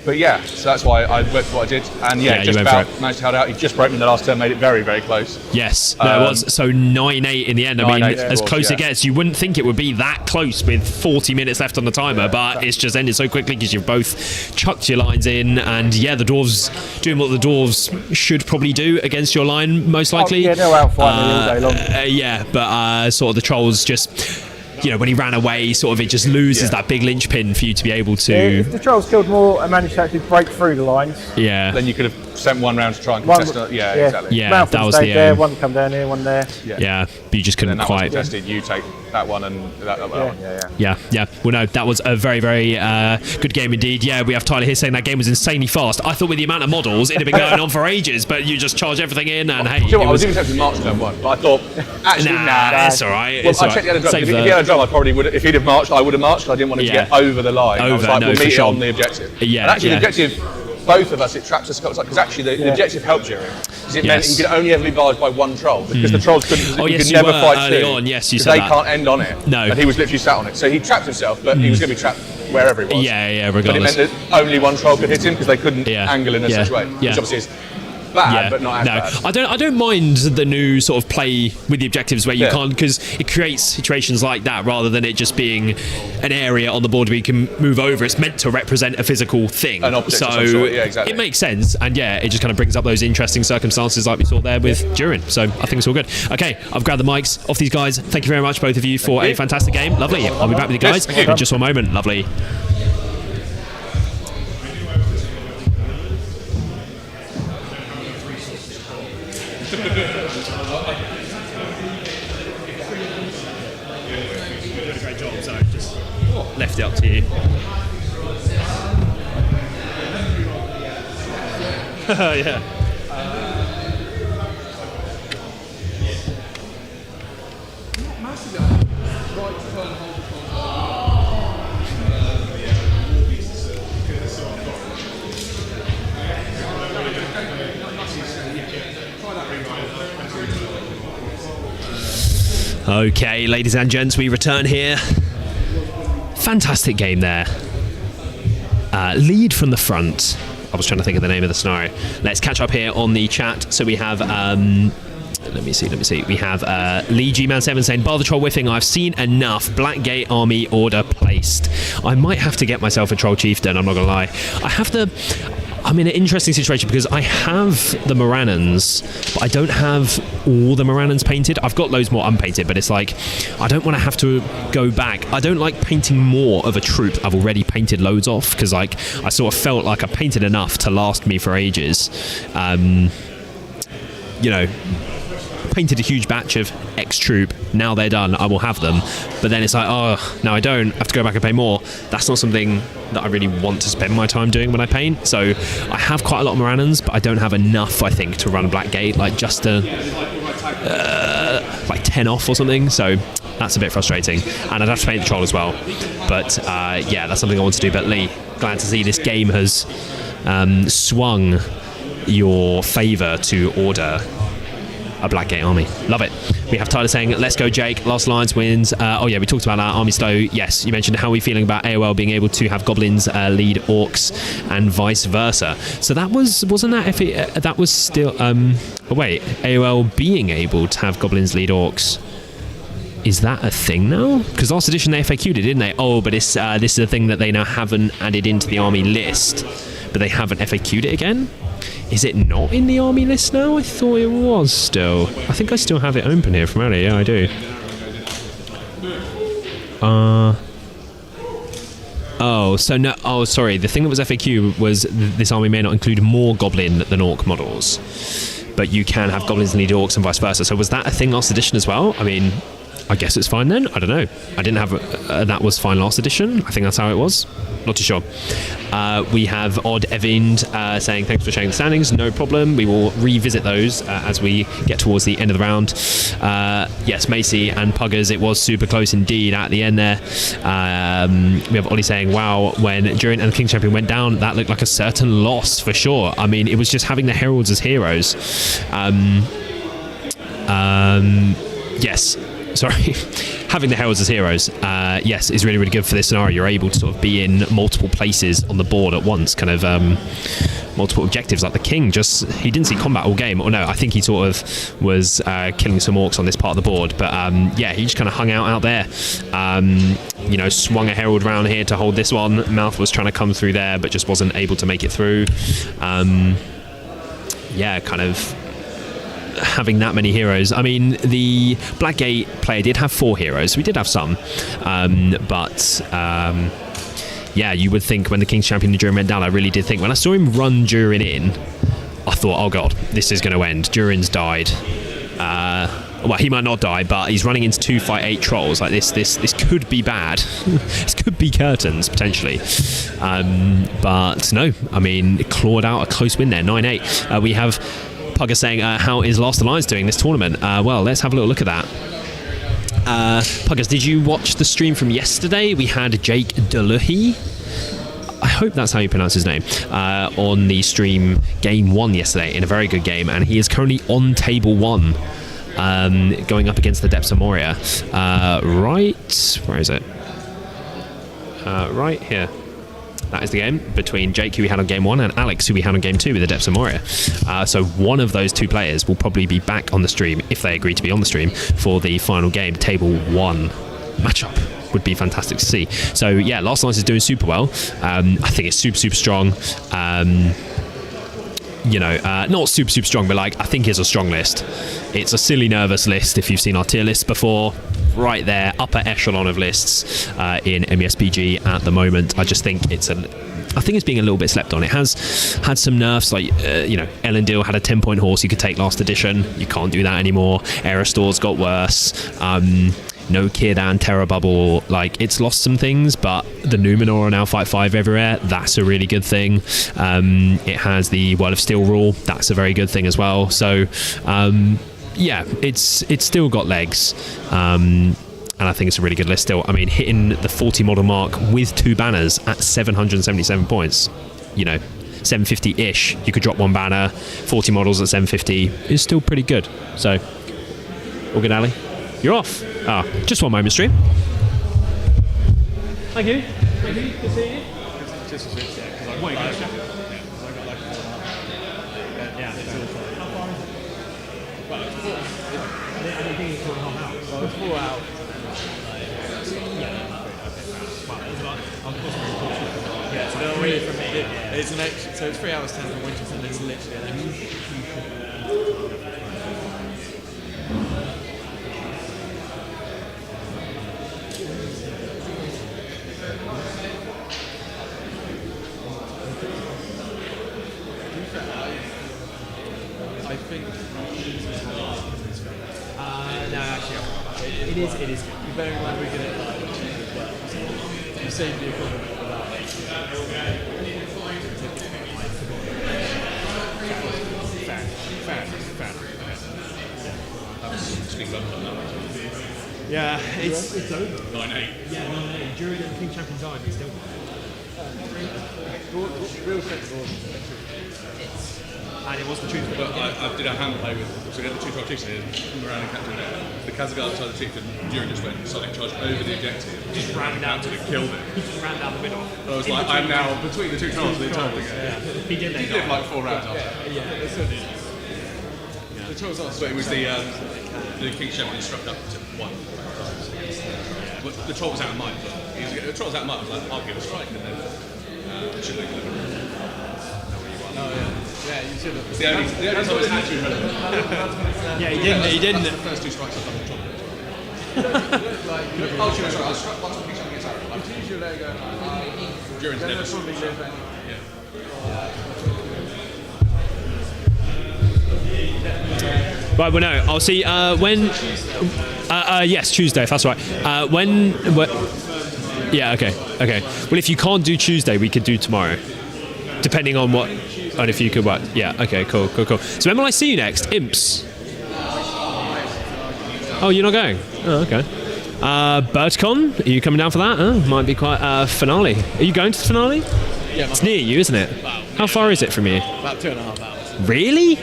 But so that's why I went for what I did, and just about managed to hold out. He just broke me in the last turn, made it very, very close. Yes, it was. So 9-8 in the end. I mean, as close it gets. You wouldn't think it would be that close with 40 minutes left on the timer, but it's just ended so quickly because you've both chucked your lines in, and the dwarves doing what the dwarves should probably do against your line, most likely. They're out fighting all day long. But sort of the trolls just when he ran away, sort of it just loses that big linchpin for you to be able to. If the Trolls killed more and managed to actually break through the lines, then you could have sent one round to try and contest it. Yeah, exactly. Yeah, Mouth that was the there. One come down here, one there. Yeah, but you just couldn't and then quite. Contested, you take that one and that one. Yeah. Well, no, that was a very, very good game indeed. Yeah, we have Tyler here saying that game was insanely fast. I thought with the amount of models, it'd have been going on for ages, but you just charge everything in and hey. I was even tempted to march turn one, but I thought, actually, nah, it's all right. Well, I checked the other drum. If he had a drum, I probably would. If he'd have marched, I would have marched. I didn't want him to get over the line. I was like, we'll meet on the objective. Yeah, and actually, the objective, both of us, it traps us because actually the objective helped Jiren. Because it meant he could only ever be barred by one troll because the trolls couldn't. Oh, yes, could never fight early two. on. Yes, you said said they that. can't end on it. No, and he was literally sat on it. So he trapped himself, but he was going to be trapped wherever he was. Yeah, regardless. But it meant that only one troll could hit him because they couldn't angle in such a way. Which obviously is bad, but not as bad. I don't mind the new sort of play with the objectives where you can't, because it creates situations like that rather than it just being an area on the board where you can move over. It's meant to represent a physical thing. An object so of some sort. Yeah, exactly. It makes sense, and it just kind of brings up those interesting circumstances like we saw there with Jiren. So I think it's all good. Okay, I've grabbed the mics off these guys. Thank you very much, both of you, for a fantastic game. Lovely. I'll be back with you guys in just one moment. Lovely. Great job, so just left it up to you. Yeah. Okay, ladies and gents, we return here. Fantastic game there. Lead from the front. I was trying to think of the name of the scenario. Let's catch up here on the chat. So we have, let me see. We have Lee G-Man7 saying, bar the troll whiffing, I've seen enough. Blackgate army order placed. I might have to get myself a troll chieftain, I'm not going to lie. I'm in an interesting situation because I have the Morannons, but I don't have all the Morannons painted. I've got loads more unpainted, but it's like, I don't want to have to go back. I don't like painting more of a troop I've already painted loads off, because like I sort of felt like I painted enough to last me for ages. Painted a huge batch of X troop, now they're done, I will have them, but then it's like, oh, no, I don't, I have to go back and pay more. That's not something that I really want to spend my time doing when I paint. So I have quite a lot of Morannons, but I don't have enough, I think, to run Blackgate, like just like 10 off or something, so that's a bit frustrating. And I'd have to paint the troll as well, but that's something I want to do. But Lee, glad to see this game has swung your favour to order a Blackgate army. Love it. We have Tyler saying, let's go Jake, Lost Alliance wins. We talked about that. Army Stow, yes. You mentioned how are we feeling about AOL being able to have goblins lead orcs and vice versa. So that wasn't that if it, that was still AOL being able to have goblins lead orcs. Is that a thing now? Because last edition they FAQ'd it, didn't they? Oh, but it's this is a thing that they now haven't added into the army list, but they haven't FAQ'd it again. Is it not in the army list now? I thought it was still. I think I still have it open here from earlier. Yeah, I do. Sorry. The thing that was FAQ was this army may not include more goblin than orc models, but you can have goblins lead orcs and vice versa. So was that a thing last edition as well? I mean, I guess it's fine then. I don't know. I didn't have that was fine last edition. I think that's how it was. Not too sure. We have Odd Evind saying thanks for sharing the standings. No problem. We will revisit those as we get towards the end of the round. Yes, Macy and Puggers. It was super close indeed at the end there. We have Ollie saying, "Wow, when Jiren and the King Champion went down, that looked like a certain loss for sure." I mean, it was just having the heralds as heroes. Yes. Sorry, having the heralds as heroes, yes, is really, really good for this scenario. You're able to sort of be in multiple places on the board at once, kind of multiple objectives. Like the king, he didn't see combat all game. Or no, I think he sort of was killing some orcs on this part of the board. But he just kind of hung out there. Swung a herald round here to hold this one. Mouth was trying to come through there, but just wasn't able to make it through. having that many heroes. I mean, the Blackgate player did have 4 heroes. We did have some, but yeah, you would think when the King's Champion Durin went down, I really did think when I saw him run Durin in, I thought, oh god, this is going to end. Durin's died. Well, he might not die, but he's running into 2 Fight 8 trolls. Like this could be bad. This could be curtains potentially. But no, I mean, clawed out a close win there, 9-8. We have Pugger saying, how is Last Alliance doing this tournament? Well, let's have a little look at that. Puggers, did you watch the stream from yesterday? We had Jake Deluhy, I hope that's how you pronounce his name, on the stream game 1 yesterday in a very good game, and he is currently on table 1, going up against the Depths of Moria. Right, where is it? Right here. That is the game between Jake, who we had on game 1, and Alex, who we had on game 2 with the Depths of Moria. So one of those 2 players will probably be back on the stream, if they agree to be on the stream, for the final game, table 1 matchup. Would be fantastic to see. So yeah, Last Alliance is doing super well. I think it's super strong. You know, not super strong, but like I think it's a strong list. It's a silly nervous list if you've seen our tier lists before. Right there, upper echelon of lists in MESBG at the moment. I just think it's I think it's being a little bit slept on. It has had some nerfs, like you know, Elendil had a 10-point horse you could take last edition. You can't do that anymore. Aerostor's got worse. No Kid and Terror Bubble, like it's lost some things, but the Numenor are now Fight 5 everywhere. That's a really good thing. It has the World of Steel rule. That's a very good thing as well. So yeah, it's still got legs. And I think it's a really good list still. I mean, hitting the 40 model mark with 2 banners at 777 points, you know, 750-ish. You could drop 1 banner, 40 models at 750 is still pretty good. So, all good, Ali? You're off. Ah, just 1 moment, stream. Thank you. Thank you. Good to see you. Just a switch, yeah. Because I got yeah. How far is it? Well, it's 4. I don't think it's 4.5 hours. Well, it's 4 out. Yeah, so they're away from me. It's an extra, so it's 3 hours 10 from Winchester, and it's literally an extra. I think no, actually, it is good. You bear in mind we're going to you save the equipment without fair. Yeah, it's over. 9-8. Yeah, 9-8. During the King Champion died, it's still real sensible. And it was the truth. But I did a hand play with, so we had the 2-12 chiefs here, around and captured it. The Khazar side of the chief, and Durin just went Sonic charged over the objective. Just ran down to killed it. He just ran down the middle. I was like, I'm now between the 2 trolls the entire thing. Yeah. He did like 4 rounds after. Yeah, it still did. The trolls are. But it was the King Champion struck up to 1. But the troll was out of mind. The troll was out of mind. I was like, I'll give a strike, and then should have delivered. Oh yeah. Yeah, you should have. It's the only time it's actually relevant. Yeah, he didn't. The first 2 strikes I've done with troll. Oh, sorry, I struck once on King Champion against Arrow. If you use your leg Durin's never probably live any. Right, well, no, I'll see when. Yes, Tuesday, if that's right. Yeah, okay. Well, if you can't do Tuesday, we could do tomorrow, depending on what, and if you could work. Yeah, okay, cool. So when will I see you next? Imps. Oh, you're not going? Oh, okay. BirdCon, are you coming down for that? Might be quite finale. Are you going to the finale? Yeah, it's near you, isn't it? How far is it from you? About 2.5 hours. Really?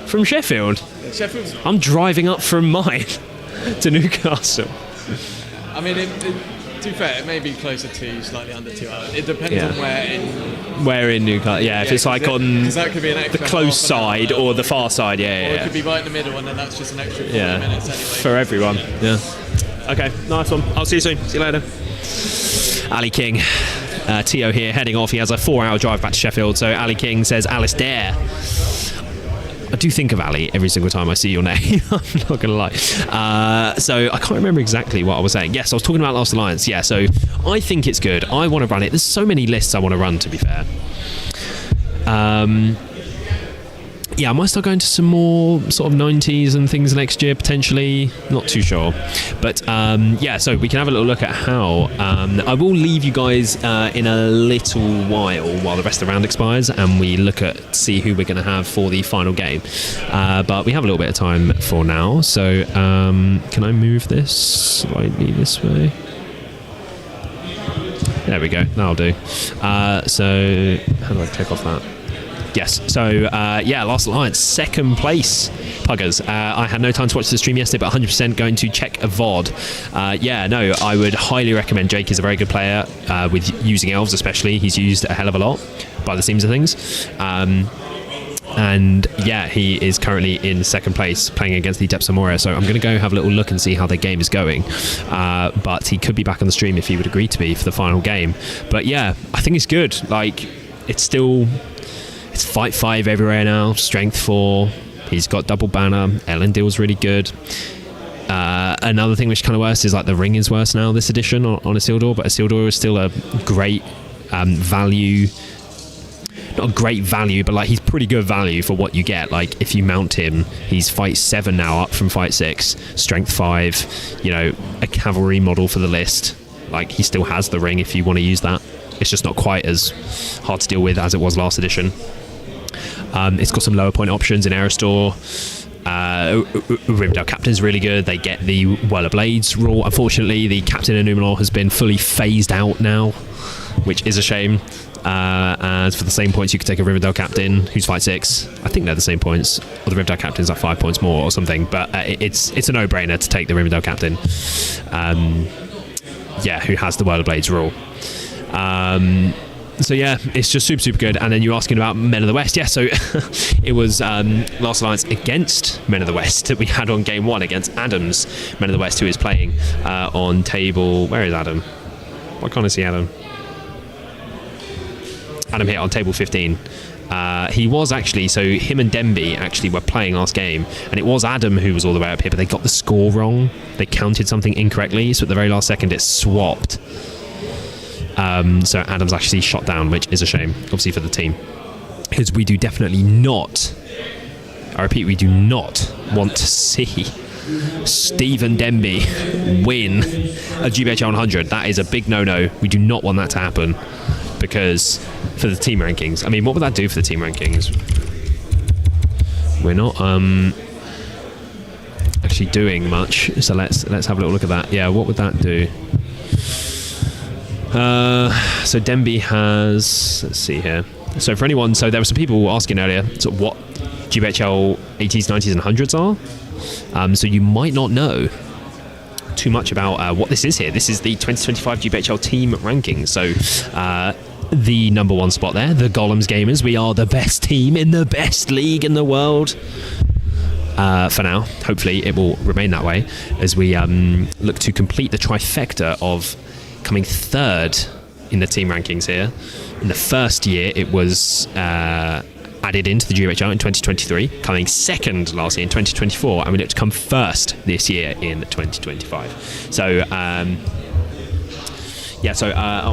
From Sheffield? Sheffield's. I'm driving up from mine to Newcastle. I mean, to be fair, it may be closer to slightly under 2 hours. It depends on where in Newcastle. Yeah, if it's like on that could be an the close side or the far side. Or it could be right in the middle, and then that's just an extra 40 minutes anyway. For everyone. Yeah. Okay, nice one. I'll see you soon. See you later. Ali King. Tio here heading off. He has a 4-hour drive back to Sheffield. So Ali King says Alistair. I do think of Ali every single time I see your name. I'm not gonna lie. So I can't remember exactly what I was saying. Yes, I was talking about Last Alliance. Yeah, so I think it's good. I want to run it. There's so many lists I want to run, to be fair. Yeah, I might start going to some more sort of 90s and things next year, potentially. Not too sure. But yeah, so we can have a little look at how. I will leave you guys in a little while the rest of the round expires, and we look at see who we're going to have for the final game. But we have a little bit of time for now. So can I move this slightly this way? There we go. That'll do. So how do I click off that? Yes, so yeah, Last Alliance, second place, Puggers. I had no time to watch the stream yesterday, but 100% going to check a VOD. Yeah, no, I would highly recommend. Jake is a very good player with using elves, especially. He's used a hell of a lot by the seams of things. And yeah, he is currently in second place playing against the Depths of Moria. So I'm going to go have a little look and see how their game is going. But he could be back on the stream if he would agree to be for the final game. But yeah, I think it's good. Like, it's still... It's fight 5 everywhere now, strength 4. He's got double banner. Elendil's really good. Another thing which kind of worse is like the ring is worse now this edition on Isildur, but Isildur is still a great value. Not a great value, but like he's pretty good value for what you get. Like if you mount him, he's fight 7 now, up from fight 6, strength 5. You know, a cavalry model for the list. Like he still has the ring if you want to use that. It's just not quite as hard to deal with as it was last edition. It's got some lower point options in Aerostor. Rivendell Captain's really good. They get the Whirl of Blades rule. Unfortunately, the Captain of Numenor has been fully phased out now, which is a shame. And for the same points, you could take a Rivendell Captain who's fight 6. I think they're the same points. Or the Rivendell Captain's like 5 points more or something. But it's a no-brainer to take the Rivendell Captain. Yeah, who has the Whirl of Blades rule. So yeah, it's just super good. And then you're asking about Men of the West. Yeah, so it was Last Alliance against Men of the West that we had on game 1 against Adam's Men of the West, who is playing on table... Where is Adam? Why can't I see Adam? Adam here on table 15. He was actually... So him and Denby actually were playing last game, and it was Adam who was all the way up here, but they got the score wrong. They counted something incorrectly, so at the very last second it swapped. So Adam's actually shot down, which is a shame, obviously, for the team. Because we do definitely not, I repeat, we do not want to see Stephen Denby win a GBHL 100. That is a big no-no. We do not want that to happen. Because for the team rankings, I mean, what would that do for the team rankings? We're not actually doing much. So let's have a little look at that. Yeah, what would that do? So Denby has, let's see here. So for anyone, so there were some people asking earlier sort of what GBHL 80s, 90s and 100s are. So you might not know too much about what this is here. This is the 2025 GBHL team rankings. So the number 1 spot there, the Gollum's Gamers. We are the best team in the best league in the world. For now, hopefully it will remain that way as we look to complete the trifecta of coming 3rd in the team rankings here. In the first year, it was added into the GBHL in 2023, coming 2nd last year in 2024, and we look to come 1st this year in 2025. So, yeah, so,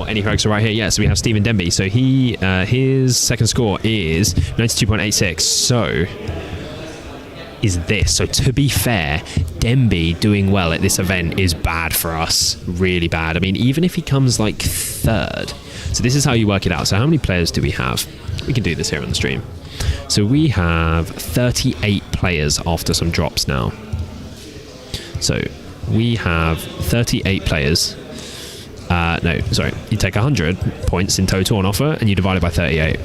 any folks are right here. Yeah, so we have Stephen Denby. So he, his second score is 92.86. So, is this. So to be fair, Denby doing well at this event is bad for us. Really bad. I mean, even if he comes like 3rd. So this is how you work it out. So how many players do we have? We can do this here on the stream. So we have 38 players after some drops now. So we have 38 players. No, sorry. You take 100 points in total on offer and you divide it by 38.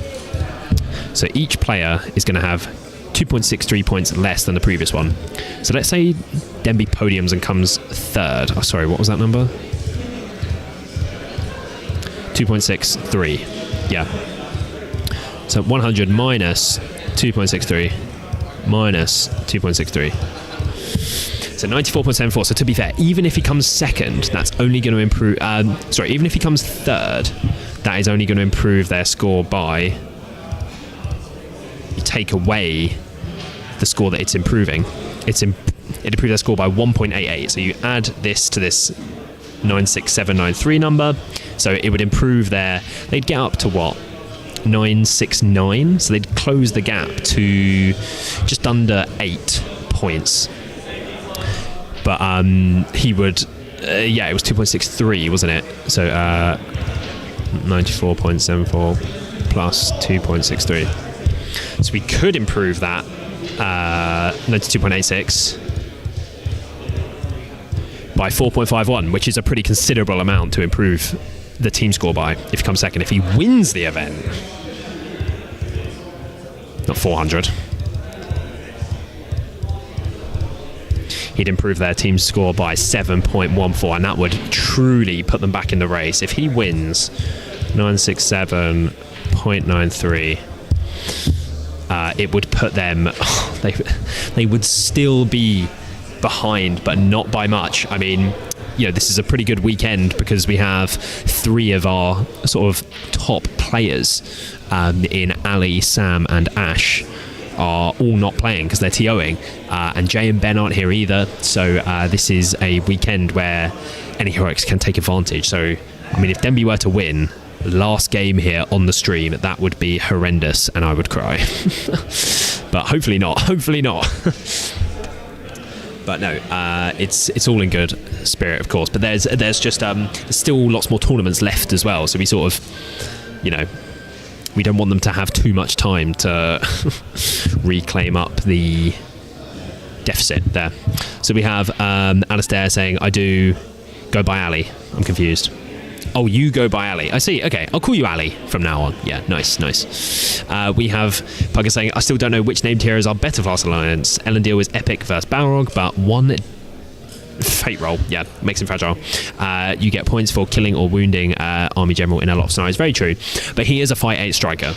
So each player is going to have 2.63 points less than the previous one. So let's say Denby podiums and comes 3rd. Oh, sorry, what was that number? 2.63. Yeah. So 100 minus 2.63 minus 2.63. So 94.74. So to be fair, even if he comes 2nd, that's only going to improve... even if he comes 3rd, that is only going to improve their score by... You take away the score that it's improving. It improved their score by 1.88. So you add this to this 96793 number, so it would improve they'd get up to what, 969, so they'd close the gap to just under 8 points. But he would it was 2.63, wasn't it? So 94.74 plus 2.63, so we could improve that 92.86 by 4.51, which is a pretty considerable amount to improve the team score by if he comes second. If he wins the event, not 400, he'd improve their team score by 7.14, and that would truly put them back in the race. If he wins 967.93, it would put them, they would still be behind, but not by much. I mean, this is a pretty good weekend because we have 3 of our sort of top players in Ali, Sam and Ash are all not playing because they're TOing, and Jay and Ben aren't here either, so this is a weekend where any heroics can take advantage. So I mean, if Denby were to win last game here on the stream, that would be horrendous and I would cry. But hopefully not. But no, it's all in good spirit, of course. But there's just there's still lots more tournaments left as well. So we sort of, we don't want them to have too much time to reclaim up the deficit there. So we have Alistair saying, I do go by Ali. I'm confused. Oh, you go by Ali. I see. Okay, I'll call you Ali from now on. Yeah, nice. We have Pugger saying, I still don't know which named heroes are better for our alliance. Elendil is epic versus Balrog, but one fate roll, makes him fragile. You get points for killing or wounding army general in a lot of scenarios. Very true. But he is a fight 8 striker.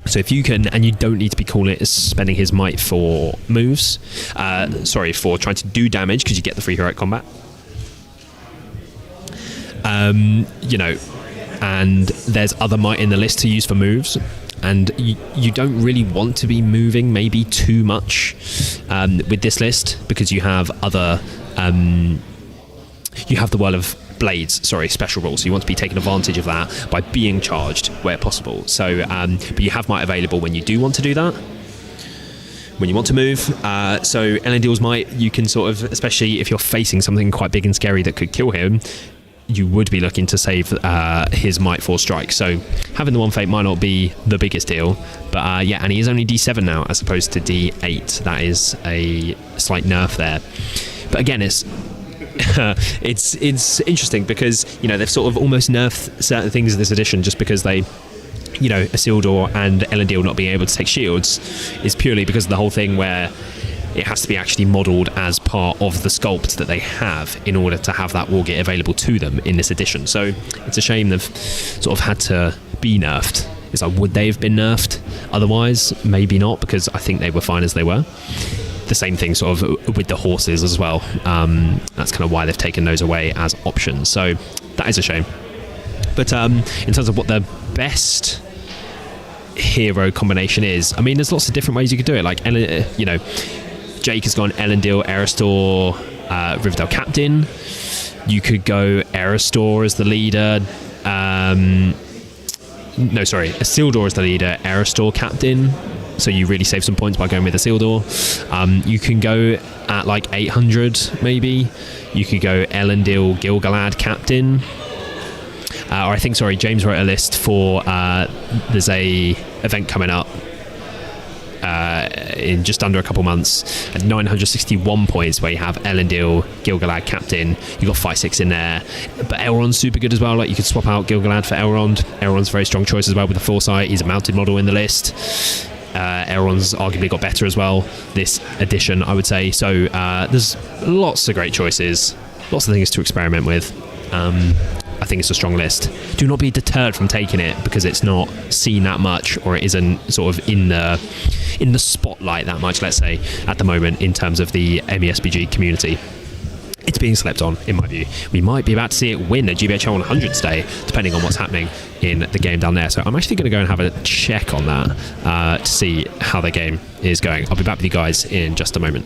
So if you can, and you don't need to be spending his might for moves, for trying to do damage because you get the free heroic combat. And there's other might in the list to use for moves, and you don't really want to be moving maybe too much with this list because you have other you have the Whirl of Blades, special rules, so you want to be taking advantage of that by being charged where possible. So but you have might available when you do want to do that, when you want to move. So Elendil's might, you can sort of, especially if you're facing something quite big and scary that could kill him, you would be looking to save his might for strike. So having the 1 fate might not be the biggest deal, but and he is only D7 now as opposed to D8. That is a slight nerf there. But again, it's interesting because they've sort of almost nerfed certain things in this edition just because they, Isildur and Elendil not being able to take shields is purely because of the whole thing where it has to be actually modelled as part of the sculpt that they have in order to have that wargear available to them in this edition. So it's a shame they've sort of had to be nerfed. It's like, would they have been nerfed otherwise? Maybe not, because I think they were fine as they were. The same thing sort of with the horses as well. That's kind of why they've taken those away as options. So that is a shame. But in terms of what the best hero combination is, I mean, there's lots of different ways you could do it. Like, Jake has gone Elendil, Eristor, Rivendell Captain. You could go Eristor as the leader. Isildur as the leader, Eristor Captain. So you really save some points by going with Isildur. You can go at like 800 maybe. You could go Elendil, Gil-galad Captain. James wrote a list for there's a event coming up in just under a couple months at 961 points where you have Elendil, Gil-galad Captain. You got 5-6 in there, but Elrond's super good as well. Like, you could swap out Gil-galad for Elrond. Elrond's a very strong choice as well with the foresight. He's a mounted model in the list. Elrond's arguably got better as well this edition, I would say. So there's lots of great choices, lots of things to experiment with. I think it's a strong list. Do not be deterred from taking it because it's not seen that much, or it isn't sort of in the spotlight that much, let's say, at the moment in terms of the MESBG community. it's being slept on, in my view. We might be about to see it win a GBHL 100 today, depending on what's happening in the game down there. So I'm actually going to go and have a check on that to see how the game is going. I'll be back with you guys in just a moment.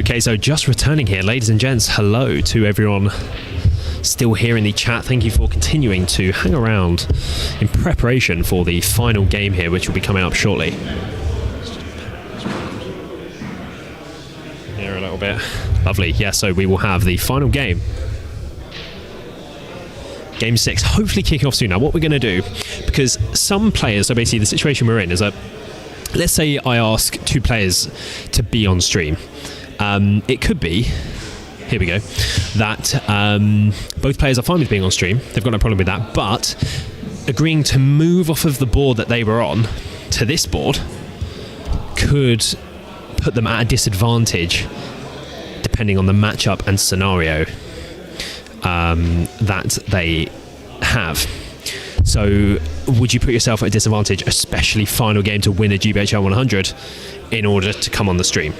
Okay, so just returning here, ladies and gents, hello to everyone still here in the chat. Thank you for continuing to hang around in preparation for the final game here, which will be coming up shortly. Here a little bit. Lovely. Yeah, so we will have the final game. Game 6, hopefully kicking off soon. Now, what we're going to do, because some players, so basically the situation we're in is that, let's say I ask 2 players to be on stream. It could be, here we go, that both players are fine with being on stream. They've got no problem with that, but agreeing to move off of the board that they were on to this board could put them at a disadvantage depending on the matchup and scenario that they have. So would you put yourself at a disadvantage, especially final game to win a GBHL 100, in order to come on the stream?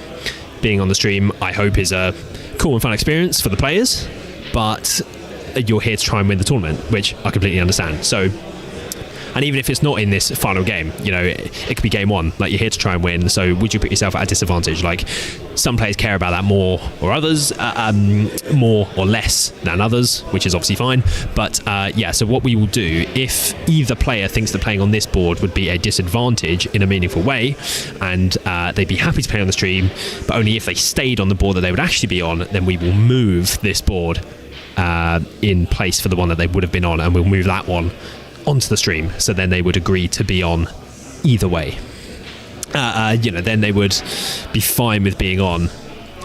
Being on the stream, I hope, is a cool and fun experience for the players, but you're here to try and win the tournament, which I completely understand. So, and even if it's not in this final game, you know, it could be game 1. Like, you're here to try and win. So would you put yourself at a disadvantage? Like, some players care about that more or others, more or less than others, which is obviously fine. But yeah, so what we will do, if either player thinks that playing on this board would be a disadvantage in a meaningful way, and they'd be happy to play on the stream, but only if they stayed on the board that they would actually be on, then we will move this board in place for the one that they would have been on, and we'll move that one onto the stream, so then they would agree to be on either way. You know, then they would be fine with being on,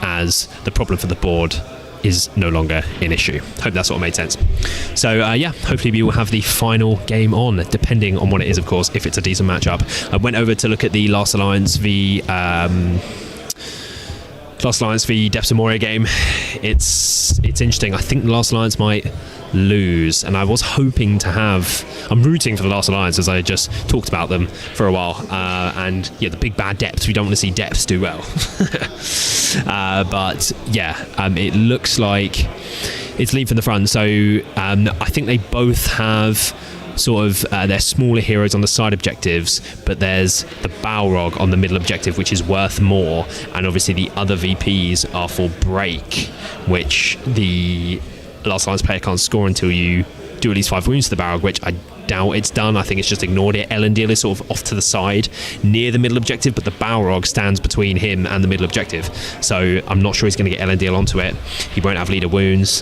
as the problem for the board is no longer an issue. Hope that sort of made sense. So yeah, hopefully we will have the final game on, depending on what it is, of course, if it's a decent matchup. I went over to look at the Last Alliance v Depths of Moria game. It's interesting. I think the Last Alliance might lose, and I was hoping to have, I'm rooting for the Last Alliance, as I just talked about them for a while, and yeah, the big bad Depths, we don't want to see Depths do well. But yeah, it looks like it's lead from the front, so I think they both have sort of their smaller heroes on the side objectives, but there's the Balrog on the middle objective, which is worth more, and obviously the other VPs are for break, which the Last Alliance player can't score until you do at least 5 wounds to the Balrog, which I doubt it's done. I think it's just ignored it. Elendil is sort of off to the side near the middle objective, but the Balrog stands between him and the middle objective, so I'm not sure he's going to get Elendil onto it. He won't have leader wounds.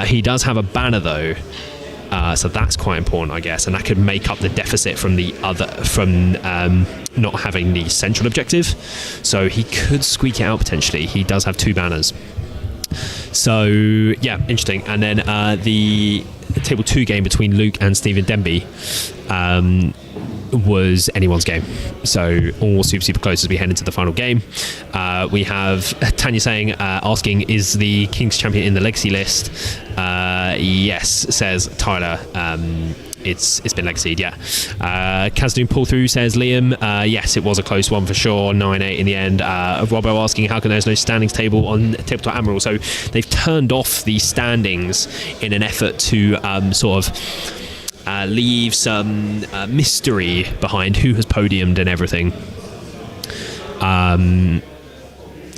He does have a banner though, so that's quite important, I guess, and that could make up the deficit from the other, from not having the central objective. So he could squeak it out potentially. He does have 2 banners. So yeah, interesting. And then the table 2 game between Luke and Stephen Denby was anyone's game, so all super close as we head into the final game. We have Tanya saying, asking, is the King's Champion in the legacy list? Yes, says Tyler. It's been legacied, yeah. Kazdoon pull through, says Liam. Yes, it was a close one for sure, 9-8 in the end. Robbo asking, how come there's no standings table on Tabletop Admiral? So they've turned off the standings in an effort to sort of leave some mystery behind who has podiumed and everything.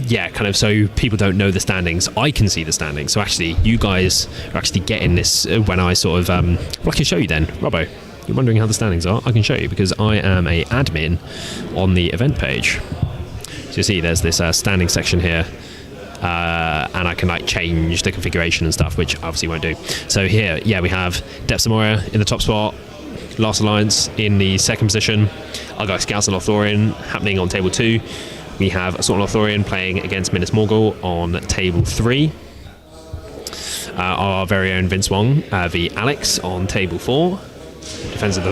Yeah, kind of, so people don't know the standings. I can see the standings, so actually you guys are actually getting this when I sort of well, I can show you then. Robbo, you're wondering how the standings are? I can show you, because I am a admin on the event page. So you see there's this standing section here, and I can like change the configuration and stuff, which I obviously won't do. So here, yeah, we have Depths of Moria in the top spot, Last Alliance in the second position, I've got Scouts and Lothlorien happening on table 2. We have Assault and Lothlorien playing against Minas Morgul on table 3. Our very own Vince Wong v Alex on table 4. Defense of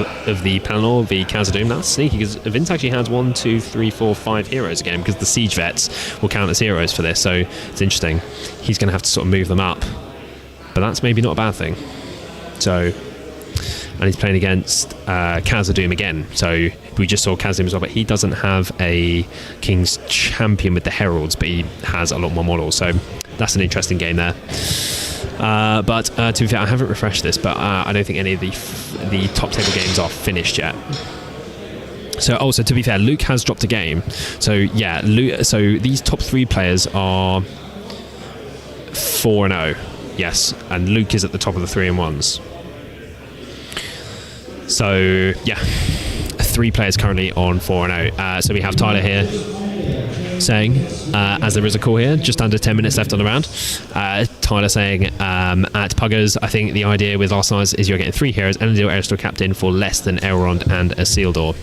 the Pelennor v Khazad-dûm. That's sneaky, because Vince actually has 1, 2, 3, 4, 5 heroes again, because the siege vets will count as heroes for this, so it's interesting. He's going to have to sort of move them up, but that's maybe not a bad thing. So, and he's playing against Khazad-dûm again, so we just saw Khazad-dûm as well, but he doesn't have a King's Champion with the Heralds, but he has a lot more models, so that's an interesting game there. But to be fair, I haven't refreshed this, but I don't think any of the top table games are finished yet. So also, to be fair, Luke has dropped a game. So yeah, Luke, so these top 3 players are 4-0. Yes, and Luke is at the top of the 3-1s. So, yeah, 3 players currently on 4-0. So we have Tyler here saying, as there is a call here, just under 10 minutes left on the round. Tyler saying, at Puggers, I think the idea with Arsenal is you're getting 3 heroes and a Aerostar Captain for less than Elrond and a Isildur.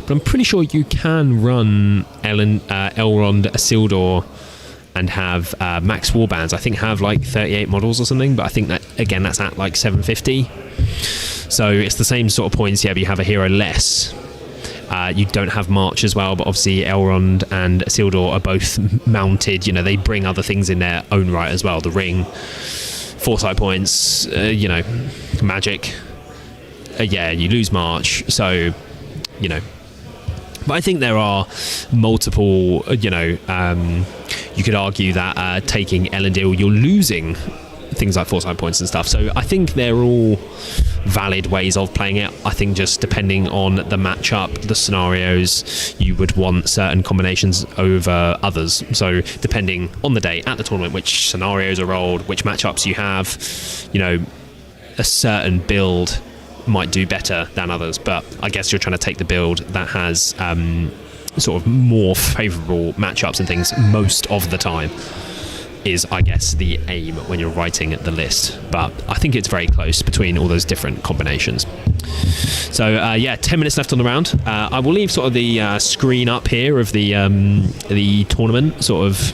But I'm pretty sure you can run Elrond, Isildur, and have max warbands. I think have like 38 models or something, but I think that, again, that's at like 750. So it's the same sort of points, yeah, but you have a hero less. You don't have March as well, but obviously Elrond and Isildur are both mounted. You know, they bring other things in their own right as well. The ring, foresight points, you know, magic. Yeah, you lose March, so, you know. But I think there are multiple, you know, you could argue that taking Elendil, you're losing things like foresight points and stuff. So I think they're all valid ways of playing it. I think just depending on the matchup, the scenarios, you would want certain combinations over others. So depending on the day at the tournament, which scenarios are rolled, which matchups you have, you know, a certain build might do better than others. But I guess you're trying to take the build that has sort of more favourable matchups and things most of the time is, I guess, the aim when you're writing the list. But I think it's very close between all those different combinations. So yeah, 10 minutes left on the round. I will leave sort of the screen up here of the tournament, sort of,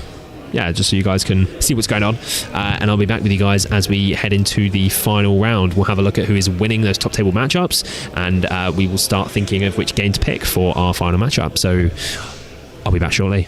yeah, just so you guys can see what's going on. And I'll be back with you guys as we head into the final round. We'll have a look at who is winning those top table matchups, and we will start thinking of which game to pick for our final matchup. So I'll be back shortly.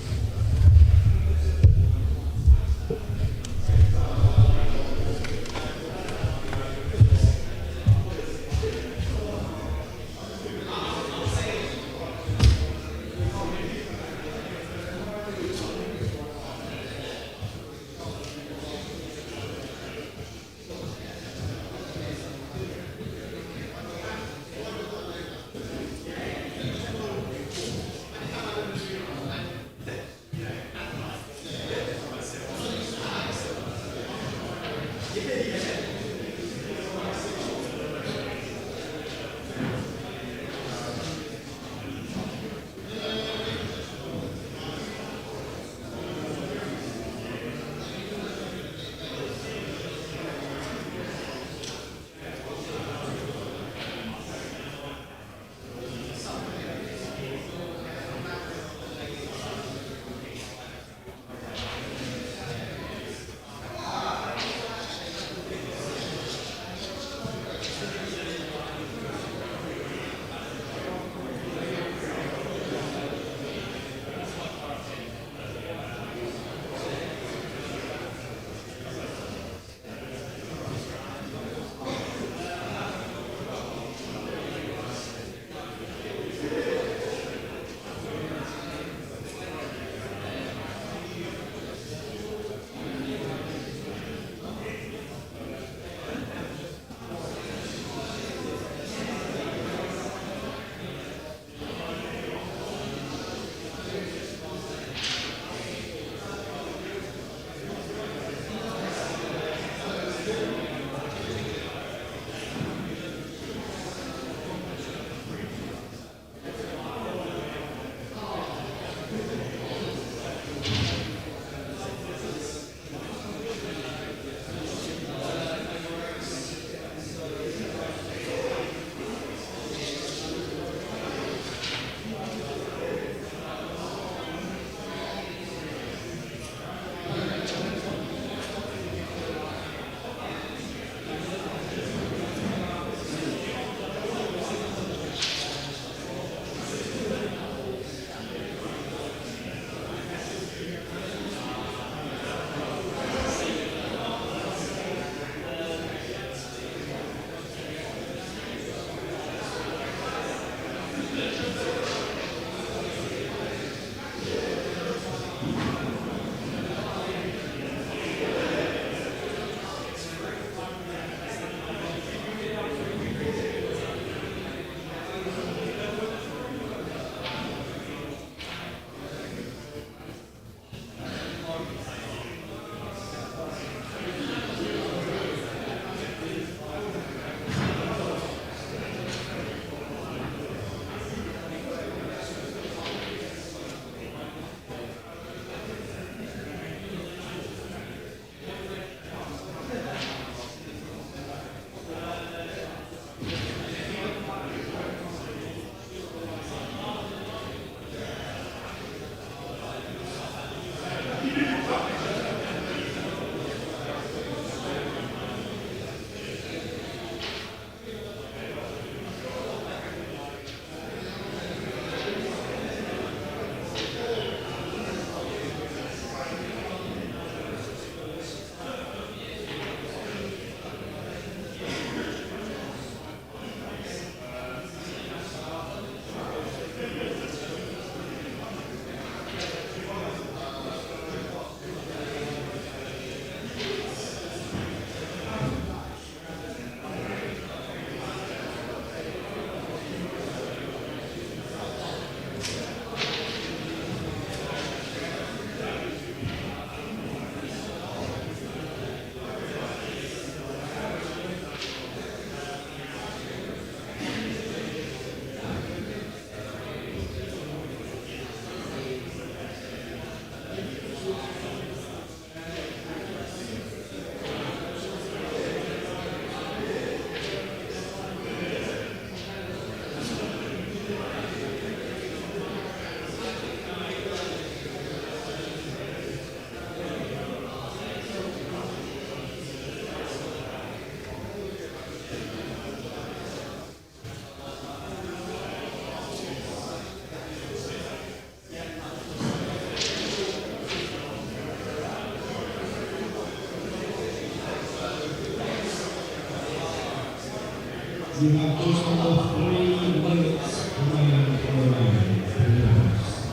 You have just under 3 minutes remaining for the round. 3 minutes.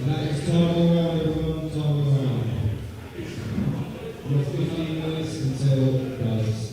Next time around, everyone, time around. You have 15 minutes until guys.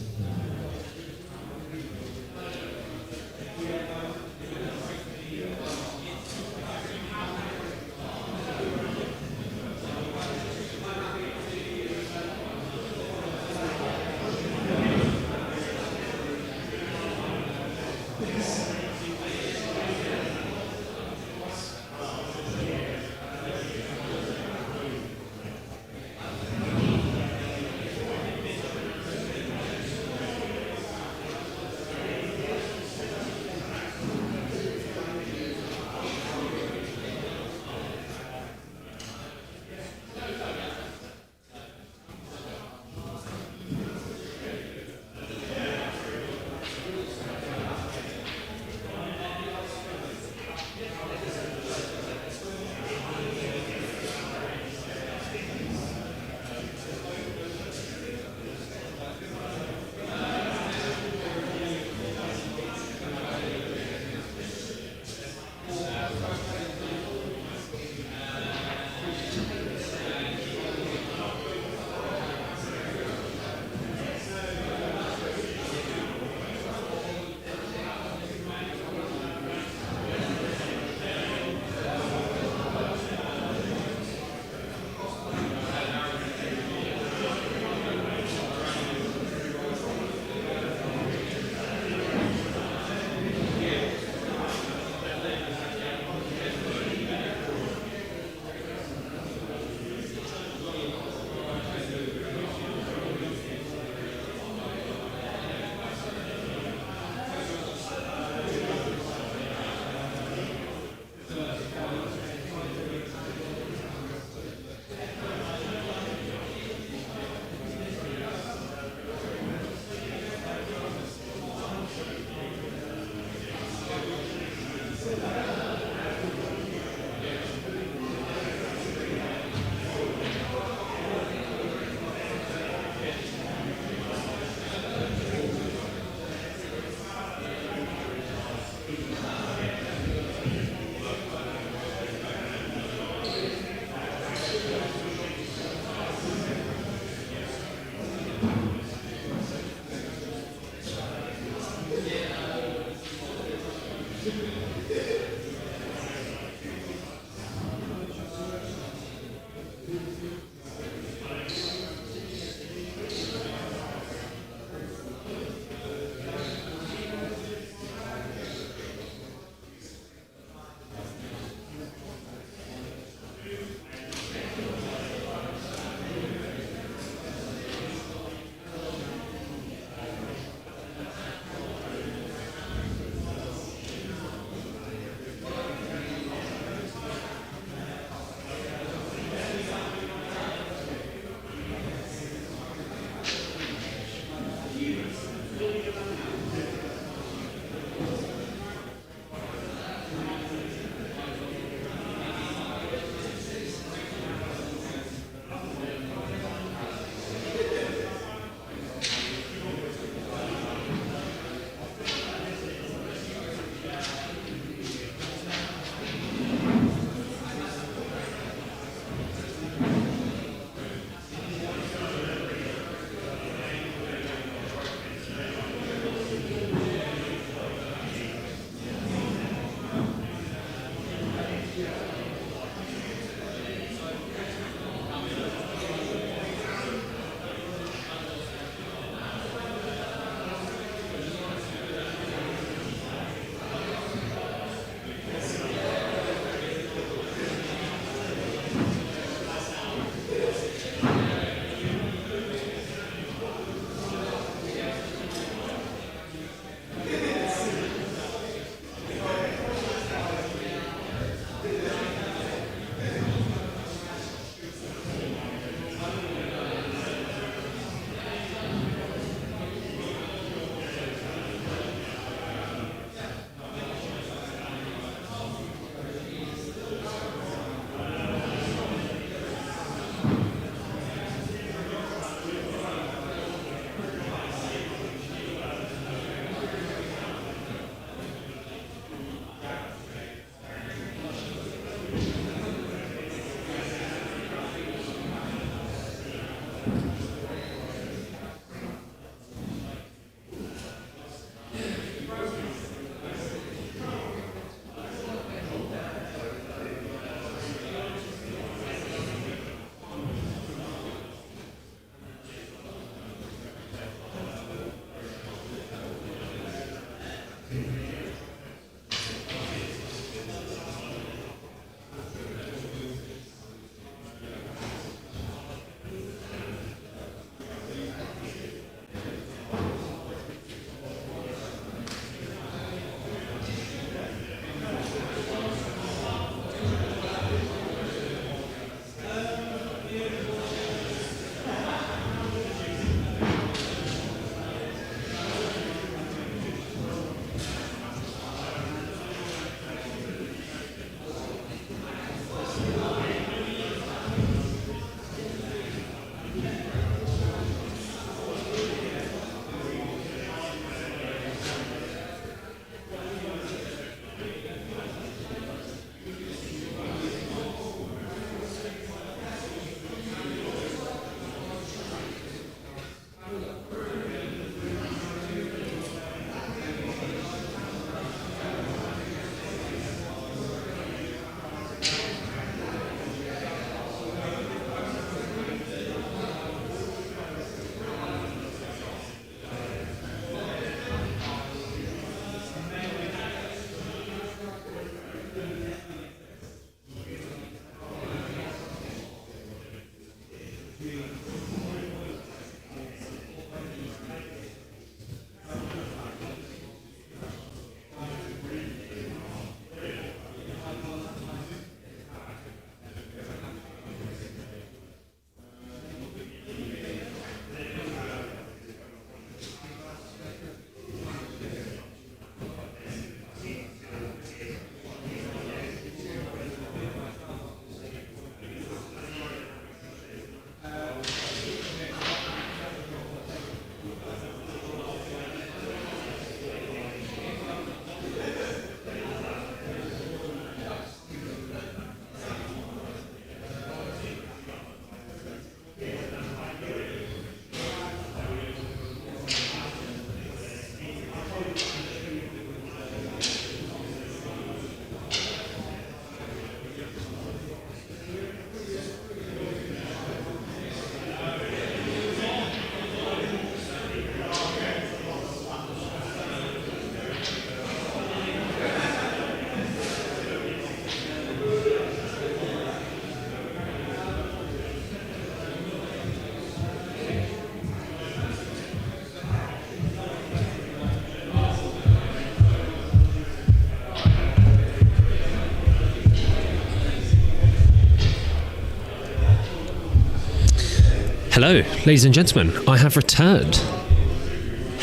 Hello, ladies and gentlemen. I have returned.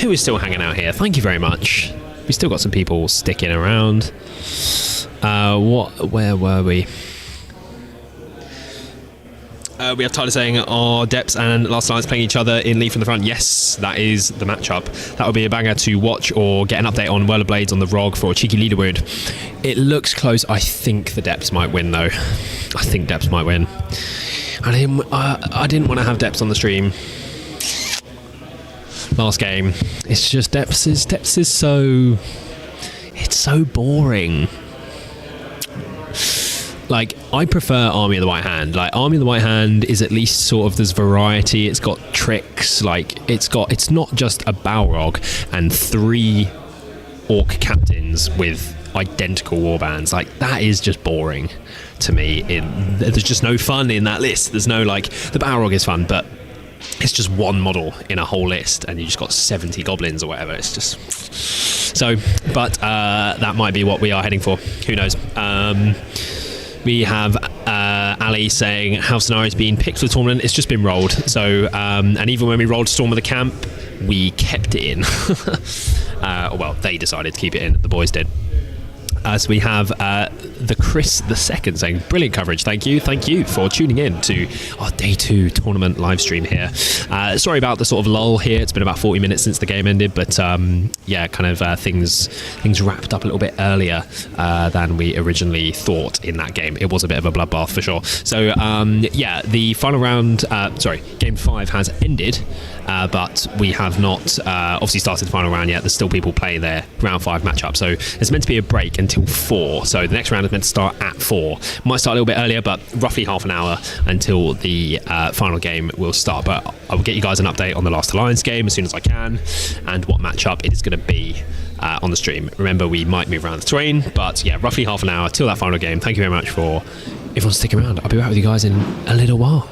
Who is still hanging out here? Thank you very much. We still got some people sticking around. Where were we? We have Tyler saying, are Depths and Last Alliance playing each other in Leaf in the front? Yes, that is the matchup. That would be a banger to watch or get an update on Whirler Blades on the ROG for a cheeky leaderboard. It looks close. I think the Depths might win, though. I think Depths might win. I didn't want to have Depths on the stream last game. It's just Depths is so... It's so boring. Like, I prefer Army of the White Hand. Like, Army of the White Hand is at least sort of, there's variety, it's got tricks, like, it's not just a Balrog and 3 Orc captains with identical warbands. Like, that is just boring to me. There's just no fun in that list. There's no, like, the Balrog is fun, but it's just one model in a whole list and you just got 70 goblins or whatever. It's just... So, but that might be what we are heading for. Who knows? We have Ali saying House Scenario's been picked for the tournament. It's just been rolled. So, and even when we rolled Storm of the Camp, we kept it in. Well, they decided to keep it in. The boys did. So we have the Chris II saying, brilliant coverage, thank you for tuning in to our day 2 tournament live stream here. Sorry about the sort of lull here, it's been about 40 minutes since the game ended, but yeah, kind of things wrapped up a little bit earlier than we originally thought in that game. It was a bit of a bloodbath for sure. So yeah, the final round, game 5 has ended, but we have not obviously started the final round yet. There's still people playing their round 5 matchup, so there's meant to be a break until 4, so the next round is meant to start at 4. Might start a little bit earlier, but roughly half an hour until the final game will start. But I will get you guys an update on the Last Alliance game as soon as I can and what matchup it is going to be on the stream. Remember, we might move around the terrain, but yeah, roughly half an hour till that final game. Thank you very much for everyone sticking around. I'll be back with you guys in a little while.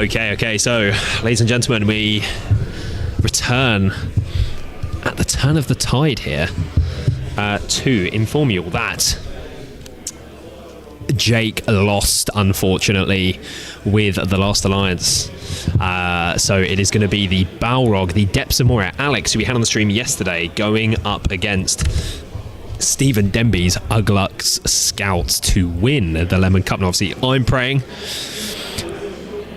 Okay, so, ladies and gentlemen, we return at the turn of the tide here to inform you all that Jake lost, unfortunately, with the Last Alliance. So it is going to be the Balrog, the Depths of Moria, Alex, who we had on the stream yesterday, going up against Stephen Denby's Uglux Scouts to win the Lemon Cup. And obviously, I'm praying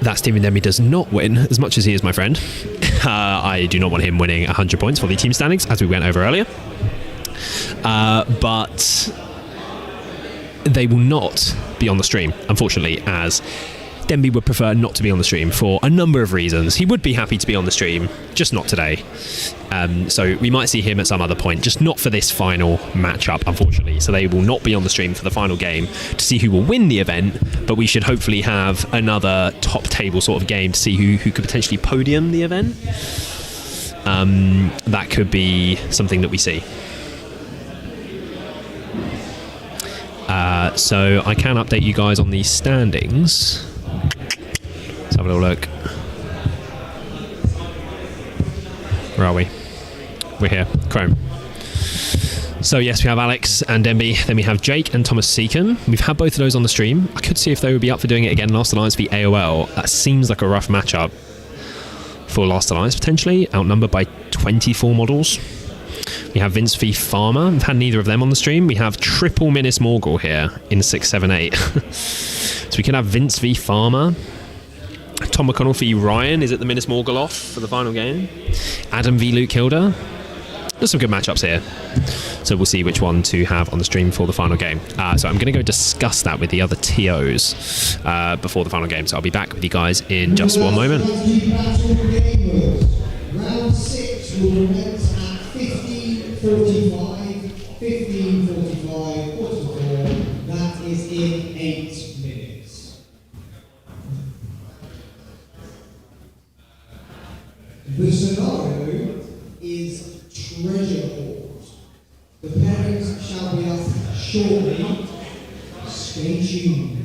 that Stephen Denby does not win, as much as he is my friend. I do not want him winning 100 points for the team standings, as we went over earlier. But they will not be on the stream, unfortunately, as Denby would prefer not to be on the stream for a number of reasons. He would be happy to be on the stream, just not today. So we might see him at some other point, just not for this final matchup, unfortunately. So they will not be on the stream for the final game to see who will win the event, but we should hopefully have another top table sort of game to see who could potentially podium the event. That could be something that we see. So I can update you guys on the standings. Let's have a little look. Where are we? We're here. Chrome. So yes, we have Alex and Denby. Then we have Jake and Thomas Seacombe. We've had both of those on the stream. I could see if they would be up for doing it again. Last Alliance v AOL. That seems like a rough matchup for Last Alliance, potentially. Outnumbered by 24 models. We have Vince v Farmer. We've had neither of them on the stream. We have triple Minas Morgul here in 678. So we can have Vince v Farmer. Tom McConnell v Ryan is at the Minas Morgul off for the final game. Adam v Luke Hilda. There's some good matchups here. So we'll see which one to have on the stream for the final game. So I'm going to go discuss that with the other TOs before the final game. So I'll be back with you guys in just one moment. Round 6 will commence at 15:45. 15:45, quarter to 4. That is in 8 minutes. The scenario is treasure hoard. The pairings shall be up shortly. Stay tuned.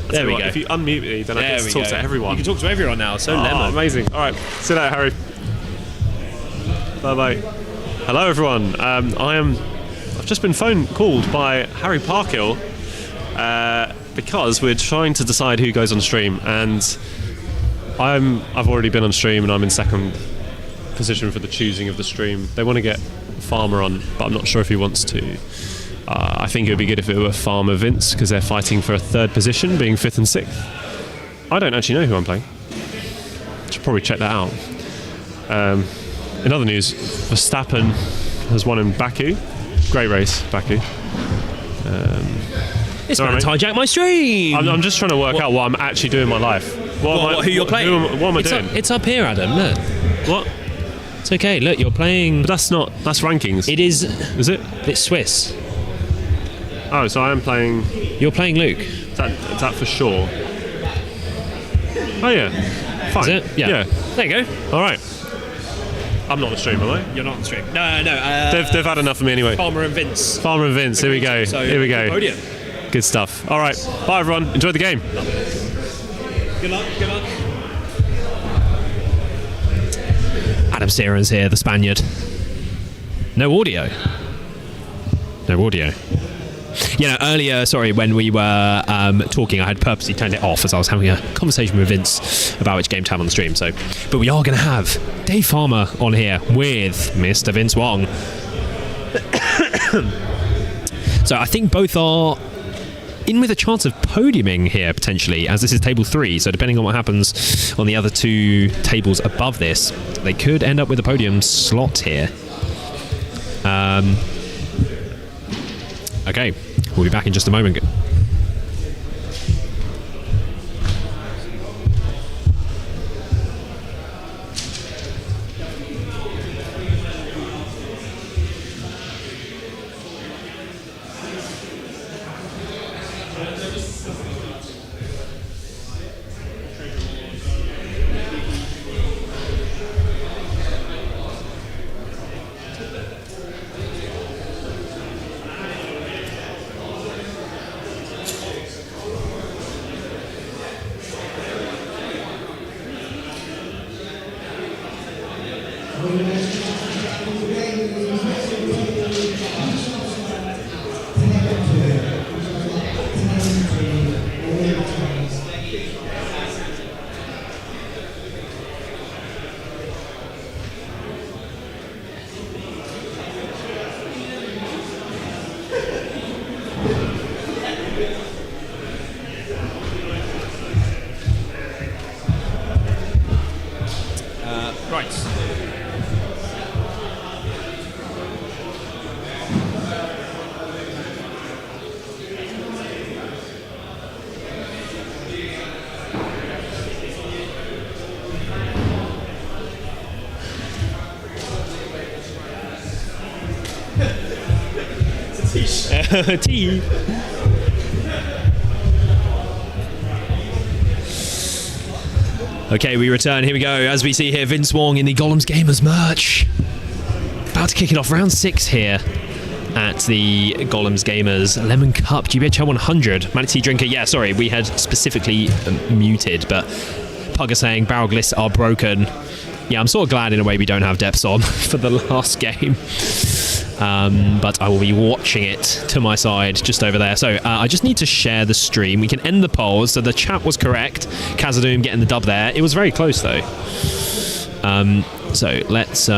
There we go. If you unmute me, then I There can we talk go. to everyone. You can talk to everyone now. So lemon. Amazing. All right. See you later, Harry. Bye-bye. Hello, everyone. I've just been called by Harry Parkhill because we're trying to decide who goes on stream, and I've already been on stream, and I'm in second position for the choosing of the stream. They want to get Farmer on, but I'm not sure if he wants to. I think it would be good if it were Farmer Vince, because they're fighting for a third position, being 5th and 6th. I don't actually know who I'm playing. Should probably check that out. In other news, Verstappen has won in Baku. Great race, Baku. It's going to hijack my stream. I'm just trying to work out what I'm actually doing in my life. Who you're playing? What am I doing? It's up here, Adam. Look. What? It's okay. Look, you're playing. But that's rankings. It is. Is it? It's Swiss. Oh, so I am playing. You're playing Luke. Is that for sure? Oh yeah. Fine. Is it? Yeah. There you go. All right. I'm not on the stream, am I? You're not on the stream. No. They've had enough of me anyway. Farmer and Vince. Farmer and Vince. Here we go. So Here we go. Podium. Good stuff. All right. Bye, everyone. Enjoy the game. Good luck. Adam Searon's here, the Spaniard. No audio. Earlier, when we were talking, I had purposely turned it off as I was having a conversation with Vince about which game to have on the stream. But we are going to have Dave Farmer on here with Mr. Vince Wong. So I think both are in with a chance of podiuming here, potentially, as this is table 3. So depending on what happens on the other 2 tables above this, they could end up with a podium slot here. Okay, we'll be back in just a moment. Tea. Okay, we return. Here we go. As we see here, Vince Wong in the Gollum's Gamers merch. About to kick it off. Round 6 here at the Gollum's Gamers Lemon Cup GBHL 100. Manatee Drinker. Yeah, sorry, we had specifically muted, but Pugger saying barrel gliss are broken. Yeah, I'm sort of glad in a way we don't have depths on for the last game. But I will be watching it to my side just over there. So I just need to share the stream. We can end the polls. So the chat was correct. Kazadoom getting the dub there. It was very close though. So let's...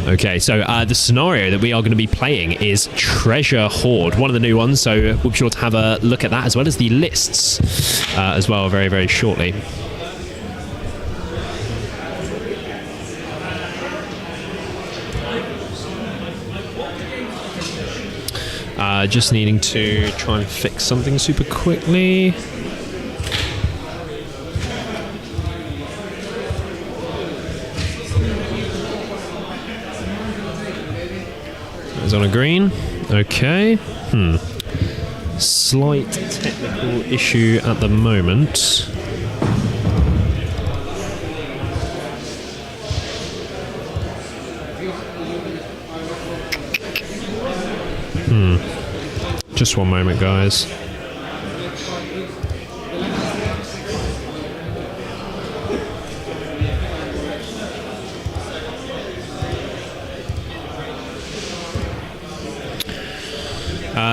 Okay, so the scenario that we are going to be playing is Treasure Hoard, one of the new ones, so we'll be sure to have a look at that as well as the lists as well very, very shortly. Just needing to try and fix something super quickly. On a green. Okay. Slight technical issue at the moment. Just one moment, guys.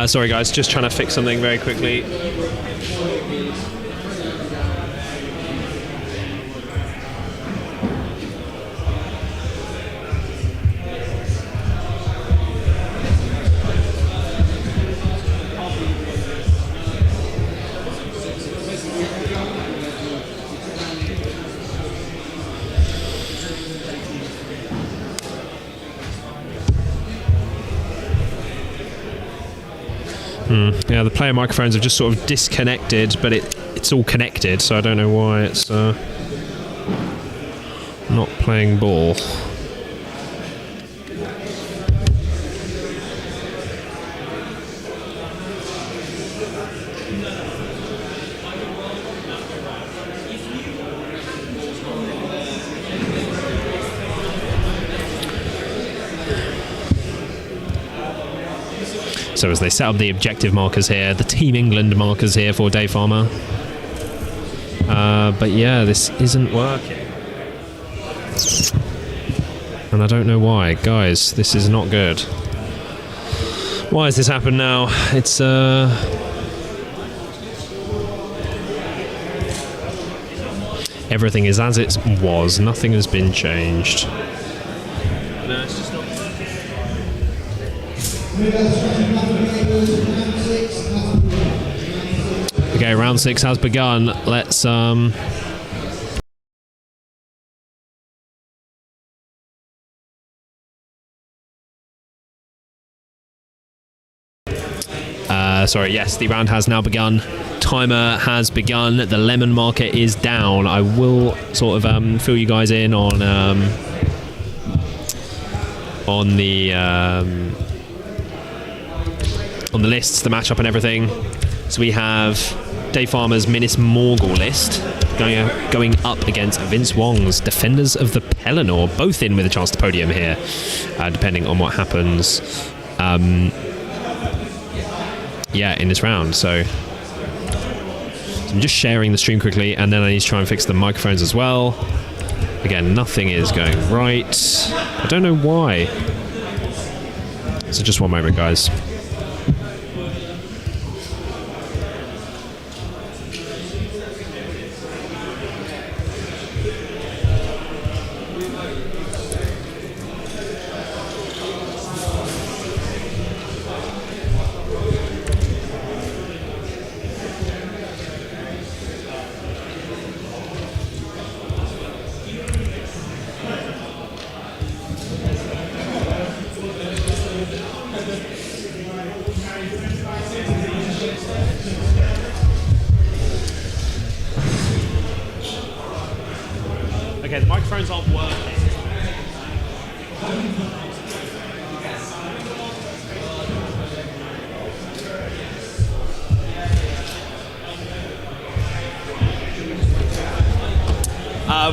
Sorry guys, just trying to fix something very quickly. Yeah, the player microphones have just sort of disconnected, but it's all connected, so I don't know why it's not playing ball. So as they set up the objective markers here, the Team England markers here for Dave Farmer. But yeah, this isn't working. And I don't know why. Guys, this is not good. Why has this happened now? It's everything is as it was. Nothing has been changed. No, it's just not. Okay, round 6 has begun. Let's sorry, yes, the round has now begun. Timer has begun. The lemon marker is down. I will sort of fill you guys in on the lists, the matchup and everything. So we have Dave Farmer's Minis Morgul list going up against Vince Wong's Defenders of the Pelennor, both in with a chance to podium here, depending on what happens in this round. So I'm just sharing the stream quickly, and then I need to try and fix the microphones as well. Again, nothing is going right. I don't know why. So just one moment, guys. Okay, the microphones aren't working.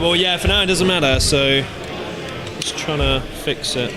Well, yeah, for now it doesn't matter, so just trying to fix it.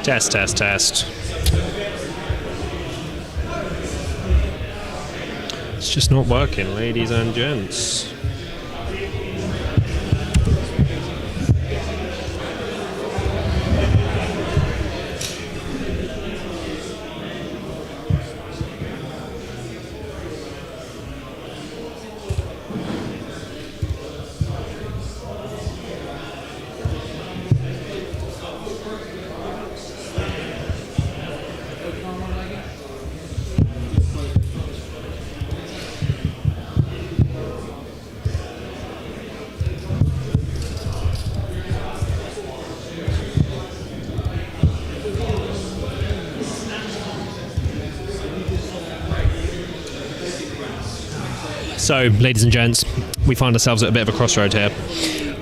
Test, test, test. It's just not working, ladies and gents. So, ladies and gents, we find ourselves at a bit of a crossroad here.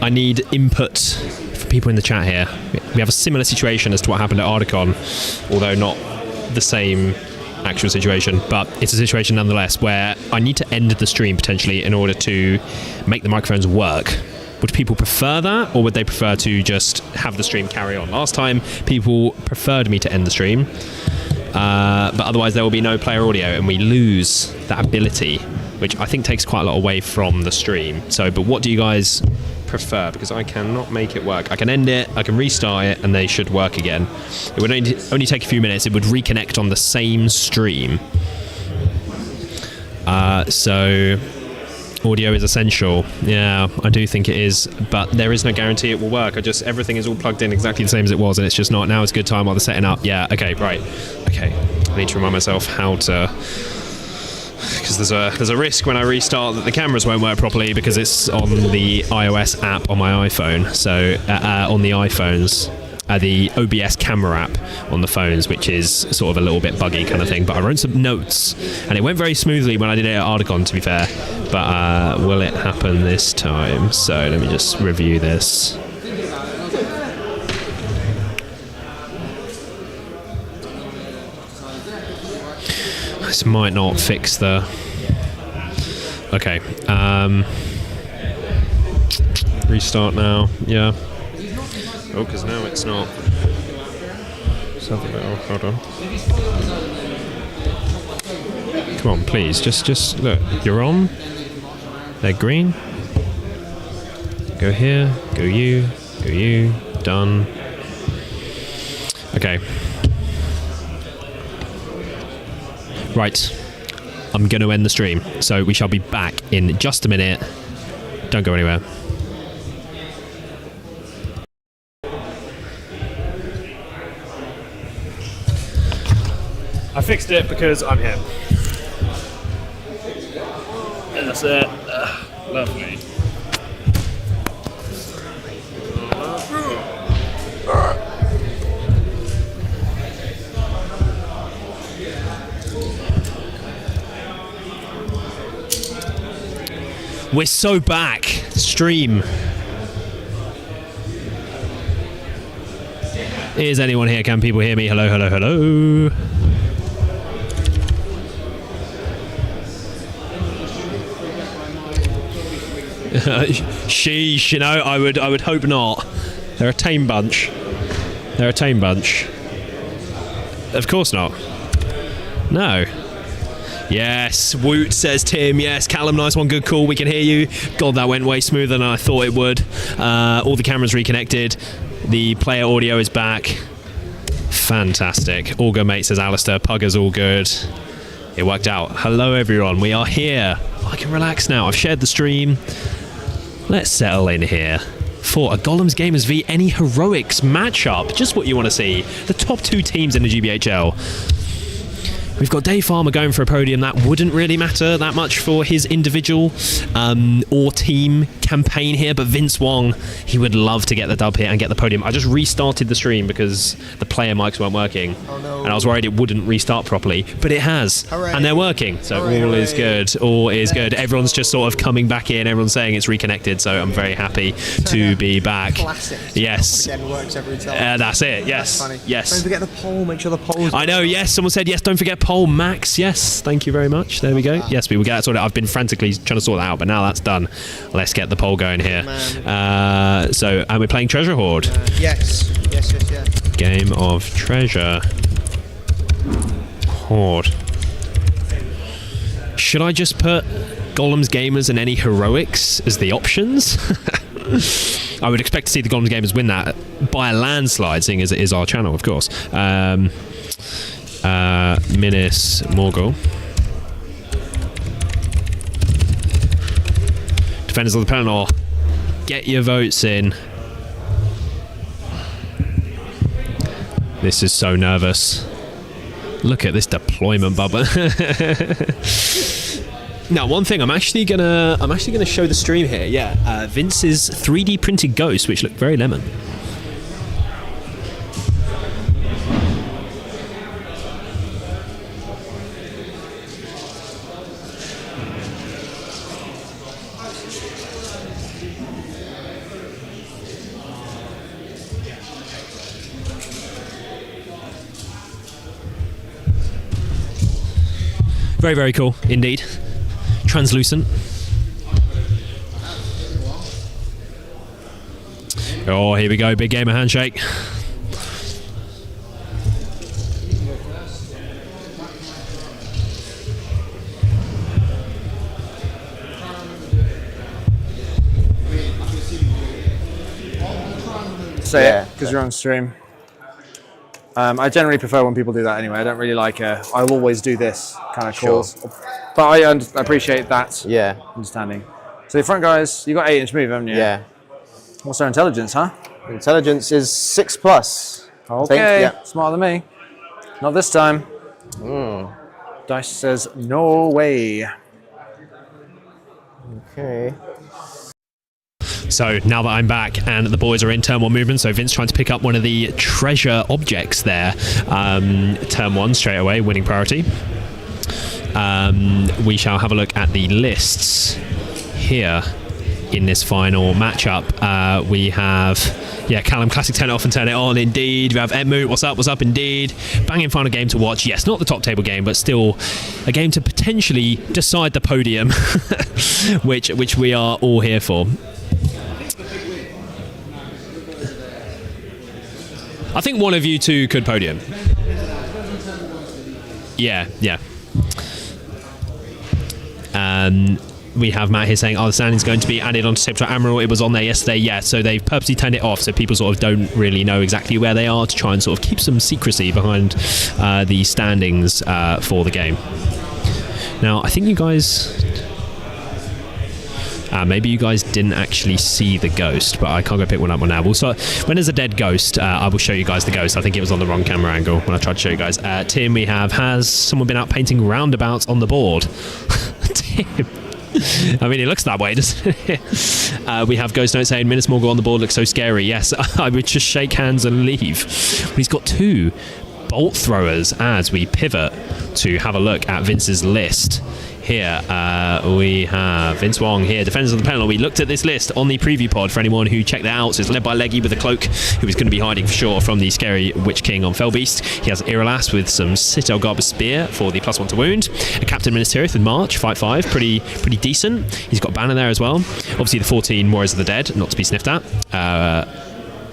I need input from people in the chat here. We have a similar situation as to what happened at Ardicon, although not the same actual situation, but it's a situation nonetheless where I need to end the stream potentially in order to make the microphones work. Would people prefer that, or would they prefer to just have the stream carry on? Last time, people preferred me to end the stream, but otherwise there will be no player audio and we lose that ability, which I think takes quite a lot away from the stream. So, but what do you guys prefer? Because I cannot make it work. I can end it, I can restart it, and they should work again. It would only take a few minutes. It would reconnect on the same stream. So, audio is essential. Yeah, I do think it is, but there is no guarantee it will work. Everything is all plugged in exactly the same as it was, and it's just not. Now it's a good time while they're setting up. Yeah, okay, right. Okay, I need to remind myself how to... Because there's a risk when I restart that the cameras won't work properly because it's on the iOS app on my iPhone. So on the iPhones, the OBS camera app on the phones, which is sort of a little bit buggy kind of thing. But I wrote some notes, and it went very smoothly when I did it at Ardicon, to be fair. But will it happen this time? So let me just review this. This might not fix the... Okay. Restart now. Yeah. Oh, because now it's not... Something. Oh, hold on. Come on, please. Just look. You're on. They're green. Go here. Go you. Go you. Done. Okay. Right, I'm going to end the stream, so we shall be back in just a minute. Don't go anywhere. I fixed it because I'm here. That's it. Lovely. We're so back. Stream. Is anyone here? Can people hear me? Hello, hello, hello. Sheesh, you know, I would hope not. They're a tame bunch. They're a tame bunch. Of course not. No. Yes, Woot, says Tim. Yes, Callum, nice one, good call. We can hear you. God, that went way smoother than I thought it would. All the cameras reconnected. The player audio is back. Fantastic. All good, mate, says Alistair. Pugger's all good. It worked out. Hello, everyone. We are here. I can relax now. I've shared the stream. Let's settle in here for a Gollum's Gamers v any Heroics matchup. Just what you want to see. The top two teams in the GBHL. We've got Dave Farmer going for a podium. That wouldn't really matter that much for his individual or team campaign here, but Vince Wong, he would love to get the dub here and get the podium. I just restarted the stream because the player mics weren't working. Oh, no. And I was worried it wouldn't restart properly, but it has. Hooray. And they're working, so Hooray, all hooray. is good. All is good. Everyone's just sort of coming back in. Everyone's saying it's reconnected, so I'm very happy to be back. Classic. Yes. Works every time. That's it. Yes. That's funny. Yes. Don't forget the poll. Make sure the poll's... I know. Yes. Someone said yes. Don't forget poll, Max. Yes, thank you very much. There we go. Yes, we will get that sorted out. I've been frantically trying to sort that out, but now that's done. Let's get the poll going here. And we're playing Treasure Hoard. Yes. Game of Treasure Hoard. Should I just put Gollum's Gamers and any heroics as the options? I would expect to see the Gollum's Gamers win that by a landslide, seeing as it is our channel, of course. Minis Morgul. Defenders of the Pelennor, get your votes in. This is so nervous. Look at this deployment bubble. Now, one thing, I'm actually gonna show the stream here. Yeah, Vince's 3D printed ghost, which looked very lemon. Very, very cool indeed. Translucent. Oh, here we go. Big gamer handshake. Say it, because you're on stream. I generally prefer when people do that anyway. I don't really like I'll always do this kind of calls. But I appreciate that understanding. So the front guys, you got 8-inch move, haven't you? Yeah. What's their intelligence, huh? Intelligence is 6+. Okay, smarter than me. Not this time. Dice says no way. Okay. So now that I'm back and the boys are in turn 1 movement, so Vince trying to pick up one of the treasure objects there. Turn 1 straight away, winning priority. We shall have a look at the lists here in this final matchup. We have, Callum Classic, turn it off and turn it on, indeed. We have Edmund, what's up, indeed. Banging final game to watch. Yes, not the top table game, but still a game to potentially decide the podium, which we are all here for. I think one of you two could podium. Yeah. We have Matt here saying, the standings going to be added onto Tabletop Admiral? It was on there yesterday. Yeah, so they've purposely turned it off so people sort of don't really know exactly where they are to try and sort of keep some secrecy behind the standings for the game. Now, I think you guys... maybe you guys didn't actually see the ghost, but I can't go pick one up now. Also, when there's a dead ghost, I will show you guys the ghost. I think it was on the wrong camera angle when I tried to show you guys. Tim, we have, has someone been out painting roundabouts on the board? Tim. I mean, it looks that way, doesn't it? We have Ghost Note saying, Minis Morgul on the board looks so scary. Yes, I would just shake hands and leave. But he's got 2 bolt throwers as we pivot to have a look at Vince's list. Here we have Vince Wong here, Defenders of the Pelennor. We looked at this list on the preview pod for anyone who checked that out. So it's led by Leggy with a cloak, who is going to be hiding for sure from the scary Witch King on Fellbeast. He has Iralas with some Citadel Garber Spear for the +1 to wound. A Captain Ministerith with March, 5/5, pretty decent. He's got Banner there as well. Obviously the 14 Warriors of the Dead, not to be sniffed at.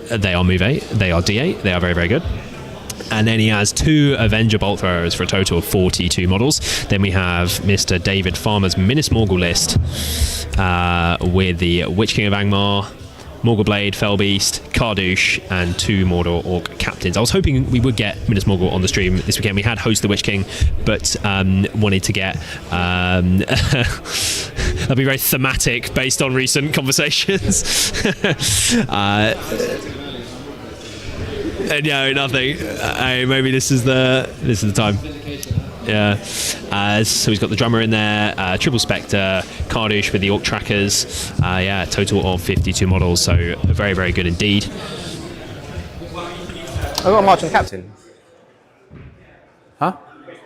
They are move 8, they are D8, they are very, very good. And then he has 2 Avenger Bolt Throwers for a total of 42 models. Then we have Mr. David Farmer's Minis Morgul list with the Witch King of Angmar, Morgul Blade, Fellbeast, Kardouche, and 2 Mordor Orc Captains. I was hoping we would get Minis Morgul on the stream this weekend. We had Host the Witch King, but wanted to get... that'd be very thematic based on recent conversations. No, nothing. Maybe this is the time. Yeah. So he's got the drummer in there, Triple Spectre, Kardouche with the Orc Trackers. Total of 52 models. So very, very good indeed. I've got a March on the captain. Huh?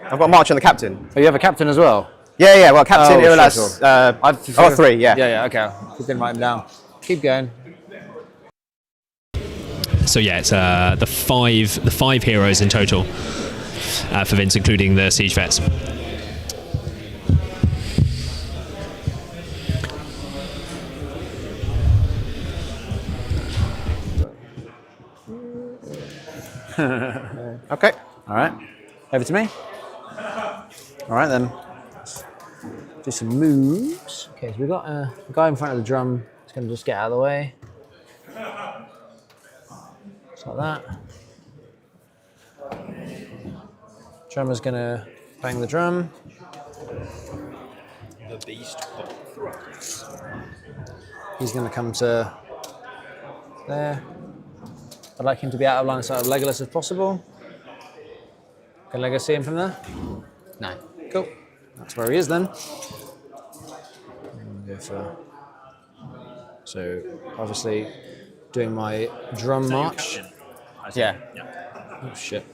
I've got a March on the captain. Oh, you have a captain as well? Yeah. Well, captain, Iralas. Sure. I've got 3. Yeah. Okay. Just didn't write them down. Keep going. So yeah, it's the five heroes in total for Vince, including the Siege Vets. Okay. All right. Over to me. All right then. Do some moves. Okay, so we've got a guy in front of the drum. He's going to just get out of the way. Just like that. Drummer's going to bang the drum. The beast bolt throws. He's going to come to there. I'd like him to be out of line of sight of Legolas if possible. Can Legolas see him from there? No. Cool. That's where he is then. Go for, so obviously doing my drum march. Yeah. Oh shit.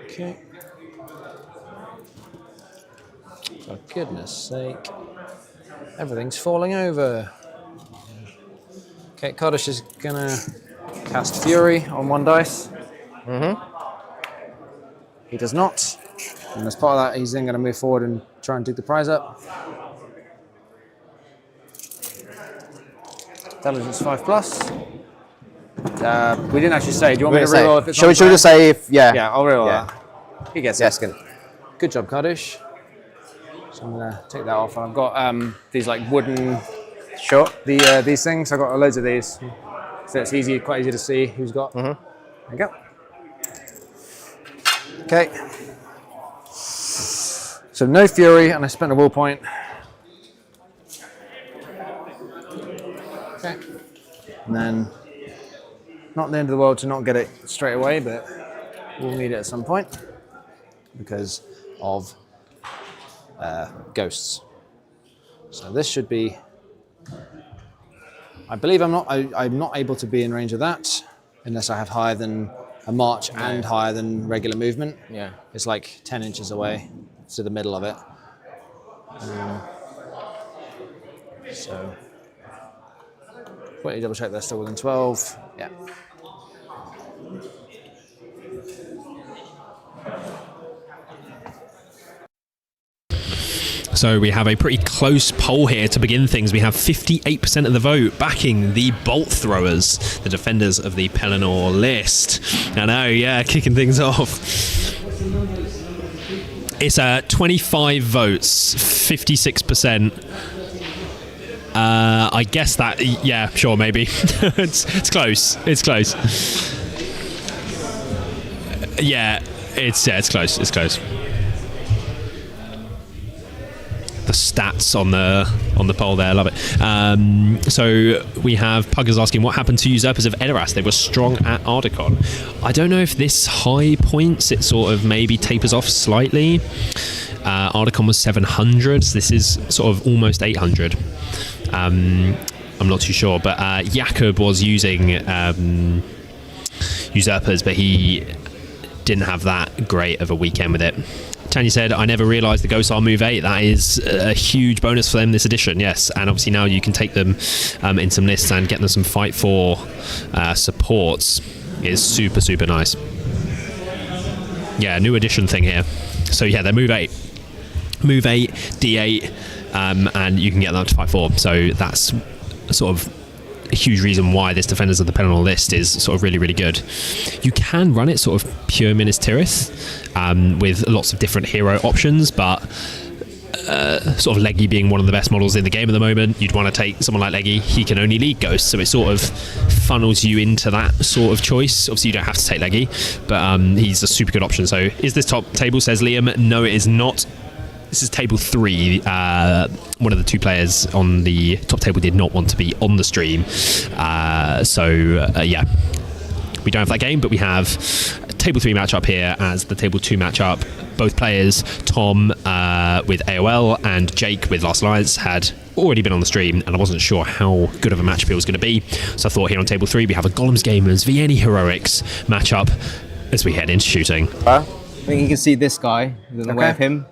Okay. For goodness sake. Everything's falling over. Okay, Kaddish is gonna cast Fury on one dice. He does not. And as part of that, he's then gonna move forward and try and dig the prize up. Intelligence 5+. We didn't actually say. Do you want me to reroll if it's Should we just say if, yeah. Yeah, I'll reroll that. He gets yes, it. Good job, Kaddish. So I'm gonna take that off, and I've got these like wooden, these things. I've got loads of these, so it's easy, quite easy to see who's got. There you go. Okay. So no fury, and I spent a will point. Okay. And then, not the end of the world to not get it straight away, but we'll need it at some point because of ghosts. So this should be. I believe I'm not able to be in range of that unless I have higher than a march and higher than regular movement. Yeah. It's like 10 inches away to the middle of it. So, quickly double check they're still within 12. Yeah. So we have a pretty close poll here to begin things. We have 58% of the vote backing the Bolt Throwers, the defenders of the Pelennor list. I know, yeah, kicking things off. It's 25 votes, 56%. I guess that, yeah, sure, maybe. it's close. It's close. Yeah, it's close. It's close. The stats on the poll there, I love it. So we have Puggers asking what happened to Usurpers of Edoras. They were strong at Ardacon. I don't know if this high points, it sort of maybe tapers off slightly. Ardacon was 700. This is sort of almost 800. I'm not too sure, but Jakob was using Usurpers, but he didn't have that great of a weekend with it. Tanya said, I never realised the Ghosts are move 8. That is a huge bonus for them this edition, yes. And obviously now you can take them in some lists and get them some Fight 4 supports is super, super nice. Yeah, new edition thing here. So yeah, they're move 8. Move 8, D8, and you can get them up to Fight 4. So that's sort of a huge reason why this Defenders of the Pelennor list is sort of really, really good. You can run it sort of pure Minas Tirith with lots of different hero options, but sort of Leggy being one of the best models in the game at the moment, you'd want to take someone like Leggy. He can only lead Ghosts, so it sort of funnels you into that sort of choice. Obviously, you don't have to take Leggy, but he's a super good option. So is this top table, says Liam? No, it is not. This is table 3. One of the two players on the top table did not want to be on the stream. Yeah, we don't have that game, but we have a table 3 matchup here as the table 2 matchup. Both players, Tom with AOL and Jake with Last Alliance, had already been on the stream, and I wasn't sure how good of a matchup it was going to be. So I thought here on table 3 we have a Gollum's Gamers v any Heroics matchup as we head into shooting. I think you can see this guy in the way of him.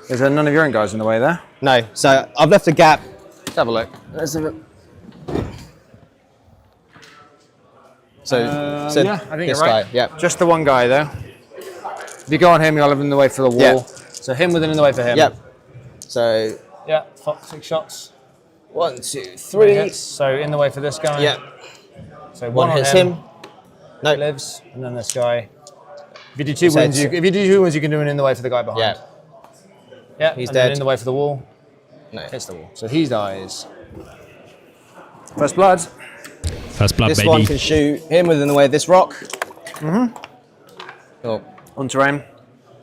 Is there none of your own guys in the way there? No. So I've left a gap. Let's have a look. Let's have a So, yeah, I think this you're right. guy. Yep. Just the one guy though. If you go on him, you'll have him in the way for the wall. Yeah. So him within in the way for him. Yep. So. Yeah. 6 shots. 1, 2, 3. Hits. So in the way for this guy. Yep. So One on hits him. No. Lives, and then this guy. If you do 2 wounds, you can do an in the way for the guy behind. Yeah. Yeah. He's and dead. then in the way for the wall. No. Hits the wall. So he dies. First blood. First blood, This baby. one can shoot him within the way of this rock. Oh. Onto him.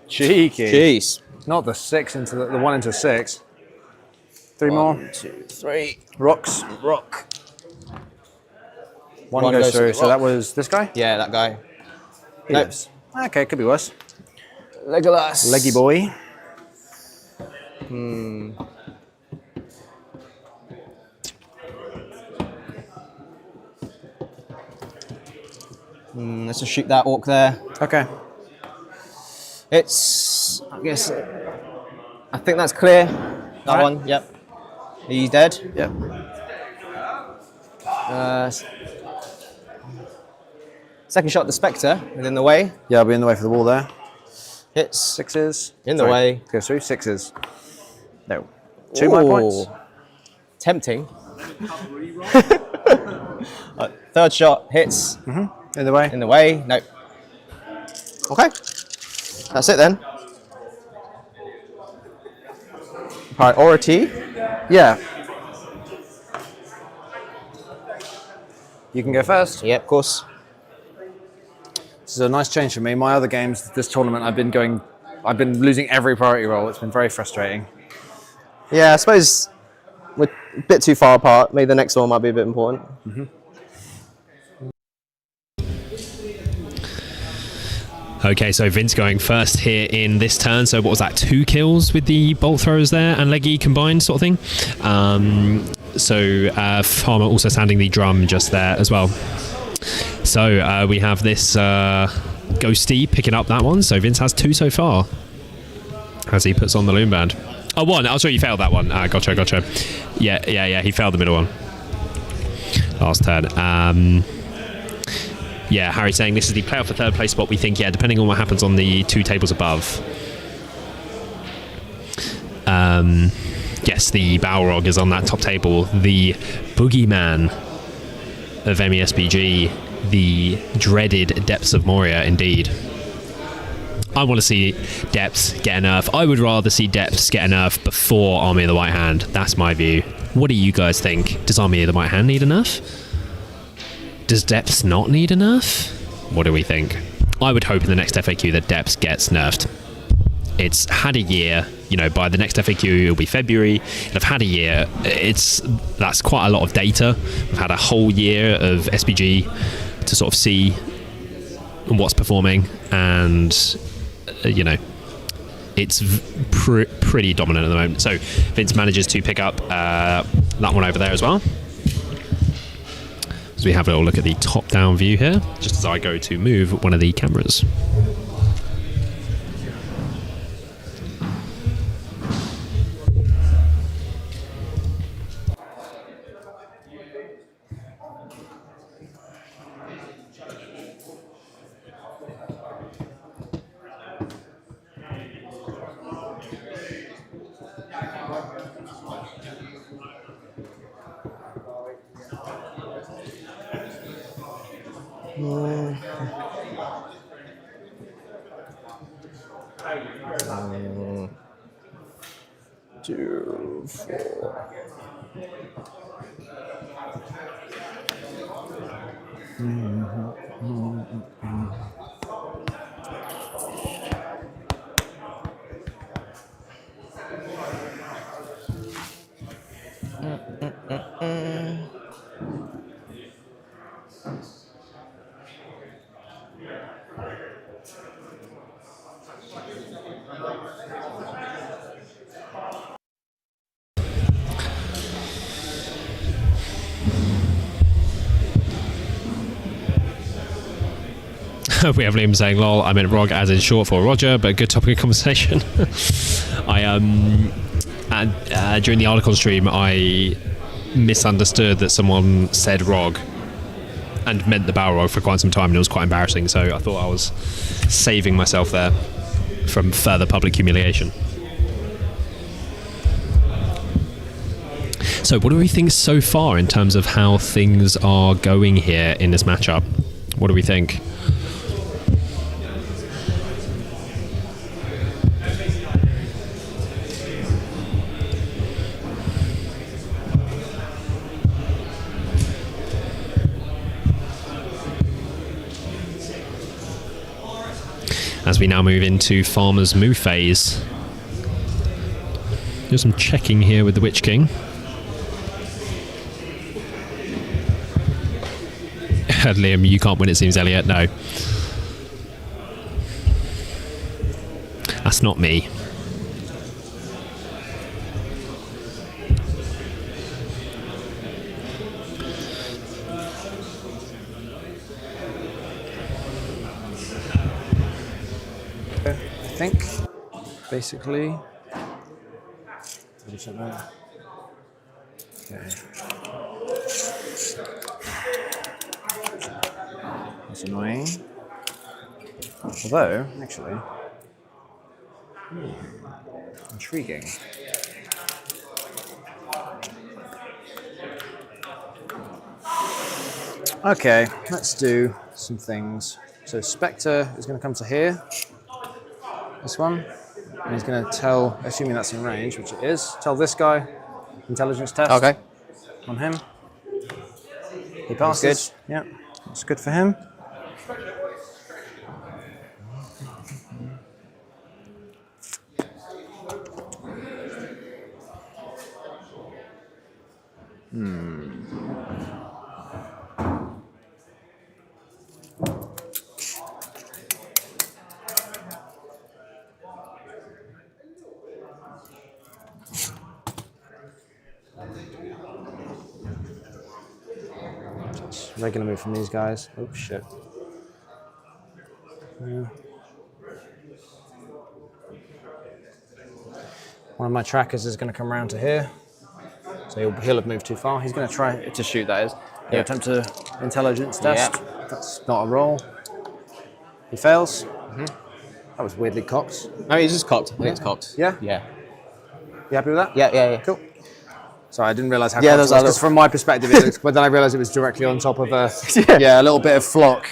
Cheeky. Jeez. Not the 6 into the 1 into 6. 3 more. 1, 2, 3. Rocks. Rock. One One goes goes to through. the So that rock. was this guy? Yeah, that guy. He Nope. lives. Okay, could be worse. Legolas. Leggy boy. Let's just shoot that orc there. Okay. It's, I guess, I think that's clear. That Alright. one, yep. He's dead. Yep. Second shot, the Spectre, within the way. Yeah, I'll be in the way for the wall there. Hits. 6s. In the way. Goes through. 6s. No. 2 my points. Tempting. Third shot, hits. In the way. In the way. Nope. Okay. That's it then. Priority. Yeah. You can go first. Yeah, of course. This is a nice change for me. My other games, this tournament, I've been losing every priority roll. It's been very frustrating. Yeah, I suppose we're a bit too far apart. Maybe the next one might be a bit important. Okay, so Vince going first here in this turn. So what was that? 2 kills with the bolt throwers there and Leggy combined, sort of thing. Farmer also sounding the drum just there as well. So we have this Ghosty picking up that one. So Vince has 2 so far as he puts on the loom band. Oh, 1. Oh, sorry, you failed that one. Gotcha. Yeah. He failed the middle one. Last turn. Yeah, Harry saying this is the playoff for third place spot. We think, yeah, depending on what happens on the 2 tables above. Yes, the Balrog is on that top table. The boogeyman of MESBG, the dreaded Depths of Moria, indeed. I want to see Depths get a nerf. I would rather see Depths get a nerf before Army of the White Hand. That's my view. What do you guys think? Does Army of the White Hand need a nerf? Does Depths not need a nerf? What do we think? I would hope in the next FAQ that Depths gets nerfed. It's had a year. You know, by the next FAQ it'll be February. It'll have had a year. That's quite a lot of data. We've had a whole year of SBG to sort of see what's performing, and you know, it's pretty dominant at the moment. So Vince manages to pick up that one over there as well. So we have a little look at the top-down view here, just as I go to move one of the cameras. Two, four. We have Liam saying, lol, I meant Rog as in short for Roger, but good topic of conversation. During the article stream, I misunderstood that someone said Rog and meant the barrel roll for quite some time, and it was quite embarrassing. So I thought I was saving myself there from further public humiliation. So what do we think so far in terms of how things are going here in this matchup? What do we think? As we now move into Farmer's move phase. Do some checking here with the Witch King. Liam, you can't win it seems, Elliot. No. That's not me. I think, basically. Okay. That's annoying. Although, actually, intriguing. Okay, let's do some things. So Spectre is going to come to here. This one. And he's going to tell, assuming that's in range, which it is, tell this guy, intelligence test. Okay. On him. He passes. Good. Yeah, that's good for him. Regular move from these guys. Oh shit. Yeah. One of my trackers is going to come around to here. So he'll have moved too far. He's going to try to shoot, that is. He'll attempt to intelligence test. Yep. That's not a roll. He fails. That was weirdly cocked. No, he's just cocked. I think it's cocked. Yeah? Yeah. You happy with that? Yeah. Cool. Sorry, I didn't realise how cocked it was, because from my perspective it looked, but then I realised it was directly on top of a little bit of flock.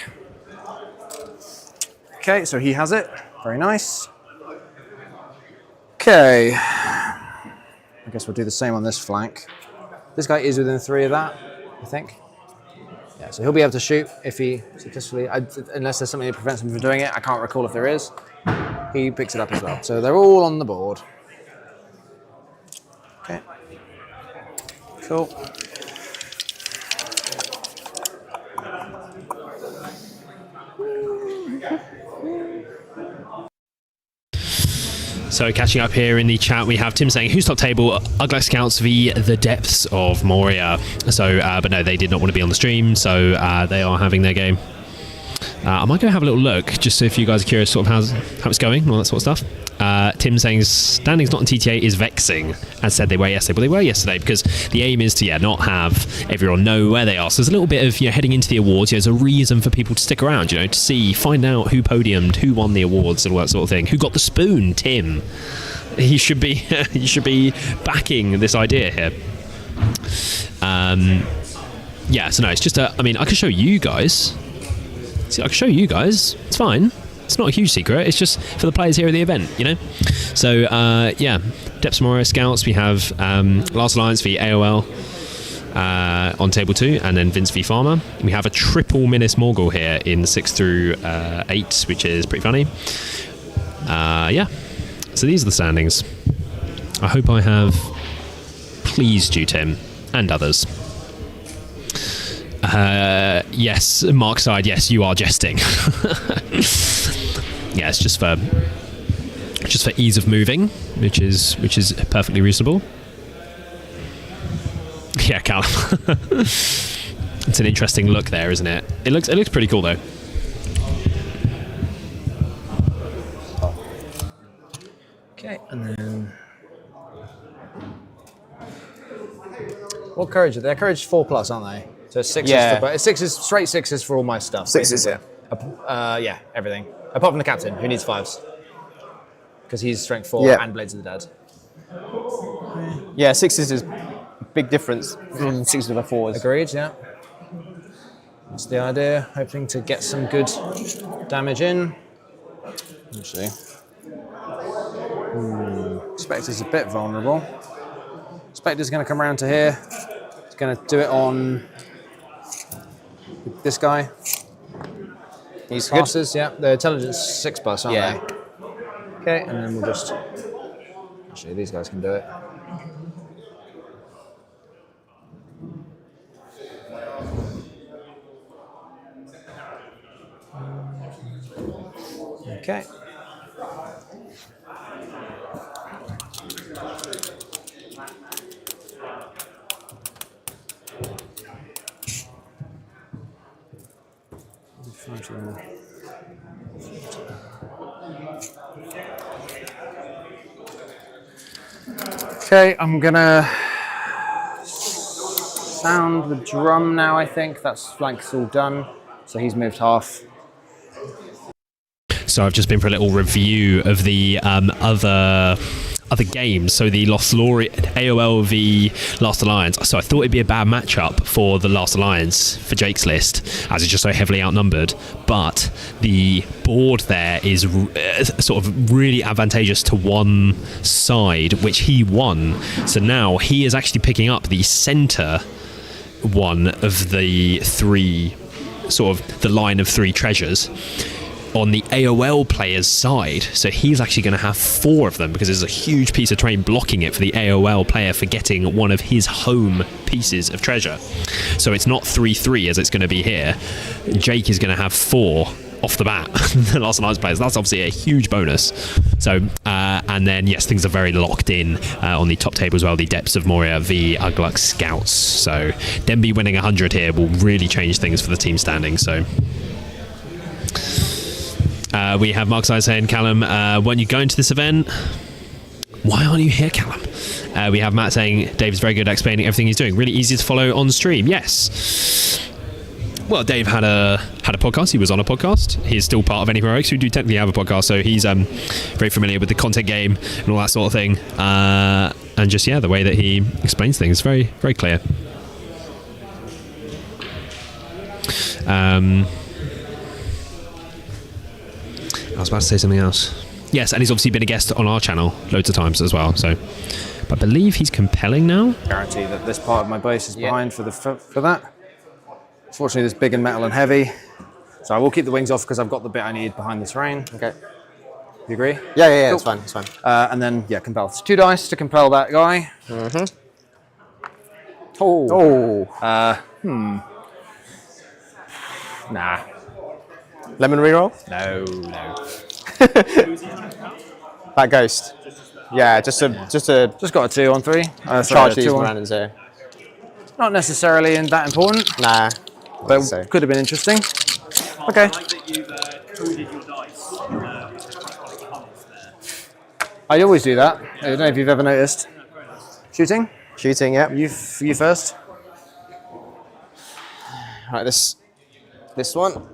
Okay, so he has it. Very nice. Okay. I guess we'll do the same on this flank. This guy is within 3 of that, I think. Yeah, so he'll be able to shoot if he successfully, unless there's something that prevents him from doing it. I can't recall if there is. He picks it up as well. So they're all on the board. Okay. Cool. So catching up here in the chat, we have Tim saying, who's top table? Ugly Scouts v the Depths of Moria. So, but no, they did not want to be on the stream, so they are having their game. I might go have a little look, just so if you guys are curious sort of how it's going and all that sort of stuff. Tim saying standings not in TTA is vexing, as said they were yesterday. Well, they were yesterday because the aim is to not have everyone know where they are. So there's a little bit of heading into the awards. There's a reason for people to stick around, to find out who podiumed, who won the awards, and all that sort of thing. Who got the spoon? Tim. He should be backing this idea here. Yeah. So no, it's just I mean, I can show you guys. See, I can show you guys. It's fine. It's not a huge secret. It's just for the players here at the event, So, yeah, Depths Moria Scouts, we have Last Alliance v AOL on table 2, and then Vince v Farmer. We have a triple Minas Morgul here in 6 through 8, which is pretty funny. Yeah, so these are the standings. I hope I have pleased you, Tim, and others. Yes, Mark side, yes, you are jesting. Yeah, it's just for ease of moving, which is perfectly reasonable. Yeah, Callum. It's an interesting look there, isn't it? It looks pretty cool though. Okay, and then what courage are they? They're courage 4+, aren't they? So sixes, sixes, straight sixes for all my stuff. Sixes, yeah, everything. Apart from the captain, who needs 5s. Because he's strength 4 and Blades of the Dead. Yeah, 6s is a big difference from 6s to 4s. Agreed, yeah. That's the idea, hoping to get some good damage in. Actually. Spectre's a bit vulnerable. Spectre's going to come around to here. He's going to do it on this guy. He's passes, yeah. The intelligence 6+, aren't they? Okay, and then we'll just... Actually, these guys can do it. Okay. Okay, I'm gonna sound the drum now, I think. That's flank's all done. So he's moved half. So I've just been for a little review of the other games. So the Lothlorien, AOL v Last Alliance. So I thought it'd be a bad matchup for the Last Alliance for Jake's list, as it's just so heavily outnumbered. But the board there is sort of really advantageous to one side, which he won. So now he is actually picking up the center one of the 3, sort of the line of 3 treasures on the AOL player's side. So he's actually going to have 4 of them because there's a huge piece of terrain blocking it for the AOL player for getting one of his home pieces of treasure. So it's not 3-3 as it's going to be here. Jake is going to have 4 off the bat. The Last Alliance players, that's obviously a huge bonus. So and then yes, things are very locked in on the top table as well. The Depths of Moria v Ugluk Scouts. So Denby winning 100 here will really change things for the team standing. So we have Mark Side saying, Callum, when you go into this event, why aren't you here, Callum? We have Matt saying, Dave's very good at explaining everything he's doing. Really easy to follow on stream. Yes. Well, Dave had a podcast. He was on a podcast. He's still part of Any Heroics, who do technically have a podcast, so he's very familiar with the content game and all that sort of thing. And just, the way that he explains things, very, very clear. I was about to say something else. Yes, and he's obviously been a guest on our channel loads of times as well. So, but I believe he's compelling now. Guarantee that this part of my base is behind for that. Fortunately, it's big and metal and heavy, so I will keep the wings off because I've got the bit I need behind the terrain. Okay. You agree? Yeah. Cool. It's fine. It's fine. And then compel. It's 2 dice to compel that guy. Mm-hmm. Nah. Lemon reroll? No. That ghost. Yeah, just got a 2 on 3. Charge these Mirandans here. Not necessarily that important. Nah. But could have been interesting. Okay. I like that you've coded your dice. I always do that. I don't know if you've ever noticed. Shooting? Shooting, yeah. You first. Right, this one.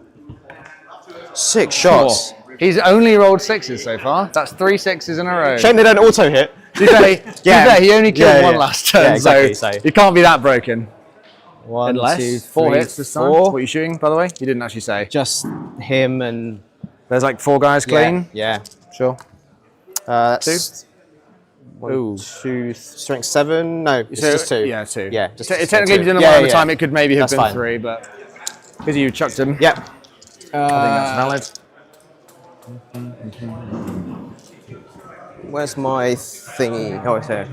6 shots. 4. He's only rolled 6s so far. That's 3 6s in a row. Shame they don't auto hit. He only killed one last turn, exactly, so you can't be that broken. 1, Unless 2, 4 3, hits this time. 4. What are you shooting, by the way? You didn't actually say. Just him and... There's like 4 guys clean? Yeah. Sure. That's 2? 1, 2, strength 7. No, it's just 2. Yeah, 2. Yeah, just technically, if you didn't at the time, it could maybe have been 3, but because you chucked him. Yep. I think that's valid. Where's my thingy? Oh, it's here.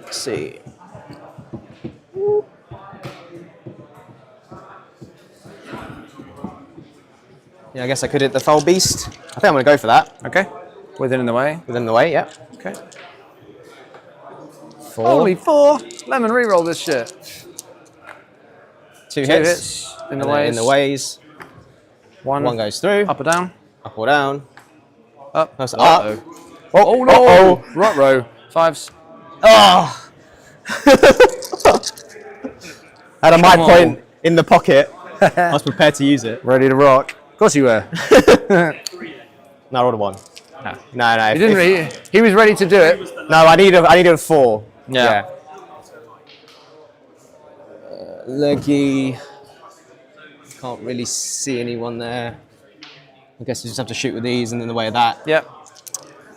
Let's see. Yeah, I guess I could hit the foul beast. I think I'm going to go for that. Okay. Within the way? Within the way, yeah. Okay. 4. Holy 4! Lemon reroll this shit. 2 hits. In the ways. In the ways. 1 goes through. Up or down? Up or down. Up. That's up. Oh no! Right row. 5s. Oh! Had a mic point in the pocket. I was prepared to use it. Ready to rock. Of course you were. No, I rolled a 1. No. He didn't. He was ready to do it. No, I needed a 4. Yeah. Leggy. Can't really see anyone there. I guess you just have to shoot with these and in the way of that. Yep.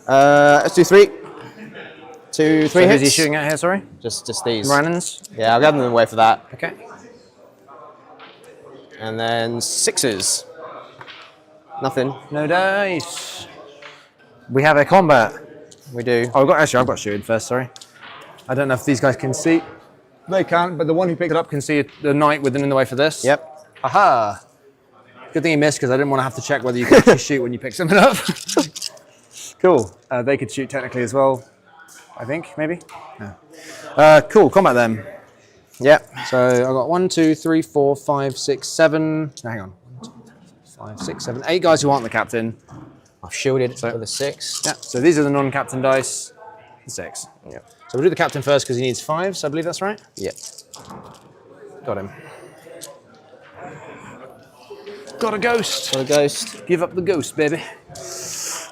Let's do 3. 2, 3 So hits. who's he shooting at here, sorry? Just these. Rannans? Yeah, I'll get them away for that. Okay. And then 6s. Nothing. No dice. We have a combat. We do. Oh, I've got shooting first, sorry. I don't know if these guys can see. They can't, but the one who picked it up can see the knight within in the way for this. Yep. Aha! Good thing he missed because I didn't want to have to check whether you could actually shoot when you pick something up. Cool. They could shoot technically as well, I think, maybe? No. Cool, combat then. Yep. So I've got 1, 2, 3, 4, 5, 6, 7. No, hang on. 1, 2, 5, 6, 7, 8 guys who aren't the captain. I've shielded for the 6. Yeah, so these are the non-captain dice. The 6. Yep. So we'll do the captain first because he needs 5, so I believe that's right? Yep. Got him. Got a ghost. Got a ghost. Give up the ghost, baby.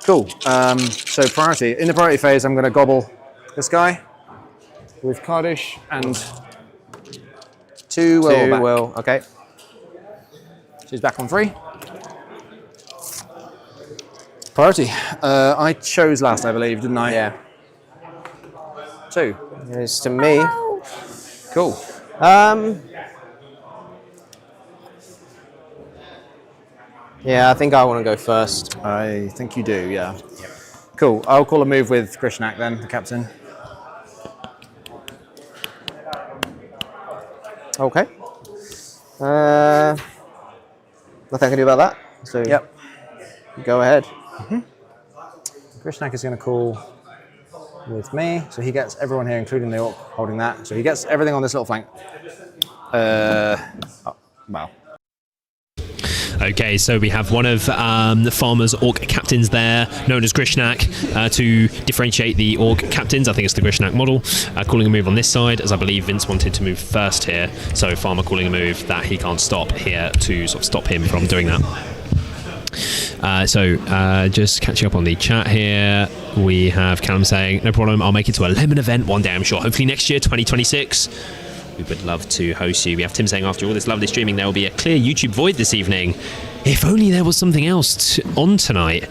Cool. So priority. In the priority phase, I'm going to gobble this guy with Cardish and 2 will back. Will. Okay. She's back on 3. Priority. I chose last, I believe, didn't I? Yeah. 2. It's to me. Cool. Yeah, I think I want to go first. I think you do, yeah. Yep. Cool. I'll call a move with Krishnak then, the captain. Okay. Nothing I can do about that. So yep. Go ahead. Krishnak is going to call with me, so he gets everyone here, including the orc, holding that. So he gets everything on this little flank. Wow. Okay, so we have one of the farmer's orc captains there, known as Grishnak, to differentiate the orc captains. I think it's the Grishnak model. Calling a move on this side, as I believe Vince wanted to move first here. So farmer calling a move that he can't stop here to sort of stop him from doing that. Just catching up on the chat here. We have Callum saying, no problem, I'll make it to a lemon event one day, I'm sure. Hopefully next year, 2026. We would love to host you. We have Tim saying, after all this lovely streaming, there will be a clear YouTube void this evening. If only there was something else on tonight.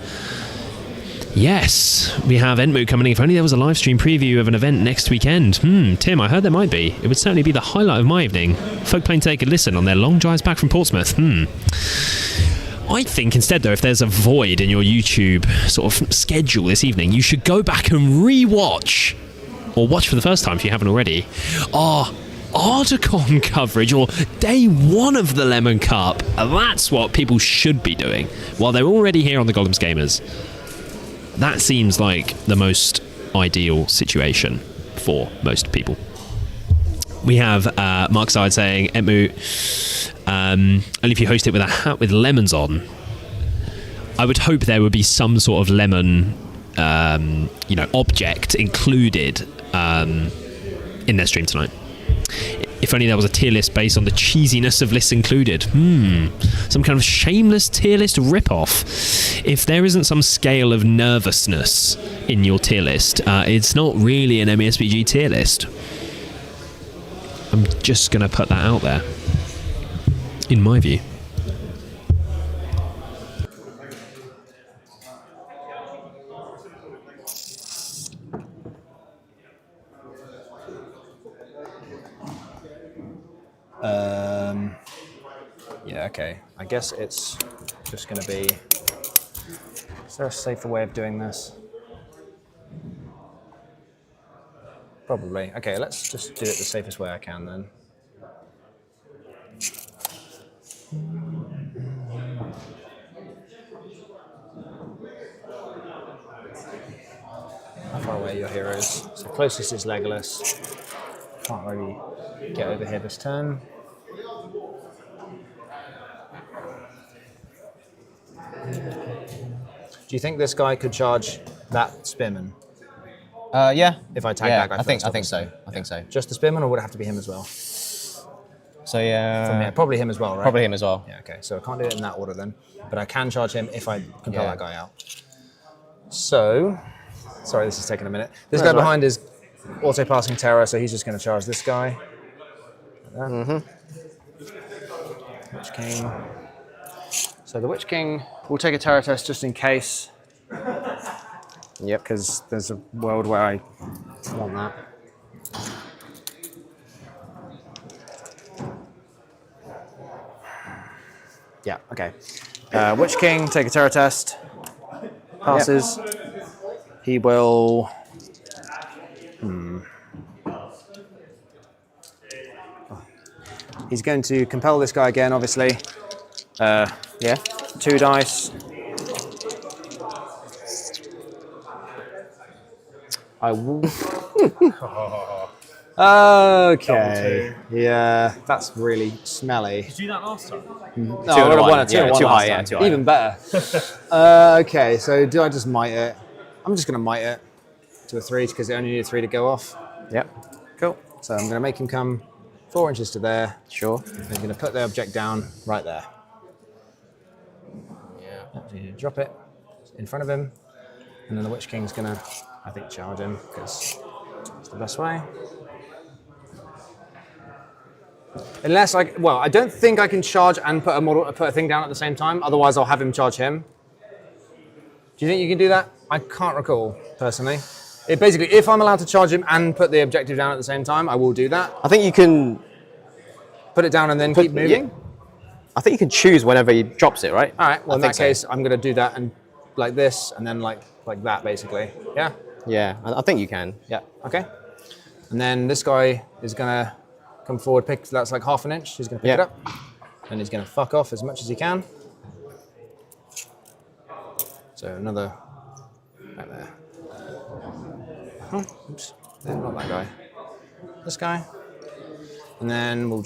Yes, we have Entmu coming in. If only there was a live stream preview of an event next weekend. Tim, I heard there might be. It would certainly be the highlight of my evening. Folk playing Take a Listen on their long drives back from Portsmouth. I think instead, though, if there's a void in your YouTube sort of schedule this evening, you should go back and re-watch, or watch for the first time if you haven't already, our Articon coverage, or day 1 of the Lemon Cup. That's what people should be doing while they're already here on the Gollum's Gamers. That seems like the most ideal situation for most people. We have Mark Side saying, Entmu, and if you host it with a hat with lemons on, I would hope there would be some sort of lemon object included in their stream tonight. If only there was a tier list based on the cheesiness of lists included. Some kind of shameless tier list ripoff. If there isn't some scale of nervousness in your tier list, it's not really an MESBG tier list. I'm just going to put that out there, in my view. Yeah, okay. I guess it's just going to be... Is there a safer way of doing this? Probably. Okay, let's just do it the safest way I can then. How far away are your heroes? So closest is Legolas. Can't really get over here this turn. Do you think this guy could charge that spearman? Yeah. If I tag that guy I think so. I think so. Just the spearman, or would it have to be him as well? So yeah. From here. Probably him as well, right? Probably him as well. Yeah, okay. So I can't do it in that order then. But I can charge him if I compel that guy out. So, sorry, this is taking a minute. This guy behind is auto-passing terror, so he's just going to charge this guy. Witch King. So the Witch King will take a terror test just in case. Yep. Because there's a world where I want that. Yeah, okay. Witch King, take a terror test. Passes. Yep. He will... He's going to compel this guy again, obviously. Yeah. 2 dice. I will... Okay. Yeah, that's really smelly. Did you do that last time? No, I would have won a 2-1 last time. Even better. Okay, so do I just mite it? I'm just going to mite it to a 3 because it only needed 3 to go off. Yep. Cool. So I'm going to make him come 4 inches to there. Sure. I'm going to put the object down right there. Yeah. So you drop it in front of him, and then the Witch King's going to, I think, charge him because it's the best way. Unless I don't think I can charge and put a thing down at the same time. Otherwise, I'll have him charge him. Do you think you can do that? I can't recall personally. It basically, if I'm allowed to charge him and put the objective down at the same time, I will do that. I think you can put it down and then keep moving. Yeah. I think you can choose whenever he drops it, right? All right. Well, in that case, I'm going to do that and like this, and then like that, basically. Yeah. Yeah, I think you can. Yeah. Okay. And then this guy is going to come forward. That's like half an inch. He's going to pick it up, and he's going to fuck off as much as he can. So another right there. Oops. Not that guy. This guy. And then he'll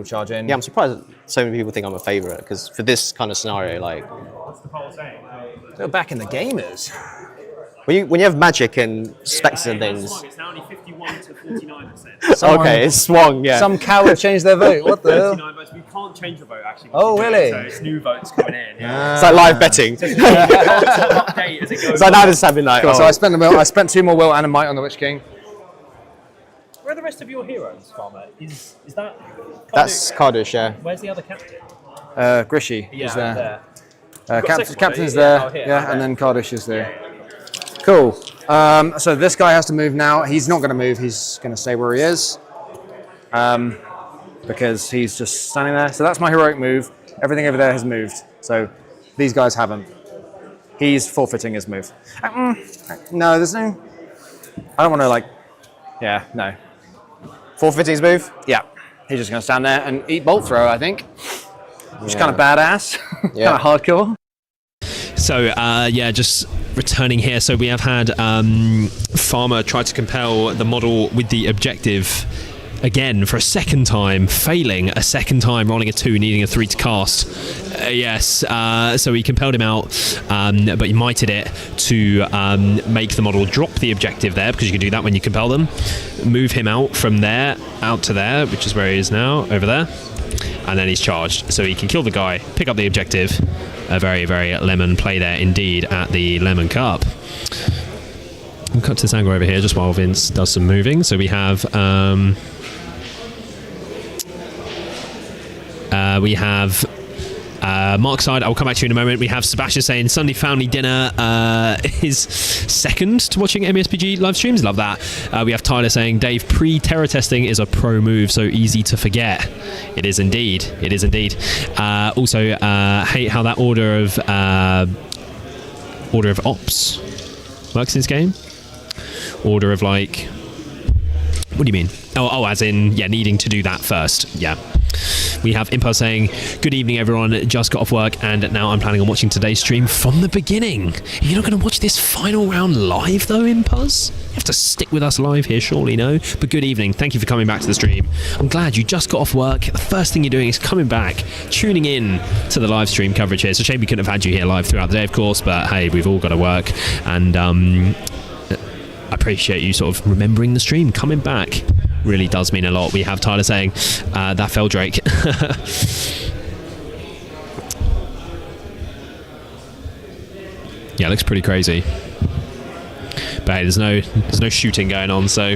charge in. Yeah, I'm surprised so many people think I'm a favourite, because for this kind of scenario, like... What's the poll saying? They're back in the gamers. When you have magic and specs and things... It's now only 51 to 49%. Okay, it's swung, yeah. Some coward changed their vote. What the hell? 39 votes. We can't change the vote, actually. Oh, really? So it's new votes coming in. Yeah. It's like live betting. So it's update as it goes. It's like now just having like... Cool, so I spent 2 more will and a might on the Witch King. Where are the rest of your heroes, Farmer? Is that... That's Cardish, yeah. Where's the other captain? Grishy is there. There. Captain's there, and then Cardish is there. Cool. So this guy has to move now. He's not going to move. He's going to stay where he is because he's just standing there. So that's my heroic move. Everything over there has moved. So these guys haven't. He's forfeiting his move. No, there's no... I don't want to Yeah, no. Forfeiting his move? Yeah. He's just going to stand there and eat bolt throw, I think. Which is kind of badass. Kind of hardcore. So, just returning here. So we have had Farmer try to compel the model with the objective again for a second time, failing a second time, rolling a 2, needing a 3 to cast. So he compelled him out, but he mighted it to make the model drop the objective there, because you can do that when you compel them. Move him out from there, out to there, which is where he is now, over there. And then he's charged, so he can kill the guy, pick up the objective. A very, very lemon play there indeed at the Lemon Cup. We'll cut to this angle over here just while Vince does some moving. So we have Mark's side, I'll come back to you in a moment. We have Sebastian saying Sunday family dinner is second to watching MESBG live streams. Love that. We have Tyler saying Dave, pre-terror testing is a pro move, so easy to forget. It is indeed. It is indeed. Also, hate how that order of ops works in this game. Order of what do you mean? Oh, as in, needing to do that first. Yeah. We have Impulse saying, good evening everyone, just got off work and now I'm planning on watching today's stream from the beginning. You're not going to watch this final round live though, Impulse? You have to stick with us live here, surely, no? But good evening, thank you for coming back to the stream. I'm glad you just got off work. The first thing you're doing is coming back, tuning in to the live stream coverage here. It's a shame we couldn't have had you here live throughout the day, of course, but hey, we've all got to work. And I appreciate you sort of remembering the stream, coming back. really does mean a lot. We have Tyler saying, that fell Drake. Yeah, it looks pretty crazy. But hey, there's no shooting going on, so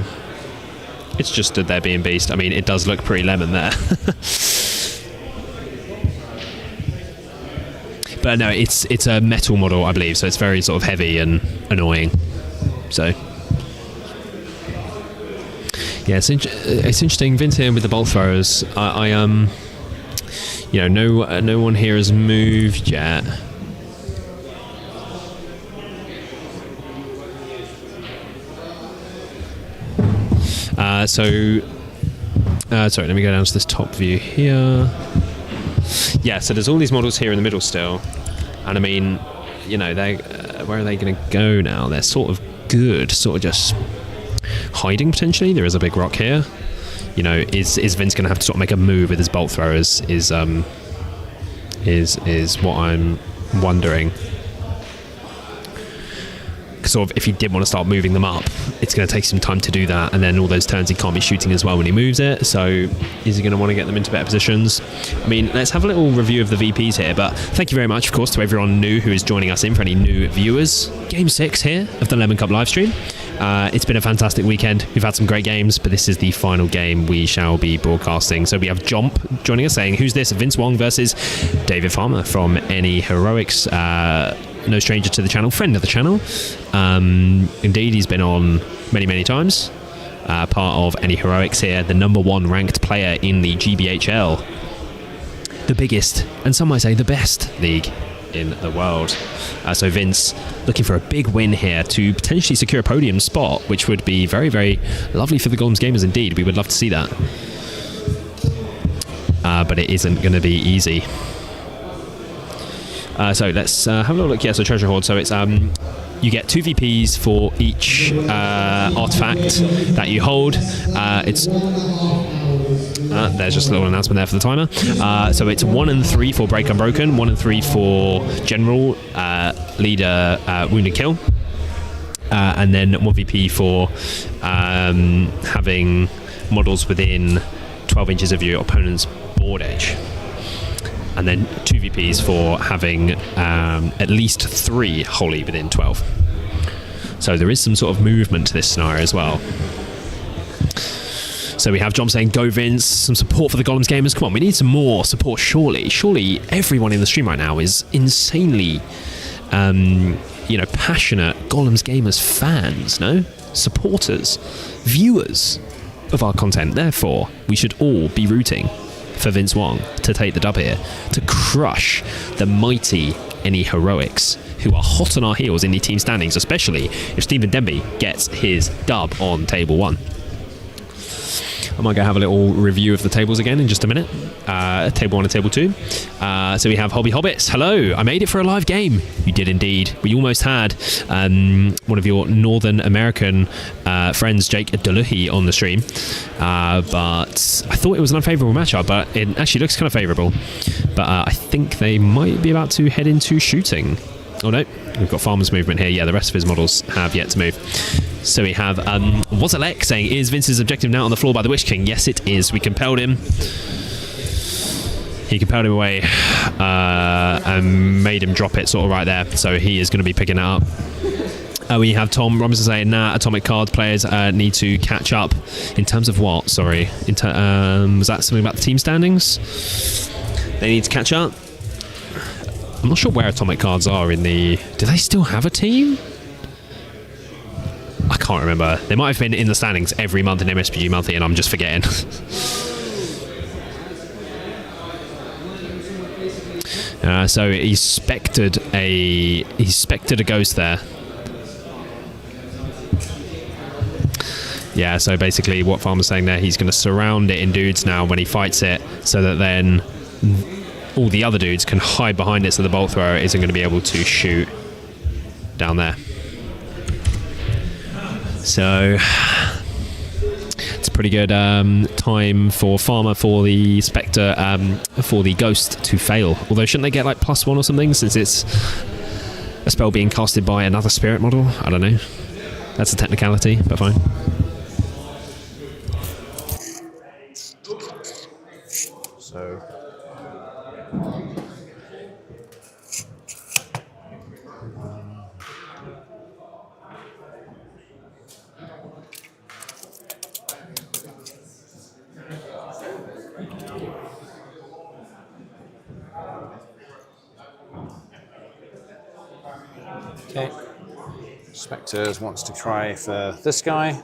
it's just stood there being beast. I mean, it does look pretty lemon there. But no, it's a metal model, I believe, so it's very sort of heavy and annoying. So yeah, it's interesting. Vince here with the bolt throwers. You know, no one here has moved yet. Sorry, let me go down to this top view here. Yeah, so there's all these models here in the middle still, and I mean, you know, they where are they going to go now? They're sort of good, sort of just hiding potentially. There is a big rock here. You know, is Vince going to have to sort of make a move with his bolt throwers? Is what I'm wondering. Sort of, if he did want to start moving them up, it's going to take some time to do that, and then all those turns he can't be shooting as well when he moves it. So is he going to want to get them into better positions? I mean, let's have a little review of the VPs here, but thank you very much, of course, to everyone new who is joining us in, for any new viewers. Game 6 here of the Lemon Cup livestream. It's been a fantastic weekend. We've had some great games, but this is the final game we shall be broadcasting. So we have Jomp joining us saying, who's this? Vince Wong versus David Farmer from Any Heroics. No stranger to the channel, friend of the channel. Indeed, he's been on many times. Part of Any Heroics here, the #1 ranked player in the GBHL. The biggest, and some might say the best league in the world. So Vince looking for a big win here to potentially secure a podium spot, which would be very lovely for the Gollum's gamers indeed. We would love to see that. But it isn't going to be easy. So let's have a little look. Yeah, so Treasure Hoard. So it's you get 2 VPs for each artifact that you hold. There's just a little announcement there for the timer. So it's 1 and 3 for Break Unbroken, 1 and 3 for General, Leader, Wound and Kill, and then 1 VP for having models within 12 inches of your opponent's board edge. And then 2 VPs for having at least 3 wholly within 12. So there is some sort of movement to this scenario as well. So we have John saying, go Vince, some support for the Gollum's gamers. Come on, we need some more support, surely. Surely everyone in the stream right now is insanely, passionate Gollum's gamers fans, no? Supporters, viewers of our content. Therefore, we should all be rooting for Vince Wong to take the dub here, to crush the mighty Any Heroics, who are hot on our heels in the team standings, especially if Stephen Denby gets his dub on table 1. I might go have a little review of the tables again in just a minute. Table 1 and table 2. So we have Hobby Hobbits. Hello, I made it for a live game. You did indeed. We almost had one of your Northern American friends, Jake Deluhi, on the stream. But I thought it was an unfavourable matchup, but it actually looks kind of favourable. But I think they might be about to head into shooting. Oh no, we've got Farmer's movement here. Yeah, the rest of his models have yet to move. So we have Wazalek saying, is Vince's objective now on the floor by the Witch King? Yes, it is. We compelled him. He compelled him away and made him drop it sort of right there. So he is going to be picking it up. We have Tom Robinson saying, nah, Atomic Card players need to catch up. In terms of what? Sorry. Was that something about the team standings? They need to catch up? I'm not sure where Atomic Cards are in the... Do they still have a team? I can't remember. They might have been in the standings every month in MESBG Monthly and I'm just forgetting. So he spectered a ghost there. Yeah, so basically what Farmer's saying there, he's going to surround it in dudes now when he fights it, so that then all the other dudes can hide behind it, so the bolt thrower isn't going to be able to shoot down there. So it's a pretty good time for Farmer for the Spectre, for the Ghost to fail. Although shouldn't they get like +1 or something, since it's a spell being casted by another spirit model? I don't know. That's a technicality, but fine. So. Okay. Spectres wants to try for this guy.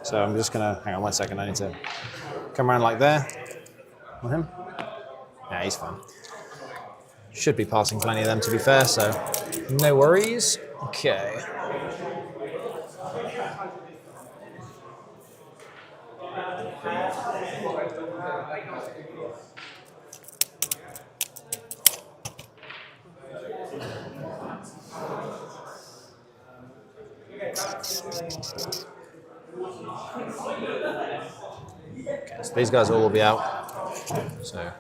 So I'm just gonna, hang on 1 second, I need to come around like there with him. Yeah, he's fine. Should be passing plenty of them to be fair, so no worries. Okay. Okay, so these guys all will be out. So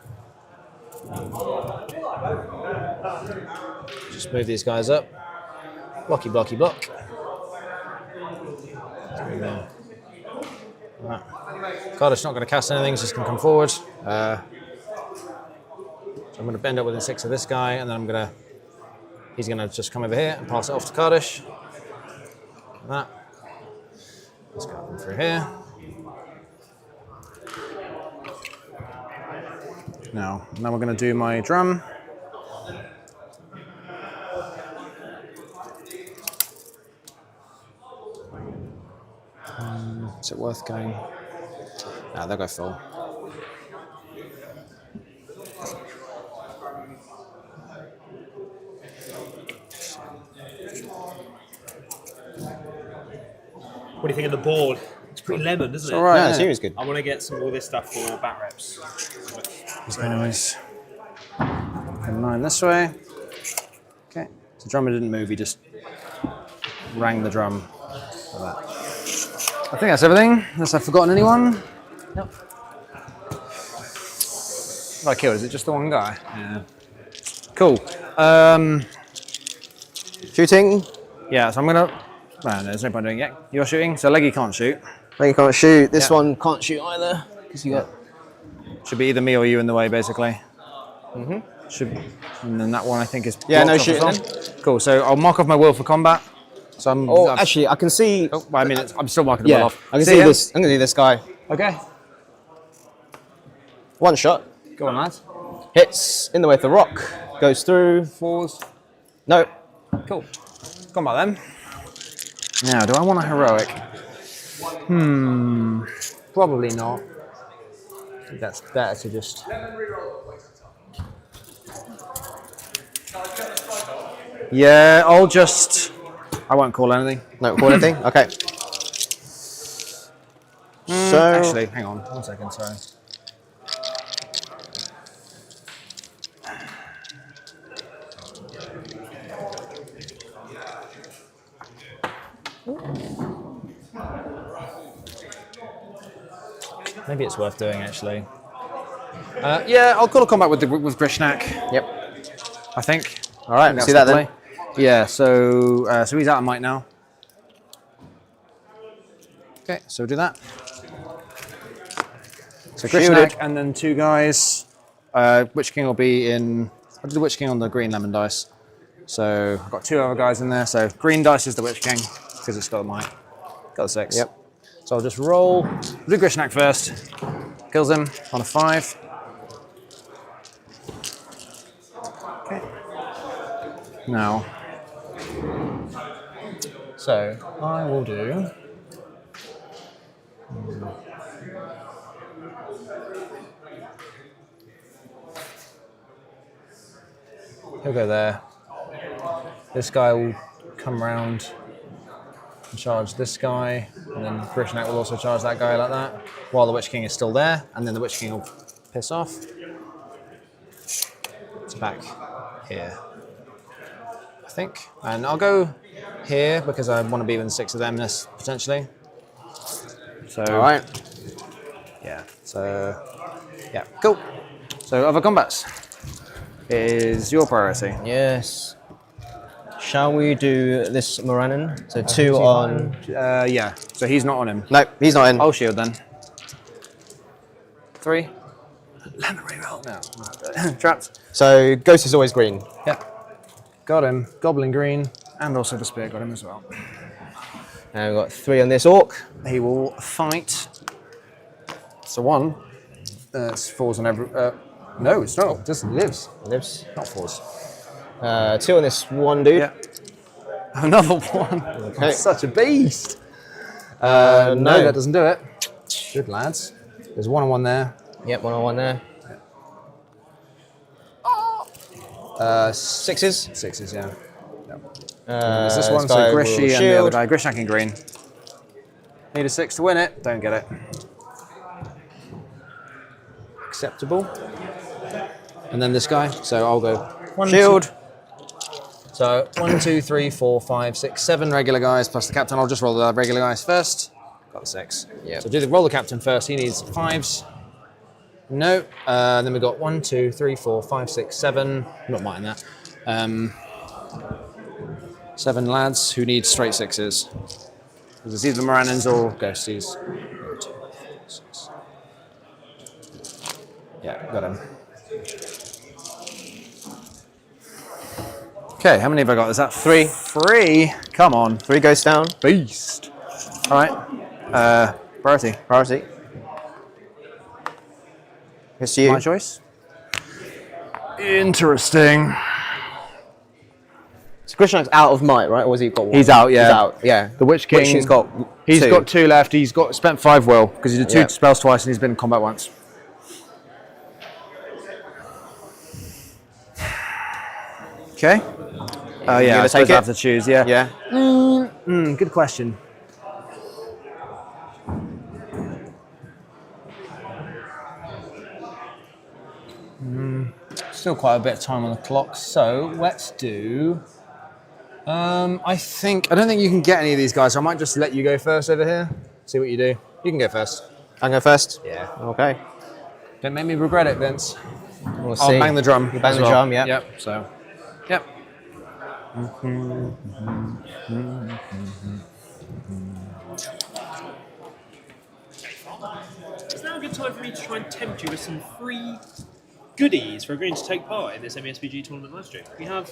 just move these guys up. Blocky, blocky, block. There we go. Right. Cardiff's not going to cast anything, he's just going to come forward. So I'm going to bend up within 6 of this guy, and then he's going to just come over here and pass it off to Cardiff. Like that. Let's go up through here. Now we're going to do my drum. Is it worth going? No, they'll go full. What do you think of the board? It's pretty lemon, isn't it? All right. Yeah, it seems good. I want to get some of all this stuff for bat reps. These guys. 9 this way. Okay. So the drummer didn't move, he just rang the drum like that. I think that's everything, unless I've forgotten anyone. Nope. What I killed, is it just the one guy? Yeah. Cool. Shooting. Yeah, so I'm gonna. No, there's no point doing it yet. You're shooting, so Leggy can't shoot. Leggy can't shoot. This one can't shoot either. Because you got. Should be either me or you in the way, basically. Should. And then that one I think is. Yeah, no blocked off as shooting. well. Cool. So I'll mark off my will for combat. So actually, I can see. Oh, well, I mean, I'm still marking the will off. I can see this. I'm gonna do this guy. Okay. One shot. Go on, lads. Hits in the way of the rock. Goes through. Falls. No. Cool. Combat then. Now, do I want a heroic? Probably not. I think that's better to just. Yeah, I'll just. I won't call anything. No, call anything? Okay. So. Actually, hang on 1 second, sorry. Maybe it's worth doing, actually. Yeah, I'll call a combat with Grishnak. Yep. I think. All right, see that then. Yeah, so he's out of might now. Okay, so we'll do that. So Grishnak and then 2 guys. Witch King will be in. I'll do the Witch King on the green lemon dice. So I've got 2 other guys in there. So green dice is the Witch King because it's got a might. Got a 6. Yep. So I'll just roll. Do Grishnak first. Kills him on a 5. Okay. Now. So I will do. He'll go there. This guy will come round and charge this guy, and then Grishnak will also charge that guy like that, while the Witch King is still there, and then the Witch King will piss off. It's back here, I think. And I'll go here because I want to be within 6 of them potentially. So, all right. Yeah, so, yeah, cool. So other combats is your priority. Yes. Shall we do this Moranin? So 2 on. Yeah. So he's not on him. No, he's not in. I'll shield then. 3. Land the reroll. No. Trapped. So Ghost is always green. Yep. Got him. Goblin green. And also the spear got him as well. And we've got 3 on this orc. He will fight. So 1. Falls on every... no, it's not. It just lives. Lives. Not falls. 2 on this one dude. Yeah. Another one. Okay. Such a beast. No, that doesn't do it. Good lads. There's 1 on 1 there. Yep, 1 on 1 there. 6s. 6s, yeah. There's this one, so Grishy and the other guy. Grishnak in green. Need a 6 to win it. Don't get it. Acceptable. And then this guy. So I'll go 1 shield. 2. So 1, 2, 3, 4, 5, 6, 7 regular guys plus the captain. I'll just roll the regular guys first. Got the 6. Yeah. So roll the captain first. He needs 5s. No. Then we've got 1, 2, 3, 4, 5, 6, 7. I'm not minding that. 7 lads who need straight 6s. Because it's either Morannons or Ghosties. 1, 2, 6. Yeah, got him. Okay, how many have I got? Is that 3? 3. Come on. 3 goes down. Beast. All right. Priority. Priority. It's you. My choice. Interesting. So Grishnak's out of might, right? Or has he got 1? He's out, yeah. He's out, yeah. The Witch King. He's got 2. He's got 2 left. He's got spent 5 will because he did 2 Yeah. spells twice and he's been in combat once. Okay. Oh yeah, I suppose I have to choose. Yeah. Yeah. Good question. Still quite a bit of time on the clock, so let's do. I don't think you can get any of these guys, so I might just let you go first over here. See what you do. You can go first. I can go first? Yeah. Okay. Don't make me regret it, Vince. We'll see. I'll bang the drum. You bang the drum, yeah. Yep. So. Yep. It's now a good time for me to try and tempt you with some free goodies for agreeing to take part in this MESBG tournament live stream. We have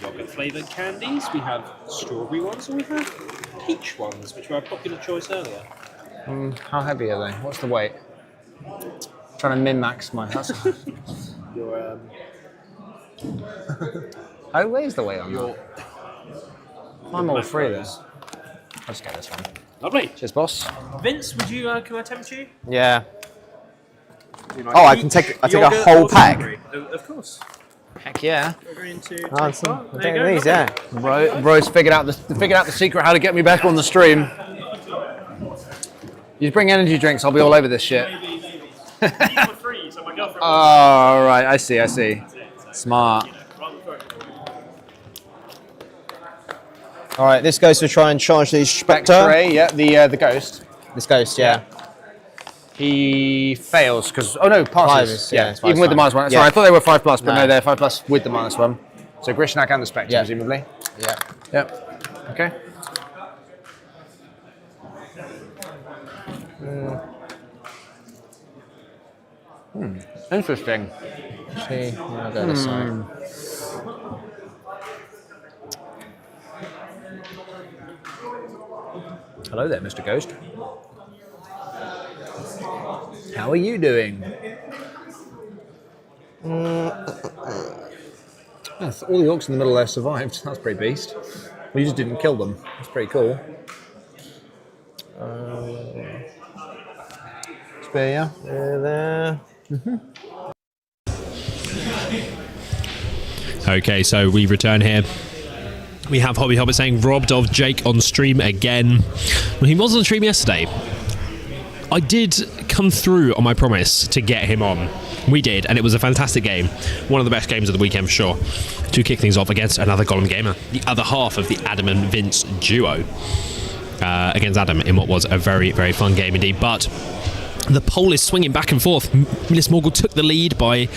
yogurt flavoured candies, we have strawberry ones, and we have peach ones, which were a popular choice earlier. How heavy are they? What's the weight? Trying to min-max my. Your How weighs the weight on that? I'm all free there. I'll just get this one. Lovely. Cheers, boss. Vince, would you? Can I tempt you? Yeah. You like Oh, I can take a yogurt whole or pack. strawberry? Of course. Heck yeah. Agreeing to take I'll part. There take you go. these, yeah. Bro's figured out the secret how to get me back on the stream. You bring energy drinks, I'll be all over this shit. Free, so my girlfriend Oh, right, I see. Smart. All right, this goes to try and charge the Spectre. X-ray, yeah, the ghost. This ghost, yeah. He fails because passes. 5 is, yeah, it's even with the fine. -1. Yeah. Sorry, I thought they were 5+, but No. no, they're 5+ with the -1. So Grishnak and the Spectre, Yeah. presumably. Yeah. Yep. Okay. Interesting. See, I'll go this side. Hello there, Mr. Ghost. How are you doing? Yes, all the orcs in the middle there survived. That's pretty beast. Well, you just didn't kill them. That's pretty cool. Spear, yeah? There. Okay, so we return here. We have Hobby Hobbit saying robbed of Jake on stream again. Well, he was on stream yesterday. I did come through on my promise to get him on. We did, and it was a fantastic game. One of the best games of the weekend for sure. To kick things off against another Gollum gamer, the other half of the Adam and Vince duo. Against Adam in what was a very, very fun game indeed. But the poll is swinging back and forth. Miss Morgul took the lead by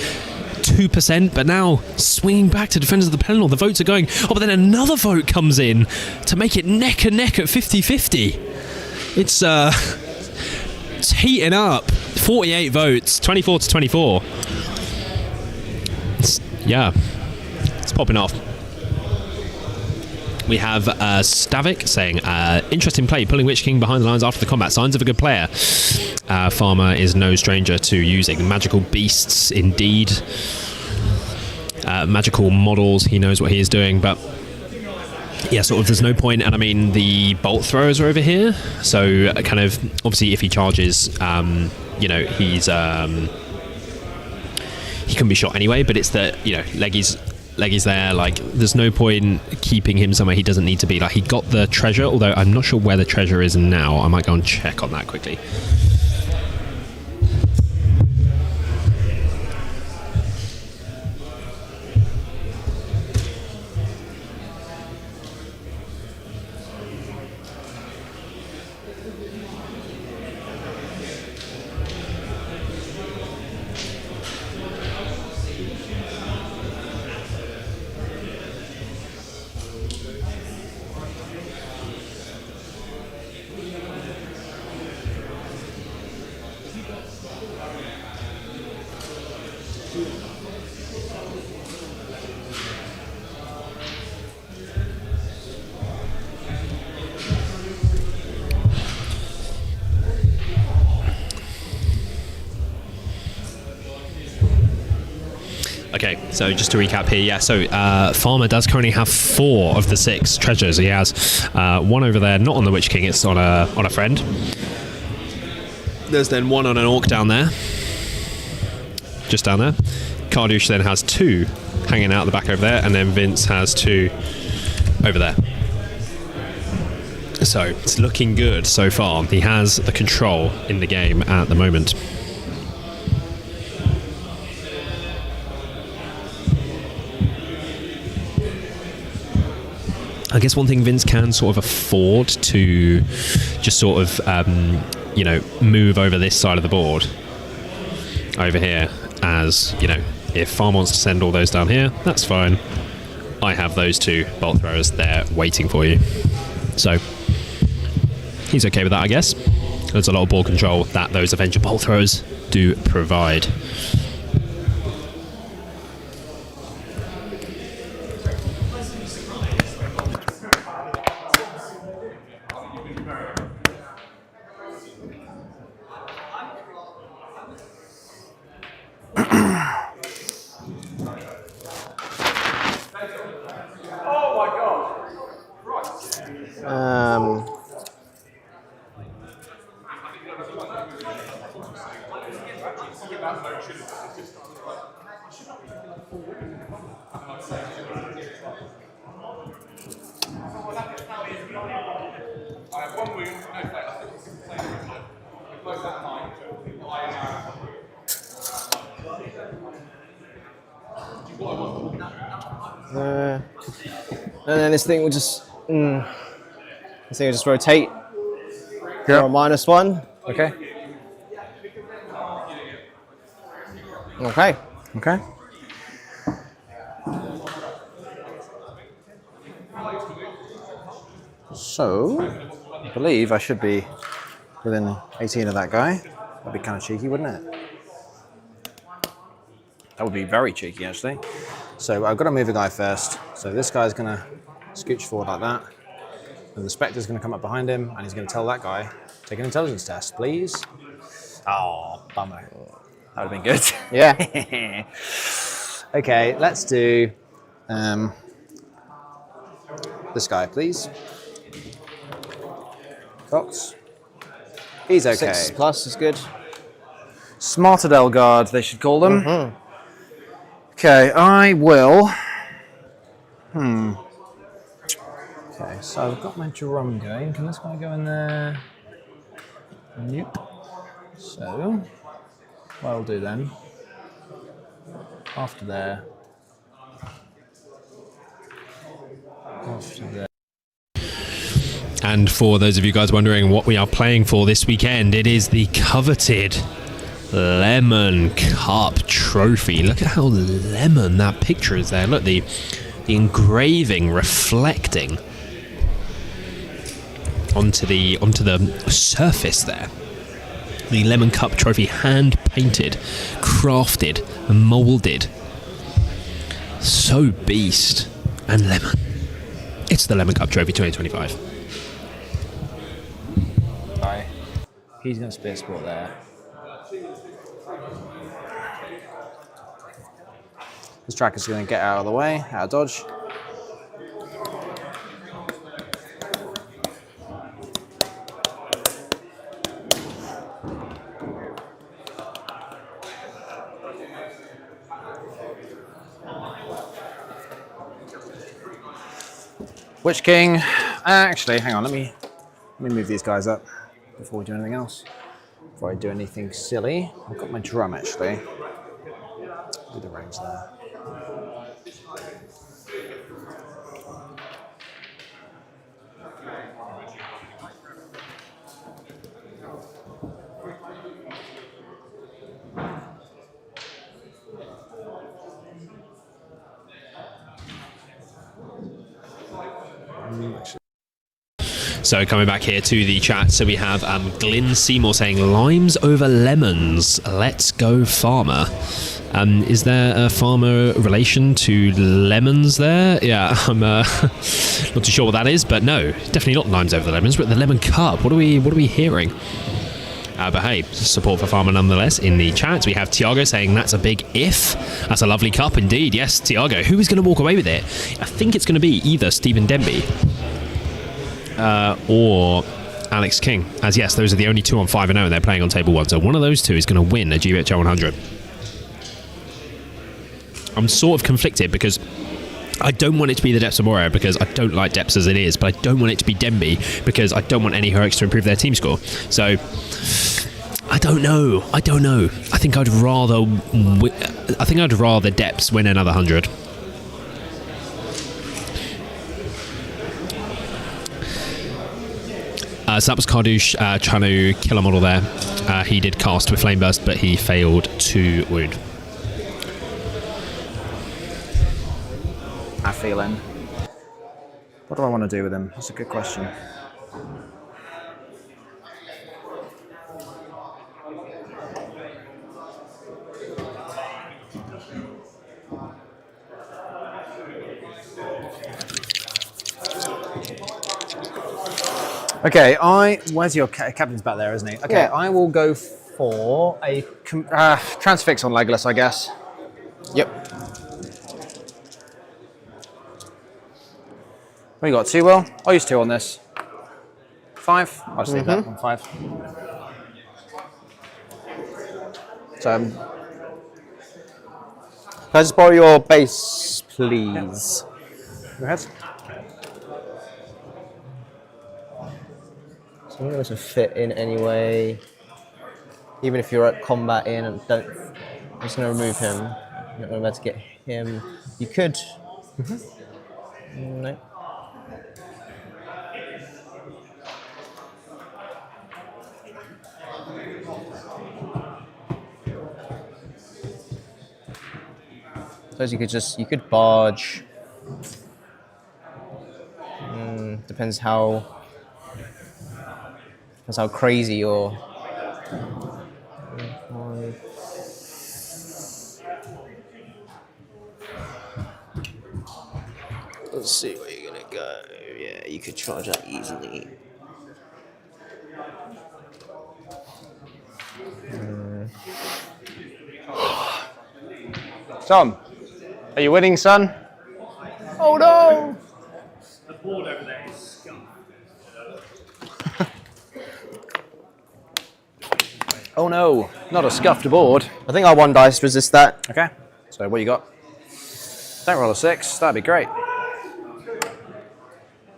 2%, but now swinging back to Defenders of the Pelennor. The votes are going, but then another vote comes in to make it neck and neck at 50-50. It's heating up. 48 votes, 24 to 24. It's popping off. We have Stavik saying, interesting play, pulling Witch King behind the lines after the combat. Signs of a good player. Farmer is no stranger to using magical beasts, indeed. Magical models, he knows what he is doing, but yeah, sort of there's no point. And I mean, the bolt throwers are over here, so kind of, obviously if he charges, you know, he's he can be shot anyway, but it's the, you know, Leggy's there, like there's no point keeping him somewhere he doesn't need to be. Like, he got the treasure, although I'm not sure where the treasure is now. I might go and check on that quickly. Okay, so just to recap here, yeah, so Farmer does currently have 4 of the 6 treasures. He has one over there, not on the Witch King, it's on a friend. There's then one on an orc down there, just down there. Kardouche then has 2 hanging out the back over there, and then Vince has 2 over there. So it's looking good so far. He has the control in the game at the moment. I guess one thing Vince can sort of afford to just sort of, you know, move over this side of the board over here, as, you know, if Farm wants to send all those down here, that's fine. I have those 2 bolt throwers there waiting for you. So he's okay with that, I guess. There's a lot of ball control that those Avenger bolt throwers do provide. And then this thing will just, rotate. Yeah. -1. Okay. Okay. Okay. So, I believe I should be within 18 of that guy. That'd be kind of cheeky, wouldn't it? That would be very cheeky, actually. So I've got to move a guy first. So this guy's going to scooch forward like that. And the Spectre's going to come up behind him, and he's going to tell that guy, take an intelligence test, please. Oh, bummer. That would have been good. Yeah. Okay, let's do this guy, please. Cox. He's okay. 6+ is good. Smarter Delgard, they should call them. Mm-hmm. Okay, I will. Okay, so I've got my drum going. Can this guy go in there? Nope. So, what I'll do then, after there, And for those of you guys wondering what we are playing for this weekend, it is the coveted Lemon Cup Trophy. Look at how lemon that picture is there. Look, the engraving reflecting onto the surface there. The Lemon Cup trophy, hand painted, crafted, moulded. So beast and lemon. It's the Lemon Cup trophy 2025. Sorry. He's going to spear sport there. This track is going to get out of the way, out of dodge. Witch King. Actually, hang on. Let me move these guys up before we do anything else. Before I do anything silly, I've got my drum actually. Do the rings there. So coming back here to the chat, so we have Glyn Seymour saying limes over lemons. Let's go farmer. Is there a farmer relation to lemons there? Yeah, I'm not too sure what that is, but no, definitely not limes over the lemons, but the Lemon Cup. What are we hearing? But hey, support for farmer nonetheless in the chat. We have Tiago saying that's a big if. That's a lovely cup indeed. Yes, Tiago. Who is going to walk away with it? I think it's going to be either Stephen Denby or Alex King. As yes, those are the only two on 5-0 and they're playing on table 1. So one of those two is going to win a GBHL 100. I'm sort of conflicted because I don't want it to be the Depths of Moria because I don't like Depths as it is, but I don't want it to be Denby because I don't want any heroics to improve their team score. So I don't know. I think I'd rather Depths win another 100. So that was Kardouche trying to kill a model there. He did cast with Flame Burst, but he failed to wound. I feel him. What do I want to do with him? That's a good question. Okay, where's your captain's back there, isn't he? Okay, yeah. I will go for a transfix on Legolas, I guess. Yep. What you got? 2 will? I'll use 2 on this. 5? I'll just leave that on 5. So, can I just borrow your base, please? Yeah. Go ahead. So I'm going to fit in anyway. Even if you're at combat in, and I'm just going to remove him. I'm not going to be able to get him. You could. No. Suppose you could barge. Depends how crazy you're. Let's see where you're gonna go. Yeah, you could charge that easily. Tom, are you winning, son? Oh no! The board over there is scum. Oh no, not a scuffed board. I think our 1 dice resist that. Okay, so what you got? Don't roll a 6, that'd be great.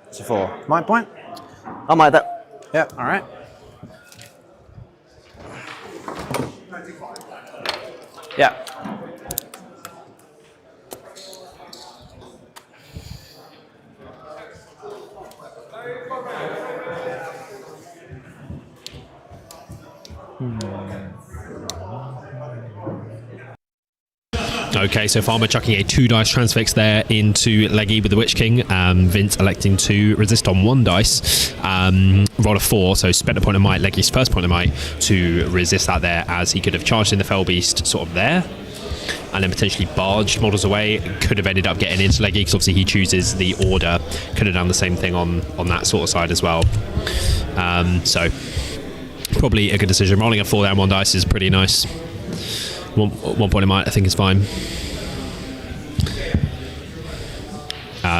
It's a 4. My point? I might that. Yeah, alright. Yeah. Okay, so Farmer chucking a 2-dice transfix there into Leggy with the Witch King. Vince electing to resist on 1 dice. Roll a 4, so spent a point of might, Leggy's first point of might, to resist that there, as he could have charged in the Fell Beast sort of there, and then potentially barged models away. Could have ended up getting into Leggy, because obviously he chooses the order. Could have done the same thing on that sort of side as well. So probably a good decision. Rolling a 4 down 1 dice is pretty nice. One point of might, I think, is fine.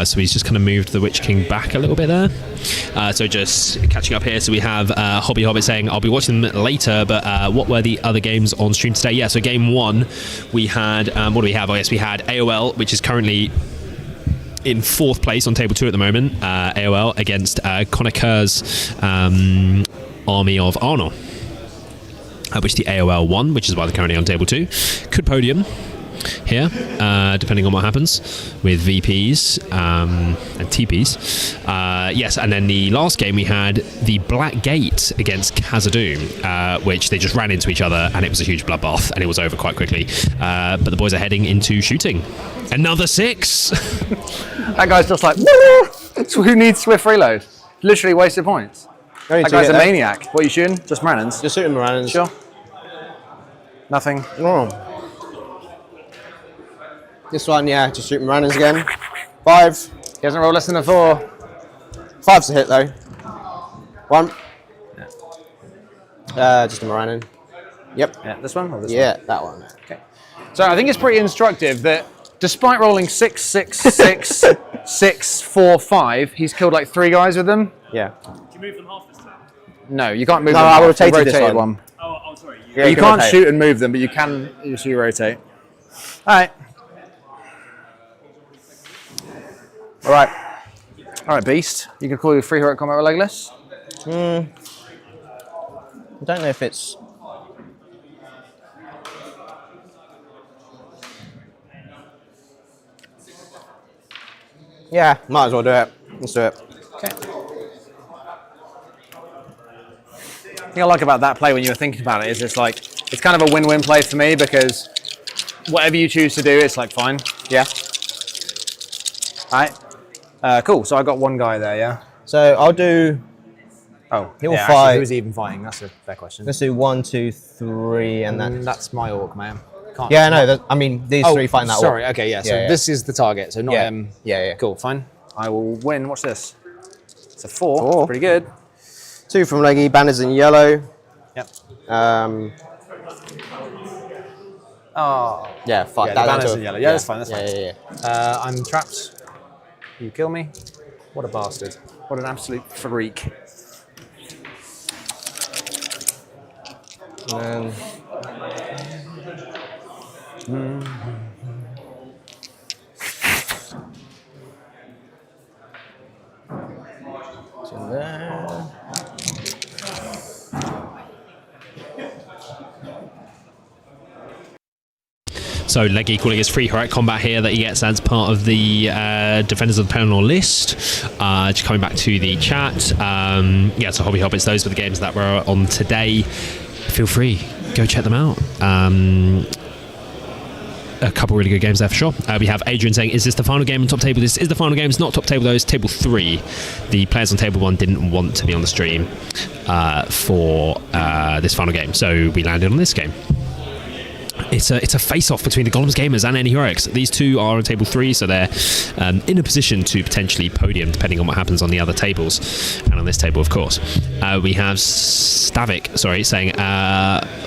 So he's just kind of moved the Witch King back a little bit there. So just catching up here. So we have Hobby Hobbit saying, I'll be watching them later, but what were the other games on stream today? Yeah, so game 1, we had, what do we have? Oh, yes, we had AOL, which is currently in 4th place on table 2 at the moment. AOL against Connor Kerr's Army of Arnor, which the AOL won, which is why they're currently on table 2. Could podium here, depending on what happens with VPs and TPs. Yes, and then the last game we had the Black Gate against Khazad-dûm, which they just ran into each other, and it was a huge bloodbath, and it was over quite quickly. But the boys are heading into shooting. Another 6! That guy's just like, who needs swift reload? Literally wasted points. That guy's a maniac. What are you shooting? Just Marannans? Just shooting Marannans. Sure. Nothing. No. This one, yeah, just shooting Marannans again. 5. He hasn't rolled less than a 4. 5's a hit though. 1. Just a Marannan. Yep. Yeah, this one or this one? Yeah, that one. Okay. So I think it's pretty instructive that despite rolling 6, 6, 6, 6, 4, 5, he's killed like 3 guys with them. Yeah. Can you move them half this time? No, you can't move no, them. I rotated this one. Oh, sorry. Yeah, you can't shoot and move them, but you can usually rotate. All right, Beast. You can call your free heroic combat with Legolas. I don't know if it's. Yeah, might as well do it. Let's do it. Okay. The thing I like about that play when you were thinking about it is it's like it's kind of a win-win play for me because whatever you choose to do, it's like fine. Yeah. All right. Cool. So I got 1 guy there. Yeah. So I'll do. Oh, he'll yeah, fight. Actually, who's he even fighting? That's a fair question. Let's do 1, 2, 3, and then. That's my orc, man. Can't. Yeah, no. I mean, these 3 fighting that. Sorry. Orc. Okay. Yeah. So this is the target. So not him. Yeah. Cool. Fine. I will win. Watch this. It's a 4. Pretty good. 2 from Leggy. Banners in yellow. Yep. Oh. Yeah. Fuck. Yeah, the banners in yellow. Yeah, that's fine. That's fine. Yeah. I'm trapped. You kill me. What a bastard. What an absolute freak. And so there. So Leggy calling his free heroic combat here that he gets as part of the Defenders of the Pelennor list. Just coming back to the chat. Yeah, so Hobby Hobbits, those were the games that were on today. Feel free, go check them out. A couple really good games there for sure. We have Adrian saying, is this the final game on top table? This is the final game. It's not top table though, it's table 3. The players on table 1 didn't want to be on the stream for this final game, so we landed on this game. It's a face-off between the Gollum's Gamers and Any Heroics. These 2 are on table 3, so they're in a position to potentially podium, depending on what happens on the other tables, and on this table, of course. We have Stavik, saying,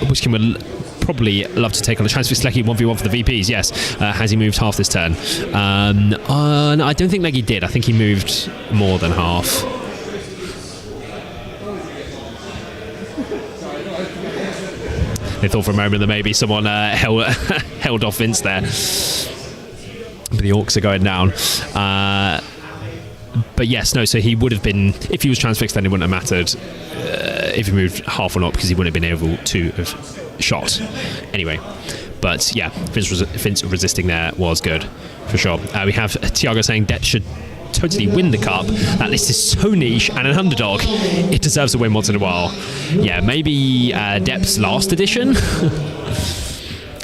which can would probably love to take on the Transfix Leggy 1v1 for the VPs. Yes, has he moved half this turn? No, I don't think Leggy did. I think he moved more than half. They thought for a moment that maybe someone held off Vince there. But the Orcs are going down. But yes, no, so he would have been, if he was transfixed, then it wouldn't have mattered if he moved half or not, because he wouldn't have been able to have shot anyway. But yeah, Vince resisting there was good, for sure. We have Tiago saying Depp should totally win the cup. That list is so niche and an underdog. It deserves a win once in a while. Yeah, maybe Depp's last edition?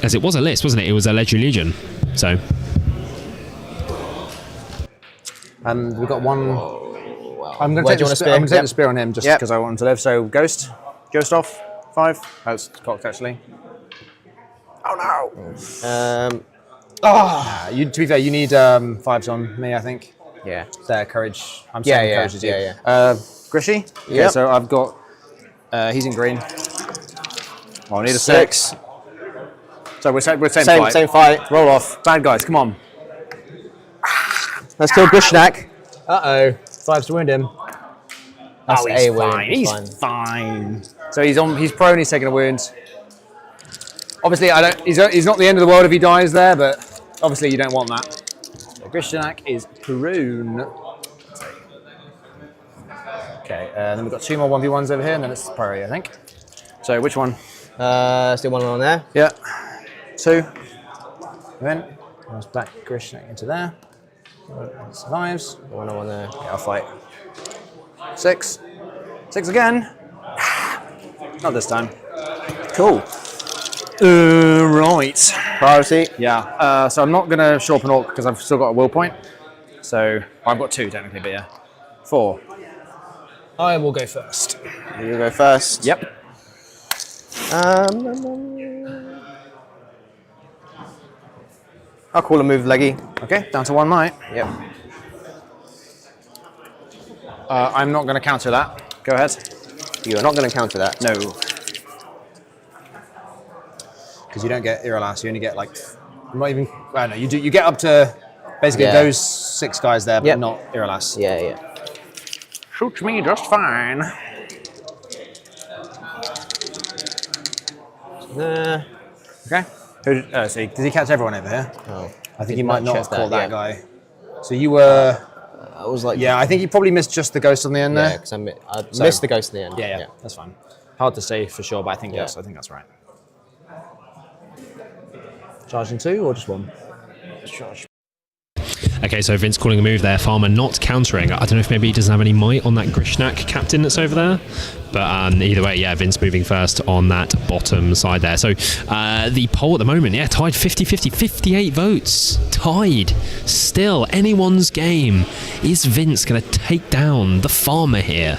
As it was a list, wasn't it? It was a Legendary Legion. So we've got one. I'm going Where to do you take want to spear? the spear on him just because I want him to live. So Ghost off 5. That's cocked actually. Oh no! To be fair, you need 5s on me, I think. Yeah. Their courage. I'm saying courage is you. Yeah. Grishy? Yeah. Okay, so I've got. He's in green. Oh, I need a 6. So we're same fight. Same fight. Roll off. Bad guys, come on. Let's kill Grishnak. Uh-oh. 5s to wound him. That's he's a wound. fine. He's fine. So he's prone, he's taking a wound. Obviously, he's not the end of the world if he dies there, but obviously you don't want that. So Grishnak is prone. Okay, then we've got 2 more 1v1s over here, and then it's Prairie, I think. So which one? Still one on there. Yeah. 2. Then let's back Grishnak into there. Survives. One on there. Okay, I'll fight. 6. 6 again. Not this time. Cool. Right. Priority. Yeah. So I'm not going to show up an orc because I've still got a will point. So I've got 2 technically, but yeah. 4. I will go first. You go first. Yep. I'll call a move leggy. Okay, down to 1 might. Yep. I'm not going to counter that. Go ahead. You're not going to counter that? No. Because you don't get Iralas, you only get like, not even, well, no, you do. You get up to basically those 6 guys there, but not Iralas. Yeah. Shoots me just fine. Okay. So does he catch everyone over here? Oh. I think he might not have caught that guy. So you were. I was like. Yeah, I think you probably missed just the ghost on the end there. Yeah, because I missed the ghost in the end. Yeah, that's fine. Hard to say for sure, but I think yes, I think that's right. Charging 2 or just 1? Charge. Okay, so Vince calling a move there. Farmer not countering. I don't know if maybe he doesn't have any might on that Grishnak captain that's over there. But either way, yeah, Vince moving first on that bottom side there. So the poll at the moment, yeah, tied 50-50, 58 votes. Tied. Still, anyone's game. Is Vince going to take down the farmer here?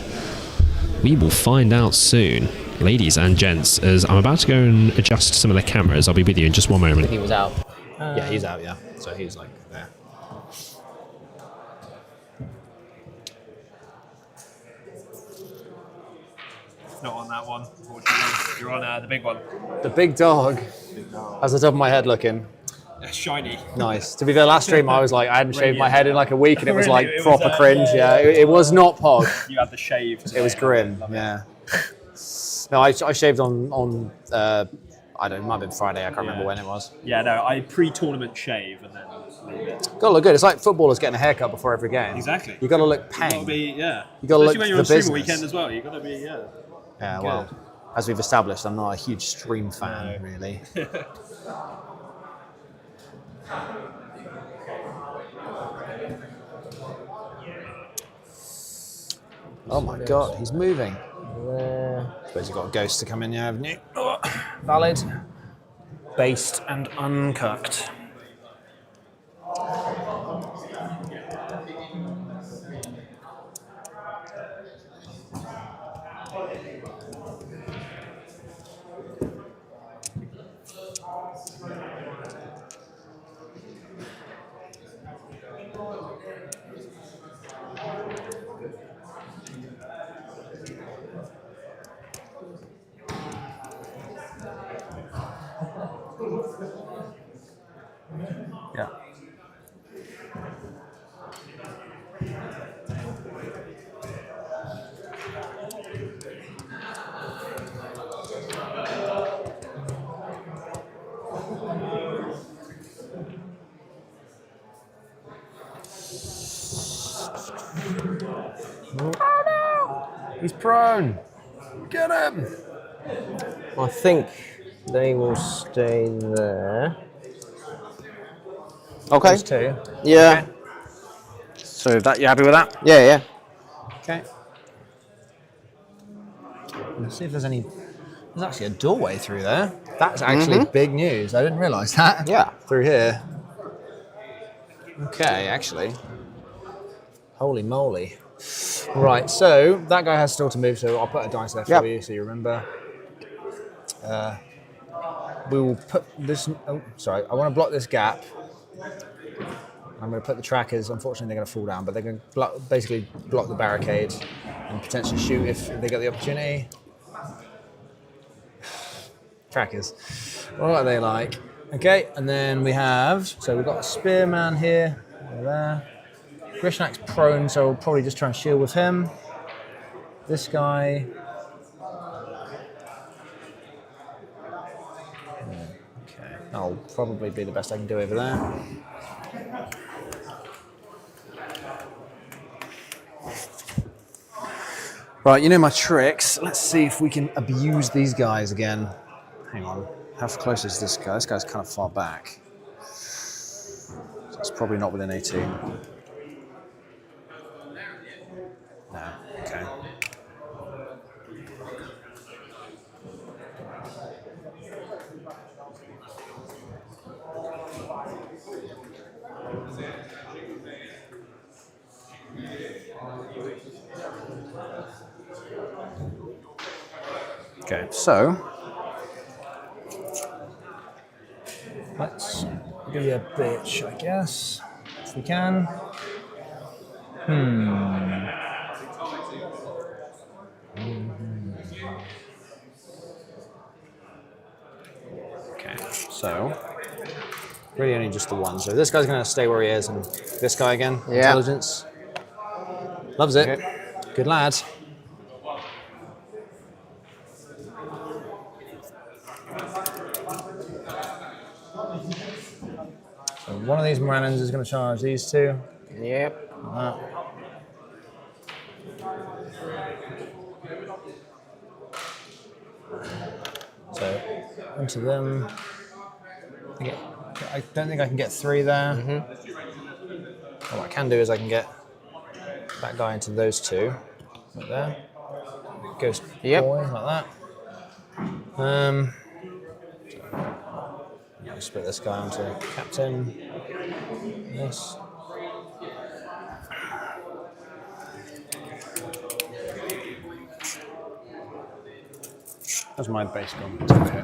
We will find out soon. Ladies and gents, as I'm about to go and adjust some of the cameras, I'll be with you in just one moment. He was out. Yeah, he's out, yeah. So he's like there. Not on that one, unfortunately. You're on the big one. The big dog. That's the top of my head looking. Shiny. Nice. To be fair, last stream I was like, I hadn't shaved my head in like a week and it was Really? like It proper was, cringe. Yeah, it was not pog. You had the shave today. It was grim, yeah. No, I shaved on I don't know, it might have been Friday, I can't remember when it was. Yeah, no, I pre-tournament shave and then leave it. Gotta look good. It's like footballers getting a haircut before every game. Exactly. You gotta look You pang. gotta be, yeah. You gotta Especially look when you're the on stream business. weekend as well. You gotta be, yeah. Yeah, well, as we've established, I'm not a huge stream fan, really. Oh my god, he's moving. Suppose you've got a ghost to come in, yeah, haven't you? Oh, valid. Based and uncooked. Yeah. Oh no! He's prone. Get him! I think they will stay there. Okay. Those 2. Yeah. Okay. So that you happy with that? Yeah. Okay. Let's see if there's any. There's actually a doorway through there. That's actually big news. I didn't realise that. Yeah. Through here. Okay, actually. Holy moly. Right, so that guy has still to move, so I'll put a dice there for you so you remember. We will put this... Oh, sorry. I want to block this gap. I'm going to put the trackers. Unfortunately, they're going to fall down, but they're going to basically block the barricade and potentially shoot if they get the opportunity. Trackers. What are they like? Okay, and then we have... So we've got a spearman here. Over there. Grishnak's prone, so we'll probably just try and shield with him. This guy... Okay, that'll probably be the best I can do over there. Right, you know my tricks. Let's see if we can abuse these guys again. Hang on, how close is this guy? This guy's kind of far back. So it's probably not within 18. No, okay. Okay, so let's be a bitch, I guess, if we can. Okay, so really only just the one. So this guy's going to stay where he is, and this guy again, intelligence. Loves it. Okay. Good lad. So one of these Morannons is going to charge these two. Yep. So into them. I don't think I can get 3 there. What I can do is I can get that guy into those 2. Right there. Ghost boy, like that. I'll split this guy onto captain. This. That's my base gun. Okay.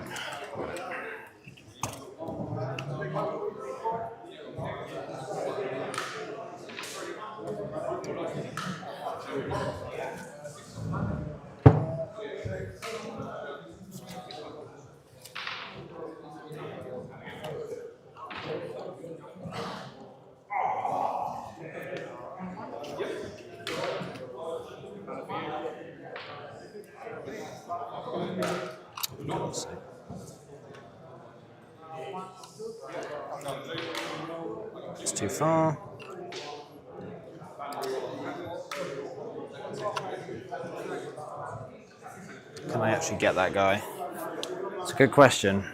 It's too far. Can I actually get that guy? It's a good question.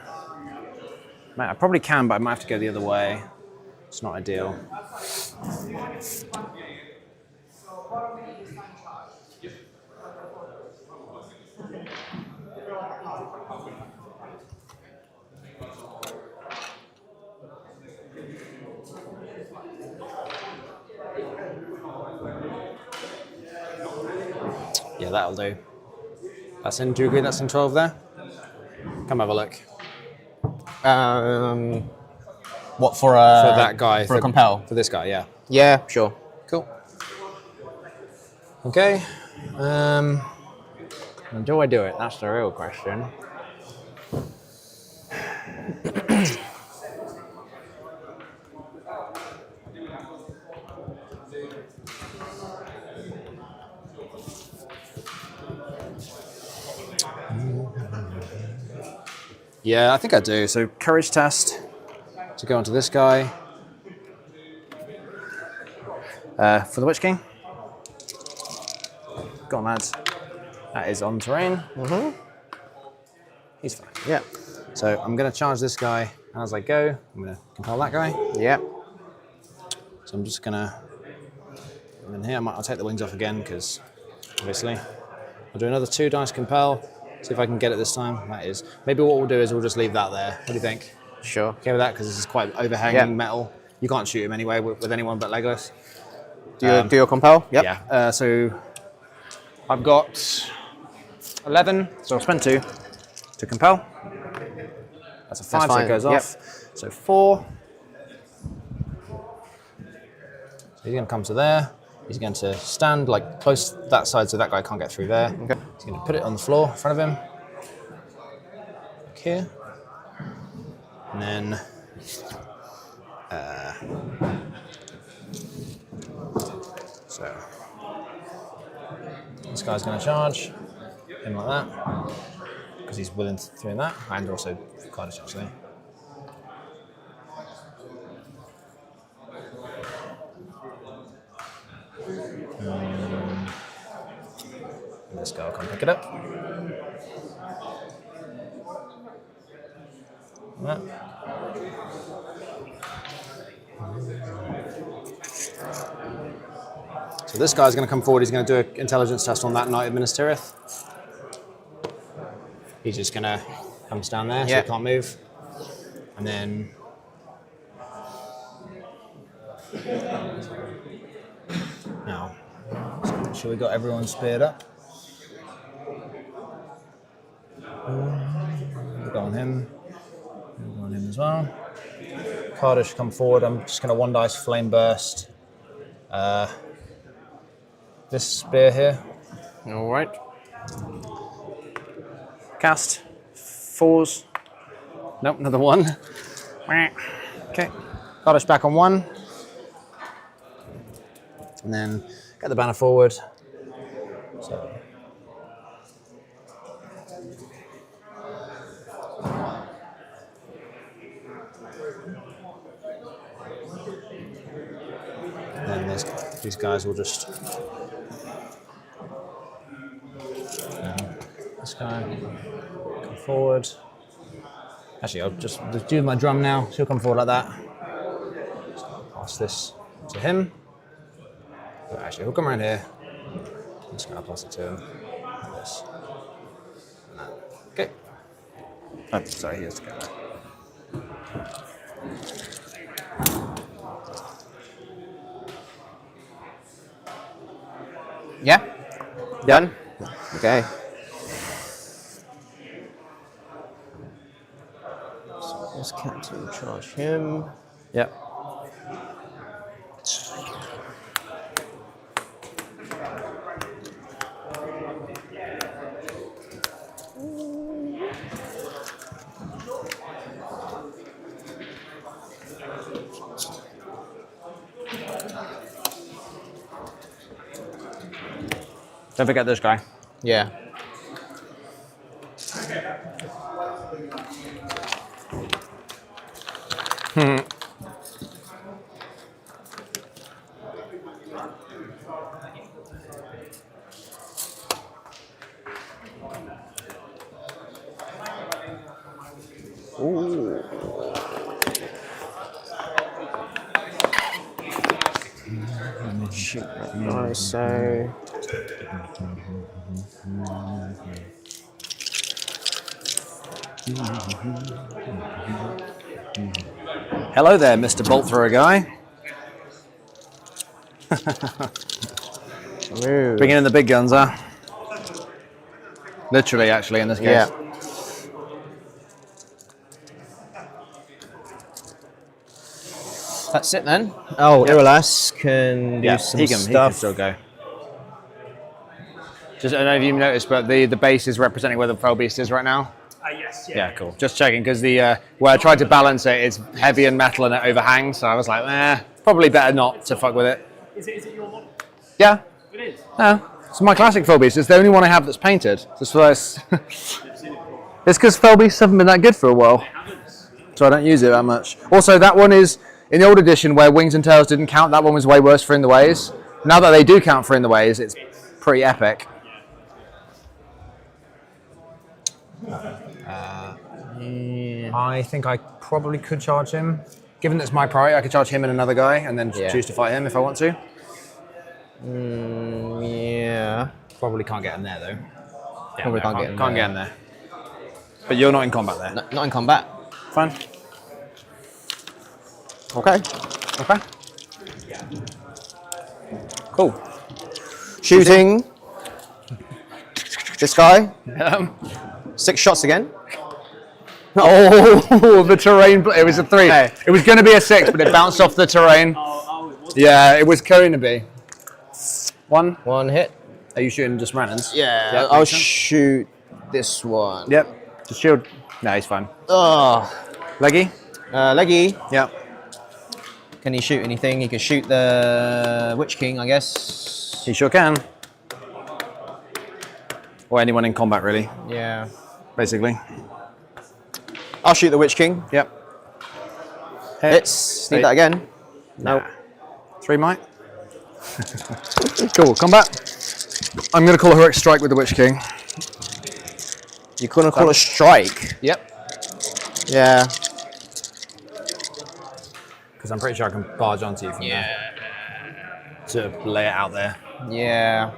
I probably can, but I might have to go the other way. It's not ideal. Yeah, that'll do. That's in, do you agree that's in 12 there? Come have a look. What for that guy? For a compel? For this guy, yeah. Yeah, sure. Cool. Okay. And do I do it? That's the real question. Yeah, I think I do. So courage test to go onto this guy. For the Witch King. Go on, lads. That is on terrain. He's fine. Yeah. So I'm going to charge this guy as I go. I'm going to compel that guy. Yep. So I'm just going to... And then here I'll take the wings off again because obviously I'll do another 2 dice compel. See if I can get it this time. That is. Maybe what we'll do is we'll just leave that there. What do you think? Sure. Okay with that because this is quite overhanging metal. You can't shoot him anyway with anyone but Legolas. Do your compel? Yep. Yeah. So I've got 11, so I'll spend 2 to compel. That's a 5, so it goes off. So 4. So he's going to come to there. He's going to stand like close to that side so that guy can't get through there. Okay. He's going to put it on the floor in front of him. Like here. And then so this guy's going to charge him like that because he's willing to throw in that, and also Kaddish actually. This guy will come pick it up. Like that. So this guy's going to come forward. He's going to do an intelligence test on that Knight of Minas Tirith. He's just going to come down there, so he can't move. And then now, so make sure we got everyone speared up. We'll go on him. We'll go on him as well. Kaddish, come forward. I'm just going to 1 dice flame burst. This spear here. All right. Cast. 4s. Nope, another 1. Okay. Kaddish back on 1. And then get the banner forward. So. And then these guys will just. This guy come forward. Actually, I'll just do my drum now. She'll come forward like that. So I'll pass this to him. But actually, he'll come around here. I'm just going to pass it to him. Like this. And that. Okay. Oh, sorry, he has to go. Yeah? Done? Okay. So this captain will charge him. Yep. Don't forget this guy. Yeah. Ooh. Nice, so. Hello there, Mr. Bolt Thrower guy. Bringing in the big guns, huh? Literally, actually, in this case. Yeah. That's it then. Oh, Iralas can do some stuff. He can still go. Just, I don't know if you've noticed, but the base is representing where the Fell Beast is right now. Yes. Yeah, cool. Just checking, because the where I tried to balance it, it's heavy and metal and it overhangs, so I was like, probably better not to fuck with it. Is it your model? Yeah. It is? No. It's my classic Fell Beast. It's the only one I have that's painted. That's why it's because Fell Beasts haven't been that good for a while. So I don't use it that much. Also, that one is, in the old edition where Wings and Tails didn't count, that one was way worse for In the Ways. Now that they do count for In the Ways, it's pretty epic. I think I probably could charge him. Given that it's my priority, I could charge him and another guy and then choose to fight him if I want to. Yeah. Probably can't get in there though. Yeah, Probably can't get in there. But you're not in combat there. Not in combat. Fine. Okay. Okay. Cool. Shooting. This guy. 6 shots again. Oh, the terrain. It was a 3. Hey. It was going to be a 6, but it bounced off the terrain. Yeah, it was going to be. 1 hit. Are you shooting just randoms? Yeah, Yep, I'll shoot this one. Yep. Just shield. No, he's fine. Oh. Leggy? Leggy. Yep. Can he shoot anything? He can shoot the Witch King, I guess. He sure can. Or anyone in combat, really. Yeah. Basically. I'll shoot the Witch King. Yep. Hits. Need that again. No. 3 might. Cool. Combat. I'm going to call a heroic strike with the Witch King. You're going to call a strike? Yep. Yeah. Because I'm pretty sure I can barge onto you from there. To lay it out there. Yeah.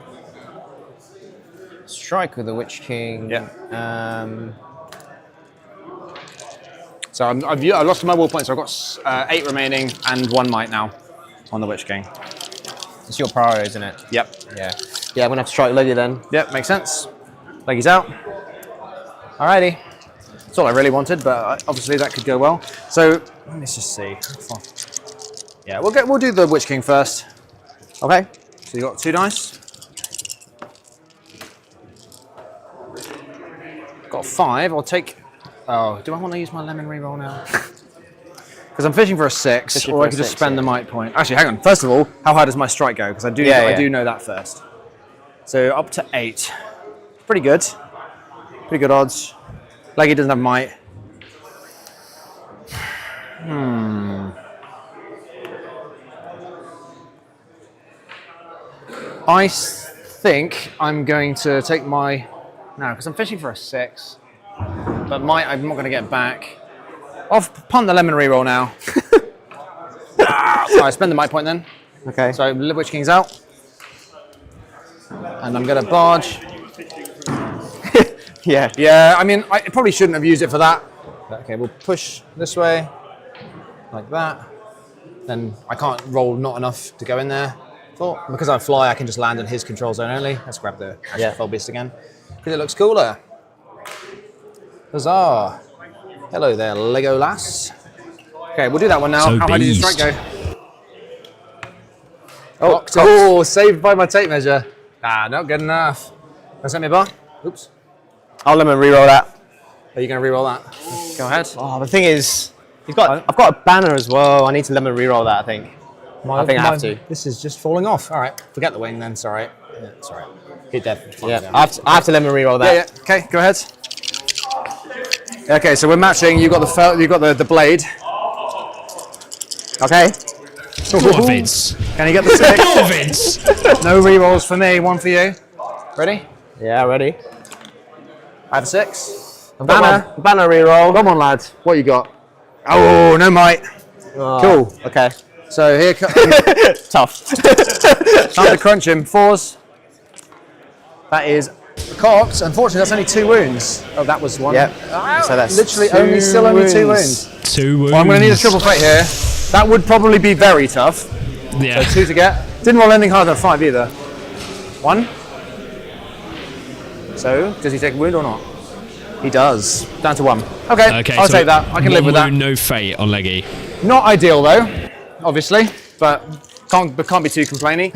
Strike with the Witch King. Yeah. So I've lost my will points, so I've got 8 remaining and 1 might now on the Witch King. It's your priority, isn't it? Yep. Yeah. Yeah, I'm going to have to strike Leggy then. Yep, makes sense. Leggy's out. Alrighty. That's all I really wanted, but obviously that could go well. So let's just see. Yeah, we'll do the Witch King first. Okay. So you got 2 dice. Got 5. I'll take. Oh, do I want to use my lemon reroll now? Because I'm fishing for a 6, or I could just spend the might point. Actually, hang on. First of all, how high does my strike go? Because I do know that first. So up to 8. Pretty good. Pretty good odds. Leggy doesn't have might. I think I'm going to take my... No, because I'm fishing for a 6. But might, I'm not going to get back. I'll punt the lemon reroll now. So I spend the might point then. Okay. So Witch King's out. And I'm going to barge. Yeah. Yeah, I mean, I probably shouldn't have used it for that. Okay, we'll push this way. Like that. Then I can't roll not enough to go in there. Because I fly, I can just land in his control zone only. Let's grab the Full Beast again. Because it looks cooler. Huzzah. Hello there, Legolas. Okay, we'll do that one now. So How high did your strike go? Oh, saved by my tape measure. Ah, not good enough. Can I send me a bar? Oops. I'll lemon reroll that. Are you going to reroll that? Go ahead. Oh, the thing is, I've got a banner as well. I need to lemon reroll that, I think. I think I have to. This is just falling off. All right, forget the wing then. It's all right. Yeah, it's all right. Hit that. Yeah, I have to lemon reroll that. Yeah. Okay, go ahead. Okay, so we're matching. You got the blade. Okay. Go on, Vince. Can you get the 6? Go on, Vince. No rerolls for me. 1 for you. Ready? Yeah, ready. I have 6. Banner reroll. Come on, lad. What you got? Oh, no might. Oh, Cool. Okay. So here comes. Tough. Time to crunch him. 4s. That is cocked. Unfortunately, that's only 2 wounds. Oh, that was 1. Yep. So that's literally only 2 wounds. 2 wounds. Well, I'm going to need a triple fate here. That would probably be very tough. Yeah. So 2 to get. Didn't roll anything harder than 5 either. 1. So, does he take a wound or not? He does. Down to 1. Okay, I'll so take that. I can live with that. No fate on Leggy. Not ideal though, obviously, but can't be too complaining.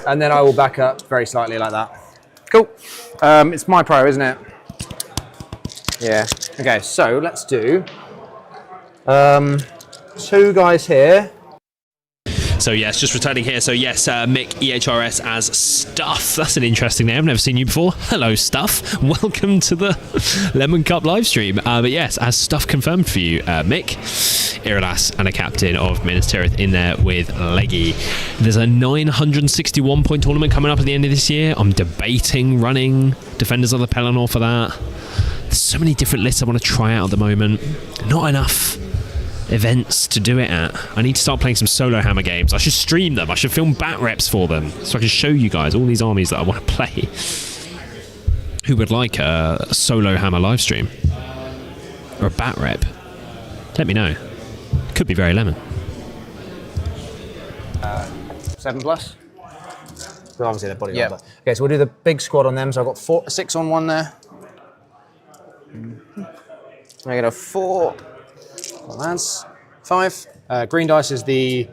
And then I will back up very slightly like that. Cool. It's my pro, isn't it? Yeah. Okay, so let's do 2 guys here. So yes, just returning here. So yes, Mick EHRS as Stuff. That's an interesting name. I've never seen you before. Hello, Stuff. Welcome to the Lemon Cup live stream. But yes, as Stuff confirmed for you, Mick, Iridas, and a captain of Minas Tirith in there with Leggy. There's a 961 point tournament coming up at the end of this year. I'm debating running Defenders of the Pelennor for that. There's so many different lists I want to try out at the moment. Not enough events to do it at. I need to start playing some solo hammer games. I should stream them. I should film bat reps for them so I can show you guys all these armies that I want to play. Who would like a solo hammer live stream or a bat rep? Let me know. Could be very lemon. 7+. So obviously they're body number. Okay, so we'll do the big squad on them. So I've got 6 on one there. I get a 4. Well, that's 5. Green dice is the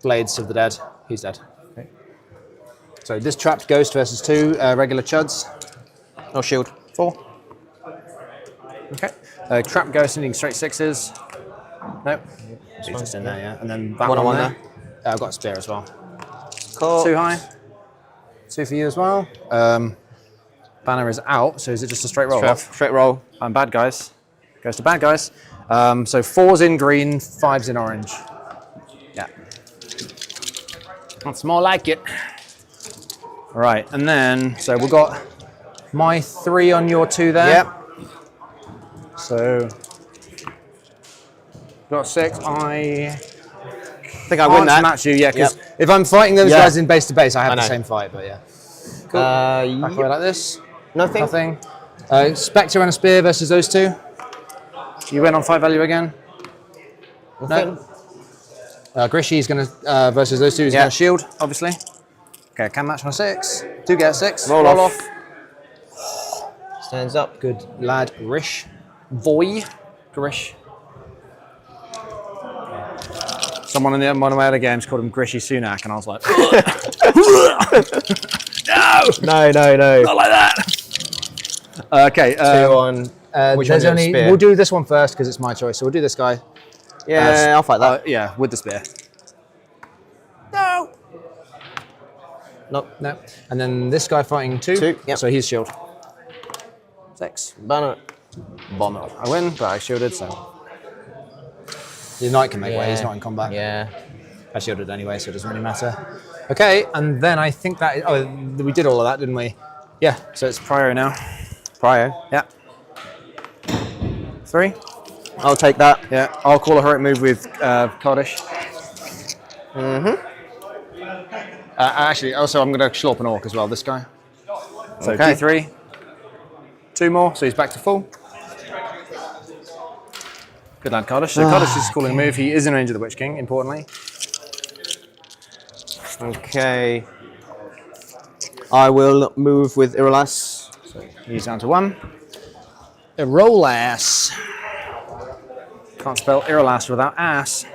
Blades of the Dead. He's dead. Okay. So this trapped ghost versus 2 regular chuds. No shield. 4. Okay. Trapped ghost needing straight 6s. Nope. He's just in there, yeah. And then that one there. I've got a spear as well. Cool. 2 high. 2 for you as well. Banner is out, so is it just a straight roll off? Straight roll. And bad guys. Goes to bad guys. So 4's in green, 5's in orange. Yeah. That's more like it. All right, and then, so we've got my 3 on your 2 there. Yep. So, got 6. I think I win that. Match you, yeah, because if I'm fighting those guys in base to base, I have the same fight, but yeah. Cool. Back away like this. Nothing. Spectre and a spear versus those 2. You win on 5 value again. Nothing. No. Grishy's going to, versus those 2, he's going to shield, obviously. Okay, can match on a 6. 2 get a 6. Roll off. Stands up. Good lad, Grish. Boy. Grish. Someone in one of my other games called him Grishy Sunak, and I was like, no. Not like that. Okay. 2 on. Which one's the spear? We'll do this one first because it's my choice. So we'll do this guy. Yeah, I'll fight that. Yeah, with the spear. No. No. And then this guy fighting 2. Yep. So he's shield. 6. Banner. Bomber. I win, but I shielded, so. The knight can make way, he's not in combat. Yeah. I shielded anyway, so it doesn't really matter. Okay, and then I think that, we did all of that, didn't we? Yeah, so it's Prio now. Prio? Yeah. 3. I'll take that. Yeah, I'll call a heroic move with Kaddish. Actually, also I'm going to Schlorp an Orc as well, this guy. So okay. D3. 2 more, so he's back to full. Good lad, Kaddish. So Kaddish is calling a move. He is in range of the Witch King, importantly. Okay. I will move with Irolas. So he's down to 1. Irolas. Can't spell Irolas without ass.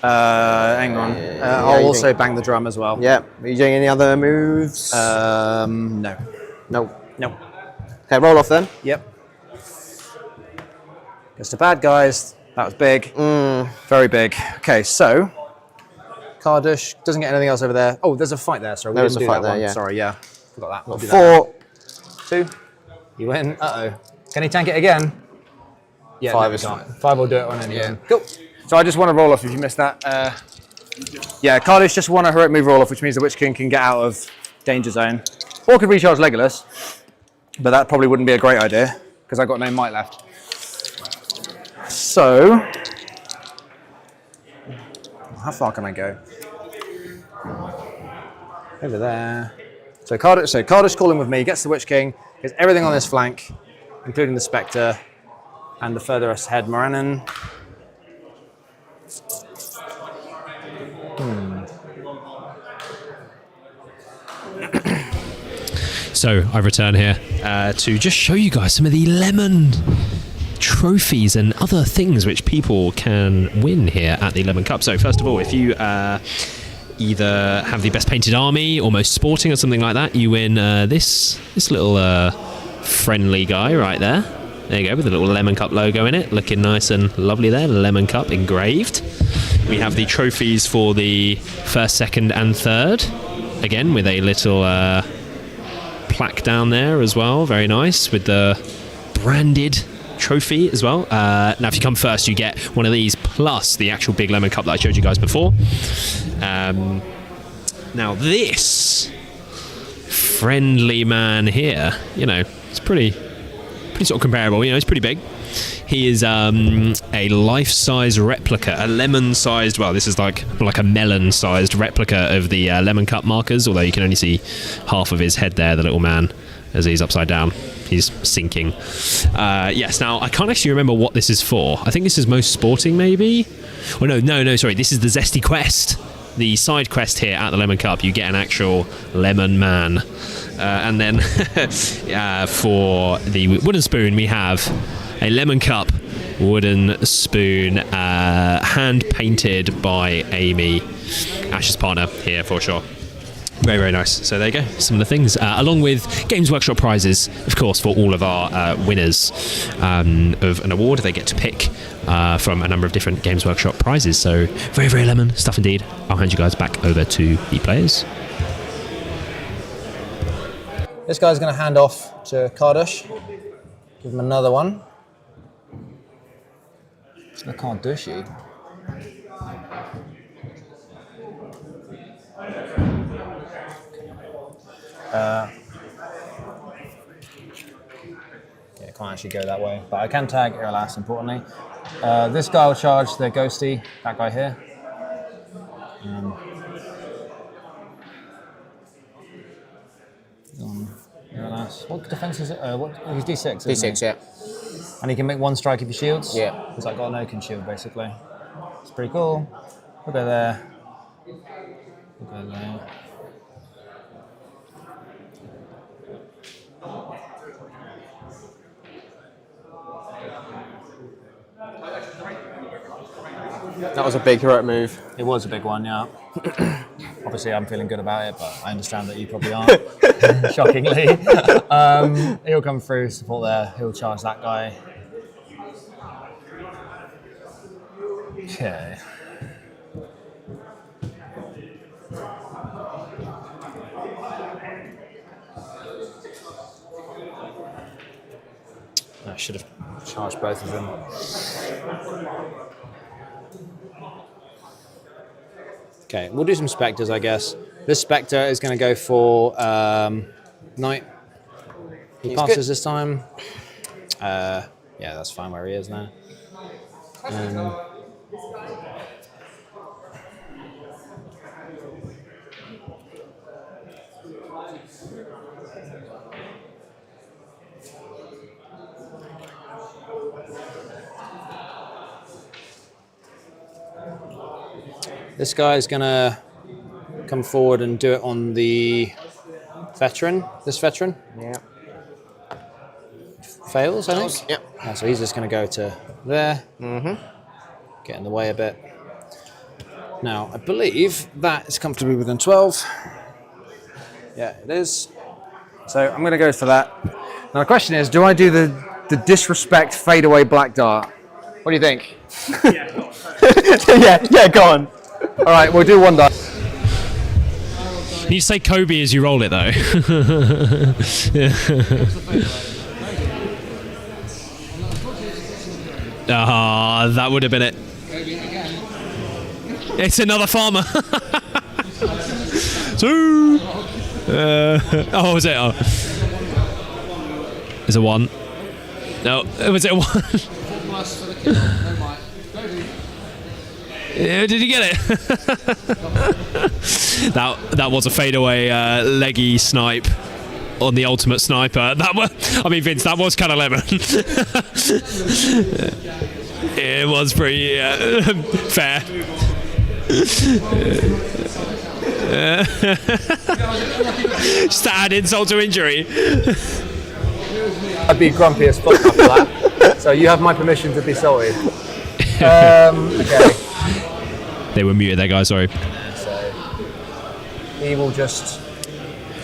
Hang on. I'll also bang the drum as well. Yeah. Are you doing any other moves? No. No. No. Okay, roll off then. Yep. Goes to bad guys. That was big. Very big. Okay, so Kaddish doesn't get anything else over there. Oh, there's a fight there. Sorry, there's a fight there. Yeah. Sorry, yeah. Forgot that. We'll 4. 2. You win. Can he tank it again? Yeah, 5 no, is fine. 5 will do it on any end. Cool. So I just want to roll off if you missed that. Yeah, Kaddish just won a heroic move roll off, which means the Witch King can get out of danger zone. Or could recharge Legolas, but that probably wouldn't be a great idea because I've got no might left. So, how far can I go? Over there. So Kaddish calling with me, gets the Witch King, gets everything on this flank, including the Spectre and the furthest ahead Morannon. So I return here to just show you guys some of the lemon trophies and other things which people can win here at the Lemon Cup. So first of all, if you either have the best painted army or most sporting or something like that, you win this little friendly guy right there. There you go, with the little Lemon Cup logo in it, looking nice and lovely there, Lemon Cup engraved. We have the trophies for the first, second and third, again with a little plaque down there as well, very nice, with the branded trophy as well. Now if you come first, you get one of these plus the actual big Lemon Cup that I showed you guys before. Now this friendly man here, you know, it's pretty sort of comparable, you know, it's pretty big. He is a life-size replica, a lemon-sized, well, this is like a melon-sized replica of the Lemon Cup markers, although you can only see half of his head there, the little man, as he's upside down. He's sinking. Yes, now, I can't actually remember what this is for. I think this is most sporting, maybe? Oh, no, sorry, this is the Zesty Quest. the side quest here at the Lemon Cup, you get an actual lemon man. And then for the wooden spoon, we have a Lemon Cup wooden spoon, hand painted by Amy, Ash's partner here for sure. Very, very nice. So there you go, some of the things, along with Games Workshop prizes, of course, for all of our winners of an award. They get to pick from a number of different Games Workshop prizes. So very, very lemon stuff indeed. I'll hand you guys back over to the players. This guy's going to hand off to Kardush. Give him another one. I can't dushy. Yeah, I can't actually go that way, but I can tag Iralas, importantly. This guy will charge the ghosty, that guy here. Iralas. What defense is it? He's D6, isn't D6, yeah. And he can make one strike if he shields? Yeah. Because I got an Oaken shield, basically. It's pretty cool. We'll go there. We'll go there. That was a big heroic move. It was a big one, yeah. Obviously, I'm feeling good about it, but I understand that you probably aren't, shockingly. He'll come through, support there. He'll charge that guy. Okay. I should have charged both of them. Okay, we'll do some Spectres, I guess. This Spectre is going to go for Knight. He passes this time. Yeah, that's fine where he is now. This guy's going to come forward and do it on the veteran. This veteran? Yeah. Fails, I think? Yep. Yeah, so he's just going to go to there. Mm-hmm. Get in the way a bit. Now, I believe that is comfortably within 12. Yeah, it is. So I'm going to go for that. Now the question is, do I do the disrespect fadeaway black dart? What do you think? yeah, go on. All right, we'll do one die. You need to say Kobe as you roll it, though. Ah, that would have been it. It's another farmer. Two. Oh, was it? Oh. Is it one? No, was it one? Did you get it? that was a fadeaway leggy snipe on the ultimate sniper. That was, I mean, Vince, that was kind of lemon. It was pretty fair. Just to add insult to injury. I'd be grumpy as fuck after that. So you have my permission to be salty. Okay. They were muted there, guys, sorry. So he will just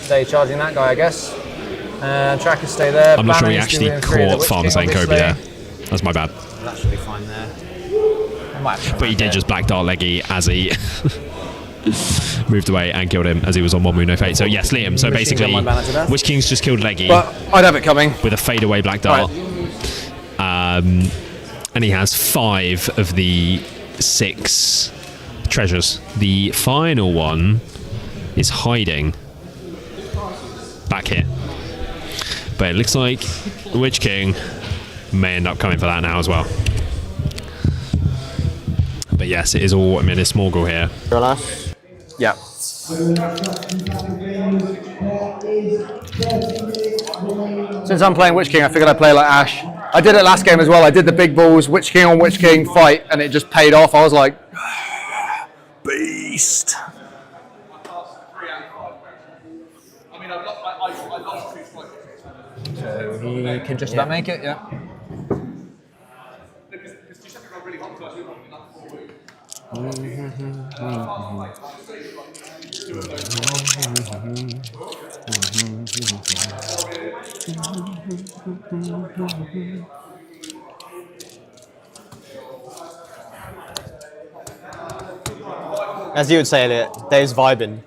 stay charging that guy, I guess. Trackers stay there. I'm not sure he actually caught Farmer saying Kobe there. That's my bad. That should be fine there. But he did just black dart leggy as he moved away and killed him as he was on one move, no fate. So yes, Liam. So basically, Witch King's just killed leggy. But I'd have it coming. With a fadeaway black dart. Right. And he has 5 of the 6 treasures. The final one is hiding back here. But it looks like Witch King may end up coming for that now as well. But yes, it is all Minas Morgul here. Yeah. Since I'm playing Witch King, I figured I'd play like Ash. I did it last game as well. I did the big balls, Witch King on Witch King fight, and it just paid off. I was like, beast. So he can just about make it, yeah. As you would say it, Dave's vibing.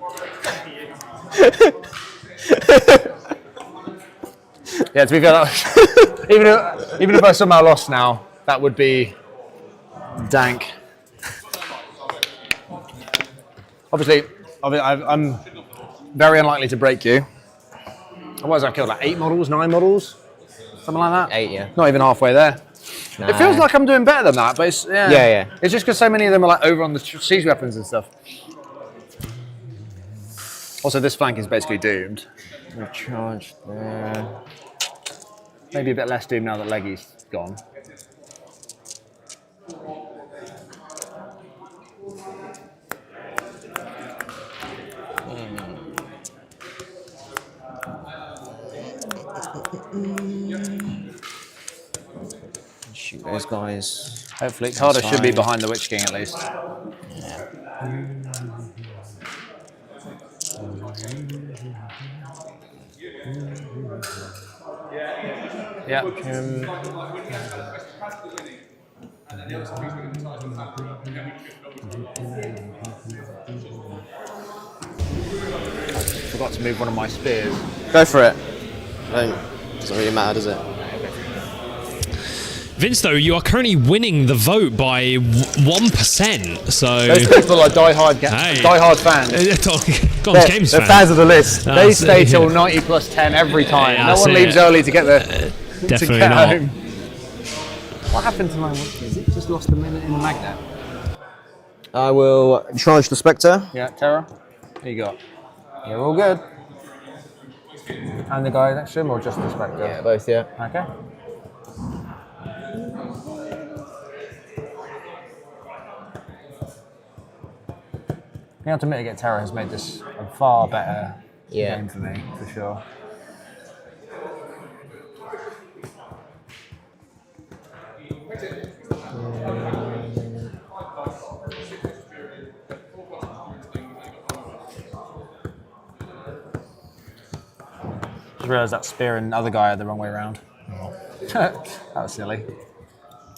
Yeah, to be fair, even if I somehow lost now, that would be dank. Obviously, I'm very unlikely to break you. What has I killed? Like 8 models, 9 models? Something like that? 8, yeah. Not even halfway there. No. It feels like I'm doing better than that, but it's, Yeah. It's just because so many of them are like over on the siege weapons and stuff. Also, this flank is basically doomed. Charge there. Maybe a bit less doomed now that Leggy's gone. Shoot those guys. Hopefully, Carter should be behind the Witch King at least. Yeah. Forgot to move one of my spears. Go for it. Doesn't really matter, does it? Vince, though, you are currently winning the vote by 1%. So those people are die-hard fans. Games they're fans of the list. They stay till 90 plus 10 every time. Yeah, no one leaves early to get the definitely to get not. home. What happened to my watch? Is it just lost a minute in the magnet? I will charge the Spectre. Yeah, Terror. What you got? You're all good. And the guy next to him, or just the Spectre? Yeah, both, yeah. Okay. You have to mitigate Terror has made this a far better game for me, for sure. Just realised that spear and other guy are the wrong way around. That was silly.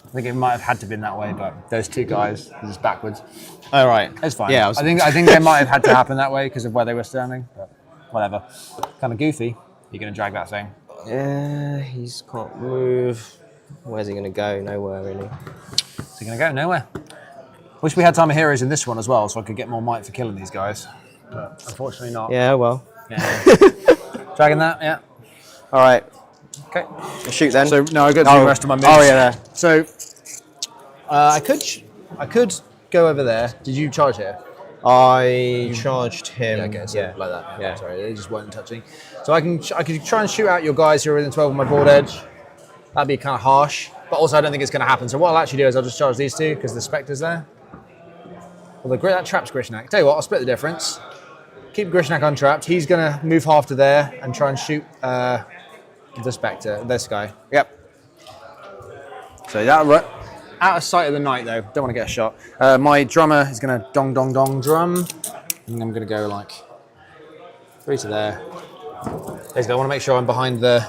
I think it might have had to been that way, but those two guys are just backwards. Oh, right. It's fine. Yeah, I think they might have had to happen that way because of where they were standing, but whatever. Kind of goofy. You're going to drag that thing. Yeah, he's can't move. Where's he going to go? Nowhere, really. Is he going to go? Nowhere. Wish we had Time of Heroes in this one as well, so I could get more might for killing these guys. But unfortunately not. Yeah, well. Yeah. Dragging that, yeah. All right. Okay. Shoot then. So now I got to do the rest of my moves. Oh, yeah. So I could go over there. Did you charge here? I charged him. Yeah, okay, so like that. Yeah. Sorry, they just weren't touching. So I could try and shoot out your guys who are within 12 of my board edge. That'd be kind of harsh, but also I don't think it's going to happen. So what I'll actually do is I'll just charge these two because the Spectre's there. Well, that traps Grishnak. Tell you what, I'll split the difference. Keep Grishnak untrapped. He's going to move half to there and try and shoot the Spectre, this guy. Yep. So that right. Out of sight of the knight though. Don't want to get a shot. My drummer is going to dong dong dong drum, and I'm going to go like 3 to there. Basically, I want to make sure I'm behind the.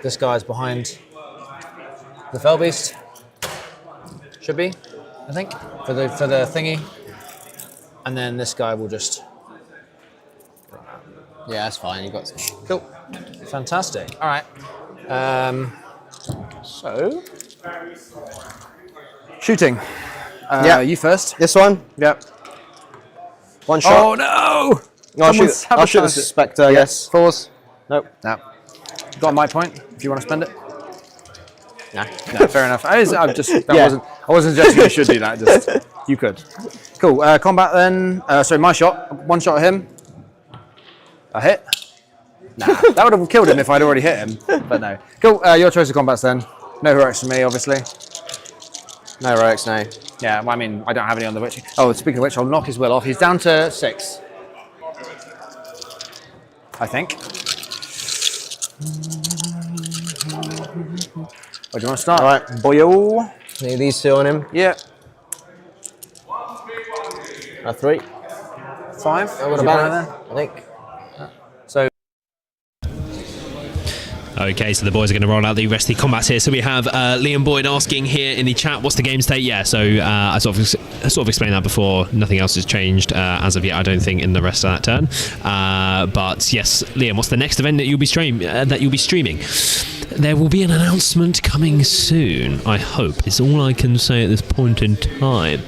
This guy's behind the Fell Beast. Should be, I think, for the thingy. And then this guy will just. Yeah, that's fine. You got some. Cool. Fantastic. All right. So. Shooting. Yeah. You first. This one? Yep. One shot. Oh no! I'll shoot the Spectre, I guess. Force. Nope. No. Got my point. If you want to spend it. No. No, fair enough. I wasn't suggesting you should do that. Just you could. Cool. Combat then. So my shot. One shot at him. A hit. Nah, that would have killed him if I'd already hit him. But no. Cool. Your choice of combats then. No heroics for me, obviously. No heroics, no. Yeah, well, I mean, I don't have any on the witch. Oh, speaking of which, I'll knock his will off. He's down to 6. I think. Where do you want to start? All right, Boyo. Need these 2 on him. Yeah. 3. 5. I would have banned I think. So. Okay, so the boys are going to roll out the rest of the combats here. So we have Liam Boyd asking here in the chat, what's the game state? Yeah, so I sort of explained that before. Nothing else has changed as of yet, I don't think, in the rest of that turn. But yes, Liam, what's the next event that you'll be streaming? There will be an announcement coming soon, I hope. It's all I can say at this point in time.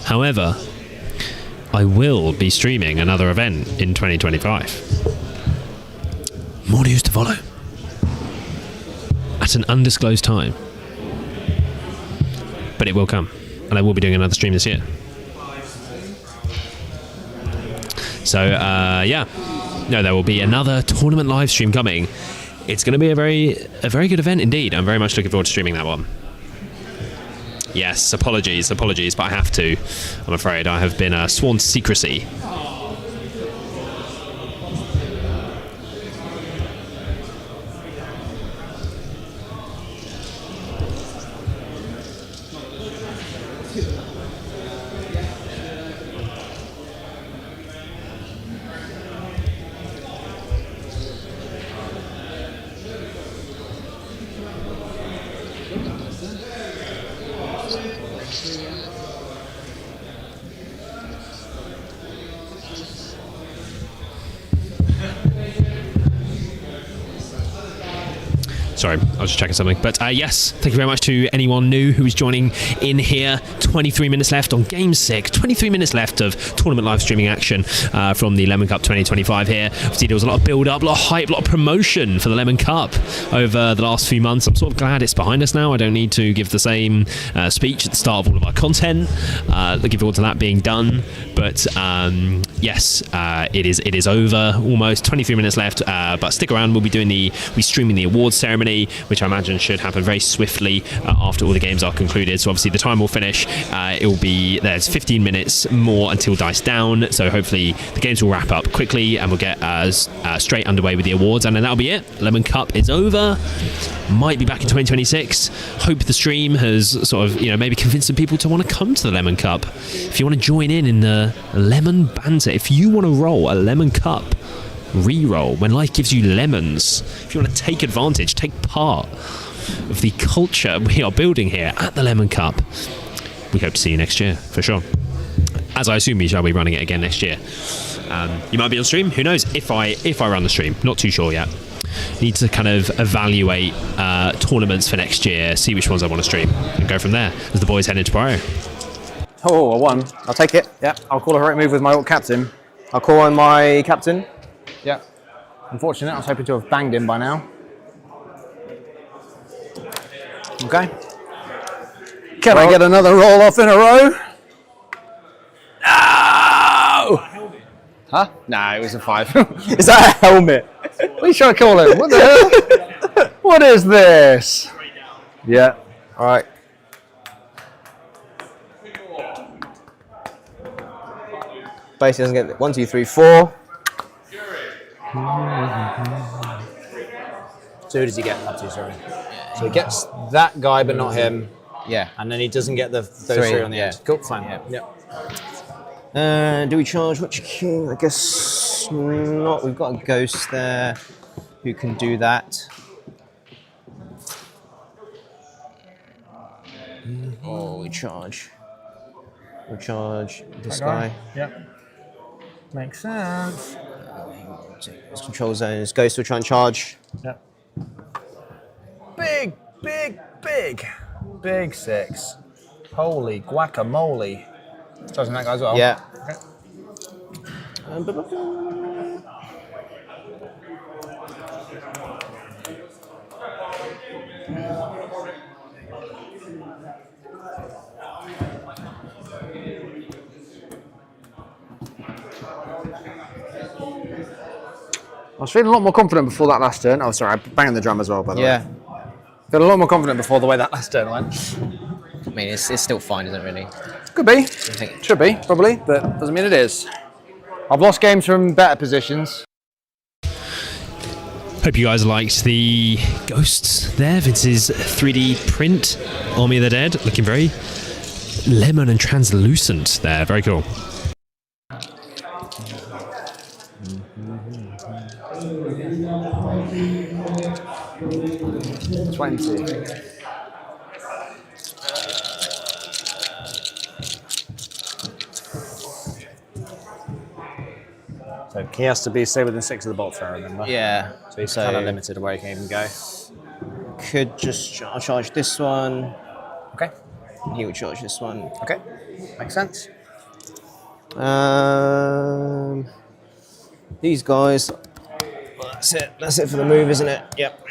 However, I will be streaming another event in 2025. More news to follow. At an undisclosed time. But it will come. And I will be doing another stream this year. So, yeah. No, there will be another tournament live stream coming. It's going to be a very good event indeed. I'm very much looking forward to streaming that one. Yes, apologies, but I have to. I'm afraid I have been sworn to secrecy. Sorry, I was just checking something. But yes, thank you very much to anyone new who is joining in here. 23 minutes left on Game 6. 23 minutes left of tournament live streaming action from the Lemon Cup 2025 here. Obviously, there was a lot of build-up, a lot of hype, a lot of promotion for the Lemon Cup over the last few months. I'm sort of glad it's behind us now. I don't need to give the same speech at the start of all of our content. Looking forward to that being done. But yes, it is over almost. 23 minutes left. But stick around. We'll be streaming the awards ceremony, which I imagine should happen very swiftly after all the games are concluded. So obviously the time will finish. There's 15 minutes more until Dice Down. So hopefully the games will wrap up quickly and we'll get straight underway with the awards. And then that'll be it. Lemon Cup is over. Might be back in 2026. Hope the stream has sort of, maybe convinced some people to want to come to the Lemon Cup. If you want to join in the lemon banter, if you want to roll a Lemon Cup re-roll when life gives you lemons, if you want to take advantage, take part of the culture we are building here at the Lemon Cup, we hope to see you next year for sure, as I assume we shall be running it again next year. You might be on stream, who knows, if I run the stream, not too sure yet. Need to kind of evaluate tournaments for next year, see which ones I want to stream and go from there as the boys head into Pro. Oh, a 1. I'll take it. Yeah, I'll call a right move with my Orc captain. I'll call on my captain. Yeah. Unfortunate, I was hoping to have banged him by now. Okay. Can I get another roll off in a row? No! Huh? Nah, it was a 5. Is that a helmet? What are you trying to call it? What the hell? What is this? Yeah. All right. Basically doesn't get 1, 2, 3, 4. So who does he get up to, sorry? So he gets that guy, but not him. Yeah. And then he doesn't get those three on the end. Cool, fine. Yeah. Do we charge Witcher King? I guess not. We've got a ghost there who can do that. Oh, we charge. We charge this guy. Yep. Makes sense. His control zones. Ghost will try and charge. Yep. Big, big, big. Big 6. Holy guacamole. Charging that guy as well? Yeah. Okay. I was feeling a lot more confident before that last turn. Oh, sorry, I banged the drum as well, by the way. Yeah. Feeling a lot more confident before the way that last turn went. mean, it's still fine, isn't it, really? Could be. Should be, probably, but doesn't mean it is. I've lost games from better positions. Hope you guys liked the ghosts there. Vince's 3D print Army of the Dead, looking very lemon and translucent there. Very cool. 20. So he has to stay within 6 of the bolt throw, remember? Yeah. So he's kind of limited to where he can even go. Could just charge this one. Okay. He would charge this one. Okay. Makes sense. These guys. That's it. That's it for the move, isn't it? Yep.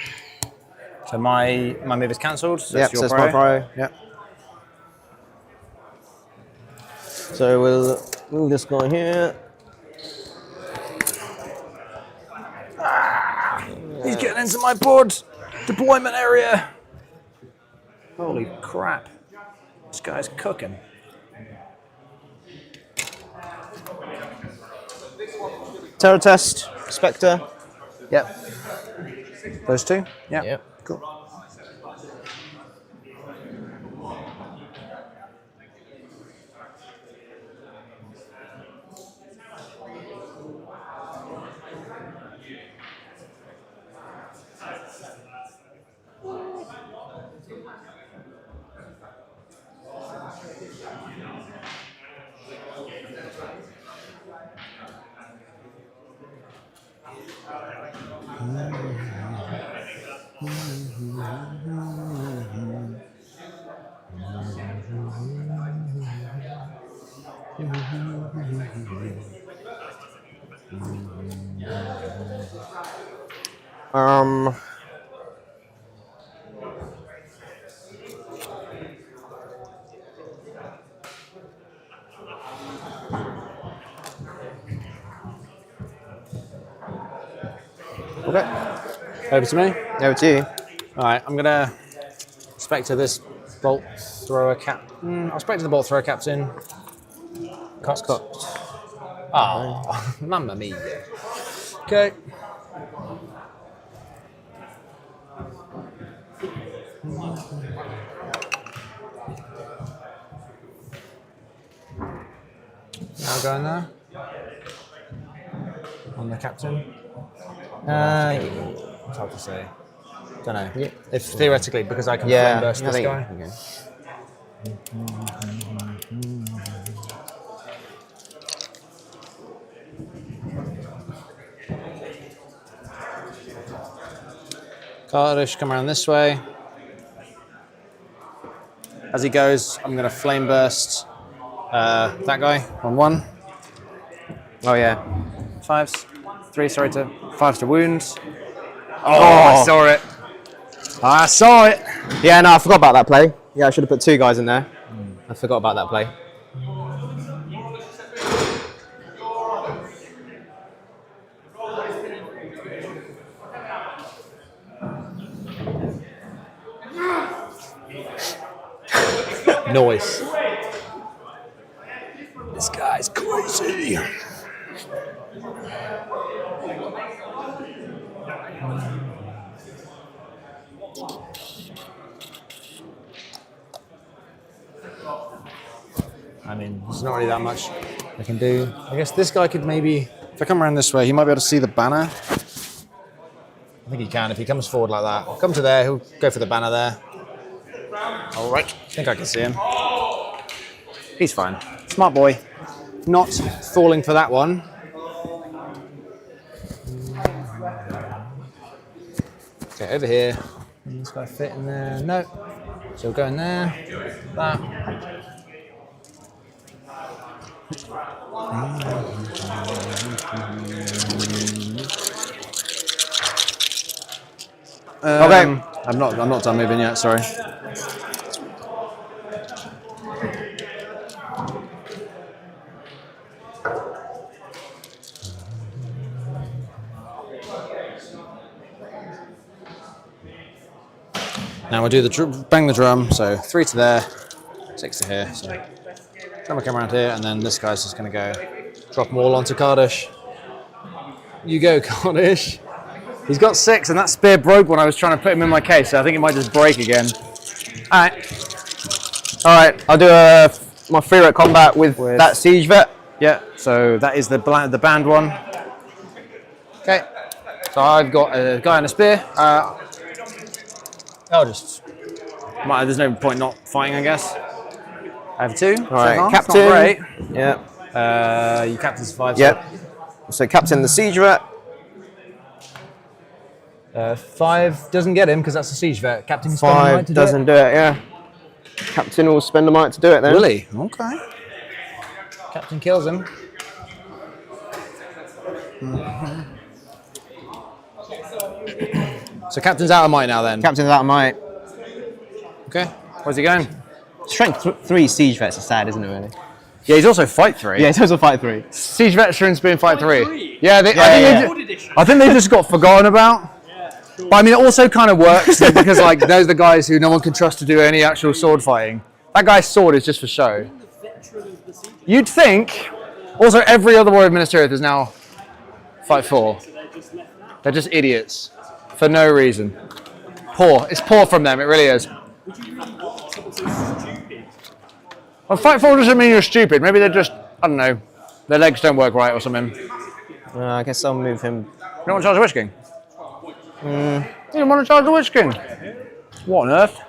So my move is cancelled. So Yep. it's your So it's pro. my pro. Yep. So we'll move this guy here. He's getting into my board deployment area. Holy crap. This guy's cooking. Terror test. Spectre. Yep. Those two? Yeah. Yep. Cool. Okay. Over to me? Over to you. Alright, I'm gonna Spectre this bolt thrower cap. I'll Spectre the bolt thrower captain. Cocked. Ah, mamma mia. Okay. Now going there. On the captain. It's hard to say. Don't know. Yeah. If theoretically, because I can flame burst this guy. Okay. Cardish, come around this way. As he goes, I'm going to flame burst that guy on 1. Oh yeah. 5s. 5s to wound. Oh, I saw it. I saw it. Yeah, no, I forgot about that play. Yeah, I should have put 2 guys in there. I forgot about that play. Noise. This guy's crazy. I mean, there's not really that much I can do. I guess this guy could maybe, if I come around this way, he might be able to see the banner. I think he can if he comes forward like that. Come to there, he'll go for the banner there. All right. I think I can see him. He's fine. Smart boy. Not falling for that one. Okay, over here. Can this guy fit in there? No. So we'll go in there. That. Okay. I'm not done moving yet, sorry. Now we'll do the bang the drum, so 3 to there, 6 to here. So drummer come around here, and then this guy's just going to go drop them all onto Kardish. You go, Kardish. He's got 6, and that spear broke when I was trying to put him in my case, so I think it might just break again. All right. I'll do my free rate combat with that siege vet. Yeah. So that is the banned one. Okay. So I've got a guy on a spear. I'll just. There's no point not fighting, I guess. I have 2. All right, captain. Captain. Great. Yeah. You captain's 5. Yep. So captain the siege vet. 5 doesn't get him because that's a siege vet. Captain 5 doesn't do it. Yeah. Captain will spend a might to do it then. Really? Okay. Captain kills him. So captain's out of might now then? Captain's out of might. Okay. Where's he going? Strength 3 siege vets are sad, isn't it, really? Yeah, he's also fight 3. Yeah, he's also fight 3. Siege veterans being fight 3. Yeah, I think they just got forgotten about. But I mean, it also kind of works because like those are the guys who no one can trust to do any actual sword fighting. That guy's sword is just for show. You'd think. Also, every other warrior administrator is now fight 4. They're just idiots for no reason. Poor. It's poor from them. It really is. Well, fight 4 doesn't mean you're stupid. Maybe they're just, I don't know, their legs don't work right or something. I guess I'll move him. You don't want to charge the Witch King? You don't want to charge the Witch King? What on earth?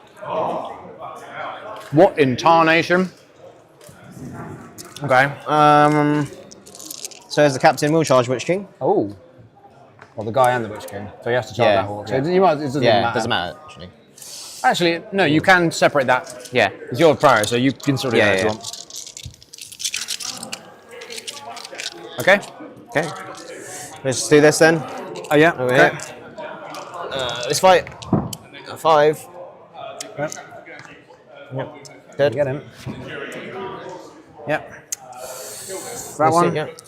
What in tarnation? Okay. So as the captain will charge Witch King. Oh. Well, the guy and the Witch King. So he has to charge that whole. So you might, it doesn't matter. It doesn't matter, actually. Actually, no, you can separate that. Yeah. It's your prior, so you can sort of do that if you want. Okay. Okay. Let's just do this then. Oh, yeah. Over here. Let's fight. 5. Okay. Yep. Dead. Get him. Yep. That one. Yep.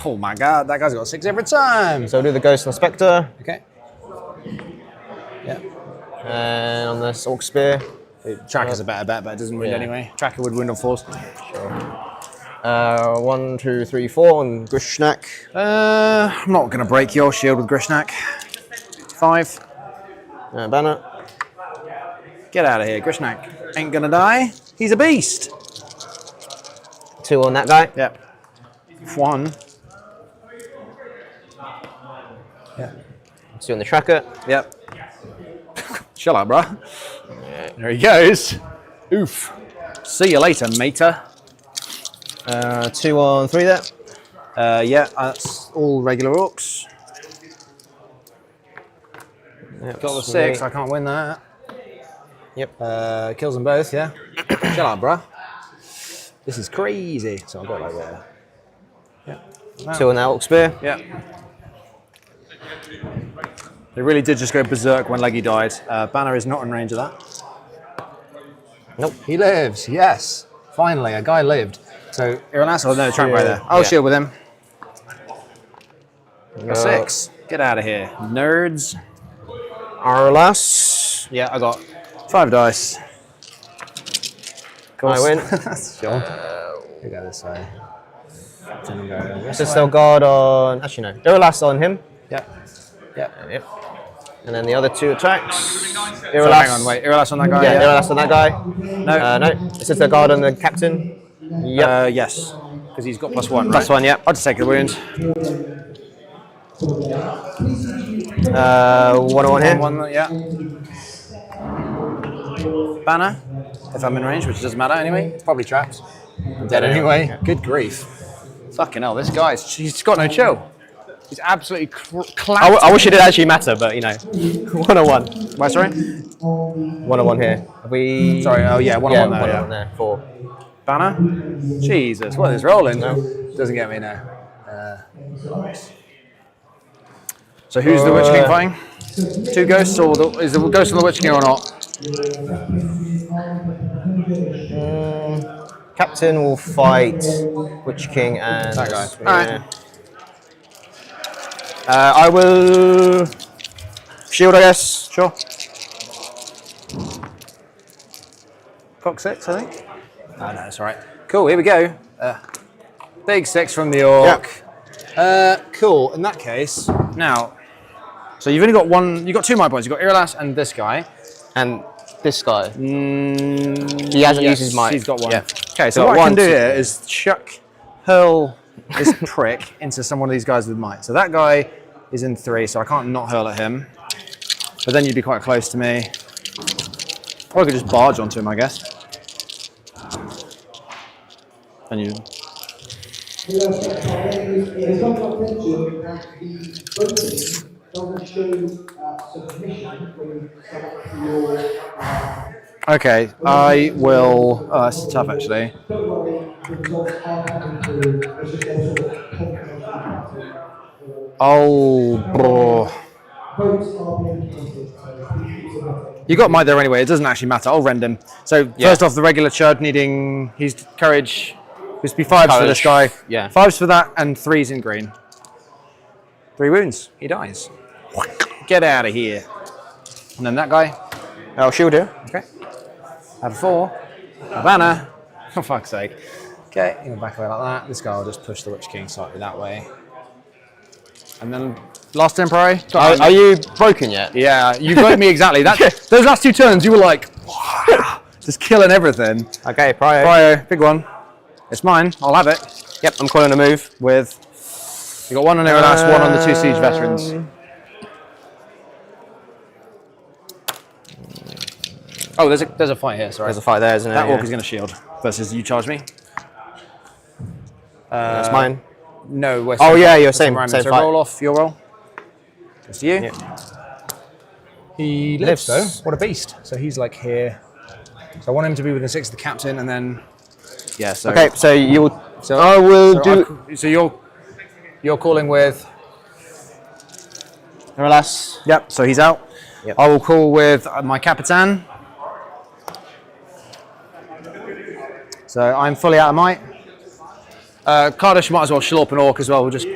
Oh my god, that guy's got 6 every time. So we'll do the Ghost and the Spectre. Okay. Yeah. And on the Orc Spear. Tracker's a better bet, but it doesn't win anyway. Tracker would win on force. Sure. 1, 2, 3, 4 on Grishnak. I'm not going to break your shield with Grishnak. 5. Banner. Get out of here, Grishnak. Ain't gonna die. He's a beast. 2 on that guy. Yep. 1. Yeah. 2 on the Tracker. Yep. Shut up, bruh. There he goes. Oof. See you later, mater. 2 on 3 there. Yeah, that's all regular orcs. Yep, Got the 6, I can't win that. Yep. Kills them both, yeah. Shut up, bruh. This is crazy. So I'll go like there. Yeah. 2 on that Orc Spear. Yeah. They really did just go berserk when Leggy died. Banner is not in range of that. Nope. He lives, yes. Finally, a guy lived. So, Iranas, oh no, Tramp right there. I'll shield with him. 6. Get out of here, nerds. Arlas. Yeah, I got 5 dice. I win. Sure. You go this way. Citadel Guard on. Actually, no. Iralas on him. Yep. Yep. And then the other 2 attacks. So hang on, wait. Iralas on that guy? Yeah, Iralas on that guy. No. No. Citadel Guard on the captain. Yep. Yes. Because he's got +1, right? +1, yep. I'll just take the wound. 1 on here. 1, yeah. Banner, if I'm in range, which doesn't matter anyway. It's probably trapped. I'm dead anyway. Good grief. Fucking hell, this guy's, he's got no chill. He's absolutely clapped. I wish it did actually matter, but you know. 1 on 1. Why, sorry? 1 on 1 here. Have we. Sorry, oh yeah, 1 on 1 there. 1 Yeah. on 1 there. 4. Banner? Jesus, what is rolling? No. Doesn't get me now. So who's the Witch King fighting? 2 ghosts, or is the ghost on the Witch King or not? Captain will fight Witch King and that guy. Yeah. I will shield, I guess. Sure. Cock 6, I think. Oh, no, that's all right. Cool, here we go. Big 6 from the Orc. Yep. Cool, in that case, now, so you've only got one, you've got 2 might points. You've got Iralas and this guy. And this guy. He hasn't used his might. He's got one. Yeah. Okay, so what I can do here is hurl this prick into some one of these guys with might. So that guy is in 3, so I can't not hurl at him. But then you'd be quite close to me. Or I could just barge onto him, I guess. And you... It is not mentioned that the voting doesn't show submission when you select your... Okay, I will... Oh, that's tough, actually. Don't worry, the results are coming through. It's just a sort of confirmation. Oh, Votes are being counted, so please keep submitting. you got might there anyway, it doesn't actually matter. I'll rend him. So, first off, the regular chud needing... He's courage... This would be 5s for this guy. Yeah. 5s for that, and 3s in green. 3 wounds. He dies. Get out of here. And then that guy. I'll shield here. Okay. Out of 4. A banner. For fuck's sake. Okay, you can back away like that. This guy will just push the Witch King slightly that way. And then last turn, Priory. Are you broken yet? Yeah, you broke me exactly. Those last 2 turns, you were like, just killing everything. Okay, Prio. Prio, big one. It's mine. I'll have it. Yep, I'm calling a move. With, you got 1 on Iralas, 1 on the 2 siege veterans. Oh, there's a fight here. Sorry. There's a fight there, isn't there? That Orc is going to shield versus you charge me. That's mine. No, we're oh yeah, you're same so fight. Roll off your roll. Goes to you. Yep. He lives though. What a beast. So he's like here. So I want him to be within 6 of the captain, and then yeah. So okay, so you'll. So I will do. So you're calling with Iralas. Yep. So he's out. Yep. I will call with my Capitan. So I'm fully out of might. Cardish might as well slurp an Orc as well. We'll just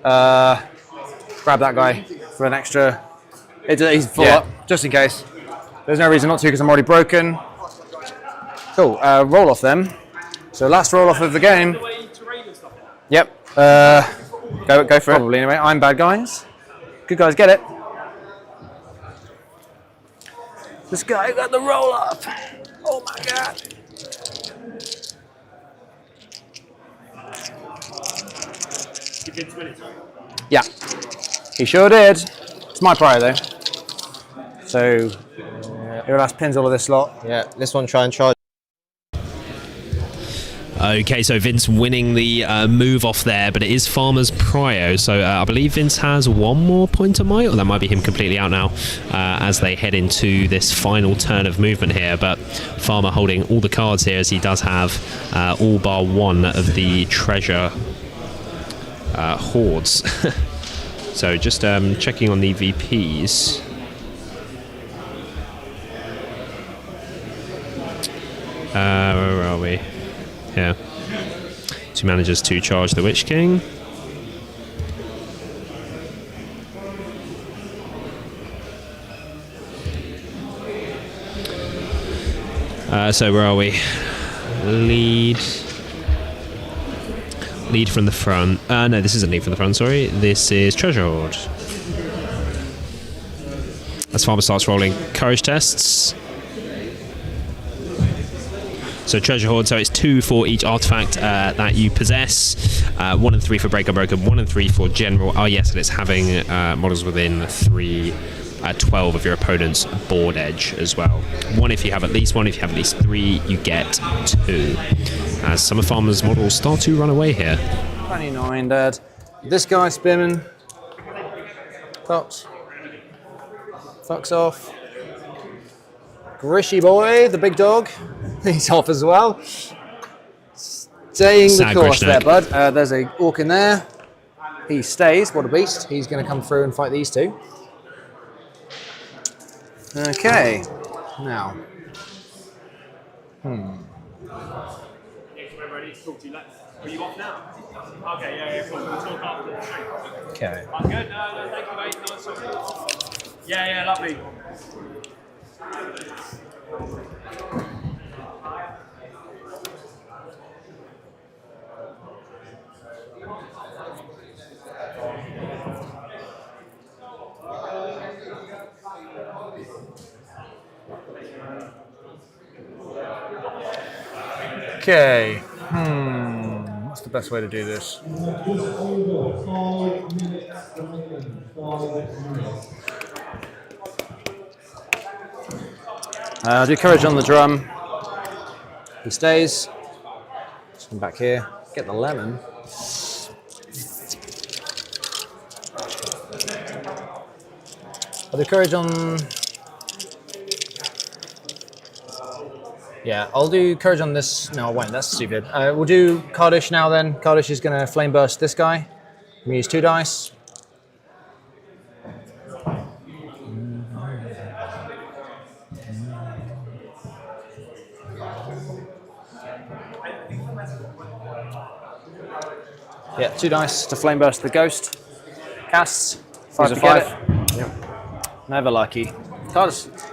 grab that guy for an extra. He's full up, just in case. There's no reason not to because I'm already broken. Cool. Roll off them. So last roll off of the game. Yep. Go for it. Probably anyway. I'm bad guys. Good guys get it. This guy got the roll up. Oh my god. Yeah, he sure did. It's my Prio though. So, Iralas pins all of this slot. Yeah, this one try and charge. Okay, so Vince winning the move off there, but it is Farmer's Prio. So I believe Vince has 1 more point of might, or that might be him completely out now as they head into this final turn of movement here. But Farmer holding all the cards here as he does have all bar 1 of the treasure hoards. So just checking on the VPs. Where are we? Yeah. So he manages to charge the Witch King. So where are we? Lead from the front. No, this isn't lead from the front, sorry. This is Treasure Hoard. As Farmer starts rolling courage tests. So Treasure Hoard, so it's 2 for each artifact that you possess. 1 and 3 for Break Unbroken, 1 and 3 for General. Oh yes, and it's having models within 12 of your opponent's board edge as well. 1 if you have at least 1, if you have at least 3, you get 2. As some of Farmer's models start to run away here. 29 dead. This guy spinning. Pops. Fucks off. Grishy boy, the big dog. He's off as well. Staying the course there, bud. There's a Orc in there. He stays. What a beast. He's going to come through and fight these 2. Okay. Now. Are you off now? Okay, yeah, cool. We'll talk after the stream. Okay. I'm good. No, thank you, mate. Nice one. Yeah, lovely. Okay. What's the best way to do this? Just over 5 minutes remaining. 5 minutes. Do courage on the drum. He stays. Just come back here. Get the lemon. I'll do courage on. Yeah, I'll do courage on this. No, I won't. That's stupid. We'll do Kardish now then. Kardish is going to flame burst this guy. We use 2 dice. Yeah, 2 dice to flame burst the ghost. Casts. 5 to 5. Yep. Never lucky.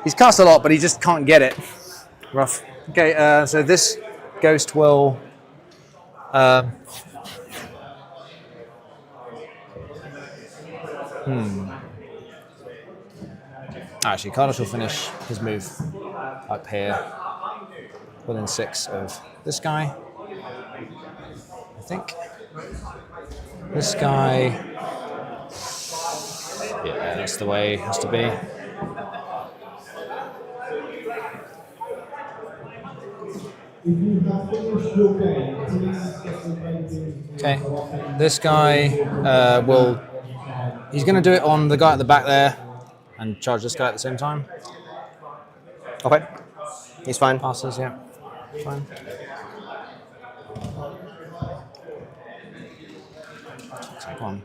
He's cast a lot, but he just can't get it. Rough. Okay, so this ghost will. Actually, Kardish will finish his move up here within 6 of this guy. I think. This guy. Yeah, that's the way it has to be. If you have finished your game, please get some paintings. Okay, this guy he's going to do it on the guy at the back there and charge this guy at the same time. Okay. He's fine. Passes, yeah. Fine. Take one.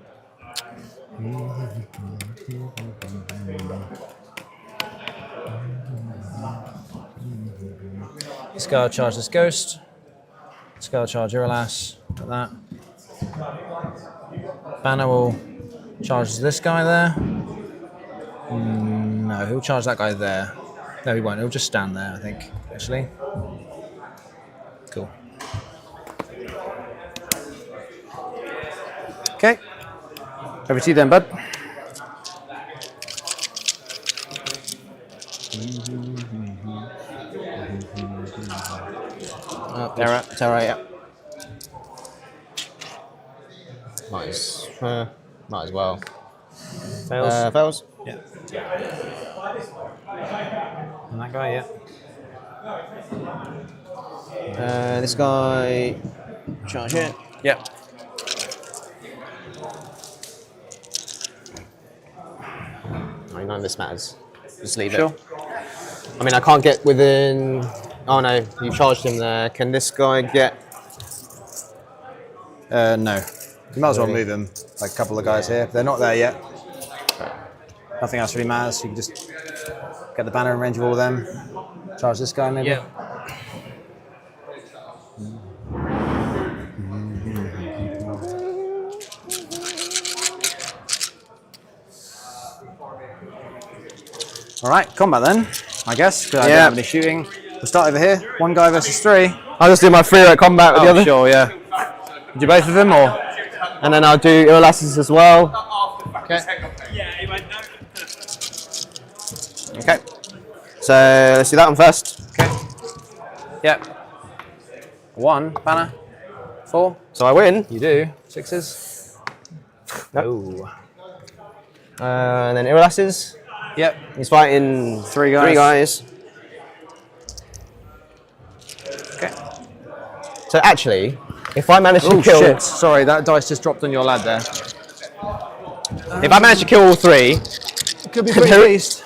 This guy will charge this ghost. This guy will charge Iralas, like that. Banner will charge this guy there. No, he'll charge that guy there. No, he won't. He'll just stand there, I think, actually. Cool. Okay. Over to you then, bud. Terra, yeah. Might as well. Fails. Fails. Yeah. And that guy, yeah. This guy. Charge it. Yep. I mean, none of this matters. Just leave Sure. it. I mean, I can't get within. Oh no, you charged him there. Can this guy get? No. You might as well move him. Like a couple of guys here. They're not there yet. Nothing else really matters. You can just get the banner in range of all of them. Charge this guy maybe. Yeah. All right, combat then, I guess, because I don't have any shooting. We'll start over here. 1 guy versus 3. I'll just do my 3-rate combat with the other. Sure, yeah. Do both of them, or? And then I'll do Iralas as well. Okay. Okay. So let's do that one first. Okay. Yep. 1 banner. 4. So I win. You do. 6s. No. And then Iralas. Yep. He's fighting 3 guys. 3 guys. Okay. So actually, if I manage to kill, shit! Sorry, that dice just dropped on your lad there. if I manage to kill all 3, It could be pretty beast.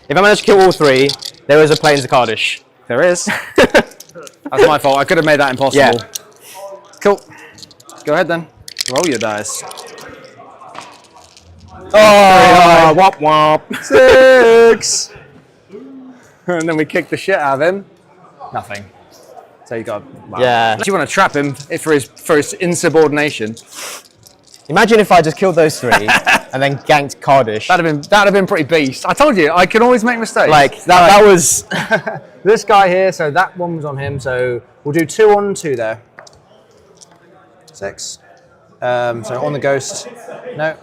if I manage to kill all 3, there is a Plains of Kardish. There is. That's my fault. I could have made that impossible. Yeah. Cool. Go ahead then. Roll your dice. Oh, womp womp. 6. And then we kick the shit out of him. Nothing. So you got. Wow. Yeah. Do you want to trap him for his insubordination? Imagine if I just killed those 3 and then ganked Kardish. That'd have been pretty beast. I told you I can always make mistakes. Like that was this guy here. So that one was on him. So we'll do 2 on 2 there. 6. So on the ghost. No.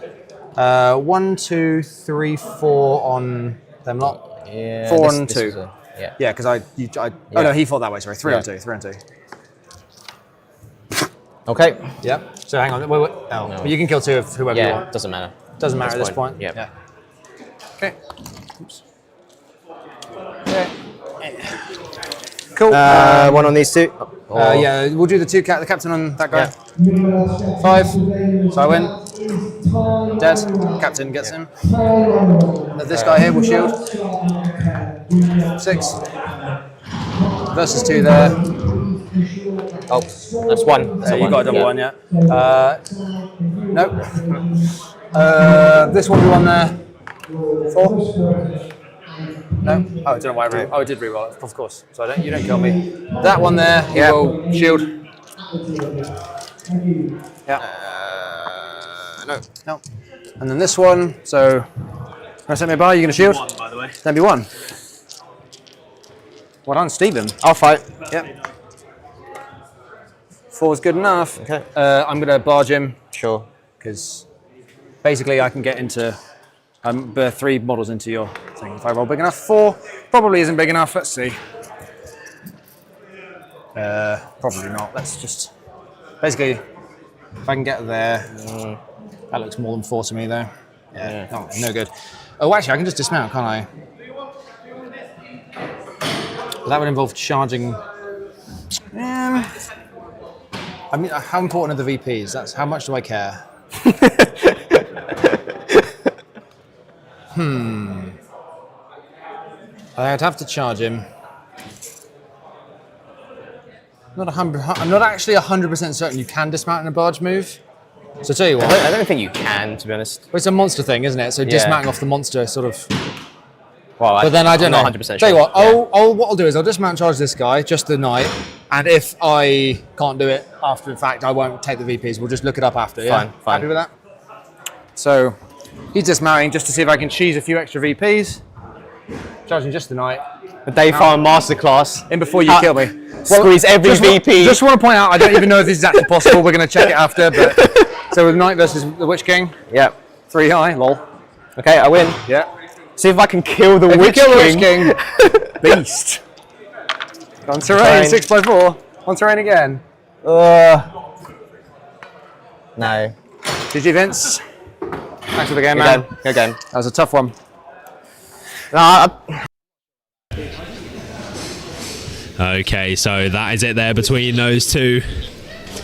1, 2, 3, 4 on them lot. Yeah, 4 this on 2. Yeah. Yeah, because I. Oh no, he fought that way. Sorry, 3 on 2. 3 on 2. Okay. Yeah. So hang on. Wait. Oh. No. You can kill 2 of whoever you want. Doesn't matter. Doesn't matter at this point. Yep. Yeah. Okay. Oops. Okay. Cool. 1 on these 2. Yeah, we'll do the the captain on that guy. Yeah. 5. So I win. Dead. Captain gets him. This guy here will shield. 6. Versus 2 there. Oh, that's 1. You got a double 1, yeah. Nope. This one will be 1 there. 4. No. Oh, I don't know why I oh, I did reroll it, of course. So you don't kill me. That one there, he will shield. Yeah. No. And then this one, so can I set me a bar? You gonna shield? 1, by the way. Then be 1. Well done, Stephen. I'll fight. Yep. 4 is good enough. Okay. I'm gonna barge him. Sure. Because basically I can get into 3 models into your thing. If I roll big enough, 4 probably isn't big enough. Let's see. Probably not. Let's just basically, if I can get there, that looks more than 4 to me though. Yeah. Oh, no good. Oh, actually, I can just dismount, can't I? But that would involve charging. I mean, how important are the VPs? That's how much do I care? I'd have to charge him. I'm not actually 100% certain you can dismount in a barge move. So tell you what. I don't think you can, to be honest. Well, it's a monster thing, isn't it? So dismounting off the monster sort of. Well, but then I don't know. I'm not 100% sure. Tell you what, what I'll do is I'll dismount charge this guy just the knight, and if I can't do it after the fact, I won't take the VPs. We'll just look it up after. Fine. Happy with that? So he's dismounting just to see if I can cheese a few extra VPs. Charging just the knight. The Day Farm Masterclass. In before you kill me. Squeeze every VP. Just want to point out, I don't even know if this is actually possible. We're going to check it after. But so with Knight versus the Witch King. Yep. 3 high, lol. Okay, I win. Yeah. See if I can kill the Witch King. Beast. On terrain, 6x4. On terrain again. No. GG Vince. Thanks for the game, man. Good game. That was a tough one. Okay, so that is it there between those two.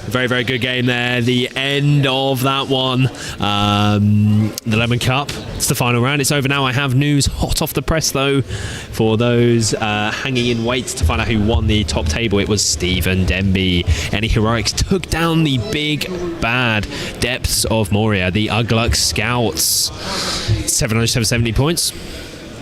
Very, very good game there. The end of that one. The Lemon Cup. It's the final round. It's over now. I have news hot off the press, though, for those hanging in wait to find out who won the top table. It was Stephen Denby. Any Heroics took down the big, bad Depths of Moria, the Ugluk Scouts. 770 points.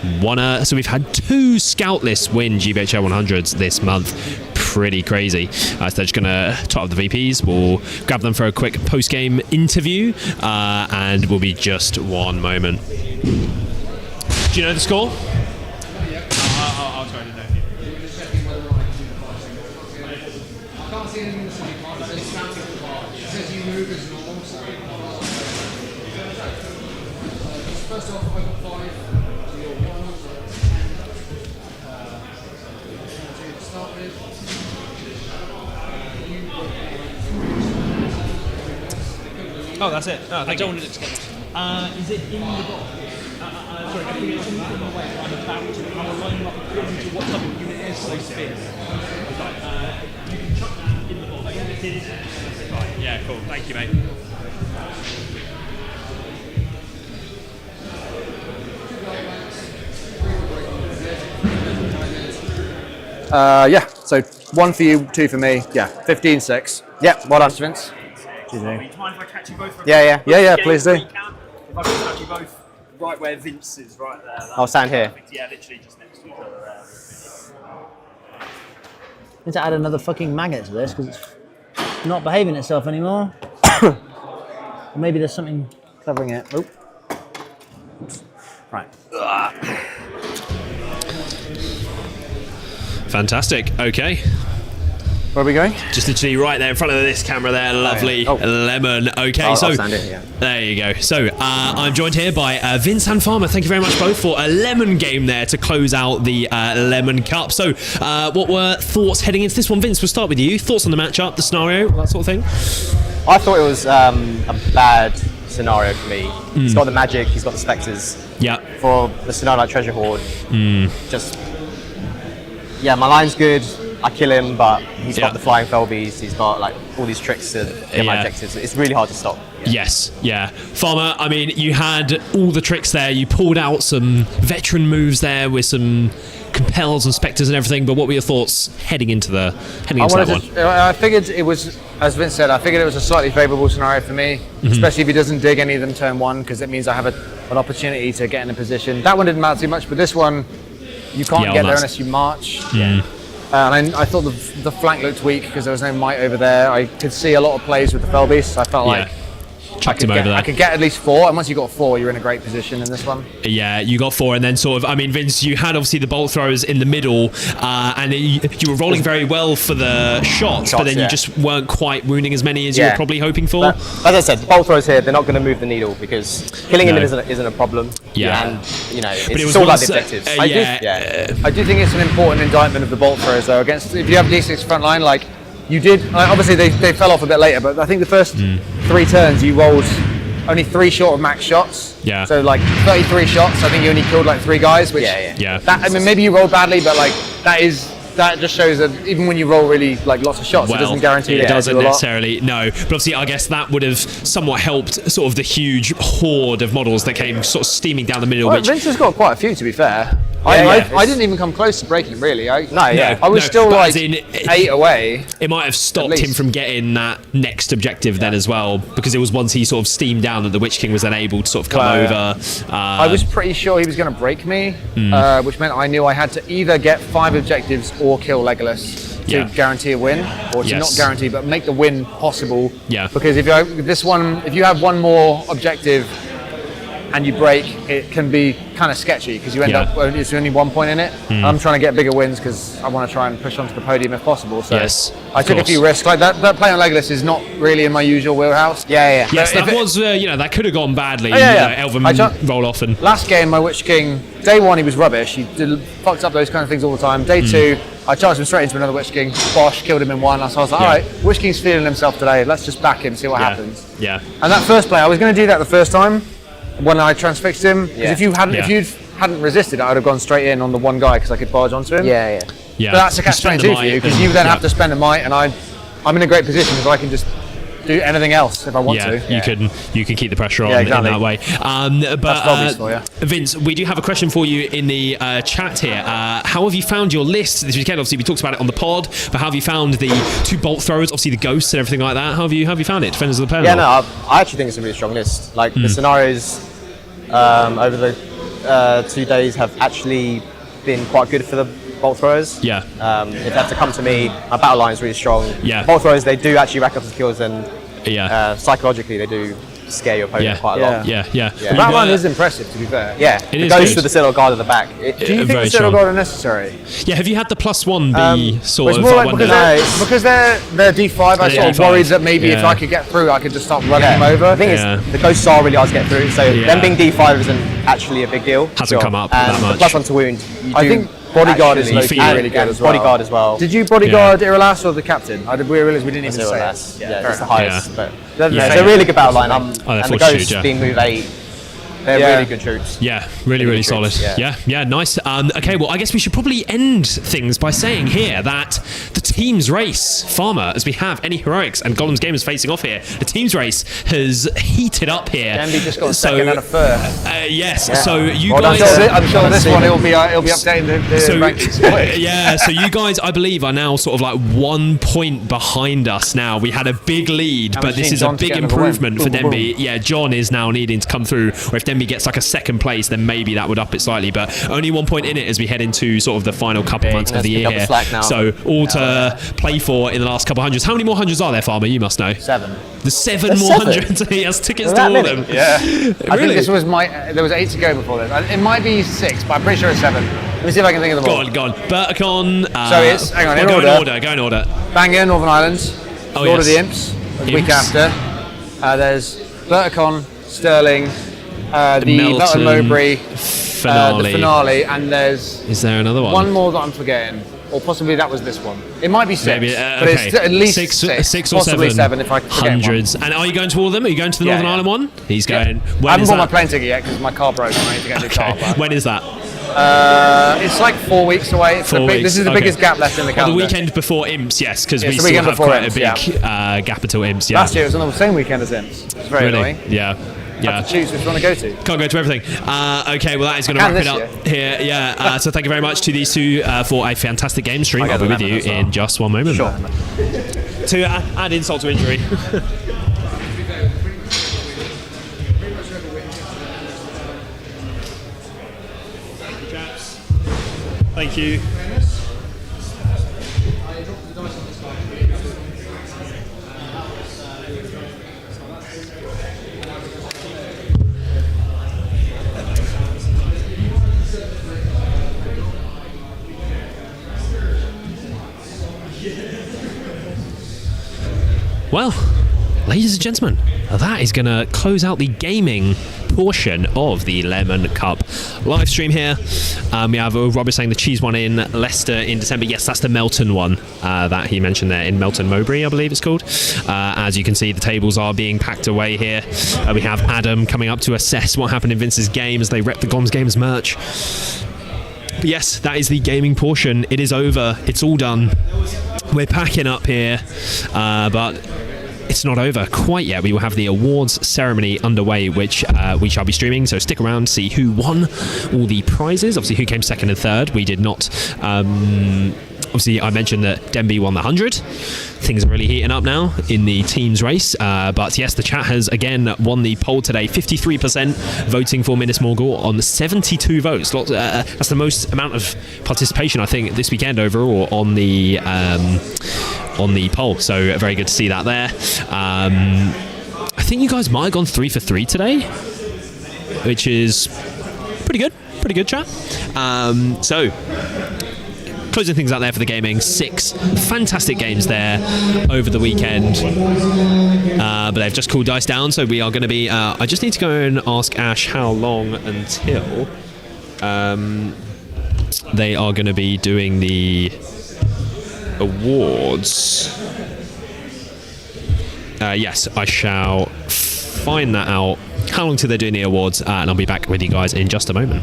So we've had 2 Scout lists win GBHL 100s this month. Pretty crazy. So they're just going to top up the VPs. We'll grab them for a quick post-game interview, and we'll be just one moment. Do you know the score? I'll try to know. I can't see anything in the same part. It says you move as normal. First off, I got 5. Oh, that's it. Oh, I don't want it to get lost. Is it in the box? Sorry, I think it's in the way. I'm lining up according to what type of unit it is, so spin. You can chuck that in the box. Right, yeah, cool. Thank you, mate. Yeah, so 1 for you, 2 for me. Yeah, 15-6. Yeah, well done, Vince. Do you mind if I catch you both? Yeah, please do. If I can catch you both right where Vince is, right there. I'll stand here. Yeah, literally just next to each other. Need to add another fucking magnet to this because it's not behaving itself anymore. Or maybe there's something covering it. Oh. Right. Fantastic. Okay. Where are we going? Just literally right there in front of this camera there. Lovely lemon. Okay, I'll so stand it, yeah. there you go. So I'm joined here by Vince and Farmer. Thank you very much both for a lemon game there to close out the Lemon Cup. So what were thoughts heading into this one? Vince, we'll start with you. Thoughts on the matchup, the scenario, that sort of thing? I thought it was a bad scenario for me. He's got the magic, he's got the spectres. Yeah. For the scenario like Treasure Hoard, my line's good. I kill him, but he's got the flying Felbies. He's got like all these tricks to get my objectives. It's really hard to stop. Yes, yeah. Farmer, I mean, you had all the tricks there. You pulled out some veteran moves there with some compels and spectres and everything. But what were your thoughts heading into that one? I figured it was, as Vince said, I figured it was a slightly favourable scenario for me, especially if he doesn't dig any of them turn one, because it means I have an opportunity to get in a position. That one didn't matter too much, but this one, you can't get there unless you march. Yeah. And I thought the flank looked weak because there was no might over there. I could see a lot of plays with the Felbeast, so I felt like chucked him over there. I could get at least 4, and once you got 4, you're in a great position in this one. Yeah, you got 4, and then sort of, I mean, Vince, you had obviously the bolt throwers in the middle, and you were rolling very well for the shots, but then you just weren't quite wounding as many as you were probably hoping for. But, as I said, the bolt throwers here, they're not going to move the needle because killing him isn't a problem. Yeah. And, it's all about the objectives. I do think it's an important indictment of the bolt throwers, though, against, if you have D6 front line, like, you did, obviously they fell off a bit later, but I think the first 3 turns you rolled only 3 short of max shots. Yeah. So like 33 shots, I think you only killed like 3 guys, which that, I mean, maybe you rolled badly, but like that just shows that even when you roll really like lots of shots, it doesn't guarantee it doesn't do a lot. necessarily. No, but obviously, I guess that would have somewhat helped sort of the huge horde of models that came sort of steaming down the middle. Well, Vince has got quite a few, to be fair. I didn't even come close to breaking, really. I was still like 8 away. It might have stopped him from getting that next objective then as well, because it was once he sort of steamed down that the Witch King was then able to sort of come over. I was pretty sure he was going to break me, which meant I knew I had to either get 5 objectives or kill Legolas to guarantee a win, or to not guarantee, but make the win possible. Yeah. Because if you have one more objective and you break, it can be kind of sketchy because you end up it's only 1 point in it. I'm trying to get bigger wins because I want to try and push onto the podium if possible. So I took a few risks. Like that play on Legolas is not really in my usual wheelhouse. Yes, that was that could have gone badly. Elven roll off and last game my Witch King, day 1 he was rubbish. He fucked up those kind of things all the time. Day 2 I charged him straight into another Witch King. Bosh, killed him in 1. So I was like, all right, Witch King's feeling himself today. Let's just back him, see what happens. Yeah. And that first play, I was going to do that the first time when I transfixed him. Because if you hadn't resisted, I would have gone straight in on the one guy because I could barge onto him. Yeah. But that's a catch-22 for you because you then have to spend a might, and I'm in a great position because I can just do anything else if I want to. You can keep the pressure on in that way. But Vince, we do have a question for you in the chat here. How have you found your list this weekend? Obviously, we talked about it on the pod, but how have you found the 2 bolt throwers? Obviously, the ghosts and everything like that. How have you found it? Defenders of the Panel. Yeah, no, I actually think it's a really strong list. Like the scenarios over the 2 days have actually been quite good for the bolt throwers. Yeah. If they have to come to me, my battle line is really strong. Yeah. Bolt throwers, they do actually rack up the skills, and psychologically they do scare your opponent quite a lot. Yeah. The battle line is impressive, to be fair. Yeah. It goes with the Citadel Guard at the back. Do you think the Citadel Guard are necessary? Yeah. Have you had the +1 be sort of? More like because they're D5. I sort of worried that maybe if I could get through, I could just start running them over. The thing is, the ghosts are really hard to get through. So them being D5 isn't actually a big deal. Hasn't come up that much. The +1 to wound. I think Bodyguard is really good as well. Bodyguard as well. Did you bodyguard Iralas or the captain? We realised we didn't even say Iralas. Yeah, it's the highest. But it's a really good battle line. And the ghosts huge, being move 8. They're really good troops. Yeah, really solid. Yeah, nice. Okay, well, I guess we should probably end things by saying here that the team's race, Farmer, as we have Any Heroics and Gollum's Gamers facing off here, the team's race has heated up here. Denby just got a second and a third. Yes, so you guys... I'm sure this one it'll be updating the rankings. So you guys, I believe, are now sort of like 1 point behind us now. We had a big lead, but this is a big improvement for Denby. Yeah, John is now needing to come through, or if Denby gets like a second place, then maybe that would up it slightly, but only 1 point in it as we head into sort of the final couple months of the year here. So all to play for in the last couple hundreds. How many more hundreds are there, Farmer? You must know. 7. There's 7 more hundreds. He has tickets to all of them. Yeah. I think this was there was 8 to go before this. It might be 6, but I'm pretty sure it's 7. Let me see if I can think of them all. Go on. Burticon. So it's, hang on, in order. Go in order. Bangor, Northern Ireland. Oh, Lord yes. of the Imps. The week after. There's Burticon, Stirling, the Melton Mowbray finale. The finale, and there's... Is there another one? One more that I'm forgetting. Or possibly that was this one. It might be 6, Maybe, but okay. it's at least six or possibly 7. if I forget Hundreds. one. And are you going to all of them? Are you going to the Northern Ireland one? He's going. I When haven't is bought my that? plane ticket yet because my car broke and I need to get a new car. But, When is that? it's like 4 weeks away. It's 4 weeks. This is the biggest gap left in the calendar. The weekend before Imps, yes, because we It's the still weekend have before quite Imps, a big gap until Imps. Yeah. Last year it was on the same weekend as Imps. It's very Really? annoying. Yeah. I have to choose which one to go to. Can't go to everything. Okay, well that is going to wrap it up here. Yeah. So thank you very much to these two for a fantastic game stream. I'll be with you in just one moment. Sure. To add insult to injury. Thank you. Well, ladies and gentlemen, that is going to close out the gaming portion of the Lemon Cup live stream here. We have Robert saying the cheese one in Leicester in December. Yes, that's the Melton one that he mentioned there in Melton Mowbray, I believe it's called. As you can see, the tables are being packed away here. We have Adam coming up to assess what happened in Vince's game as they rep the Goms Games merch. But yes, that is the gaming portion. It is over. It's all done. We're packing up here, but it's not over quite yet. We will have the awards ceremony underway, which we shall be streaming, so stick around to see who won all the prizes. Obviously, who came second and third. We did not. Obviously, I mentioned that Denby won the 100. Things are really heating up now in the teams race. But yes, the chat has again won the poll today. 53% voting for Minas Morgul on 72 votes. That's the most amount of participation, I think, this weekend overall on the poll. So very good to see that there. I think you guys might have gone 3 for 3 today, which is pretty good. Pretty good, chat. So closing things out there for the gaming. 6 fantastic games there over the weekend. But they've just cooled dice down, so we are going to be... I just need to go and ask Ash how long until they are going to be doing the awards. Yes, I shall find that out. How long till they're doing the awards, and I'll be back with you guys in just a moment.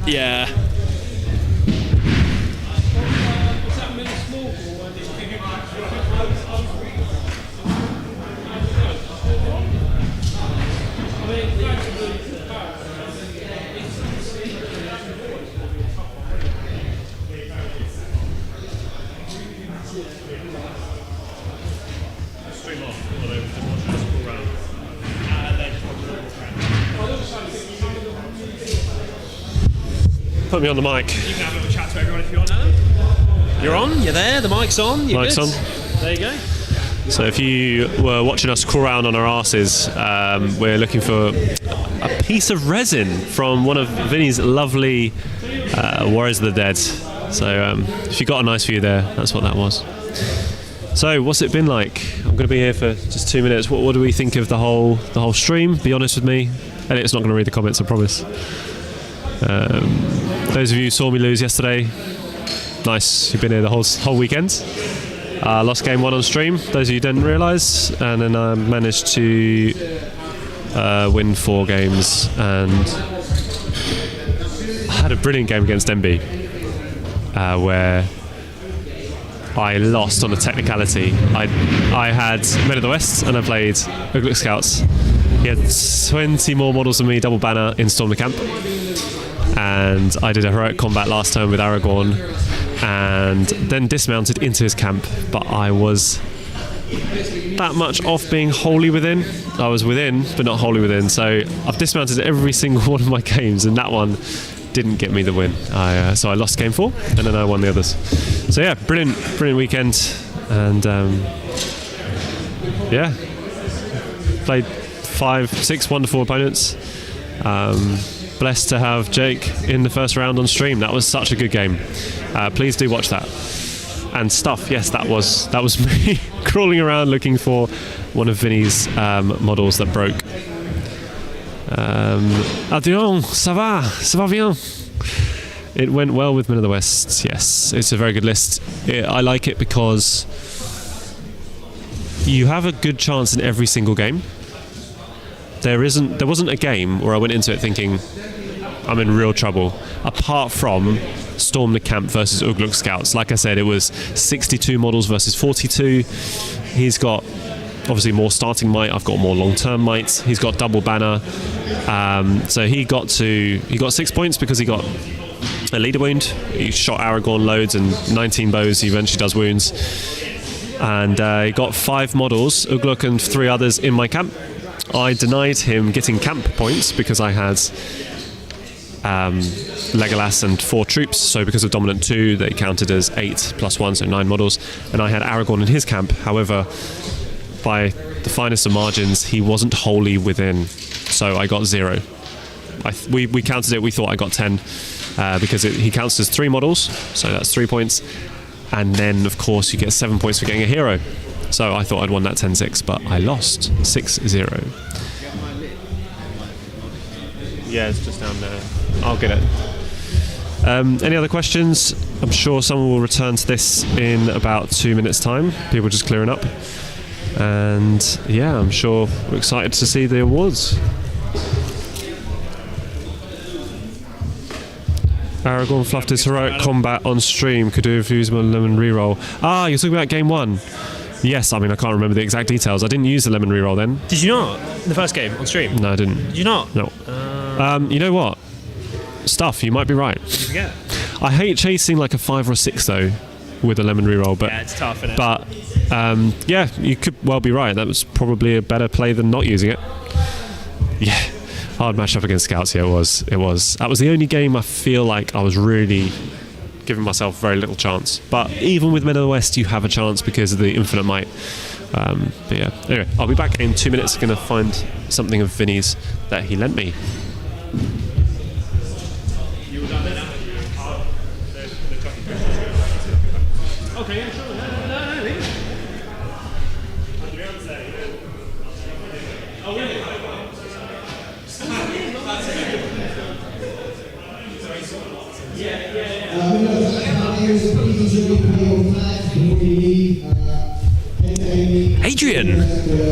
Yeah. Put me on the mic. You can have a little chat to everyone if you want, Alan. You're on, you're there, the mic's on, you're Mic's good. on. There you go. So if you were watching us crawl around on our asses, we're looking for a piece of resin from one of Vinny's lovely Warriors of the Dead. So if you got a nice view there, that's what that was. So what's it been like? I'm going to be here for just 2 minutes. What do we think of the whole stream? Be honest with me. Elliot's not going to read the comments, I promise. Those of you who saw me lose yesterday, nice. You've been here the whole weekend. Lost game 1 on stream, those of you who didn't realise, and then I managed to win 4 games, and I had a brilliant game against MB where I lost on a technicality. I had Men of the West and I played Uglook Scouts. He had 20 more models than me, double banner in Storm the Camp, and I did a heroic combat last turn with Aragorn and then dismounted into his camp, but I was that much off being wholly within. I was within but not wholly within, so I've dismounted every single one of my games and that one didn't get me the win. So I lost game 4 and then I won the others. So yeah, brilliant weekend, and yeah, played 5-6 wonderful opponents. Blessed to have Jake in the first round on stream. That was such a good game. Please do watch that. And stuff, yes, that was me crawling around looking for one of Vinny's models that broke. Adrien, ça va bien. It went well with Men of the West, yes. It's a very good list. I like it because you have a good chance in every single game. There wasn't a game where I went into it thinking I'm in real trouble, apart from Storm the Camp versus Uglook Scouts. Like I said, it was 62 models versus 42. He's got obviously more starting might. I've got more long-term might. He's got double banner, so he got 6 points because he got a leader wound. He shot Aragorn loads and 19 bows. He eventually does wounds, and he got 5 models, Uglook and 3 others in my camp. I denied him getting camp points because I had Legolas and 4 troops, so because of Dominant 2 they counted as 8 + 1, so 9 models, and I had Aragorn in his camp. However, by the finest of margins, he wasn't wholly within, so I got 0. We counted it, we thought I got 10 because he counts as 3 models, so that's 3 points, and then of course you get 7 points for getting a hero. So I thought I'd won that 10-6, but I lost 6-0. Yeah, it's just down there. I'll get it. Any other questions? I'm sure someone will return to this in about 2 minutes' time. People just clearing up. And yeah, I'm sure we're excited to see the awards. Aragorn fluffed his heroic combat on stream. Could do a usable lemon reroll. Ah, you're talking about game 1. Yes, I mean, I can't remember the exact details. I didn't use the lemon reroll then. Did you not? In the first game on stream? No, I didn't. Did you not? No. You know what? Stuff, you might be right. Did you forget? I hate chasing like a 5 or a 6 though with a lemon reroll, but yeah, it's tough, isn't it? But yeah, you could well be right. That was probably a better play than not using it. Yeah, hard match up against Scouts. Yeah, it was. That was the only game I feel like I was really giving myself very little chance. But even with Men of the West, you have a chance because of the infinite might. But yeah, anyway, I'll be back in 2 minutes. Going to find something of Vinny's that he lent me. Okay, yeah, sure. No. Oh, really? Adrian!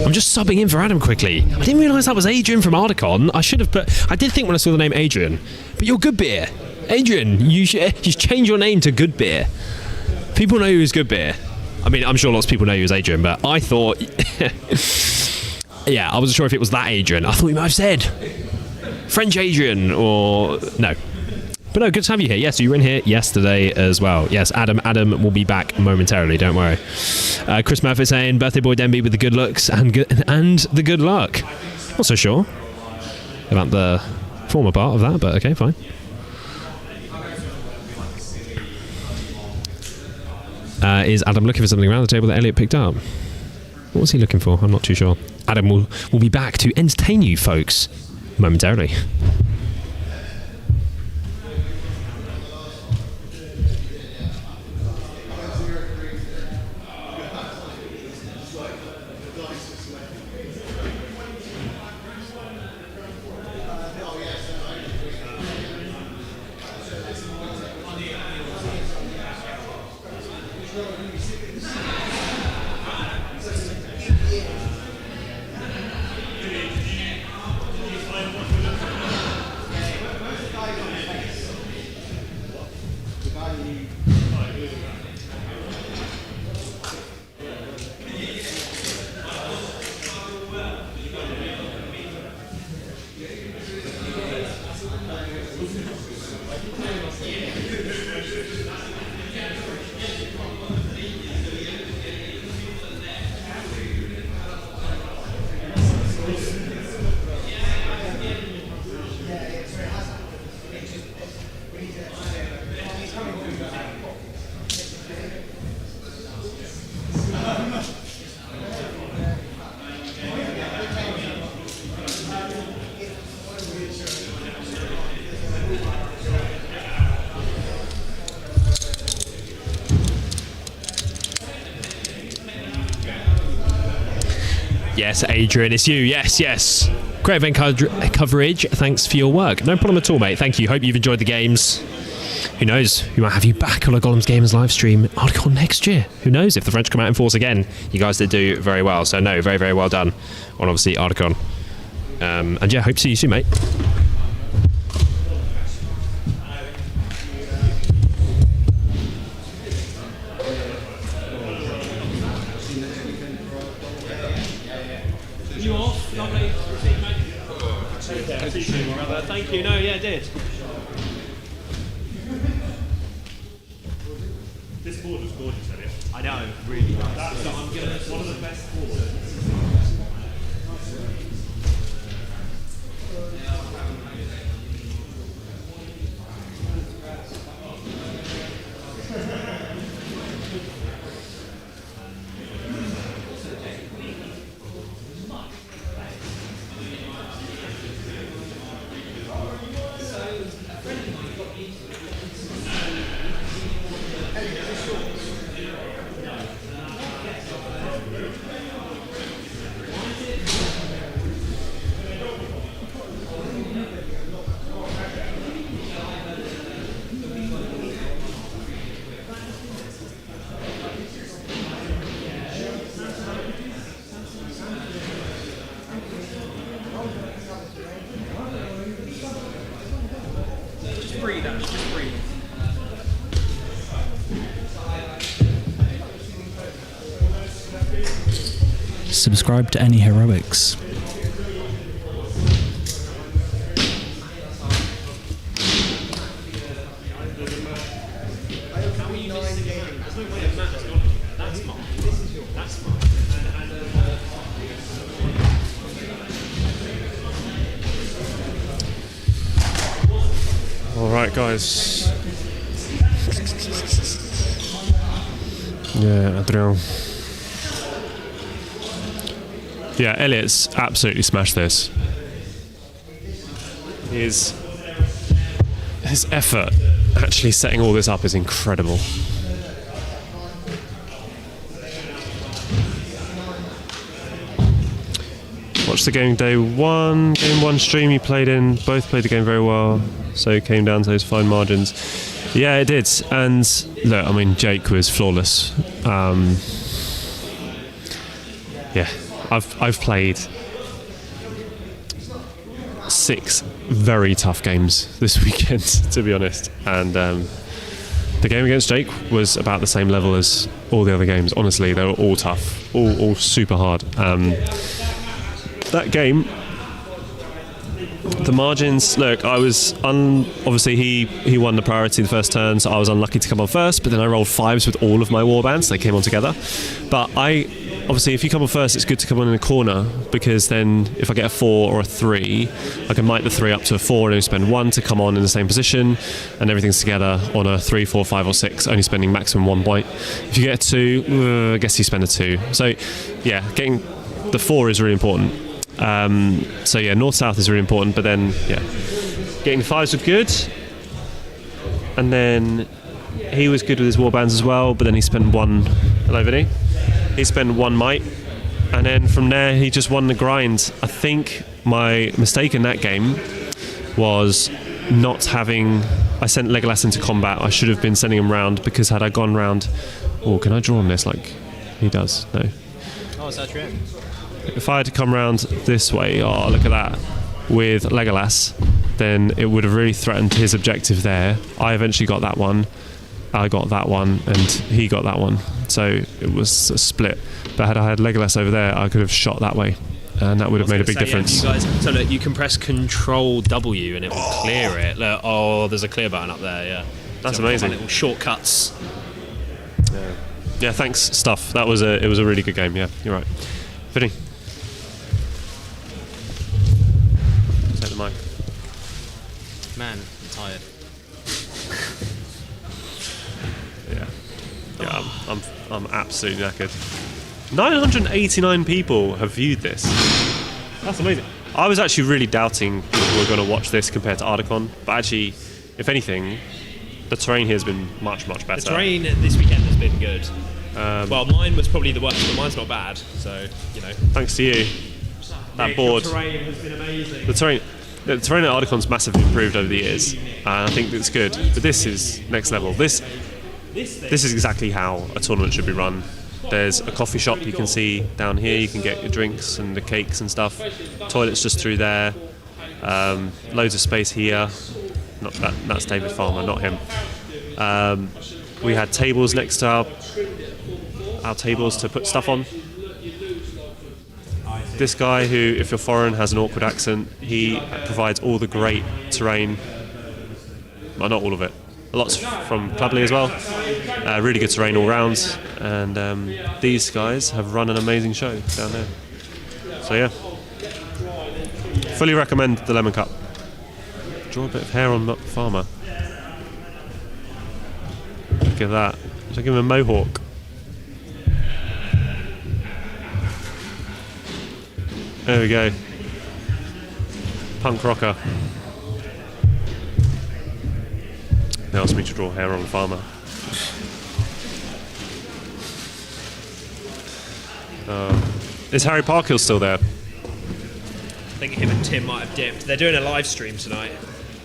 I'm just subbing in for Adam quickly. I didn't realise that was Adrian from Ardicon. I did think when I saw the name Adrian. But you're Good Beer. Adrian, you should change your name to Good Beer. People know you as Good Beer. I mean, I'm sure lots of people know you as Adrian, but I thought... yeah, I wasn't sure if it was that Adrian. I thought you might have said French Adrian or... No. But no, good to have you here. Yes, you were in here yesterday as well. Yes, Adam will be back momentarily, don't worry. Chris Murphy saying, birthday boy Denby with the good looks and the good luck. Not so sure about the former part of that, but okay, fine. is Adam looking for something around the table that Elliot picked up? What was he looking for? I'm not too sure. Adam will be back to entertain you folks momentarily. Yes, Adrian, it's you. Yes. Great event coverage. Thanks for your work. No problem at all, mate. Thank you. Hope you've enjoyed the games. Who knows? We might have you back on a Gollum's Gamers live stream Arcon next year. Who knows? If the French come out in force again, you guys did do very well. So, no, very, very well done on, obviously, Arcon. And yeah, hope to see you soon, mate. You off? Lovely. Thank you. No, yeah, I did. This board was gorgeous, Elliot. I know, really nice. That's one of the best boards. Subscribe to Any Heroics. Alright, guys. Yeah, Adrian. Yeah, Elliot's absolutely smashed this. His effort actually setting all this up is incredible. Watched the game game one stream you played in, both played the game very well, so it came down to those fine margins. Yeah, it did, and look, I mean, Jake was flawless. Yeah, I've played 6 very tough games this weekend, to be honest, and the game against Jake was about the same level as all the other games. Honestly, they were all tough, all super hard. That game, the margins, look, I was obviously he won the priority the first turn, so I was unlucky to come on first, but then I rolled 5s with all of my warbands. They came on together, but I obviously, if you come on first, it's good to come on in a corner, because then if I get a 4 or a 3, I can mic the 3 up to a 4 and only spend 1 to come on in the same position, and everything's together on a 3, 4, 5 or 6, only spending maximum 1 point. If you get a 2, I guess you spend a 2. So yeah, getting the 4 is really important. So yeah, north-south is really important, but then yeah, getting the 5s were good, and then he was good with his warbands as well, but then he spent 1. Hello, Vinny. He spent 1 might, and then from there he just won the grind. I think my mistake in that game was not having. I sent Legolas into combat. I should have been sending him round, because had I gone round. Oh, can I draw on this like he does? No. Oh, is that true? If I had to come round this way, oh look at that, with Legolas, then it would have really threatened his objective there. I eventually got that one. I got that one, and he got that one. So it was a split. But had I had Legolas over there, I could have shot that way, and that would have made a big difference. Yeah, you guys, so look, you can press Control W and it will clear it. Look, oh, there's a clear button up there. Yeah, that's so amazing. Little shortcuts. Yeah, thanks, Stuff. It was a really good game. Yeah, you're right. Vinny, take the mic. Man, I'm tired. Yeah, I'm absolutely knackered. 989 people have viewed this. That's amazing. I was actually really doubting people were going to watch this compared to Ardacon, but actually, if anything, the terrain here has been much better. The terrain this weekend has been good. Well, mine was probably the worst, but mine's not bad. So thanks to you. That board. The terrain has been amazing. The terrain at Ardacon's massively improved over the years, and I think it's good. But this is next level. This is exactly how a tournament should be run. There's a coffee shop you can see down here. You can get your drinks and the cakes and stuff. Toilets just through there. Loads of space here. Not that's David Farmer, not him. We had tables next to our tables to put stuff on. This guy, who, if you're foreign, has an awkward accent, he provides all the great terrain. Well, not all of it. Lots from Clubley as well. Really good terrain all round, and these guys have run an amazing show down there. So yeah, fully recommend the Lemon Cup. Draw a bit of hair on Farmer. Look at that. Should I give him a mohawk? There we go. Punk rocker. They asked me to draw hair on Farmer. Is Harry Parkhill still there? I think him and Tim might have dipped. They're doing a live stream tonight.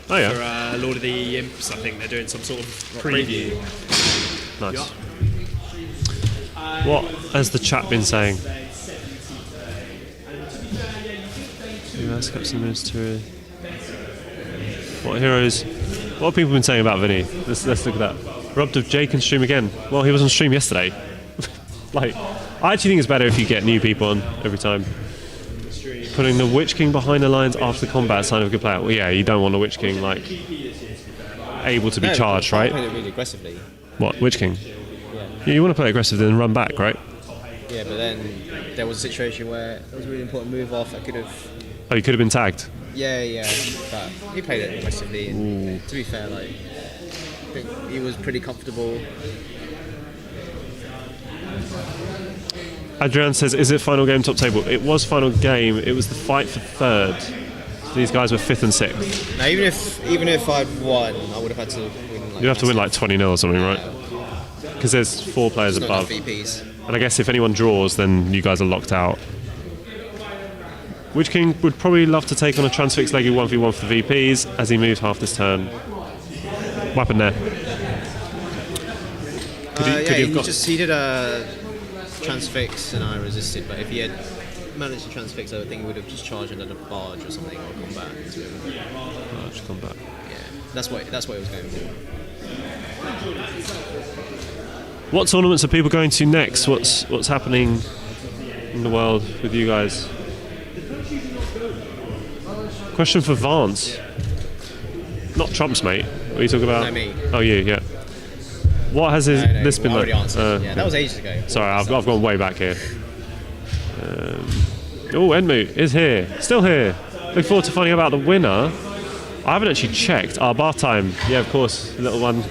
Oh yeah. For Lord of the Imps, I think they're doing some sort of preview. Nice. What has the chat been saying? US Captain Minister. What heroes? What have people been saying about Vinny? Let's look at that. Robbed of Jake and stream again. Well, he was on stream yesterday. Like, I actually think it's better if you get new people on every time. Putting the Witch King behind the lines after the combat, sign of a good player. Well, yeah, you don't want the Witch King like able to be charged, right? Played it really aggressively. What, Witch King? Yeah. You want to play aggressive then run back, right? Yeah, but then there was a situation where there was a really important move off that could have. Oh, you could have been tagged. Yeah, but he played it aggressively. And to be fair, like, I think he was pretty comfortable. Adrian says, is it final game top table? It was final game. It was the fight for third. So these guys were 5th and 6th. Now, even if I'd won, I would have had to win. Like, you'd have to win like 20-0 or something, right? Because there's 4 players above. VPs. And I guess if anyone draws, then you guys are locked out. Witch King would probably love to take on a transfix leggy 1v1 for the VPs as he moved half this turn. What happened there? He did a transfix and I resisted, but if he had managed to transfix, I think he would have just charged another barge or something or combat into him. Barge combat. Yeah, that's what it was going for. What tournaments are people going to next? What's happening in the world with you guys? Question for Vance. Not Trump's mate. What are you talking about? No, me. Oh, you, yeah. What has this been like? Yeah, that was ages ago. Sorry, I've gone way back here. Oh, Enmu is here, still here. Look forward to finding out about the winner. I haven't actually checked. Our bath time, yeah, of course, little one.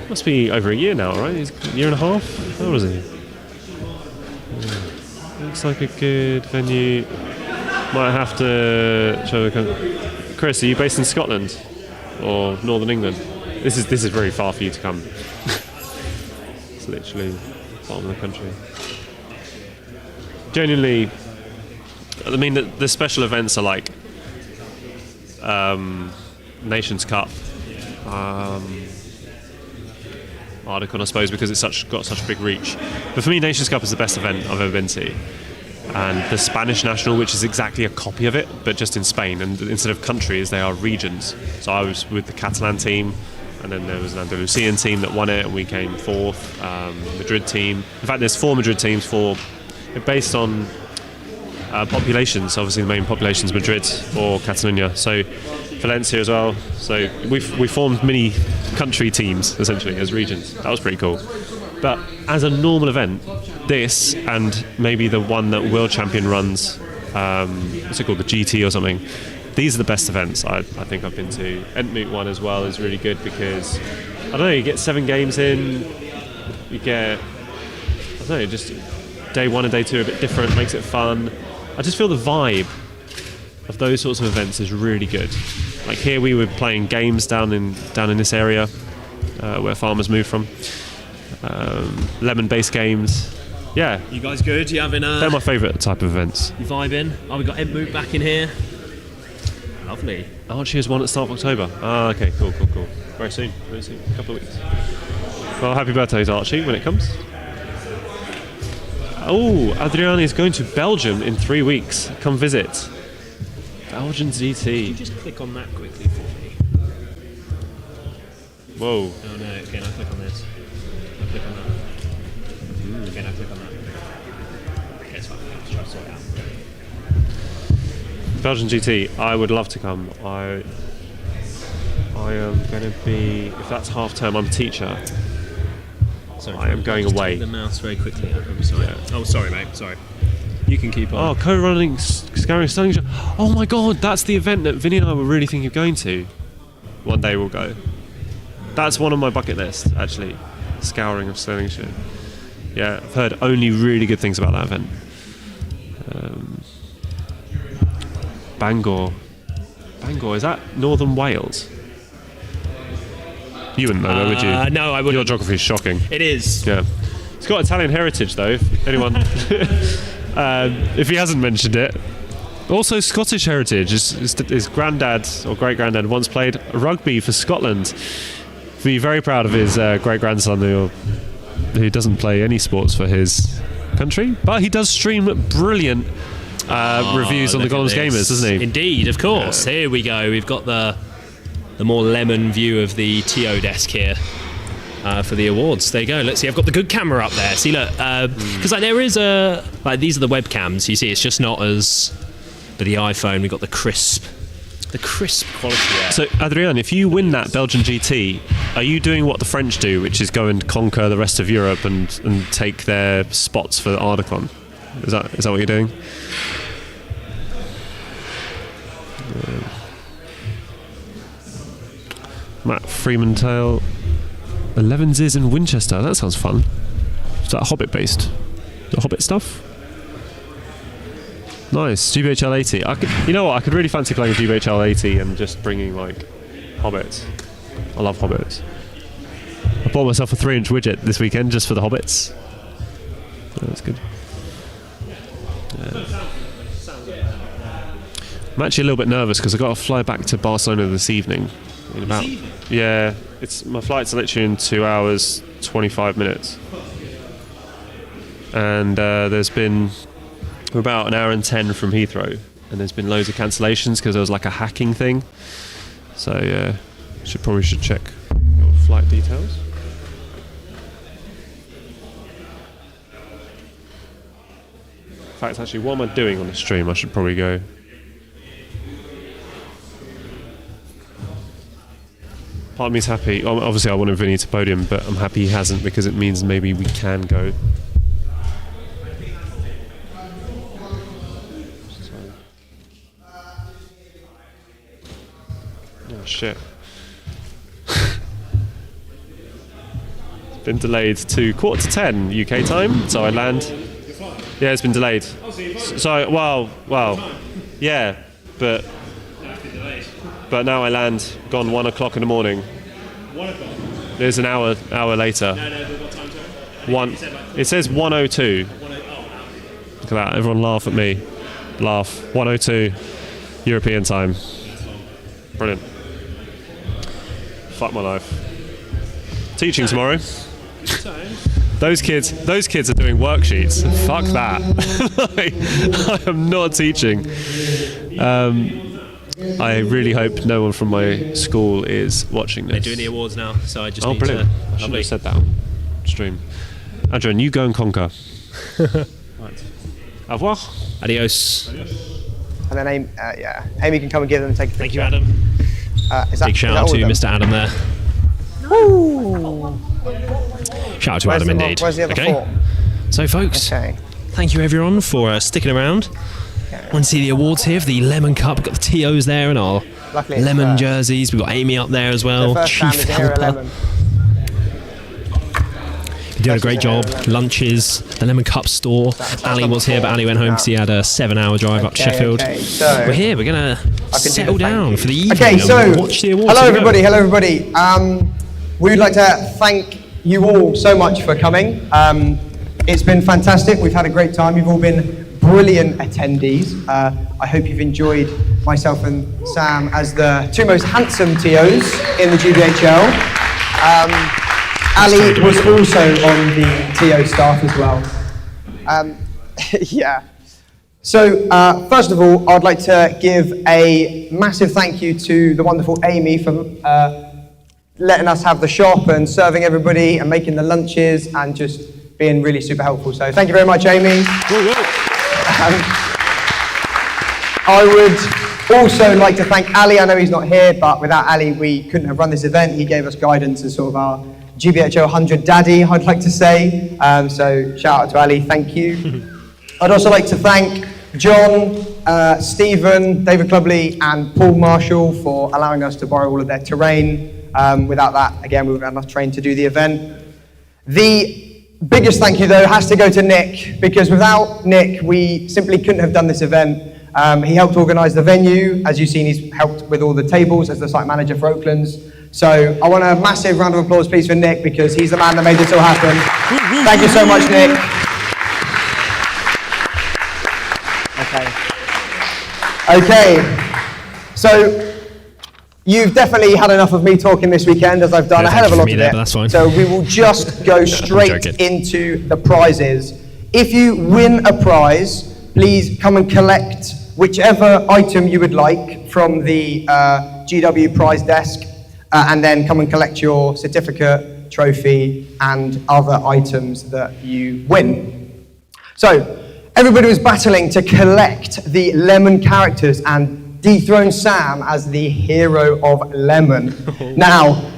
Must be over a year now, right? He's a year and a half. How old is he? Yeah. Looks like a good venue. Might have to show the. Chris, are you based in Scotland or Northern England? This is very far for you to come. It's literally bottom of the country. Genuinely, I mean, the special events are like Nations Cup, Ardicon, I suppose, because it's got such big reach. But for me, Nations Cup is the best event I've ever been to. And the Spanish National, which is exactly a copy of it, but just in Spain. And instead of countries, they are regions. So I was with the Catalan team, and then there was an Andalusian team that won it, and we came fourth. Madrid team. In fact, there's 4 Madrid teams, based on populations. Obviously, the main population is Madrid or Catalonia. So Valencia as well. So we formed mini country teams, essentially, as regions. That was pretty cool. But as a normal event, this and maybe the one that World Champion runs, what's it called, the GT or something, these are the best events I think I've been to. Entmoot one as well is really good because, I don't know, you get 7 games in, you get, I don't know, just day 1 and day 2 are a bit different, makes it fun. I just feel the vibe of those sorts of events is really good. Like here we were playing games down in this area where farmers moved from. Lemon-based games. Yeah. You guys good? You having a... They're my favourite type of events. You vibing? Oh, we got Entmoot back in here. Lovely. Archie has one at the start of October. Ah, okay, cool. Very soon. A couple of weeks. Well, happy birthday to Archie when it comes. Oh, Adriani is going to Belgium in 3 weeks. Come visit. Belgian GT. Could you just click on that quickly for me? Whoa. Oh no, okay, now click on this. Now click on that. Okay, now click on that. Okay, it's fine. Let's try to sort it out. Belgian GT, I would love to come. I am going to be, if that's half term, I'm a teacher. Sorry, I am going away. The mouse very quickly. I'm sorry. Yeah. Oh, sorry, mate. Sorry. You can keep on. Oh, co-running Scouring Stunning Show. Oh my god, that's the event that Vinny and I were really thinking of going to. One day we'll go. That's one on my bucket list, actually. Scouring of Stunning Show. Yeah, I've heard only really good things about that event. Bangor. Bangor, is that Northern Wales? You wouldn't know, though, would you? No, I wouldn't. Your geography is shocking. It is. Yeah. It's got Italian heritage, though, if anyone... if he hasn't mentioned it. Also Scottish heritage. His granddad or great-granddad once played rugby for Scotland. Be very proud of his great-grandson who doesn't play any sports for his country, but he does stream brilliant reviews on the Gollum's Gamers, doesn't he? Indeed, of course. Here we go. We've got the more lemon view of the TO desk here. For the awards. There you go. Let's see. I've got the good camera up there. See, look, because like there is these are the webcams. You see, it's just not as. But the iPhone, we've got the crisp quality there. So, Adrian, if you win that Belgian GT, are you doing what the French do, which is go and conquer the rest of Europe and take their spots for Ardicon? Is that what you're doing? Matt Freeman-Tail. 11's is in Winchester. That sounds fun. Is that Hobbit based? The Hobbit stuff? Nice. GBHL 80. You know what? I could really fancy playing a GBHL 80 and just bringing like Hobbits. I love Hobbits. I bought myself a 3-inch widget this weekend just for the Hobbits. Oh, that's good. I'm actually a little bit nervous because I've got to fly back to Barcelona this evening. Yeah, my flight's literally in 2 hours 25 minutes, and we're about an hour and 10 from Heathrow, and there's been loads of cancellations because there was like a hacking thing. So yeah, probably should check your flight details. In fact, actually, what am I doing on the stream? I should probably go. Part of me's happy. Obviously, I wanted Vinny to podium, but I'm happy he hasn't because it means maybe we can go. shit. It's been delayed to 9:45 UK time, so I land. Yeah, it's been delayed. So, well, yeah, but now I land. Gone 1 o'clock in the morning. 1 o'clock. There's an hour later. No, but what time, sorry? It says 1:02. Look at that! Everyone laugh at me. Laugh. 1:02 European time. Brilliant. Fuck my life. Teaching tomorrow. Those kids are doing worksheets. Fuck that. I am not teaching. I really hope no one from my school is watching this. They're doing the awards now, so I just need brilliant. to... I should have said that on stream. Adrian, you go and conquer. Right. Au revoir. Adios. And then Amy can come and give them and take a picture. Thank you, Adam. Big shout out to Mr. Adam there. Woo! Shout out to Adam indeed. Where's the other four? So folks, thank you everyone for sticking around. Want to see the awards here for the Lemon Cup. We've got the TOs there and our lemon jerseys. We've got Amy up there as well. Chief helper. You're doing a great job. Lunches, the Lemon Cup store. Ali was here, but Ali went home because he had a 7-hour drive up to Sheffield. So we're here. We're going to settle down for the evening and watch the awards. Hello everybody. We would like to thank you all so much for coming. It's been fantastic. We've had a great time. You've all been brilliant attendees. I hope you've enjoyed myself and Sam as the two most handsome TOs in the GBHL. Ali was also on the TO staff as well. Yeah. So, first of all, I'd like to give a massive thank you to the wonderful Amy for letting us have the shop and serving everybody and making the lunches and just being really super helpful. So thank you very much, Amy. I would also like to thank Ali. I know he's not here, but without Ali, we couldn't have run this event. He gave us guidance as sort of our GBHO 100 daddy, I'd like to say. So shout out to Ali, thank you. I'd also like to thank John, Stephen, David Clubley, and Paul Marshall for allowing us to borrow all of their terrain. Without that, again, we wouldn't have enough terrain to do the event. The biggest thank you, though, has to go to Nick, because without Nick, we simply couldn't have done this event. He helped organise the venue. As you've seen, he's helped with all the tables as the site manager for Oaklands. So I want a massive round of applause, please, for Nick, because he's the man that made this all happen. Thank you so much, Nick. Okay. So you've definitely had enough of me talking this weekend, as I've done a hell of a lot of it. That's fine. So we will just go straight into the prizes. If you win a prize, please come and collect whichever item you would like from the GW prize desk, and then come and collect your certificate, trophy, and other items that you win. So everybody was battling to collect the lemon characters and dethrone Sam as the hero of Lemon. Now,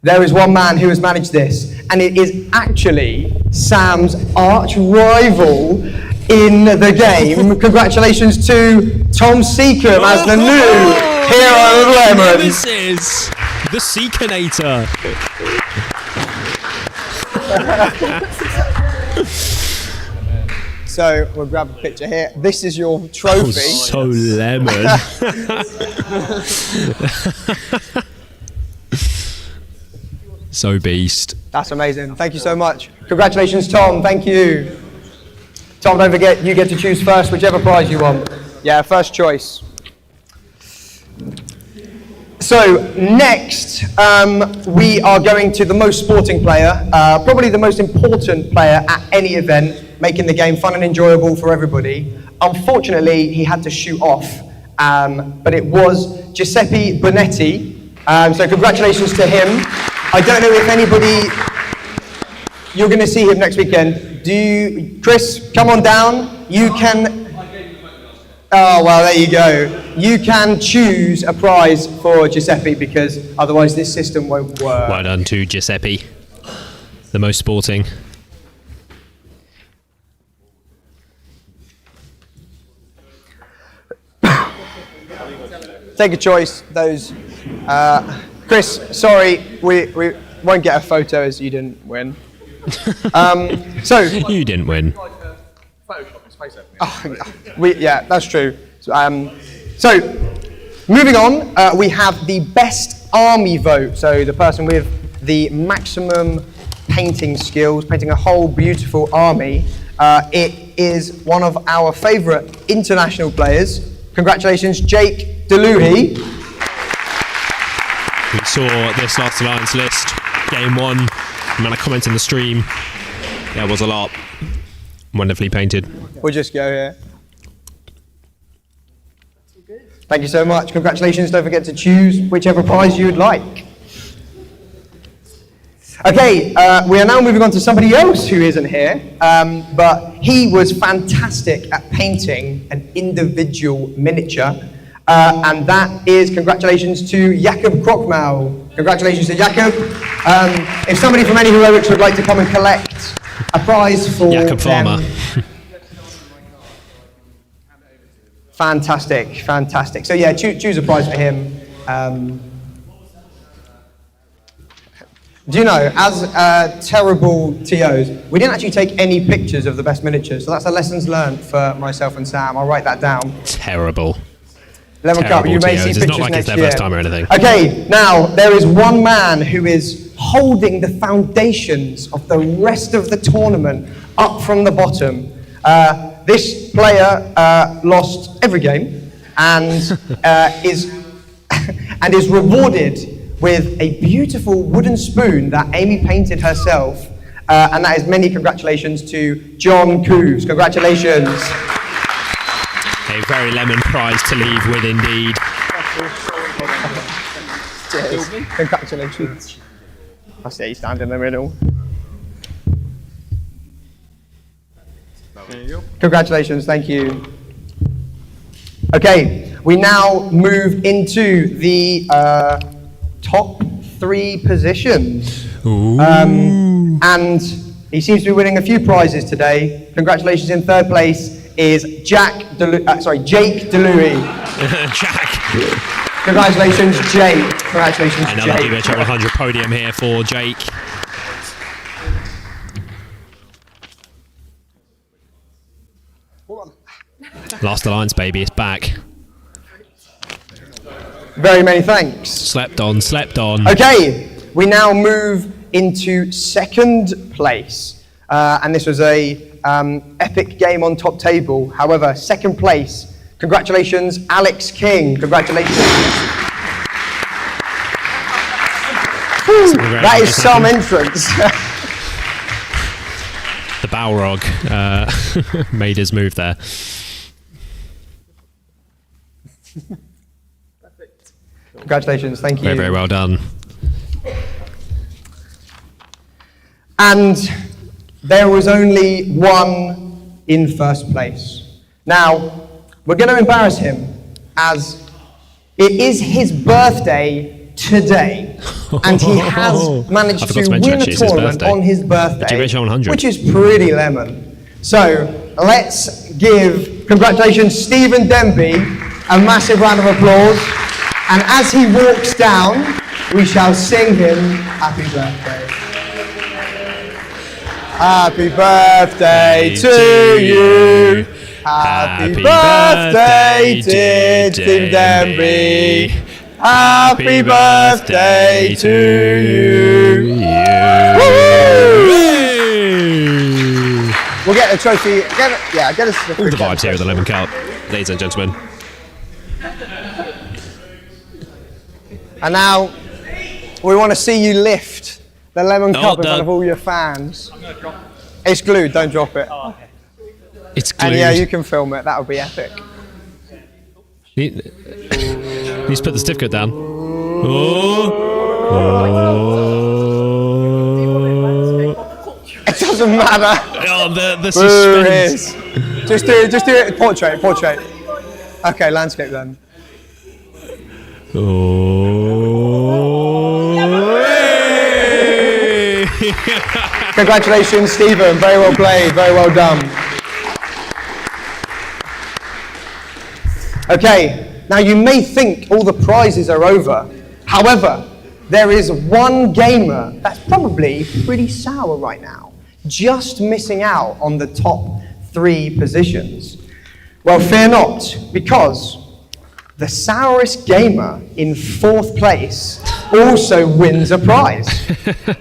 there is one man who has managed this, and it is actually Sam's arch rival in the game. Congratulations to Tom Seacombe as the new hero of Lemon. This is the Seaconator. So we'll grab a picture here. This is your trophy. Oh, so lemon. So beast. That's amazing. Thank you so much. Congratulations, Tom. Thank you. Tom, don't forget, you get to choose first, whichever prize you want. Yeah, first choice. So next, we are going to the most sporting player, probably the most important player at any event, making the game fun and enjoyable for everybody. Unfortunately, he had to shoot off, but it was Giuseppe Bonetti. So congratulations to him. I don't know if anybody, you're going to see him next weekend. Chris, come on down. You can. Oh, well, there you go. You can choose a prize for Giuseppe, because otherwise this system won't work. Well done to Giuseppe, the most sporting. Take a choice, those Chris, sorry, we won't get a photo as you didn't win. So you didn't win. Yeah, that's true. So moving on, we have the best army vote. So the person with the maximum painting skills, painting a whole beautiful army. It is one of our favourite international players. Congratulations, Jake Deluhi. We saw this Last Alliance list, game 1. The amount of comments in the stream, there was a lot. Wonderfully painted. We'll just go here. Thank you so much. Congratulations. Don't forget to choose whichever prize you'd like. Okay, we are now moving on to somebody else who isn't here, but he was fantastic at painting an individual miniature, and that is congratulations to Jakob Krokmau. Congratulations to Jakob. If somebody from any heroics would like to come and collect a prize for Jakob Farmer. Fantastic, fantastic. So yeah, choose a prize for him. Do you know, as terrible TOs, we didn't actually take any pictures of the best miniatures, so that's a lessons learned for myself and Sam. I'll write that down. Terrible. Lemon Cup, you may see TOs. pictures It's not like next it's their year. first time or anything. Okay, now there is one man who is holding the foundations of the rest of the tournament up from the bottom. This player lost every game and is rewarded with a beautiful wooden spoon that Amy painted herself, and that is many congratulations to John Cooves. Congratulations. A very lemon prize to leave with indeed. Cheers. Congratulations. I see you stand in the middle. There you go. Congratulations, thank you. Okay, we now move into the top 3 positions. And he seems to be winning a few prizes today. Congratulations, in 3rd place is Jake Deluhi. Jack. Congratulations, Jake. Congratulations, Another Jake. GBH 100 podium here for Jake. Last Alliance, baby, it's back. Very many thanks. Slept on, slept on. Okay, we now move into 2nd place. And this was a epic game on top table. However, 2nd place, congratulations, Alex King. Congratulations. Whew, that is some entrance. The Balrog made his move there. Congratulations, thank you. Very, very well done. And there was only one in 1st place. Now, we're going to embarrass him as it is his birthday today, and he has managed to win a tournament on his birthday, which is pretty lemon. So let's give, congratulations, Stephen Denby, a massive round of applause. And as he walks down, we shall sing him happy birthday. Happy birthday to you. Happy birthday, dear Steve Denby. Happy birthday to you. We'll get a trophy. Get us all the vibes here at the Lemon Cup, ladies and gentlemen. And now we want to see you lift the Lemon Cup in front of all your fans. I'm going to drop it. It's glued, don't drop it. Oh, okay. It's glued. And yeah, you can film it, that would be epic. You need to put the certificate down. It doesn't matter. Oh, the suspense. Just do it, portrait. Okay, landscape then. Congratulations, Stephen. Very well played. Very well done. Okay, now you may think all the prizes are over. However, there is one gamer that's probably pretty sour right now, just missing out on the top 3 positions. Well, fear not, because the sourest gamer in 4th place also wins a prize.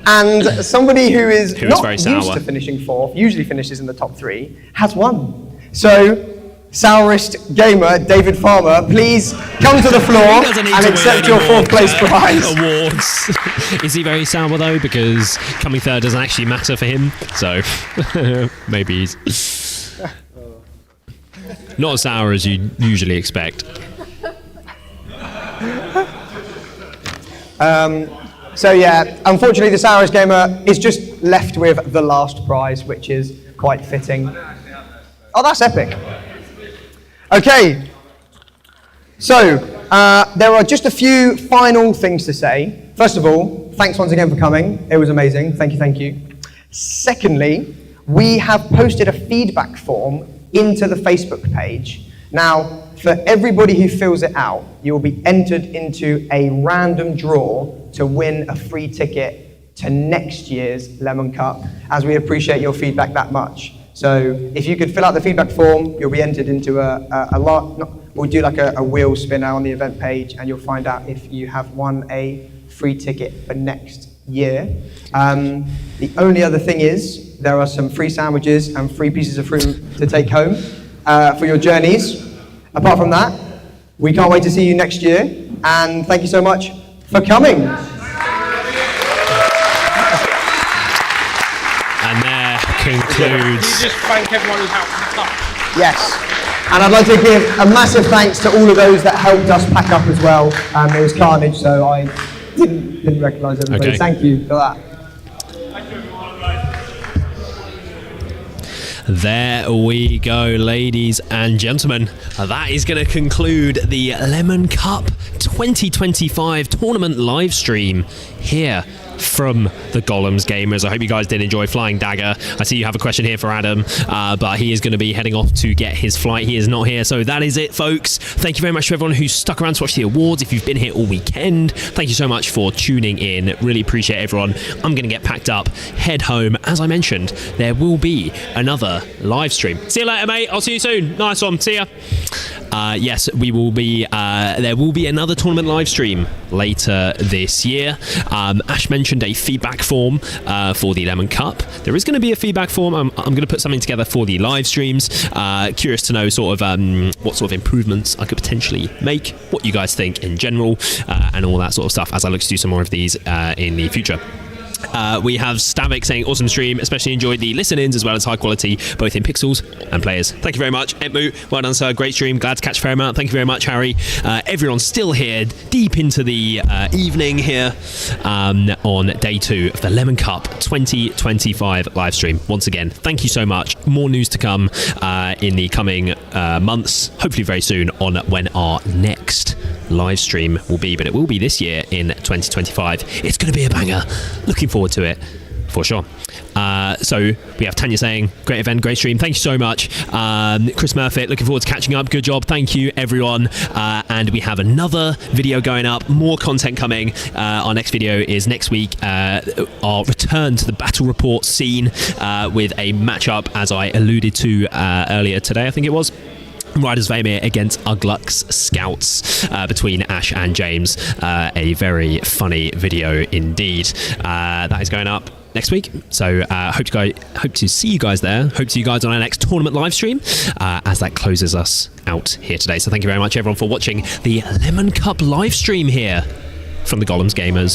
And somebody who is not used to finishing 4th, usually finishes in the top 3, has won. So, sourest gamer, David Farmer, please come to the floor and accept your 4th place prize. Awards. Is he very sour though? Because coming 3rd doesn't actually matter for him. So, maybe he's not as sour as you usually expect. So yeah, unfortunately the sourest gamer is just left with the last prize, which is quite fitting. Oh, that's epic. Okay, so there are just a few final things to say. First of all, thanks once again for coming. It was amazing. Thank you, thank you. Secondly, we have posted a feedback form into the Facebook page. Now, for everybody who fills it out, you will be entered into a random draw to win a free ticket to next year's Lemon Cup, as we appreciate your feedback that much. So if you could fill out the feedback form, you'll be entered into we'll do like a wheel spinner on the event page, and you'll find out if you have won a free ticket for next year. The only other thing is, there are some free sandwiches and free pieces of fruit to take home for your journeys. Apart from that, we can't wait to see you next year, and thank you so much for coming. And there concludes. You just thank everyone who helped pack up. Yes, and I'd like to give a massive thanks to all of those that helped us pack up as well. It was carnage, so I didn't recognise everybody. Okay. Thank you for that. There we go, ladies and gentlemen. That is going to conclude the Lemon Cup 2025 tournament live stream here from the Gollum's Gamers. I hope you guys did enjoy Flying Dagger. I see you have a question here for Adam, but he is going to be heading off to get his flight. He is not here, so that is it, folks. Thank you very much to everyone who stuck around to watch the awards. If you've been here all weekend, thank you so much for tuning in. Really appreciate everyone. I'm going to get packed up, head home. As I mentioned, there will be another live stream. See you later, mate. I'll see you soon. Nice one. See ya. Yes, we will be. There will be another tournament live stream later this year. Ash mentioned a feedback form for the Lemon Cup. There is going to be a feedback form. I'm going to put something together for the live streams. Curious to know sort of what sort of improvements I could potentially make, what you guys think in general, and all that sort of stuff as I look to do some more of these in the future. We have Stavik saying awesome stream, especially enjoyed the listen-ins as well as high quality both in pixels and players. Thank you very much. Entmu, well done sir, great stream, glad to catch a fair amount. Thank you very much, Harry. Everyone's still here deep into the evening here on day 2 of the Lemon Cup 2025 live stream. Once again, thank you so much. More news to come in the coming months, hopefully very soon, on when our next live stream will be, but it will be this year in 2025. It's going to be a banger. Looking forward to it for sure. So we have Tanya saying great event, great stream, thank you so much. Chris Murphy, looking forward to catching up, good job, thank you everyone. And we have another video going up, more content coming. Our next video is next week, our return to the battle report scene with a matchup, as I alluded to earlier today, I think it was, Riders of Aemir against Ugluk's Scouts between Ash and James. A very funny video indeed. That is going up next week, so hope to see you guys there. Hope to see you guys on our next tournament live stream as that closes us out here today. So thank you very much everyone for watching the Lemon Cup live stream here from the Gollum's Gamers.